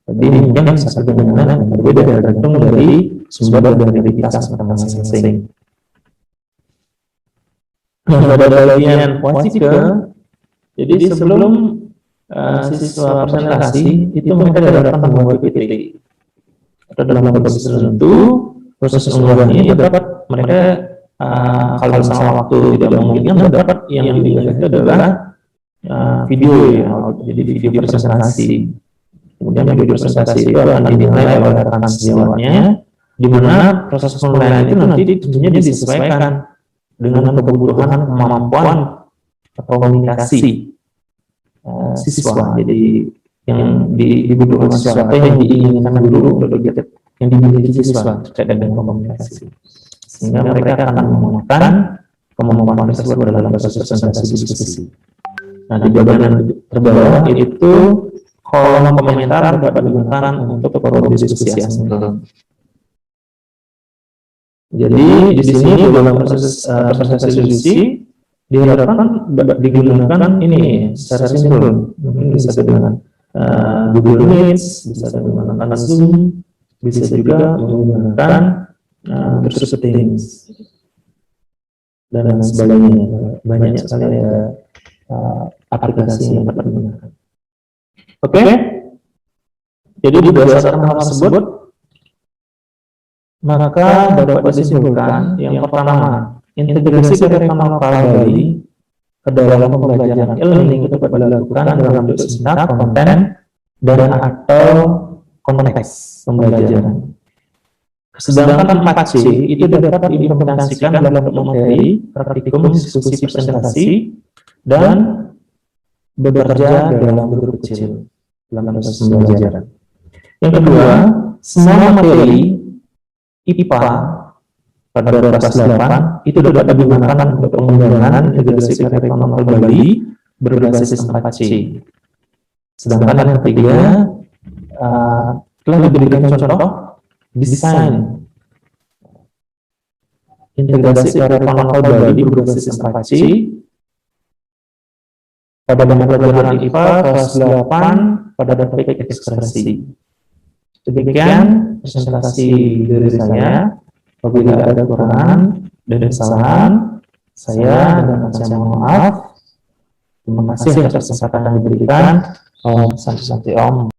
Jadi mungkin satu dengan yang berbeda tergantung dari sumber dan aktivitas masing-masing. Nah, pada bagian wasika, jadi sebelum siswa presentasi itu mereka diharapkan membuat PPT. Atau dalam kondisi tertentu, proses unggahan ini dapat mereka kalau misalnya waktu tidak memungkinkan dapat yang diunggah itu adalah video ya, jadi video presentasi. Kemudian video presentasi itu akan dinilai oleh rekan sejawatnya, di mana proses penilaian itu nanti tentunya disesuaikan dengan kebutuhan kemampuan komunikasi siswa. Jadi yang dibutuhkan siswa atau yang diinginkan guru untuk yang dimiliki siswa terkait dengan komunikasi, sehingga mereka akan menggunakan kemampuan tersebut dalam proses presentasi diskusi. Nah, di bagian terbawah itu kolom komentar dapat digunakan untuk forum diskusi asinkron. Jadi di sini dalam proses presentasi diskusi diharapkan digunakan ini secara sinkron. Mungkin bisa dengan Google Meet, bisa menggunakan Zoom, bisa juga menggunakan Microsoft Teams dan lain sebagainya. Banyak sekali ada aplikasi yang dapat digunakan. Oke? Jadi berdasarkan hal tersebut, maka dapat disimpulkan yang pertama, integrasi kearifan lokal Bali ke dalam pembelajaran e-learning itu dapat dilakukan dalam bentuk singkat, konten, dan atau konteks pembelajaran. Sedangkan 4C itu dapat diimplementasikan dalam materi, praktikum, diskusi, presentasi, dan bekerja dalam grup kecil dalam proses pembelajaran. Yang kedua, semua materi IPA pada kelas 8 itu dapat digunakan untuk pengembangan integrasi kearifan lokal Bali berbasis 4C. Sedangkan yang ketiga, telah diberikan contoh desain integrasi kearifan lokal Bali berbasis empati pada pembelajaran IPA kelas 8 pada topik ekspresi. Demikian presentasi dari saya. Apabila ada kekurangan dan kesalahan, saya mohon maaf. Terima kasih atas kesempatan yang diberikan. Om Santi Om.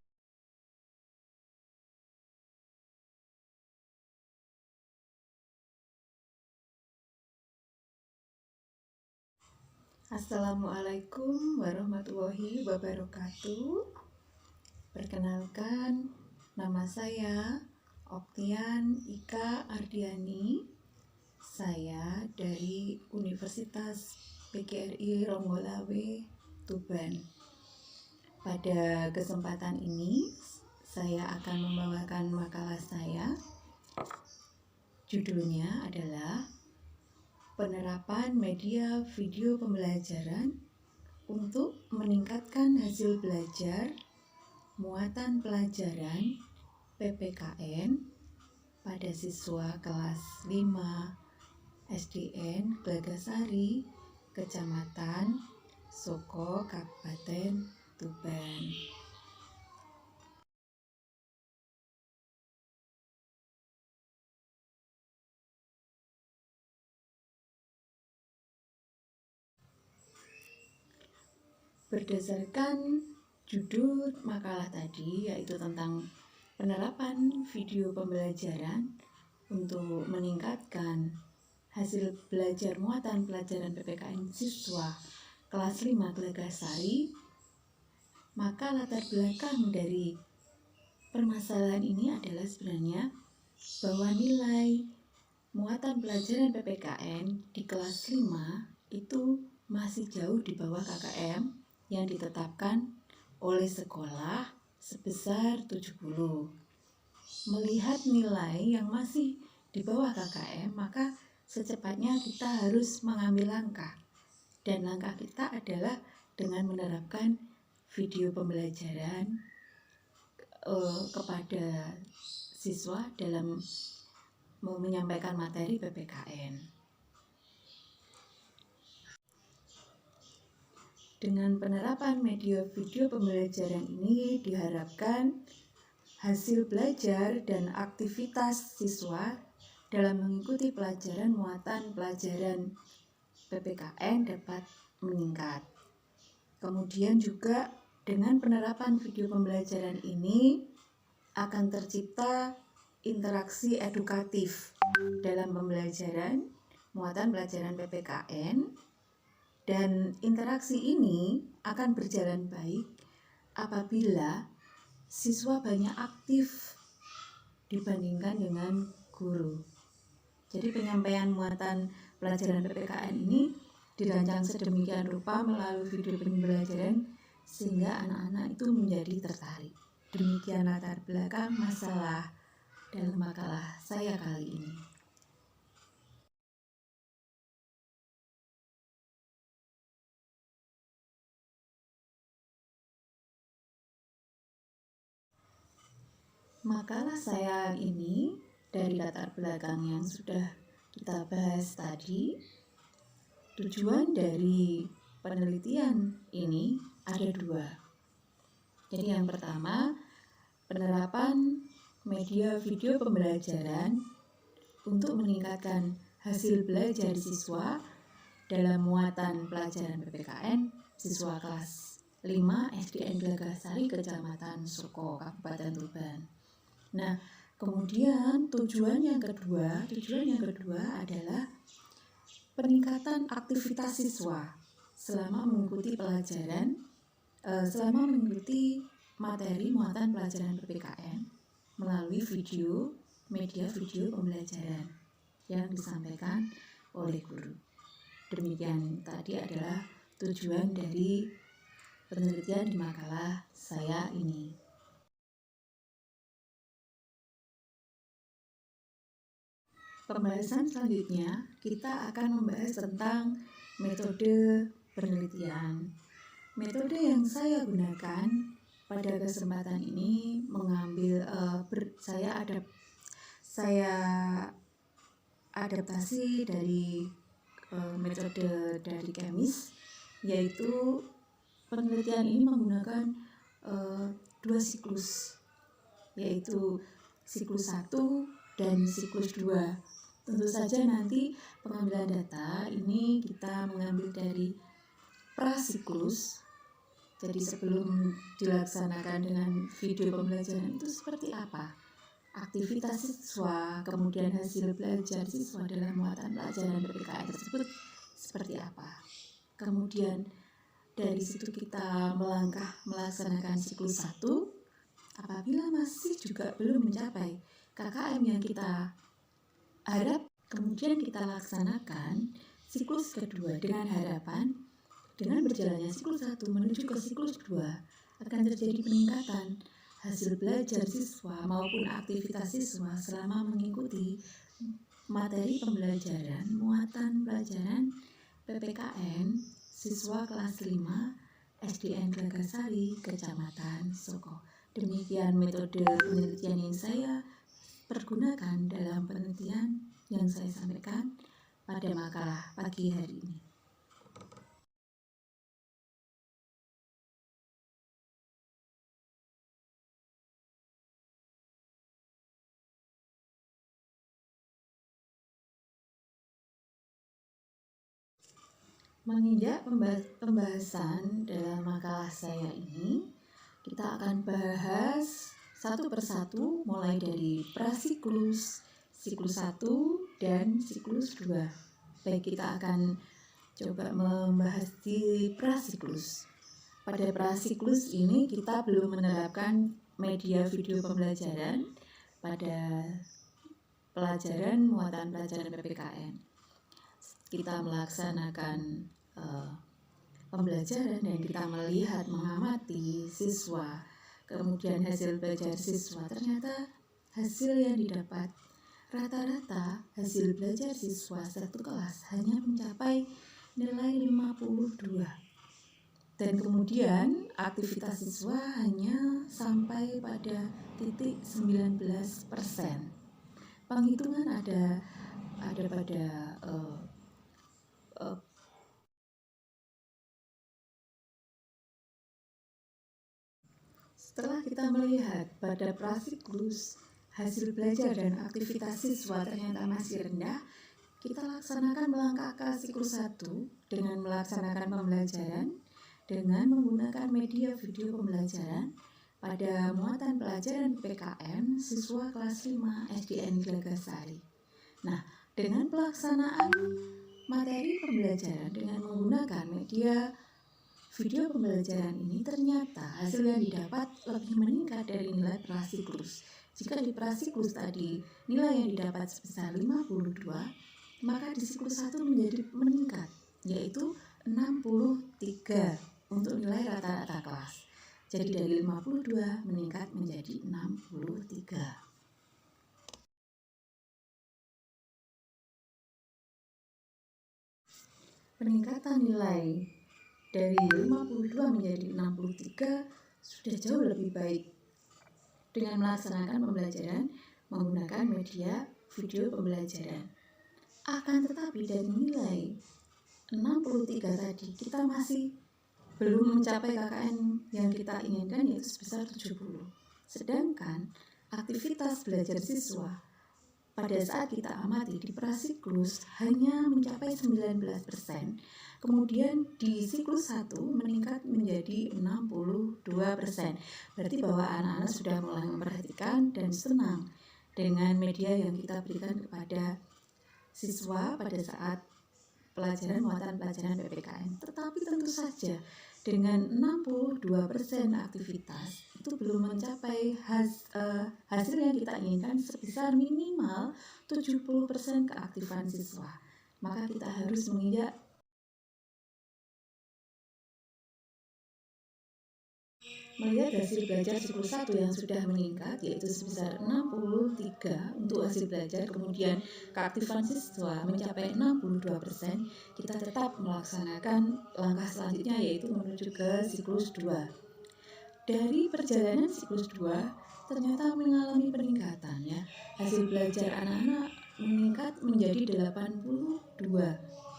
Assalamualaikum warahmatullahi wabarakatuh. Perkenalkan, nama saya Oktian Ika Ardiani. Saya dari Universitas PGRI Ronggolawe, Tuban. Pada kesempatan ini, saya akan membawakan makalah saya. Judulnya adalah Penerapan Media Video Pembelajaran untuk meningkatkan hasil belajar muatan pelajaran PPKN pada siswa kelas 5 SDN Glagasari, Kecamatan Soko, Kabupaten Tuban. Berdasarkan judul makalah tadi, yaitu tentang penerapan video pembelajaran untuk meningkatkan hasil belajar muatan pelajaran PPKN siswa kelas 5 Glagasari, maka latar belakang dari permasalahan ini adalah sebenarnya bahwa nilai muatan pelajaran PPKN di kelas 5 itu masih jauh di bawah KKM yang ditetapkan oleh sekolah sebesar 70. Melihat nilai yang masih di bawah KKM, maka secepatnya kita harus mengambil langkah. Dan langkah kita adalah dengan menerapkan video pembelajaran kepada siswa dalam menyampaikan materi PPKN. Dengan penerapan media video pembelajaran ini diharapkan hasil belajar dan aktivitas siswa dalam mengikuti pelajaran muatan pelajaran PPKN dapat meningkat. Kemudian juga dengan penerapan video pembelajaran ini akan tercipta interaksi edukatif dalam pembelajaran muatan pelajaran PPKN. Dan interaksi ini akan berjalan baik apabila siswa banyak aktif dibandingkan dengan guru. Jadi penyampaian muatan pelajaran PPKN ini dirancang sedemikian rupa melalui video pembelajaran sehingga anak-anak itu menjadi tertarik. Demikian latar belakang masalah dalam makalah saya kali ini. Makalah saya ini dari latar belakang yang sudah kita bahas tadi, tujuan dari penelitian ini ada dua. Jadi yang pertama, penerapan media video pembelajaran untuk meningkatkan hasil belajar siswa dalam muatan pelajaran PPKN siswa kelas 5 SDN Glagasari, Kecamatan Soko, Kabupaten Tuban. Nah, kemudian tujuan yang kedua adalah peningkatan aktivitas siswa selama mengikuti pelajaran, selama mengikuti materi muatan pelajaran PPKN melalui media video pembelajaran yang disampaikan oleh guru. Demikian tadi adalah tujuan dari penelitian di makalah saya ini. Pembahasan selanjutnya, kita akan membahas tentang metode penelitian. Metode yang saya gunakan pada kesempatan ini mengambil saya adaptasi dari metode dari kemis, yaitu penelitian ini menggunakan 2 siklus, yaitu siklus 1 dan siklus 2. Tentu saja nanti pengambilan data ini kita mengambil dari prasiklus. Jadi sebelum dilaksanakan dengan video pembelajaran itu seperti apa aktivitas siswa, kemudian hasil belajar siswa dalam muatan pelajaran PPKN tersebut seperti apa. Kemudian dari situ kita melangkah melaksanakan siklus 1. Apabila masih juga belum mencapai KKM yang kita harap, kemudian kita laksanakan siklus kedua dengan harapan dengan berjalannya siklus 1 menuju ke siklus 2 akan terjadi peningkatan hasil belajar siswa maupun aktivitas siswa selama mengikuti materi pembelajaran muatan pelajaran PPKN siswa kelas 5 SDN Gelagasari, Kecamatan Soko. Demikian metode penelitian yang saya pergunakan dalam penelitian yang saya sampaikan pada makalah pagi hari ini. Menginjak pembahasan dalam makalah saya ini, kita akan bahas satu persatu mulai dari prasiklus, siklus 1 dan siklus 2. Baik, kita akan coba membahas di prasiklus. Pada prasiklus ini kita belum menerapkan media video pembelajaran pada pelajaran muatan pelajaran PPKN. Kita melaksanakan pembelajaran dan kita melihat mengamati siswa, kemudian hasil belajar siswa. Ternyata hasil yang didapat rata-rata hasil belajar siswa satu kelas hanya mencapai nilai 52, dan kemudian aktivitas siswa hanya sampai pada titik 19%. Penghitungan ada pada setelah kita melihat pada prasiklus hasil belajar dan aktivitas siswa ternyata masih rendah, kita laksanakan melangkah ke siklus 1 dengan melaksanakan pembelajaran dengan menggunakan media video pembelajaran pada muatan pelajaran PKN siswa kelas 5 SDN Gelagasari. Nah, dengan pelaksanaan materi pembelajaran dengan menggunakan media video pembelajaran ini, ternyata hasil yang didapat lebih meningkat dari nilai prasiklus. Jika di prasiklus tadi nilai yang didapat sebesar 52, maka di siklus 1 menjadi meningkat, yaitu 63 untuk nilai rata-rata kelas. Jadi dari 52 meningkat menjadi 63. Peningkatan nilai dari 52 menjadi 63 sudah jauh lebih baik dengan melaksanakan pembelajaran menggunakan media video pembelajaran. Akan tetapi dari nilai 63 tadi kita masih belum mencapai KKN yang kita inginkan, yaitu sebesar 70. Sedangkan aktivitas belajar siswa pada saat kita amati di prasiklus hanya mencapai 19%, kemudian di siklus 1 meningkat menjadi 62%. Berarti bahwa anak-anak sudah mulai memperhatikan dan senang dengan media yang kita berikan kepada siswa pada saat pelajaran muatan pelajaran PPKN. Tetapi tentu saja dengan 62% aktivitas itu belum mencapai hasil yang kita inginkan sebesar minimal 70% keaktifan siswa. Maka kita harus menginjak melihat hasil belajar siklus 1 yang sudah meningkat, yaitu sebesar 63 untuk hasil belajar, kemudian keaktifan siswa mencapai 62%, kita tetap melaksanakan langkah selanjutnya, yaitu menuju ke siklus 2. Dari perjalanan siklus 2 ternyata mengalami peningkatan, ya. Hasil belajar anak-anak meningkat menjadi 82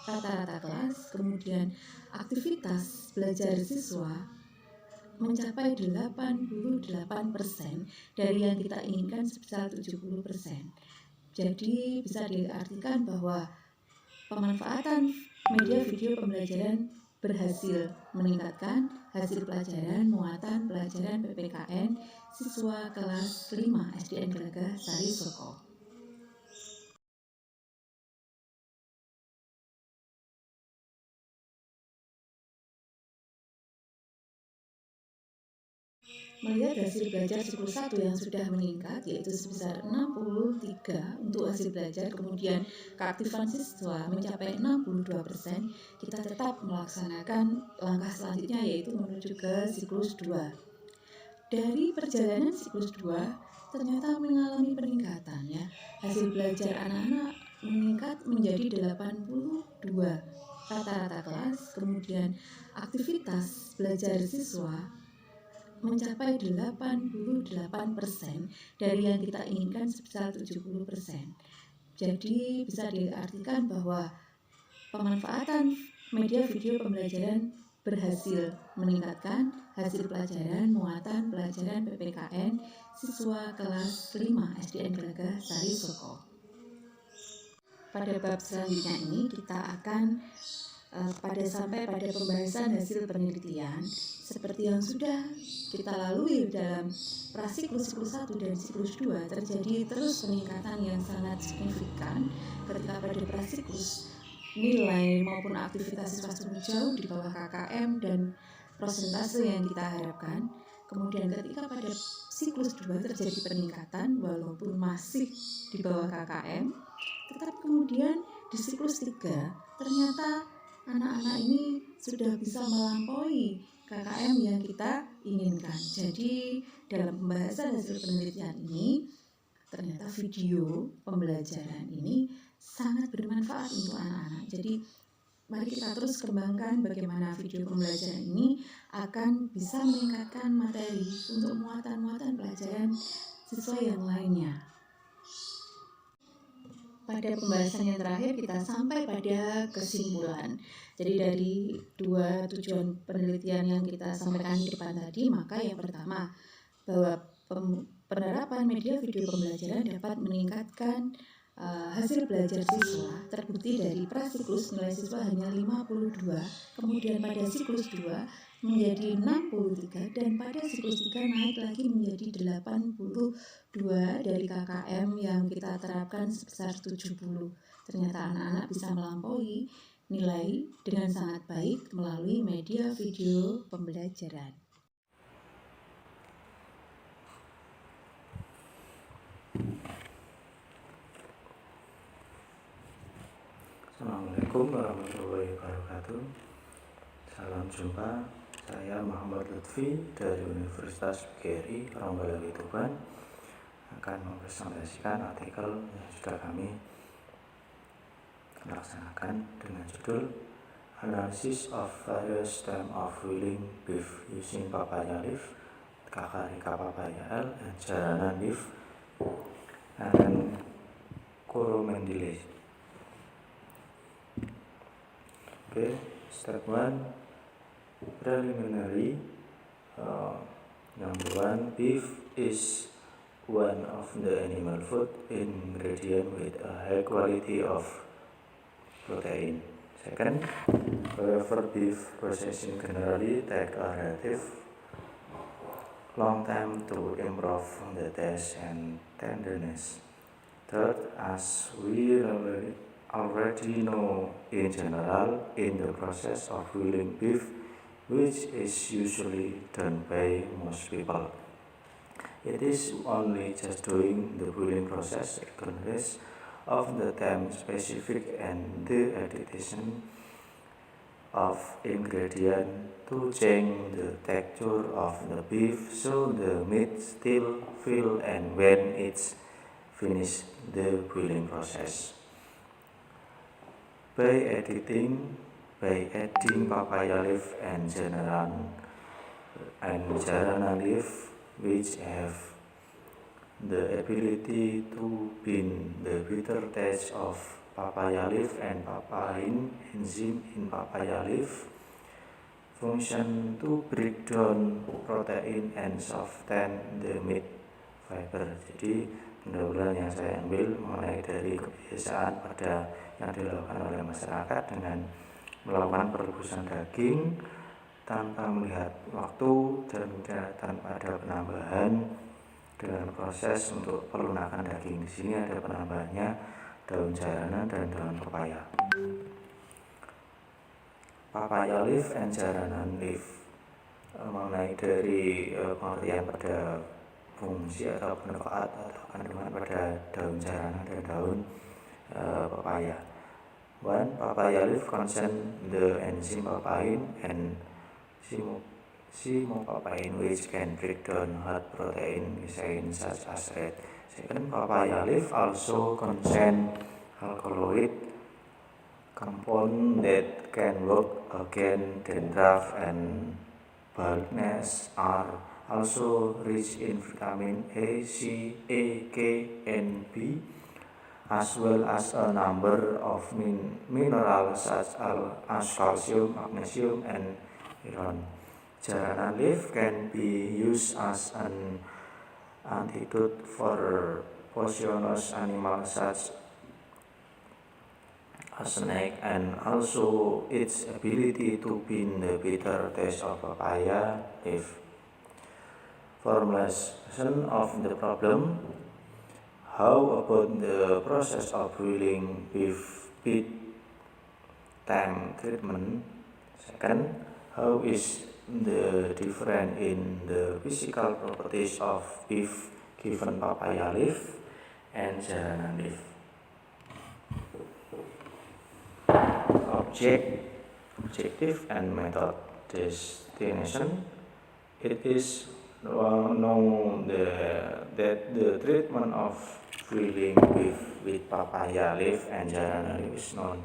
rata-rata kelas, kemudian aktivitas belajar siswa mencapai 88% dari yang kita inginkan sebesar 70%. Jadi bisa diartikan bahwa pemanfaatan media video pembelajaran berhasil meningkatkan hasil pelajaran muatan pelajaran PPKN siswa kelas 5 SDN Gelagah Sari Soko. Melihat hasil belajar siklus 1 yang sudah meningkat yaitu sebesar 63 untuk hasil belajar, kemudian keaktifan siswa mencapai 62%, kita tetap melaksanakan langkah selanjutnya yaitu menuju ke siklus 2. Dari perjalanan siklus 2 ternyata mengalami peningkatan ya. Hasil belajar anak-anak meningkat menjadi 82 rata-rata kelas, kemudian aktivitas belajar siswa mencapai 88% dari yang kita inginkan sebesar 70%. Jadi bisa diartikan bahwa pemanfaatan media video pembelajaran berhasil meningkatkan hasil pelajaran muatan pelajaran PPKN siswa kelas 5 SDN Gelagah Sari Soko. Pada bab selanjutnya ini kita akan sampai pada pembahasan hasil penelitian seperti yang sudah kita lalui dalam prasiklus 1 dan siklus 2 terjadi terus peningkatan yang sangat signifikan ketika pada prasiklus nilai maupun aktivitas siswa jauh di bawah KKM dan prosentase yang kita harapkan. Kemudian ketika pada siklus 2 terjadi peningkatan walaupun masih di bawah KKM, tetapi kemudian di siklus 3 ternyata anak-anak ini sudah bisa melampaui KKM yang kita inginkan. Jadi dalam pembahasan hasil penelitian ini ternyata video pembelajaran ini sangat bermanfaat untuk anak-anak. Jadi mari kita terus kembangkan bagaimana video pembelajaran ini akan bisa meningkatkan materi untuk muatan-muatan pelajaran siswa yang lainnya. Pada pembahasan yang terakhir kita sampai pada kesimpulan. Jadi dari dua tujuan penelitian yang kita sampaikan di depan tadi, maka yang pertama bahwa penerapan media video pembelajaran dapat meningkatkan hasil belajar siswa. Terbukti dari prasiklus nilai siswa hanya 52, kemudian pada siklus 2 menjadi 63 dan pada siklus 3 naik lagi menjadi 82 dari KKM yang kita terapkan sebesar 70. Ternyata anak-anak bisa melampaui nilai dengan sangat baik melalui media video pembelajaran. Assalamualaikum warahmatullahi wabarakatuh. Salam jumpa, saya Muhammad Lutfi dari Universitas PGRI Ronggolawe Tuban akan mempresentasikan artikel yang sudah kami laksanakan dengan judul Analysis of Various Types of Wheeling Beef Using Papaya Leaf, Kakarika Papaya L, and Jarana Leaf and Coromandile. Okay, step 1, preliminary. Number 1, beef is one of the animal food ingredient with a high quality of protein. Second, however, beef processing generally take a relative long time to improve the taste and tenderness. Third, as we already know, in general, in the process of wheeling beef, which is usually done by most people, it is only just doing the wheeling process, regardless of the time specific and the addition of ingredient to change the texture of the beef so the meat still feel and when it's finished the wheeling process. By adding papaya leaf and jarana leaf, which have the ability to bind the bitter taste of papaya leaf and papain enzyme in papaya leaf function to break down protein and soften the meat fiber. Jadi pendahuluan yang saya ambil mengenai dari kebiasaan pada yang dilakukan oleh masyarakat dengan melakukan perebusan daging tanpa melihat waktu dan tanpa ada penambahan dengan proses untuk pelunakan daging. Di sini ada penambahannya daun jaranan dan daun pepaya. Papaya leaf and jaranan leaf mengenai dari pengertian pada fungsi atau manfaat atau kandungan pada daun jaranan dan daun pepaya. One, papaya leaf contain the enzyme papain and papain which can break down hard protein chains such as red. Second, papaya leaf also contain alkaloid compound that can work against dandruff and baldness. Are also rich in vitamin A, C, A, K, and B, as well as a number of minerals such as calcium, magnesium, and iron. Jaranan leaf can be used as an antidote for poisonous animals such as snake, and also its ability to bind the bitter taste of papaya leaf. Formulation of the problem. How about the process of boiling beef with tank treatment? Second, how is the difference in the physical properties of beef given papaya leaf and jaranan leaf? Objective and method. Destination. It is known that the treatment of boiling beef with papaya leaf and jaranan leaf is known.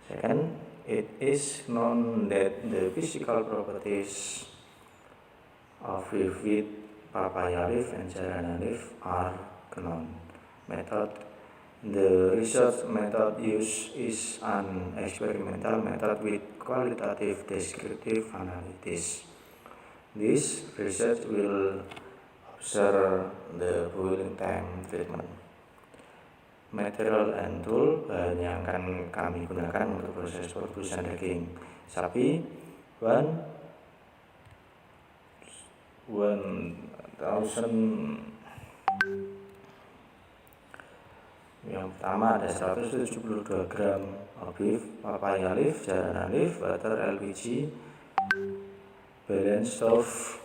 Second, it is known that the physical properties of beef with papaya leaf and jaranan leaf are known. Method. The research method used is an experimental method with qualitative descriptive analysis. This research will observe the boiling time treatment. Material and tool. Bahan yang akan kami gunakan untuk proses perebusan daging sapi. 1000. Yang pertama ada 172 gram beef, papaya leaf, jaranan leaf, butter, LPG, balance stove,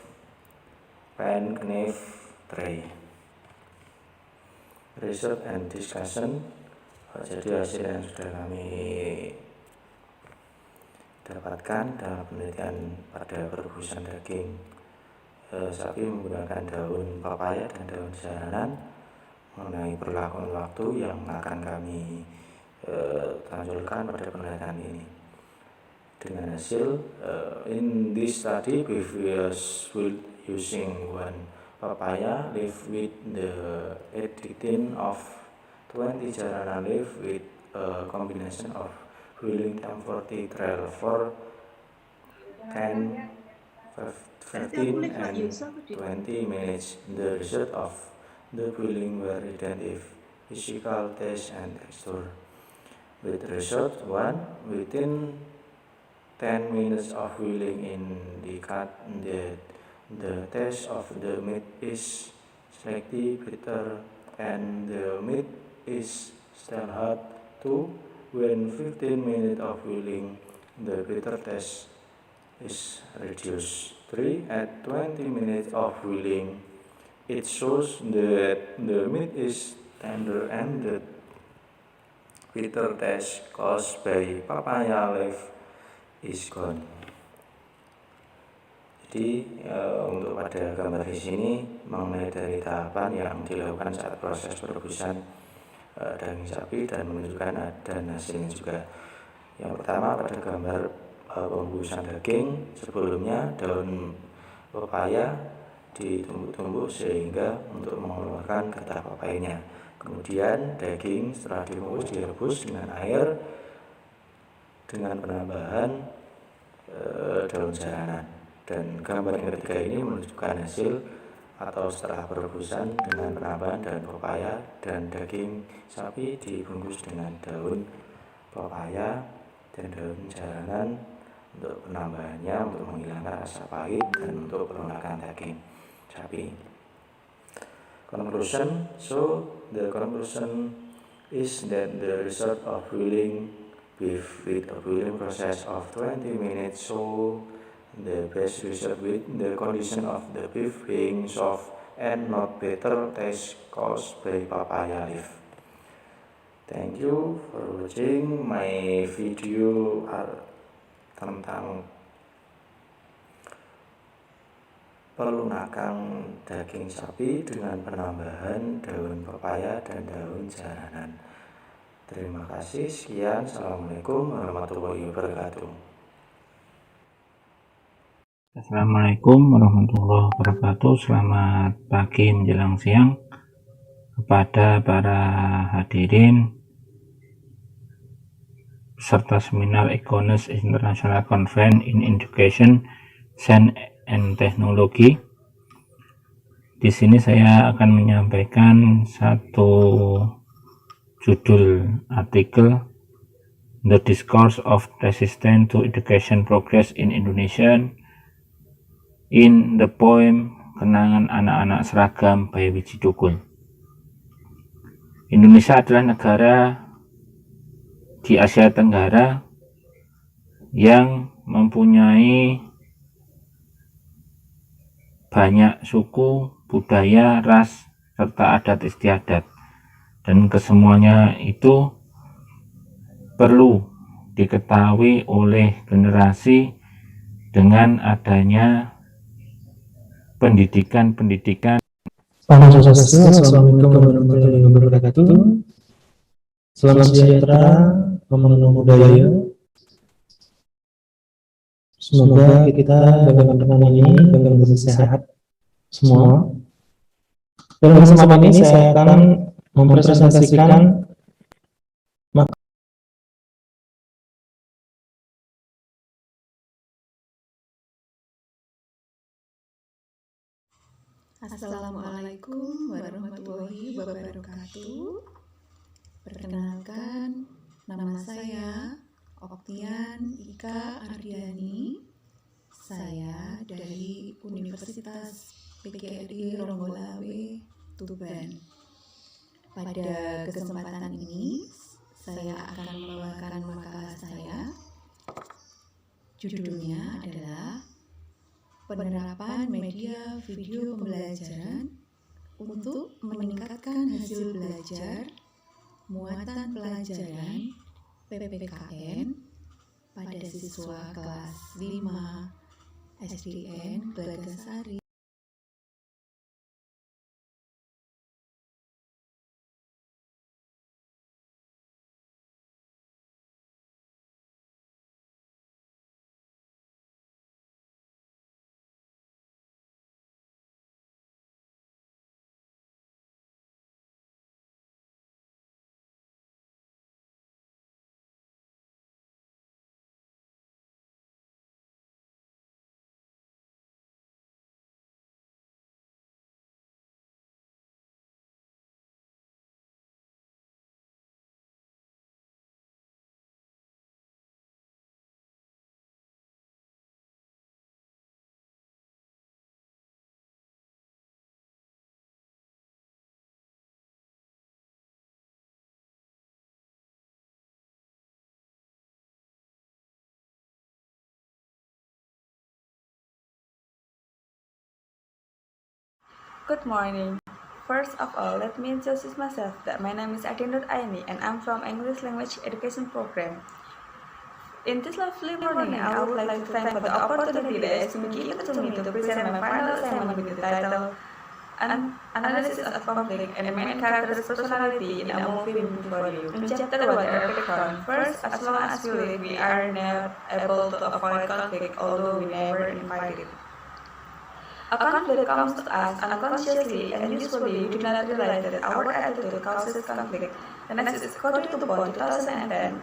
pan, knife, tray. Research and discussion. Jadi hasil yang sudah kami dapatkan dalam penelitian pada perebusan daging sapi menggunakan daun papaya dan daun jaranan mengenai perlakuan waktu yang akan kami tonjolkan pada penelitian ini. Dengan hasil in this study beef was using one papaya leaf with the editing of 20 jaranan leaf with a combination of boiling time 40 trial for 10, 15 and 20 minutes. The result of the boiling were identical, physical, taste, and texture. With result 1, within 10 minutes of boiling in the cut, the taste of the meat is slightly bitter and the meat is still hot. 2, when 15 minutes of boiling, the bitter taste is reduced. 3, at 20 minutes of boiling, it shows that the meat is tender and the bitter taste caused by papaya leaf is gone. Jadi untuk pada gambar di sini mengenai dari tahapan yang dilakukan saat proses perebusan daging sapi dan menunjukkan dan hasilnya juga. Yang pertama pada gambar pembusuhan daging sebelumnya daun pepaya ditumbuk-tumbuk sehingga untuk mengeluarkan getah papayanya. Kemudian daging setelah dibungkus direbus dengan air dengan penambahan daun jaranan. Dan gambar yang ketiga ini menunjukkan hasil atau setelah perebusan dengan penambahan daun pepaya dan daging sapi dibungkus dengan daun pepaya dan daun jaranan untuk penambahannya untuk menghilangkan rasa pahit dan untuk pelunakan daging sapi. Conclusion. So the conclusion is that the result of boiling beef with a boiling process of 20 minutes show the best result with the condition of the beef being soft and not bitter taste caused by papaya leaf. Thank you for watching my video tentang pelunakan daging sapi dengan penambahan daun pepaya dan daun jaranan. Terima kasih. Sekian. Assalamualaikum warahmatullahi wabarakatuh. Assalamualaikum warahmatullahi wabarakatuh. Selamat pagi menjelang siang kepada para hadirin peserta seminar iconest International Conference in Education, Science and Technology. Di sini saya akan menyampaikan satu judul artikel, The Discourse of Resistance to Education Progress in Indonesia in the Poem Kenangan Anak-anak Seragam by Wiji Tukul. Indonesia adalah negara di Asia Tenggara yang mempunyai banyak suku, budaya, ras, serta adat istiadat, dan kesemuanya itu perlu diketahui oleh generasi dengan adanya pendidikan. Assalamualaikum warahmatullahi wabarakatuh. Selamat sejahtera, pemenuh budaya. Semoga kita dalam pertemuan ini dalam kondisi sehat semua. Dalam kesempatan ini saya akan mempresentasikan Assalamualaikum warahmatullahi wabarakatuh. Perkenalkan, nama saya Oktian Ika Ardiani. Saya dari Universitas PGRI Ronggolawe, Tuban. Pada kesempatan ini, saya akan membawakan makalah saya. Judulnya adalah Penerapan Media Video Pembelajaran untuk Meningkatkan Hasil Belajar Muatan Pelajaran PPKN pada siswa kelas 5 SDN Gelagasari. Good morning. First of all, let me introduce myself that my name is Adinur Aini and I'm from English Language Education Program. In this lovely morning, I would like to thank for the opportunity that is given to me to present my final assignment with the title Analysis of Conflict and Main Characters' Personality in a Movie for You. In Chapter 1, Epic Round. First, as long as we live, we are not able to avoid conflict, although we never invite it. A conflict comes to us unconsciously, and usually we do not realize that our attitude causes conflict. The next is according to Bond 2010.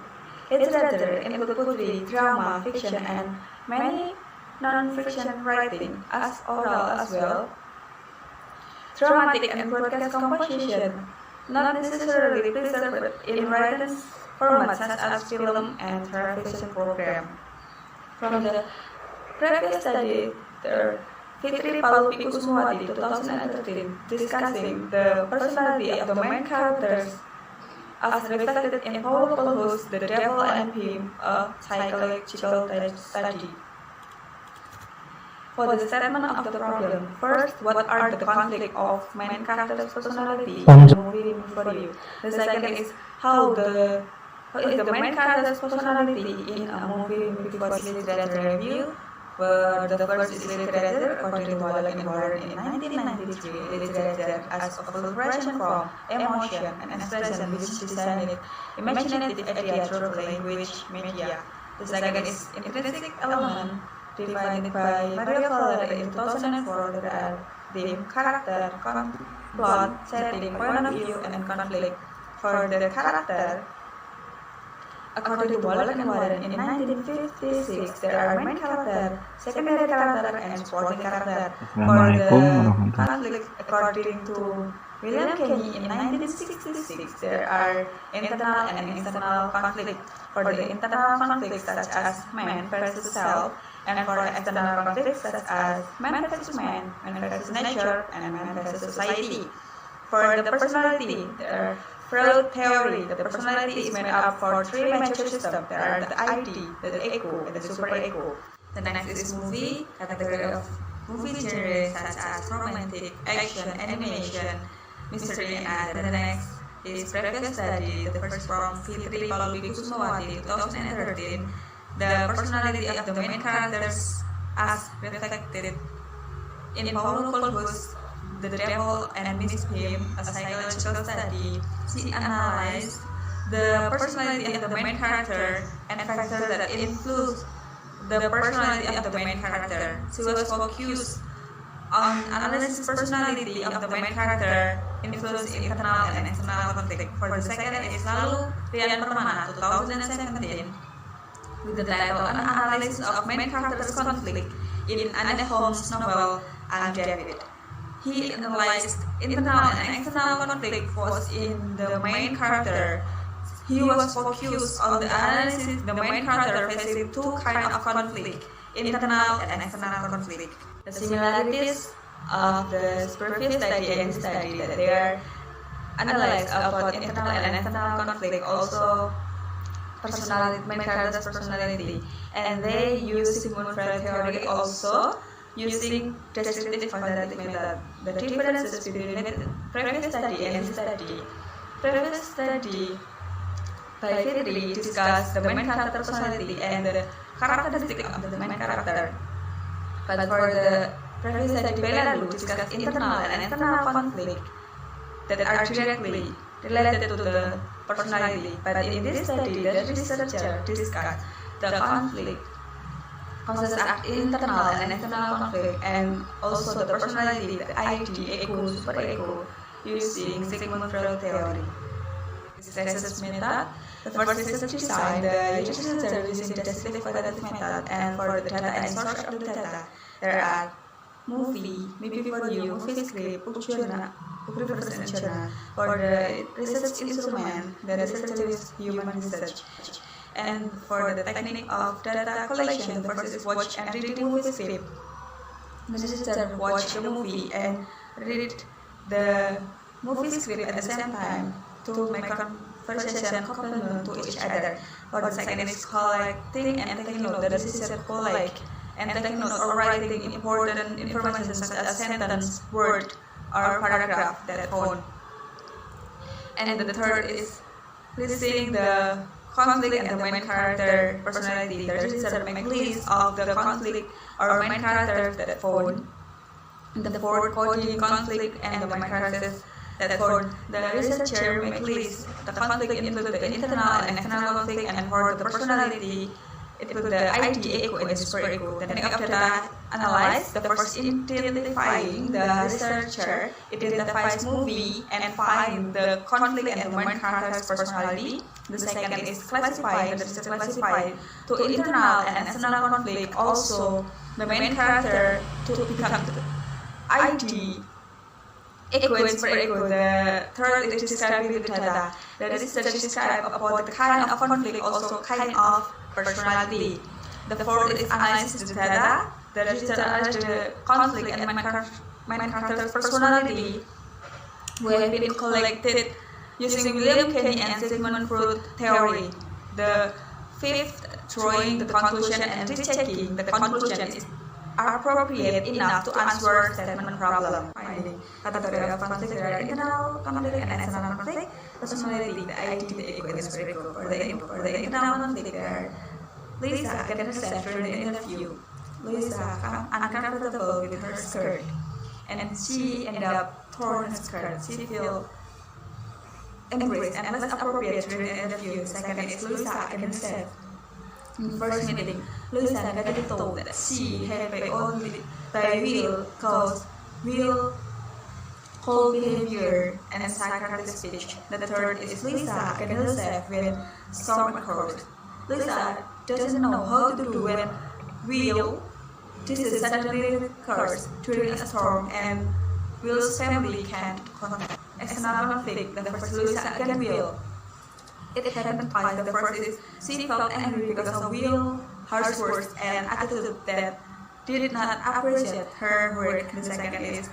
Literature includes poetry, drama, fiction, and many non-fiction writing, as oral as well. Dramatic and broadcast composition, not necessarily preserved in written formats such as film and television program. From the previous study, there Fitri Palupi Kusumawati 2013 discussing the personality of the main characters as reflected in Paulo Coelho's The Devil and Him, a psychological study. For the statement of the problem, first, what are the conflicts of main characters' personality in the movie for you? The second is how is the main character's personality in a movie for literature review? The first is literature, according to Wallace and Warren in 1993. Literature as a fulguration from emotion and expression which designed imaginative idea through language media. The second is intrinsic element, defined by Maria Fowler in 2004. There are theme, character, plot, setting, point of view, and conflict. For the character, according to Wallace and Warren in 1956, there are main character, secondary character, and supporting character. For the conflict, according to William Kenny in 1966, there are internal and external conflict. For the internal conflict, such as man versus self, and for external conflicts, such as man versus nature, and man versus society. For the personality, there are Freud theory. The personality is made up for three major systems. There are the ID, the ego, and the superego. The next is movie, category of movie genre such as romantic, action, animation, mystery, and other. The next is previous study. The first from Fitri Palupi Kusumawati 2013. The personality of the main characters as reflected in Paulo Coelho's The Devil and Him, a psychological study. She analyzed the personality of the main character and factors that influence the personality of the main character. She was focused on analysis personality of the main character, influence internal and external conflict. For the second is Lalu Rian Permana 2017 with the title An Analysis of Main Character's Conflict in Anne Holmes' novel I'm David. He analyzed internal and external conflict was in the main character. He was focused on the analysis the main character facing two kinds of conflict, internal and external conflict. The similarities of the previous study and study that they are analyzed about internal and external conflict, also personality, main character's personality, and they use Sigmund Freud theory also using descriptive quantitative method. The differences between previous study and this study. Previous study by Fitri discussed the main character personality and the characteristic of the main character. But for the previous study by Lalu discussed internal and external conflict that are directly related to the personality. But in this study, the researcher discussed the conflict causes internal and external conflict, and also the personality, the ID, ego, superego, using Sigmund Freud theory. This research method, the first research design, the researcher using the descriptive quantitative method, and for the data and source of the data, there are movie for you, movie script, book journal, book reference and journal. For the research instrument, the researcher uses human research. And for the technique of data collection, the first is watch and read the movie script. The researcher watch the movie and read the movie script at the same time to make conversation complement to each other. For the second is collecting and taking note. The researcher collect and taking note or writing important information such as sentence, word, or paragraph that found. And the third is listing the conflict and the main character personality. The researcher make list of the conflict or main characters that found. The fourth coding conflict and the main characters that found. The researcher make list the conflict include the internal and external conflict, and for the personality It put the ID echo in the super echo. The technique of data analysis, the first identifying the researcher, it identifies movie and find the conflict and the main character's personality. The second is classifying, the researcher classify to internal and external conflict. Also, the main character to become the ID echo and super echo. The third is describing the data. The research describe about the kind of conflict, also kind of personality. The fourth is analysis the data. The research analyzes the conflict and main character's personality, who have been collected using William Kenny and Sigmund Freud theory. The fifth, drawing the conclusion and rechecking the conclusion is appropriate enough to answer statement problem. Finding category of conflict, there are internal conflict and external conflict. Personality, the ID, the echo, and the super echo. For the internal conflict, there Lisa can herself during the interview. Lisa became uncomfortable with her skirt, and she ended up torn her skirt. She feel embraced and less appropriate during the interview. Second is Lisa against herself. In first meeting, Lisa never told that she had by only by will cause will cold behavior and psychotic speech. The third is Lisa against herself when storm occurs. Lisa doesn't know how to do when will disease suddenly occurs during a storm and Will's family can't contact external conflict. The first Lisa against Will. It happened twice. The first is she felt angry because of Will's harsh words and attitude that did not appreciate her work. The second is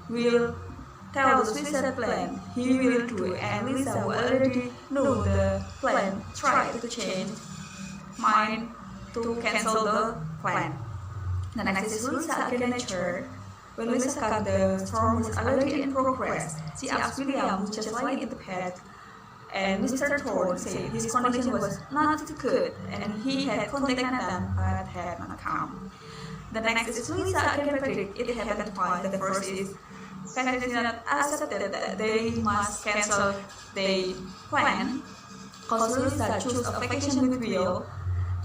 Will tell the suicide plan he will do, and Lisa, who already knew the plan, tried to change mind to cancel the plan. The next is Lisa against nature. When Lisa got the storm was already in progress, she asked William, who just lying in the bed, and Mr. Thorne said his condition was not good and he had contact Nathan but had not come. The next is Lisa against Patrick. It happened twice. The first is Patrick did not accept that they must cancel their plan because Lisa chose a vacation with Will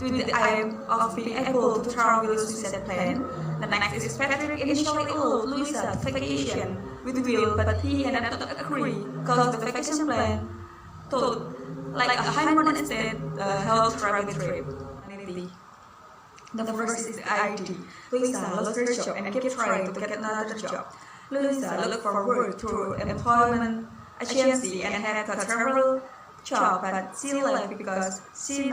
to the aim of being able to travel Will's suicide plan. The next is Patrick initially allowed Lisa to vacation with Will, but he had not agreed because the vacation plan thought like a honeymoon instead held private trip. The first is the ID. Lisa lost her job and kept trying to get another job. Lisa looked for work through employment agency and had got several jobs, but she left because she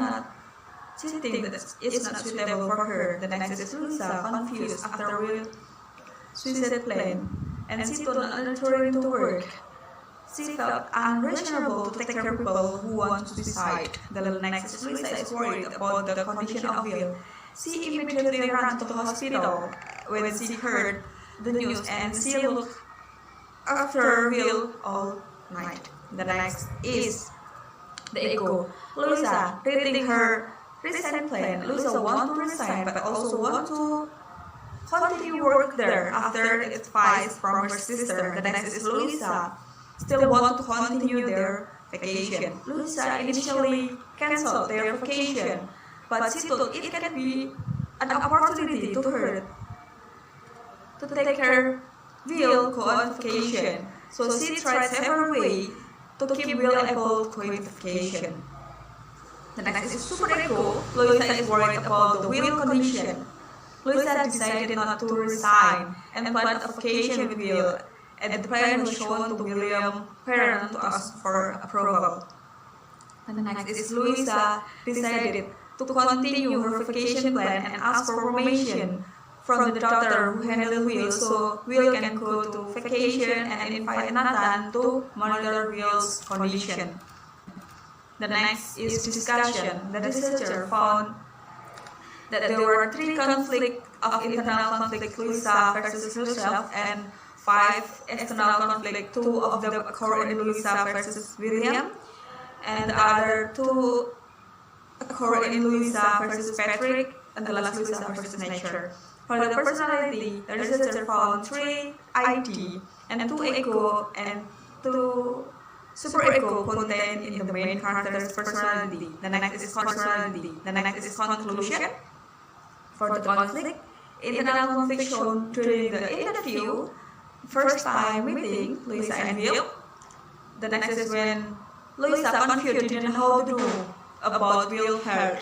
thinks that it's not suitable for her. The next is Lisa confused after Will suicide plan, and she told another returning to work. She felt unreasonable to take care of people who want to suicide. The next is Lisa is worried about the condition of Will. She immediately ran to the hospital when she heard the news, and she looked after Will all night. The next is the echo. Lisa reading her resign plan. Lisa wants to resign but also want to continue work there after advice from her sister. The next is Lisa still want to continue their vacation. Lisa initially canceled their vacation, but she thought it can be an opportunity to her to take her Will go on vacation. So she tried several ways to keep Will able to go on vacation. The next is super ego. Lisa is worried about the Will condition. Lisa decided not to resign and planned a vacation with Will, and the plan was shown to William's parents to ask for approval. And the next is Lisa decided to continue her vacation plan and ask for permission from the doctor who handled Will so Will can go to vacation and invite Nathan to monitor Will's condition. The next is discussion. The researcher found that there were 3 conflicts of internal conflict, Lisa versus herself, and 5 external conflict. 2 of them occur in Lisa versus William, and the other 2 occur in Lisa versus Patrick, and the last Lisa versus nature. For the personality, the researcher found 3 ID and 2 ego and 2 Super echo contained in the main character's personality. The next is personality. The next is conclusion. For the conflict, internal conflict shown during the interview, first time meeting Luisa and Will. The next is when Luisa confused didn't know how to do about Will her.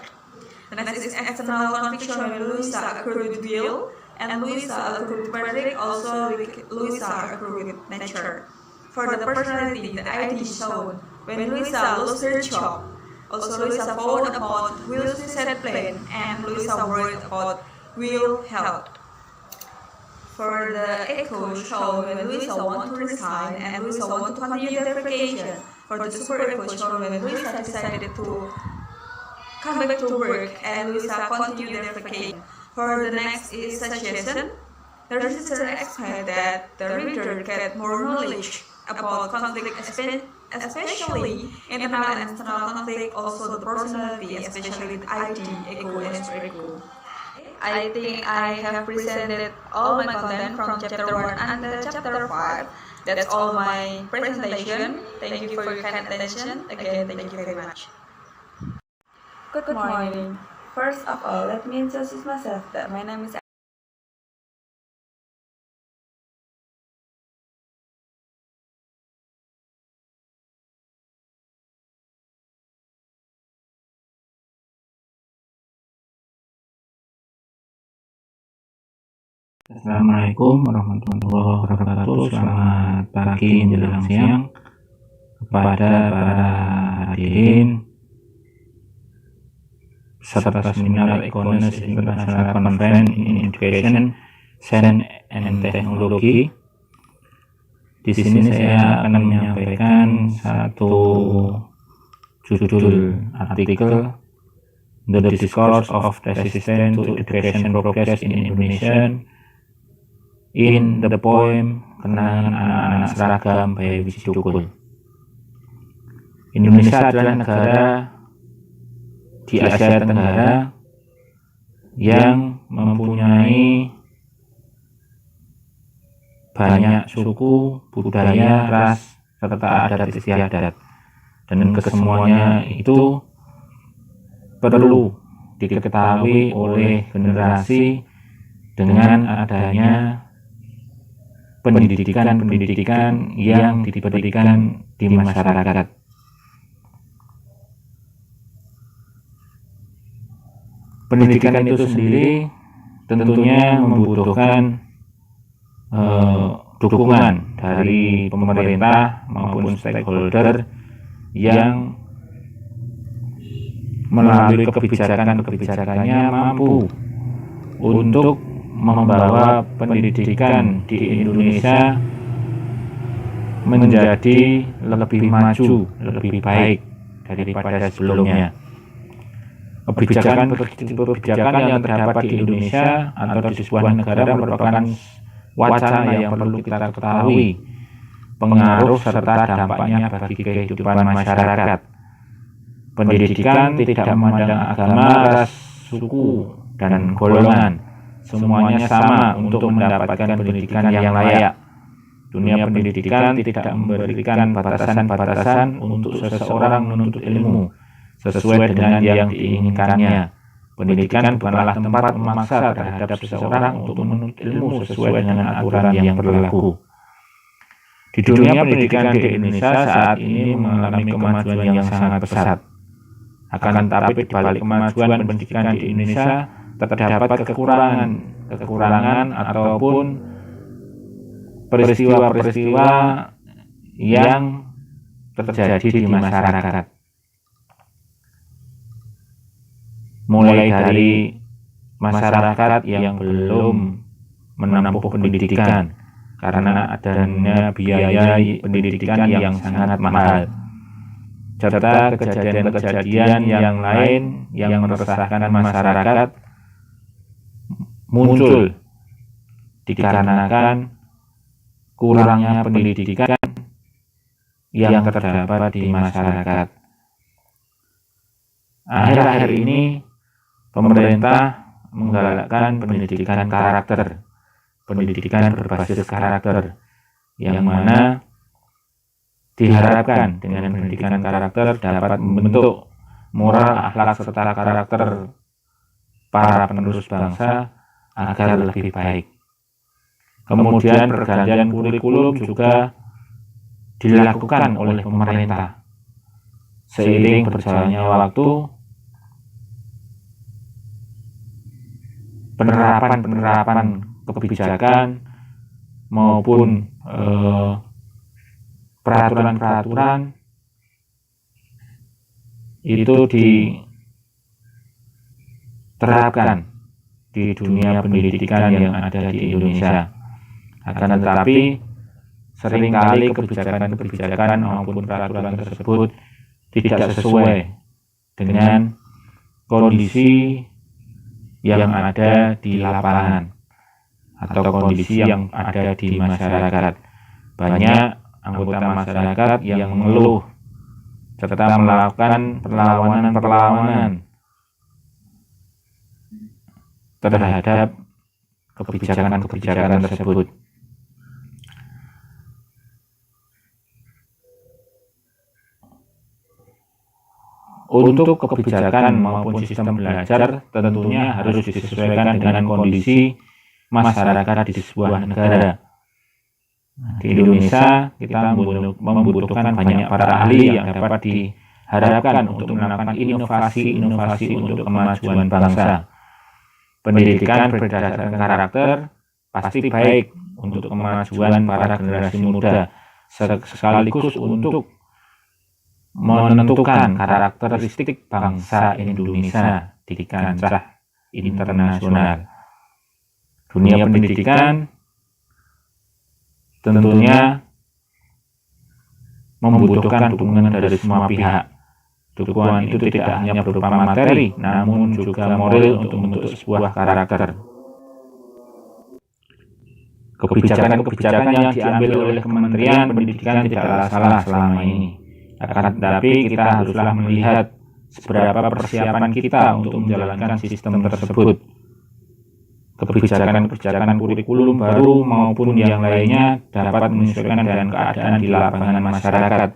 The next is external conflict shown when Luisa agreed with Will and Luisa agreed with Patrick, also Luisa agreed with nature. For the personality, the ID shown when Luisa lost her job. Also, Luisa found about Will's suicide plan and Luisa worried about Will's health. For the echo shown when Luisa want to resign and Luisa want to continue their vacation. For the super echo shown when Luisa decided to come back to work and Luisa continue their vacation. For the next is suggestion. The researcher expects that the reader get more knowledge about conflict, especially internal and external conflict, also the personality, especially with ID, echo, and super echo. I think I have presented all my content from chapter 1 until chapter 5. That's all my presentation. Thank you for your kind attention. Again, thank you very much. Good morning. First of all, let me introduce myself that my name is Assalamualaikum warahmatullahi wabarakatuh. Selamat pagi menjelang siang kepada para hadirin peserta seminar iconest International Conference in Education, Science and Technology. Di sini saya akan menyampaikan satu judul artikel The Discourse of Resistance to Education Progress in Indonesia in the poem Kenangan Anak-anak Seragam by Wisjukul. Indonesia adalah negara di Asia Tenggara yang mempunyai banyak suku, budaya, ras, serta adat istiadat, dan kesemuanya itu perlu diketahui oleh generasi dengan adanya pendidikan yang diberikan di masyarakat. Pendidikan itu sendiri tentunya membutuhkan dukungan dari pemerintah maupun stakeholder yang melalui kebijakan-kebijakannya mampu untuk membawa pendidikan di Indonesia menjadi lebih maju, lebih baik daripada sebelumnya. Kebijakan yang terdapat di Indonesia atau di sebuah negara merupakan wacana yang perlu kita ketahui pengaruh serta dampaknya bagi kehidupan masyarakat. Pendidikan tidak memandang agama, ras, suku, dan golongan. Semuanya sama untuk mendapatkan pendidikan yang layak. Dunia pendidikan tidak memberikan batasan-batasan untuk seseorang menuntut ilmu sesuai dengan yang diinginkannya. Pendidikan bukanlah tempat memaksa terhadap seseorang untuk menuntut ilmu sesuai dengan aturan yang berlaku. Di dunia pendidikan di Indonesia saat ini mengalami kemajuan yang sangat pesat. Akan tetapi di balik kemajuan pendidikan di Indonesia terdapat kekurangan ataupun peristiwa-peristiwa yang terjadi di masyarakat. Mulai dari masyarakat yang belum menempuh pendidikan karena adanya biaya pendidikan yang sangat mahal, serta kejadian-kejadian yang lain yang meresahkan masyarakat muncul dikarenakan kurangnya pendidikan yang terdapat di masyarakat. Akhir-akhir ini pemerintah menggalakkan pendidikan karakter, pendidikan berbasis karakter, yang mana Diharapkan dengan pendidikan karakter dapat membentuk moral, akhlak, serta karakter para penerus bangsa agar lebih baik. Kemudian pergantian kurikulum juga dilakukan oleh pemerintah. Seiring berjalannya waktu, penerapan kebijakan maupun peraturan-peraturan itu diterapkan di dunia pendidikan yang ada di Indonesia. Akan tetapi seringkali kebijakan-kebijakan maupun peraturan tersebut tidak sesuai dengan kondisi yang ada di lapangan atau kondisi yang ada di masyarakat. Banyak anggota masyarakat yang mengeluh serta melakukan perlawanan terhadap kebijakan-kebijakan tersebut. Untuk kebijakan maupun sistem belajar tentunya harus disesuaikan dengan kondisi masyarakat di sebuah negara. Di Indonesia kita membutuhkan banyak para ahli yang dapat diharapkan untuk melakukan inovasi-inovasi untuk kemajuan bangsa. Pendidikan berdasarkan karakter pasti baik untuk kemajuan para generasi muda, sekaligus untuk menentukan karakteristik bangsa Indonesia di kancah internasional. Dunia pendidikan tentunya membutuhkan dukungan dari semua pihak. Dukungan itu tidak hanya berupa materi, namun juga moral untuk membentuk sebuah karakter. Kebijakan-kebijakan yang diambil oleh Kementerian Pendidikan tidaklah salah selama ini. Akan tetapi kita haruslah melihat seberapa persiapan kita untuk menjalankan sistem tersebut. Kebijakan-kebijakan kurikulum baru maupun yang lainnya dapat menyesuaikan dengan keadaan di lapangan masyarakat.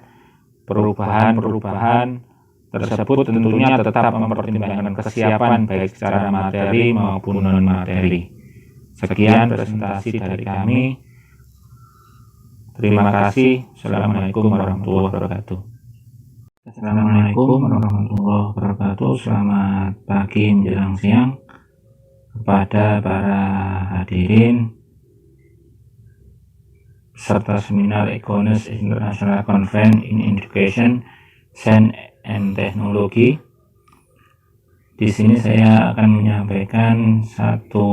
Perubahan-perubahan tersebut tentunya tetap mempertimbangkan kesiapan baik secara materi maupun non-materi. Sekian presentasi dari kami. Terima kasih. Assalamualaikum warahmatullahi wabarakatuh. Assalamualaikum warahmatullahi wabarakatuh. Selamat pagi menjelang siang kepada para hadirin peserta seminar iconest International Conference in Education, Science and Technology. Di sini saya akan menyampaikan satu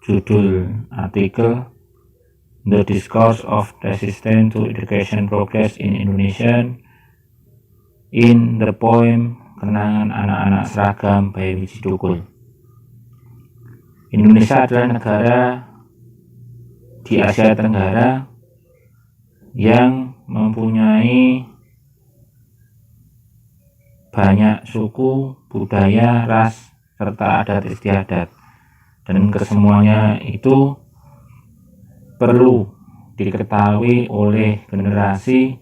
judul artikel, The Discourse of Resistance to Education Progress in Indonesia in the Poem Kenangan Anak-anak Seragam by Wiji Tukul. Indonesia adalah negara di Asia Tenggara yang mempunyai banyak suku, budaya, ras, serta adat istiadat. Dan kesemuanya itu perlu diketahui oleh generasi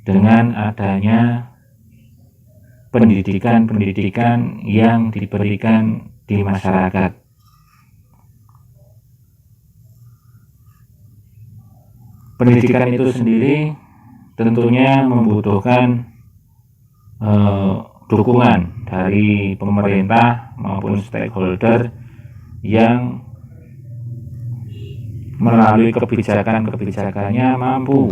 dengan adanya pendidikan-pendidikan yang diberikan di masyarakat. Pendidikan itu sendiri tentunya membutuhkan dukungan dari pemerintah maupun stakeholder yang melalui kebijakan-kebijakannya mampu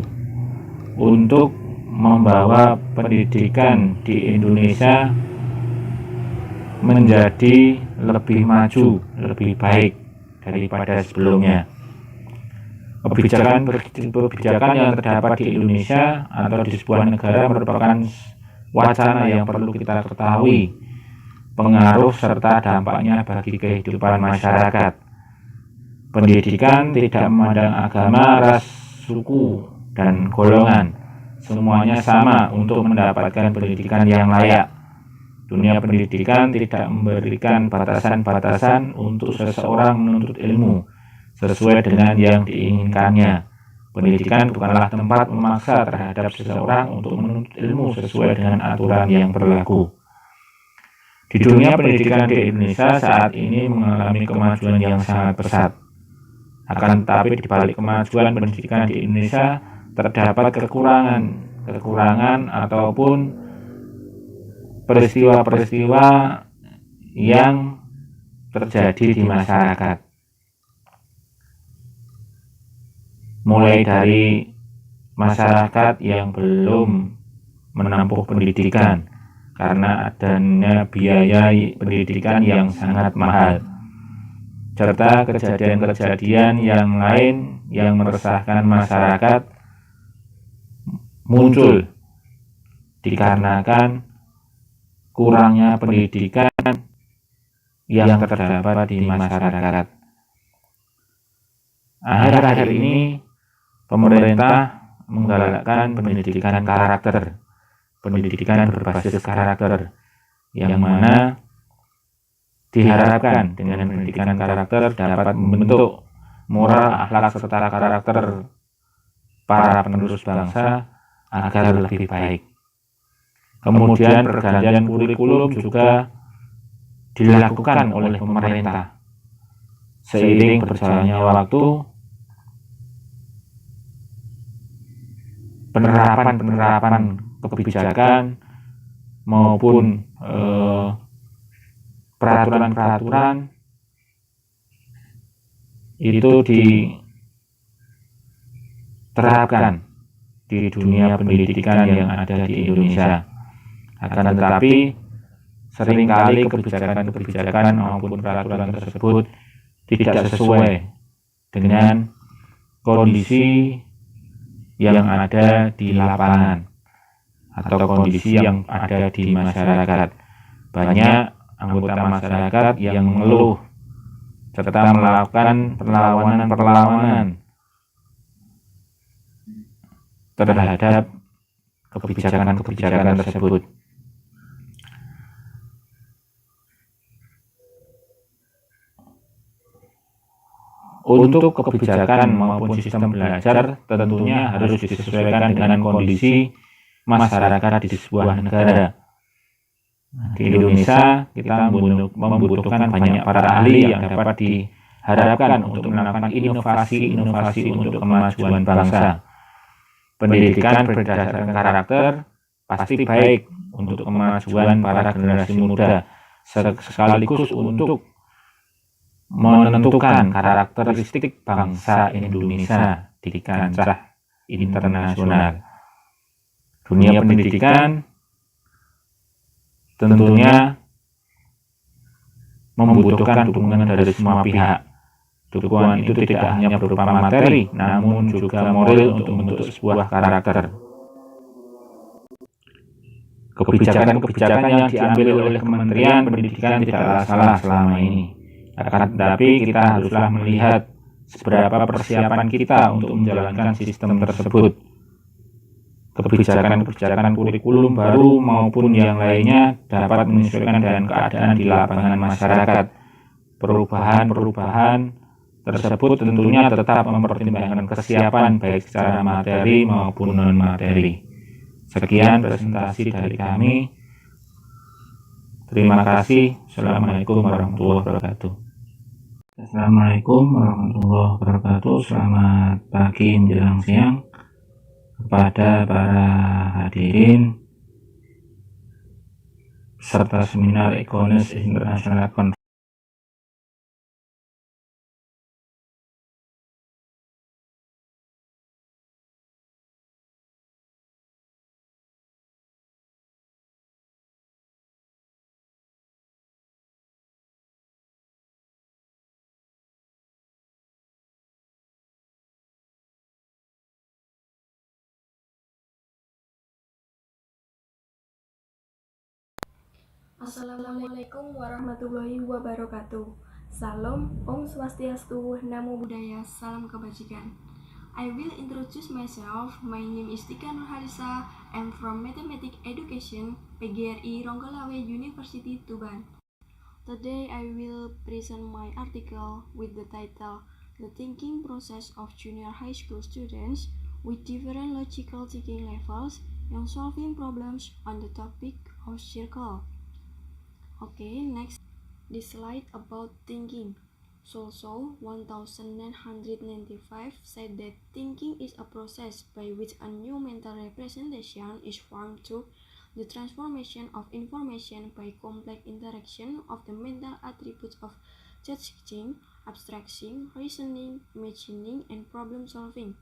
untuk membawa pendidikan di Indonesia menjadi lebih maju, lebih baik daripada sebelumnya. Kebijakan yang terdapat di Indonesia atau di sebuah negara merupakan wacana yang perlu kita ketahui pengaruh serta dampaknya bagi kehidupan masyarakat. Pendidikan tidak memandang agama, ras, suku, dan golongan. Semuanya sama untuk mendapatkan pendidikan yang layak. Dunia pendidikan tidak memberikan batasan-batasan untuk seseorang menuntut ilmu sesuai dengan yang diinginkannya. Pendidikan bukanlah tempat memaksa terhadap seseorang untuk menuntut ilmu sesuai dengan aturan yang berlaku. Di dunia pendidikan di Indonesia saat ini mengalami kemajuan yang sangat pesat. Akan tetapi di balik kemajuan pendidikan di Indonesia terdapat kekurangan ataupun peristiwa-peristiwa yang terjadi di masyarakat. Mulai dari masyarakat yang belum menempuh pendidikan karena adanya biaya pendidikan yang sangat mahal, serta kejadian-kejadian yang lain yang meresahkan masyarakat muncul dikarenakan kurangnya pendidikan yang terdapat di masyarakat. Akhir-akhir ini pemerintah menggalakkan pendidikan karakter, pendidikan berbasis karakter, yang mana diharapkan dengan pendidikan karakter dapat membentuk moral, akhlak, serta karakter para penerus bangsa agar lebih baik. Kemudian pergantian kurikulum juga dilakukan oleh pemerintah. Seiring berjalannya waktu, penerapan kebijakan maupun peraturan-peraturan itu diterapkan di dunia pendidikan yang ada di Indonesia. Akan tetapi seringkali kebijakan maupun peraturan tersebut tidak sesuai dengan kondisi yang ada di lapangan atau kondisi yang ada di masyarakat. Banyak anggota masyarakat yang mengeluh serta melakukan perlawanan terhadap kebijakan-kebijakan tersebut. Untuk kebijakan maupun sistem belajar tentunya harus disesuaikan dengan kondisi masyarakat di sebuah negara. Di Indonesia kita membutuhkan banyak para ahli yang dapat diharapkan untuk melakukan inovasi untuk kemajuan bangsa. Pendidikan berdasarkan karakter pasti baik untuk kemajuan para generasi muda, sekaligus untuk menentukan karakteristik bangsa Indonesia di kancah internasional. Dunia pendidikan tentunya membutuhkan dukungan dari semua pihak. Dukungan itu tidak hanya berupa materi, namun juga moral untuk membentuk sebuah karakter. Kebijakan-kebijakan yang diambil oleh Kementerian Pendidikan tidaklah salah selama ini. Akan tetapi kita haruslah melihat seberapa persiapan kita untuk menjalankan sistem tersebut. Kebijakan-kebijakan kurikulum baru maupun yang lainnya dapat menyesuaikan dengan keadaan di lapangan masyarakat. Perubahan-perubahan tersebut tentunya tetap mempertimbangkan kesiapan baik secara materi maupun non-materi. Sekian presentasi dari kami. Terima kasih. Assalamualaikum warahmatullahi wabarakatuh. Assalamualaikum warahmatullahi wabarakatuh. Selamat pagi menjelang siang kepada para hadirin serta seminar iconest International Conference. Assalamualaikum warahmatullahi wabarakatuh. Salam, Om Swastiastu, Namo Buddhaya, Salam Kebajikan. I will introduce myself. My name is Tika Nurhalisa. I'm from Mathematics Education, PGRI Ronggolawe University, Tuban. Today I will present my article with the title the thinking process of junior high school students with different logical thinking levels and solving problems on the topic of circle. Okay, next, this slide about thinking. So 1995 said that thinking is a process by which a new mental representation is formed through the transformation of information by complex interaction of the mental attributes of judging, abstracting, reasoning, imagining, and problem solving.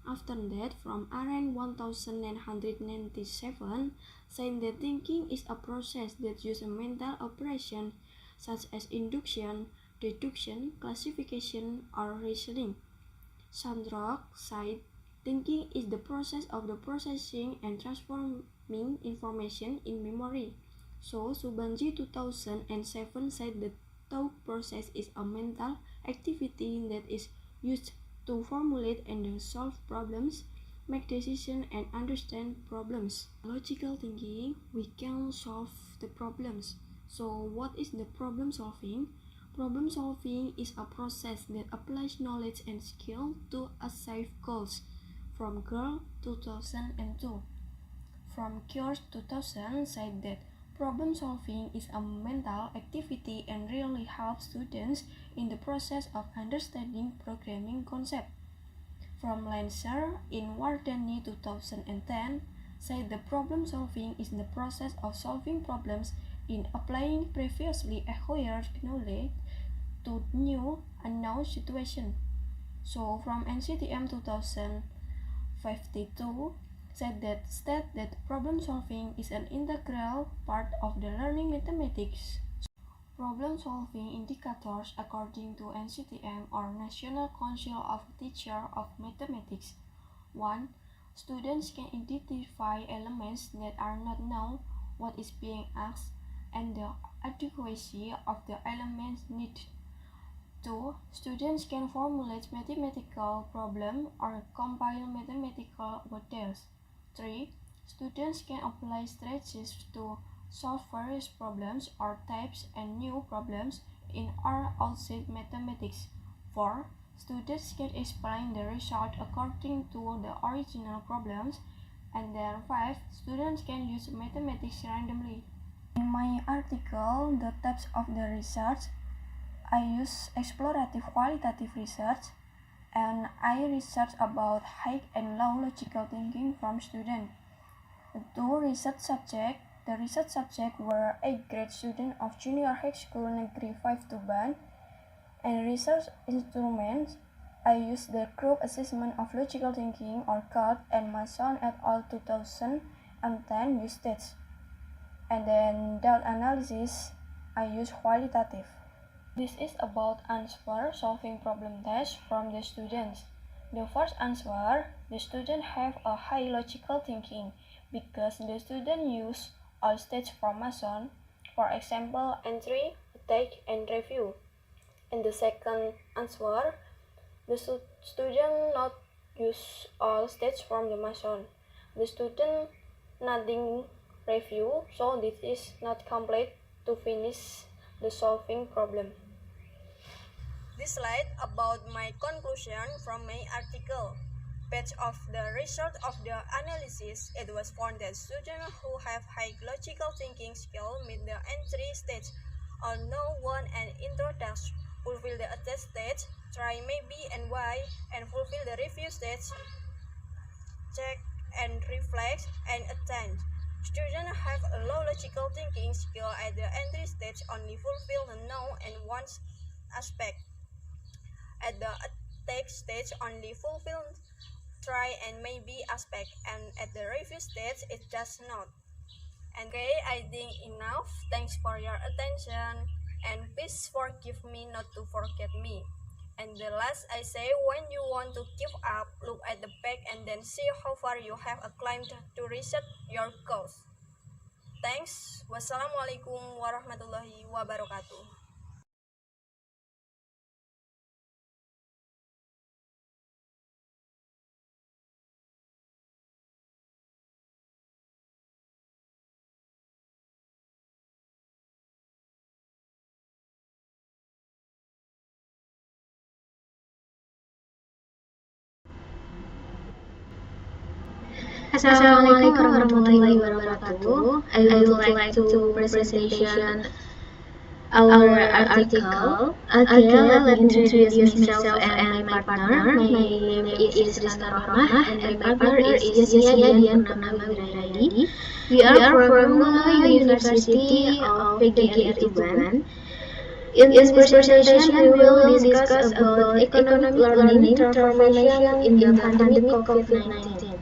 After that, from around 1997, saying that thinking is a process that uses mental operation such as induction, deduction, classification, or reasoning. Sandrock said, thinking is the process of the processing and transforming information in memory. So Subanji 2007 said the thought process is a mental activity that is used to formulate and solve problems, make decisions, and understand problems. Logical thinking, we can solve the problems. So what is the problem solving? Problem solving is a process that applies knowledge and skill to achieve goals. From Girl 2002. From Cures 2000 said that problem solving is a mental activity and really helps students in the process of understanding programming concept. From Lancer in Wardani 2010 said the problem solving is the process of solving problems in applying previously acquired knowledge to new unknown situation. So from NCTM 2052 said that problem solving is an integral part of the learning mathematics. Problem solving indicators according to NCTM or National Council of Teachers of Mathematics. 1. Students can identify elements that are not known, what is being asked, and the adequacy of the elements needed. 2. Students can formulate mathematical problems or compile mathematical models. 3. Students can apply strategies to solve various problems or types and new problems in or outside mathematics. 4. Students can explain the result according to the original problems. And then 5. Students can use mathematics randomly. In my article, The Types of the Research, I use explorative qualitative research, and I research about high and low logical thinking from students. The research subjects were 8th grade students of Junior High School Negeri 5 Tuban, and research instruments. I used the group assessment of logical thinking or GALT and Mason et al. 2010 usage. And then doubt analysis, I use qualitative. This is about answer solving problem test from the students. The first answer, the student have a high logical thinking because the student use all stages from Mason, for example, entry, attack, and review. And the second answer, the student not use all stages from the Mason. The student nothing review, so this is not complete to finish the solving problem. This slide about my conclusion from my article. Page of the result of the analysis, it was found that students who have high logical thinking skill meet the entry stage, although one and introduction, fulfill the attach stage, try maybe and why, and fulfill the review stage, check and reflect, and attend. Students have a low logical thinking skill at the entry stage only fulfill the know and wants aspect. At the attack stage only fulfill try and maybe aspect, and at the review stage it does not. Okay, I think enough. Thanks for your attention, and please forgive me not to forget me. And the last I say, when you want to give up, look at the back and then see how far you have climbed to reach your goals. Thanks. Wassalamualaikum warahmatullahi wabarakatuh. Assalamualaikum warahmatullahi wabarakatuh. I would like to presentation our article. Okay, let me introduce myself and my partner. My name is Rizka Rahmah and my partner is Yasia Dian Purnama Wirayadi. We are from University of PGRI Tuban. In this presentation, we will discuss about economic learning transformation in the pandemic COVID-19.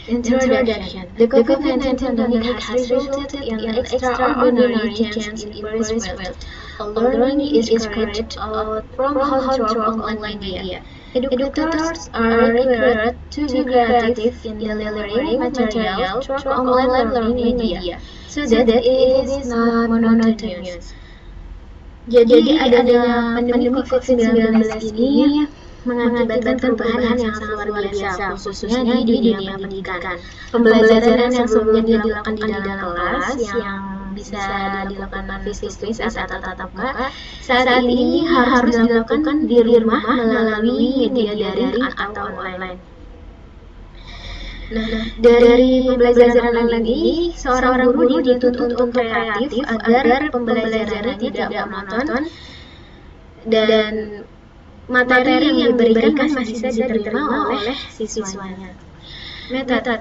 Introduction. The COVID-19 pandemic has resulted in an extraordinary change in Paris world. Learning is carried out from home through online media. Educators are required to be creative in delivering material through online learning media, so that it is not monotonous. Jadi adanya pandemi COVID-19 ini mengakibatkan perubahan yang sangat luar biasa, khususnya di dunia pendidikan. Pembelajaran yang sebelumnya dilakukan di dalam kelas, yang bisa dilakukan face-to-face atau tatap muka, saat ini harus dilakukan di rumah melalui media daring atau online. Nah, dari pembelajaran online ini, seorang guru dituntut untuk kreatif agar pembelajaran tidak monoton dan materi yang diberikan masih bisa diterima oleh siswanya. Method.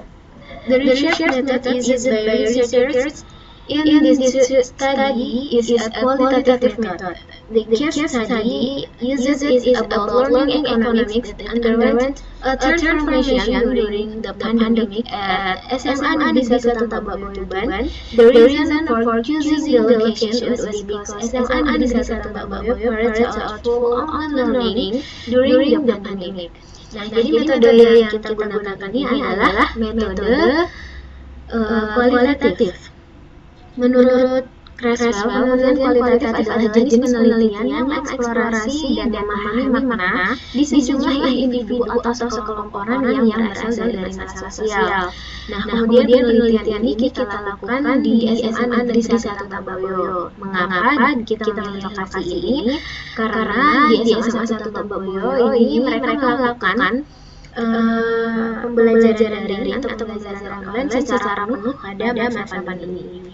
The research method used by researchers in this study is a qualitative method. The case study used is about learning economics that underwent a transformation during the pandemic at SMA Negeri 1 Tababayu Tuban. The reason for choosing the location was because SMA Negeri 1 Tababayu carried out full online learning during the pandemic. Nah, jadi metode yang kita gunakan ini adalah metode kualitatif. Menurut Creswell, penelitian kualitatif adalah jenis penelitian yang mengeksplorasi dan memahami makna di sejumlah individu atau sekelompok orang yang berasal dari masa sosial. Nah, kemudian penelitian ini kita lakukan di SMA Negeri 1 Tababayu. Mengapa kita memilih lokasi ini? Karena di SMA 1 Tababayu ini mereka melakukan pembelajaran daring atau pembelajaran online secara penuh pada masa pandemi ini.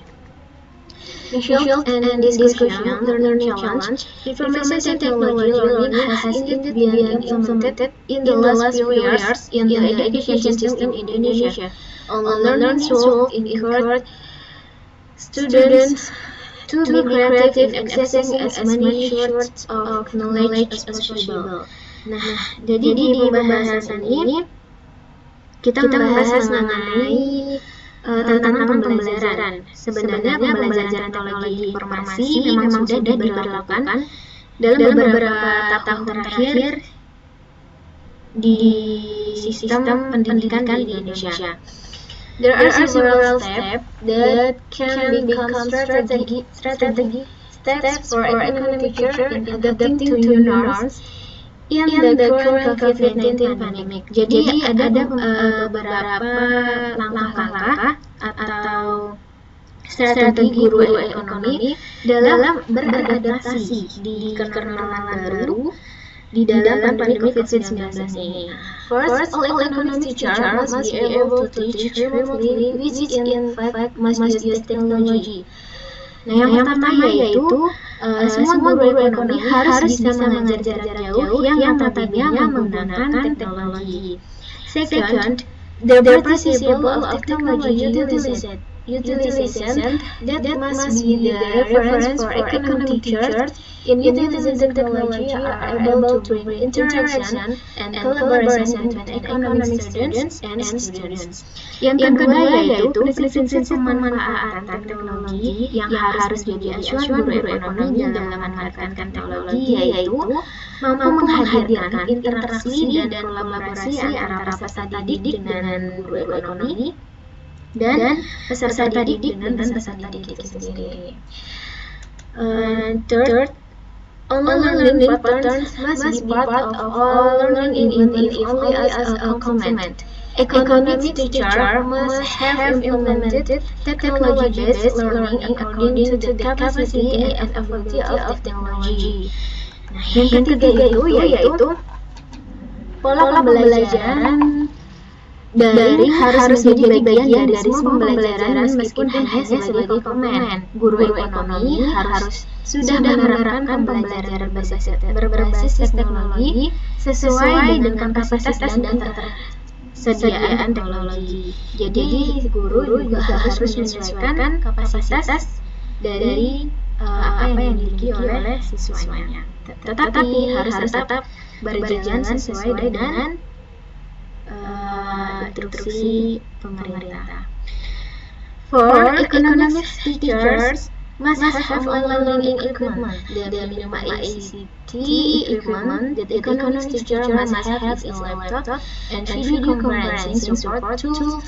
Initial and discussion learning challenge. Information technology learning has indeed been implemented in the last few years in the education system in Indonesia. Online learning tools encourage students to be creative in accessing as many sources of knowledge as possible. Nah, jadi di pembahasan ini kita membahas mengenai tantangan pembelajaran. Sebenarnya pembelajaran teknologi informasi memang sudah diberlakukan dalam beberapa tahun terakhir di sistem pendidikan di Indonesia. There are several steps that can become strategy steps for economic teacher in adapting to new norms in the current COVID-19 pandemic. Jadi ada beberapa langkah-langkah atau strategi guru ekonomi dalam beradaptasi di kenormalan baru di dalam pandemi COVID-19 ini. First, all economic teachers must be able to teach remotely, which in fact must use technology. Nah, yang pertama yaitu semua guru ekonomi harus bisa mengajar jarak jauh yang notabene menggunakan teknologi. Second, the participable of technology utilization that must be the reference for economic teachers in utilizing technology are able to bring interaction and collaboration between economic students and students. Yang kedua yaitu prinsip-prinsip pemanfaatan teknologi yang harus jadi acuan guru ekonomi dalam memanfaatkan teknologi, yaitu mampu menghadirkan interaksi dan kolaborasi antara peserta didik dengan guru ekonomi dan peserta didik dengan peserta didik sendiri. Third, online learning patterns must be part of all learning even if only as a complement. Economics teacher must have implemented technology-based learning according to the capacity and ability of technology. Nah, yang ketiga itu yaitu pola pembelajaran Daring harus menjadi bagian dari semua pembelajaran meskipun hanya sebagai komplement. Guru ekonomi harus sudah menerapkan pembelajaran berbasis teknologi sesuai dengan kapasitas dan ketersediaan teknologi. Jadi guru juga harus menyesuaikan kapasitas dari apa yang dimiliki oleh siswanya. Tetapi harus tetap berjalan sesuai dengan instruksi pemerintah. For economics teachers must have online learning equipment. The minimum ICT equipment that economics teacher must have is a laptop and video conferencing support tools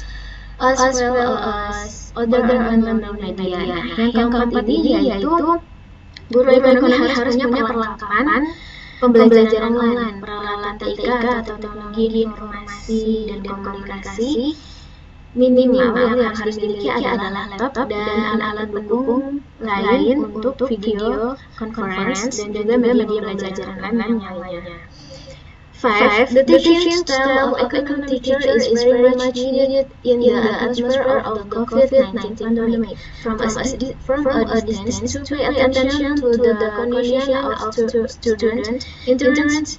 as well as other online media. Yang keempat ini yaitu guru ekonomi harus punya perlengkapan pembelajaran online, peralatan TIK atau teknologi informasi dan komunikasi minimal yang harus dimiliki adalah laptop dan alat pendukung lain untuk video conference dan juga media pembelajaran lain yang lainnya. 5. The teaching style of economic teacher is very much needed in the atmosphere of the COVID-19 pandemic. From a distance to pay attention to the condition of students, interest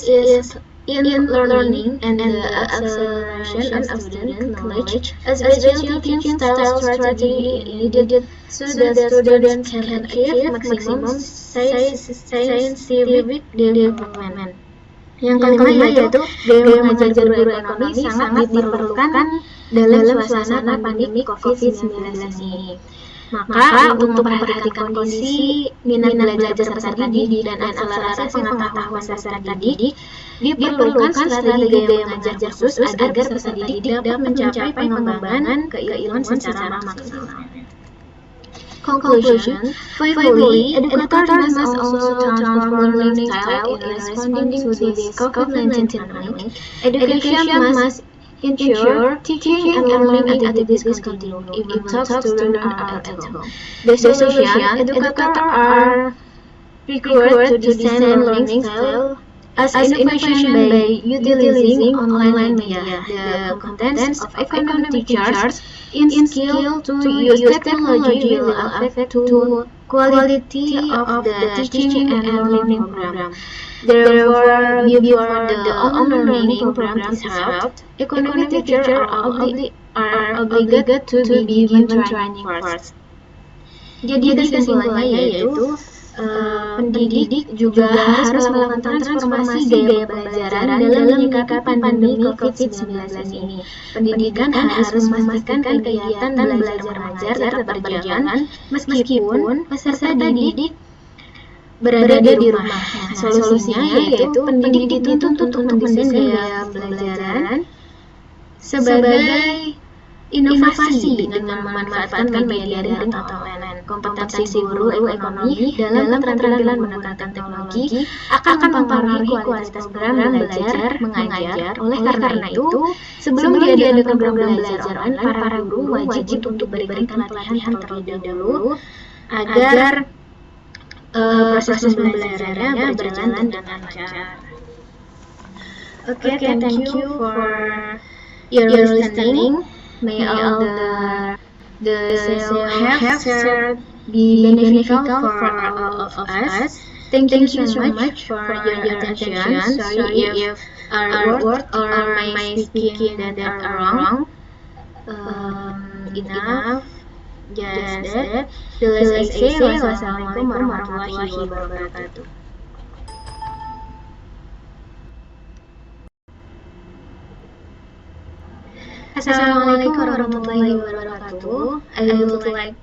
is in learning and the acceleration of student knowledge, as well as teaching style strategy needed so that students can achieve maximum scientific development. Yang kelima yaitu gaya mengajar guru ekonomi sangat diperlukan dalam suasana pandemi COVID-19 ini. Maka untuk memperhatikan kondisi minat belajar peserta didik dan akselerasi pengetahuan peserta didik, diperlukan strategi gaya mengajar khusus agar peserta didik dapat mencapai pengembangan keilmuan secara maksimal. Conclusion, finally, educators must also transform learning style in responding to this COVID-19 pandemic. Education must ensure teaching and learning activities continue, even though students are at home. The solution, educators are required to design learning style as innovation by utilizing online media. The competence of economic teachers in skill to use technology will affect to quality of the teaching and learning program. Therefore, before the online learning program is held, economic teachers are obligated to be given training first. Jadi kesimpulannya yaitu pendidik juga harus melakukan transformasi gaya pembelajaran dalam menyikapi pandemi COVID-19 ini. Pendidikan harus memastikan kegiatan belajar mengajar tetap berjalan meskipun peserta didik berada di rumah. Nah, solusinya yaitu pendidik dituntut untuk mendesain gaya pembelajaran sebagai inovasi dengan memanfaatkan media daring atau online. Kompetensi guru ekonomi dalam keterampilan menggunakan teknologi akan mempengaruhi kualitas program belajar mengajar. Oleh karena itu, sebelum diadakan program belajar online, para guru wajib untuk diberikan pelatihan terlebih dahulu agar proses pembelajarannya berjalan dengan lancar. Okay, thank you for your listening. May all the have shared be beneficial for all of us. Thank you so much for your attention. Sorry if our word or my speaking that are wrong. Enough. Just that. Let's say wassalamualaikum warahmatullahi wabarakatuh. Assalamualaikum warahmatullahi wabarakatuh. I would like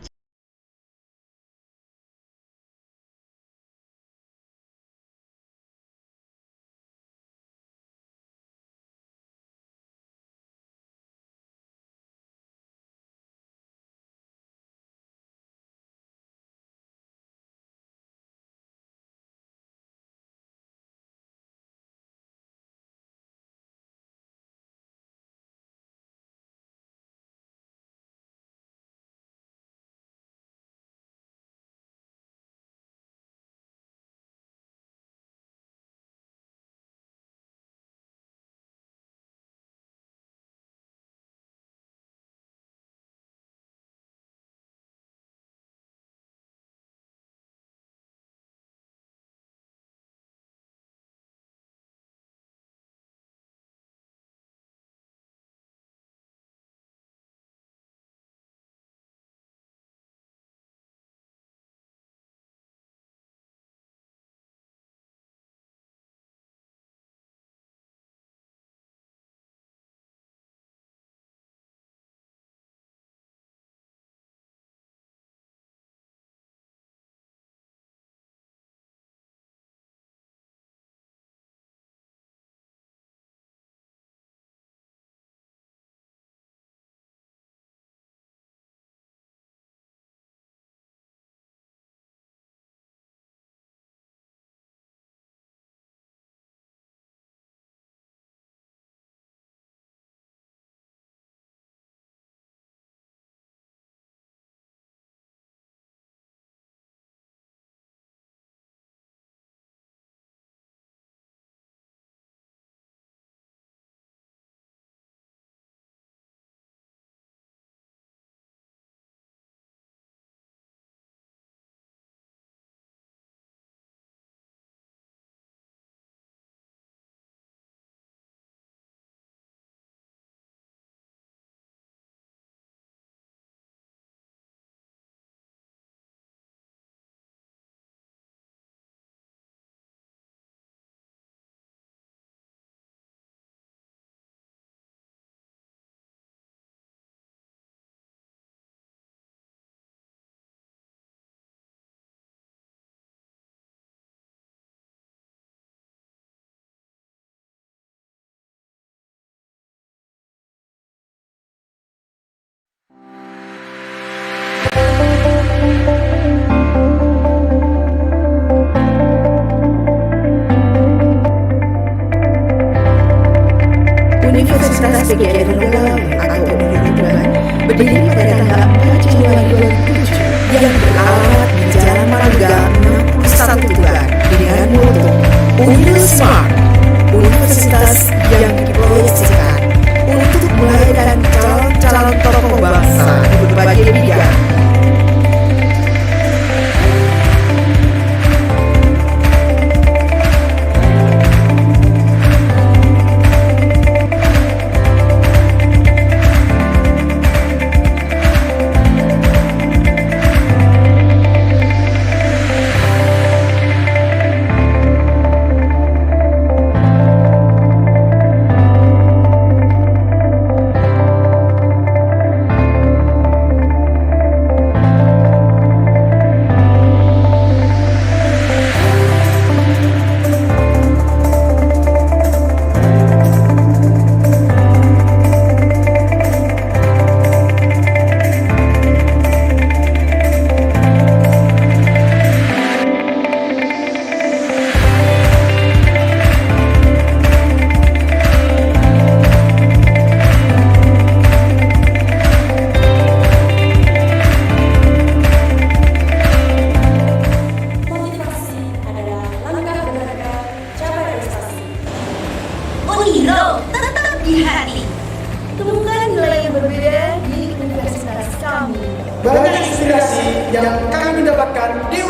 Universitas PGRI Belawi atau Unirituban berdiri pada tanggal 4 Januari 2007 yang beralamat di Jalan Marangga 61 Tuban dengan moto Unil Smart, universitas yang diproyeksikan untuk melahirkan calon-calon tokoh bangsa di berbagai bidang. Uniro tetap di hati. Temukan nilai yang berbeda di universitas kami. Banyak inspirasi yang kami dapatkan di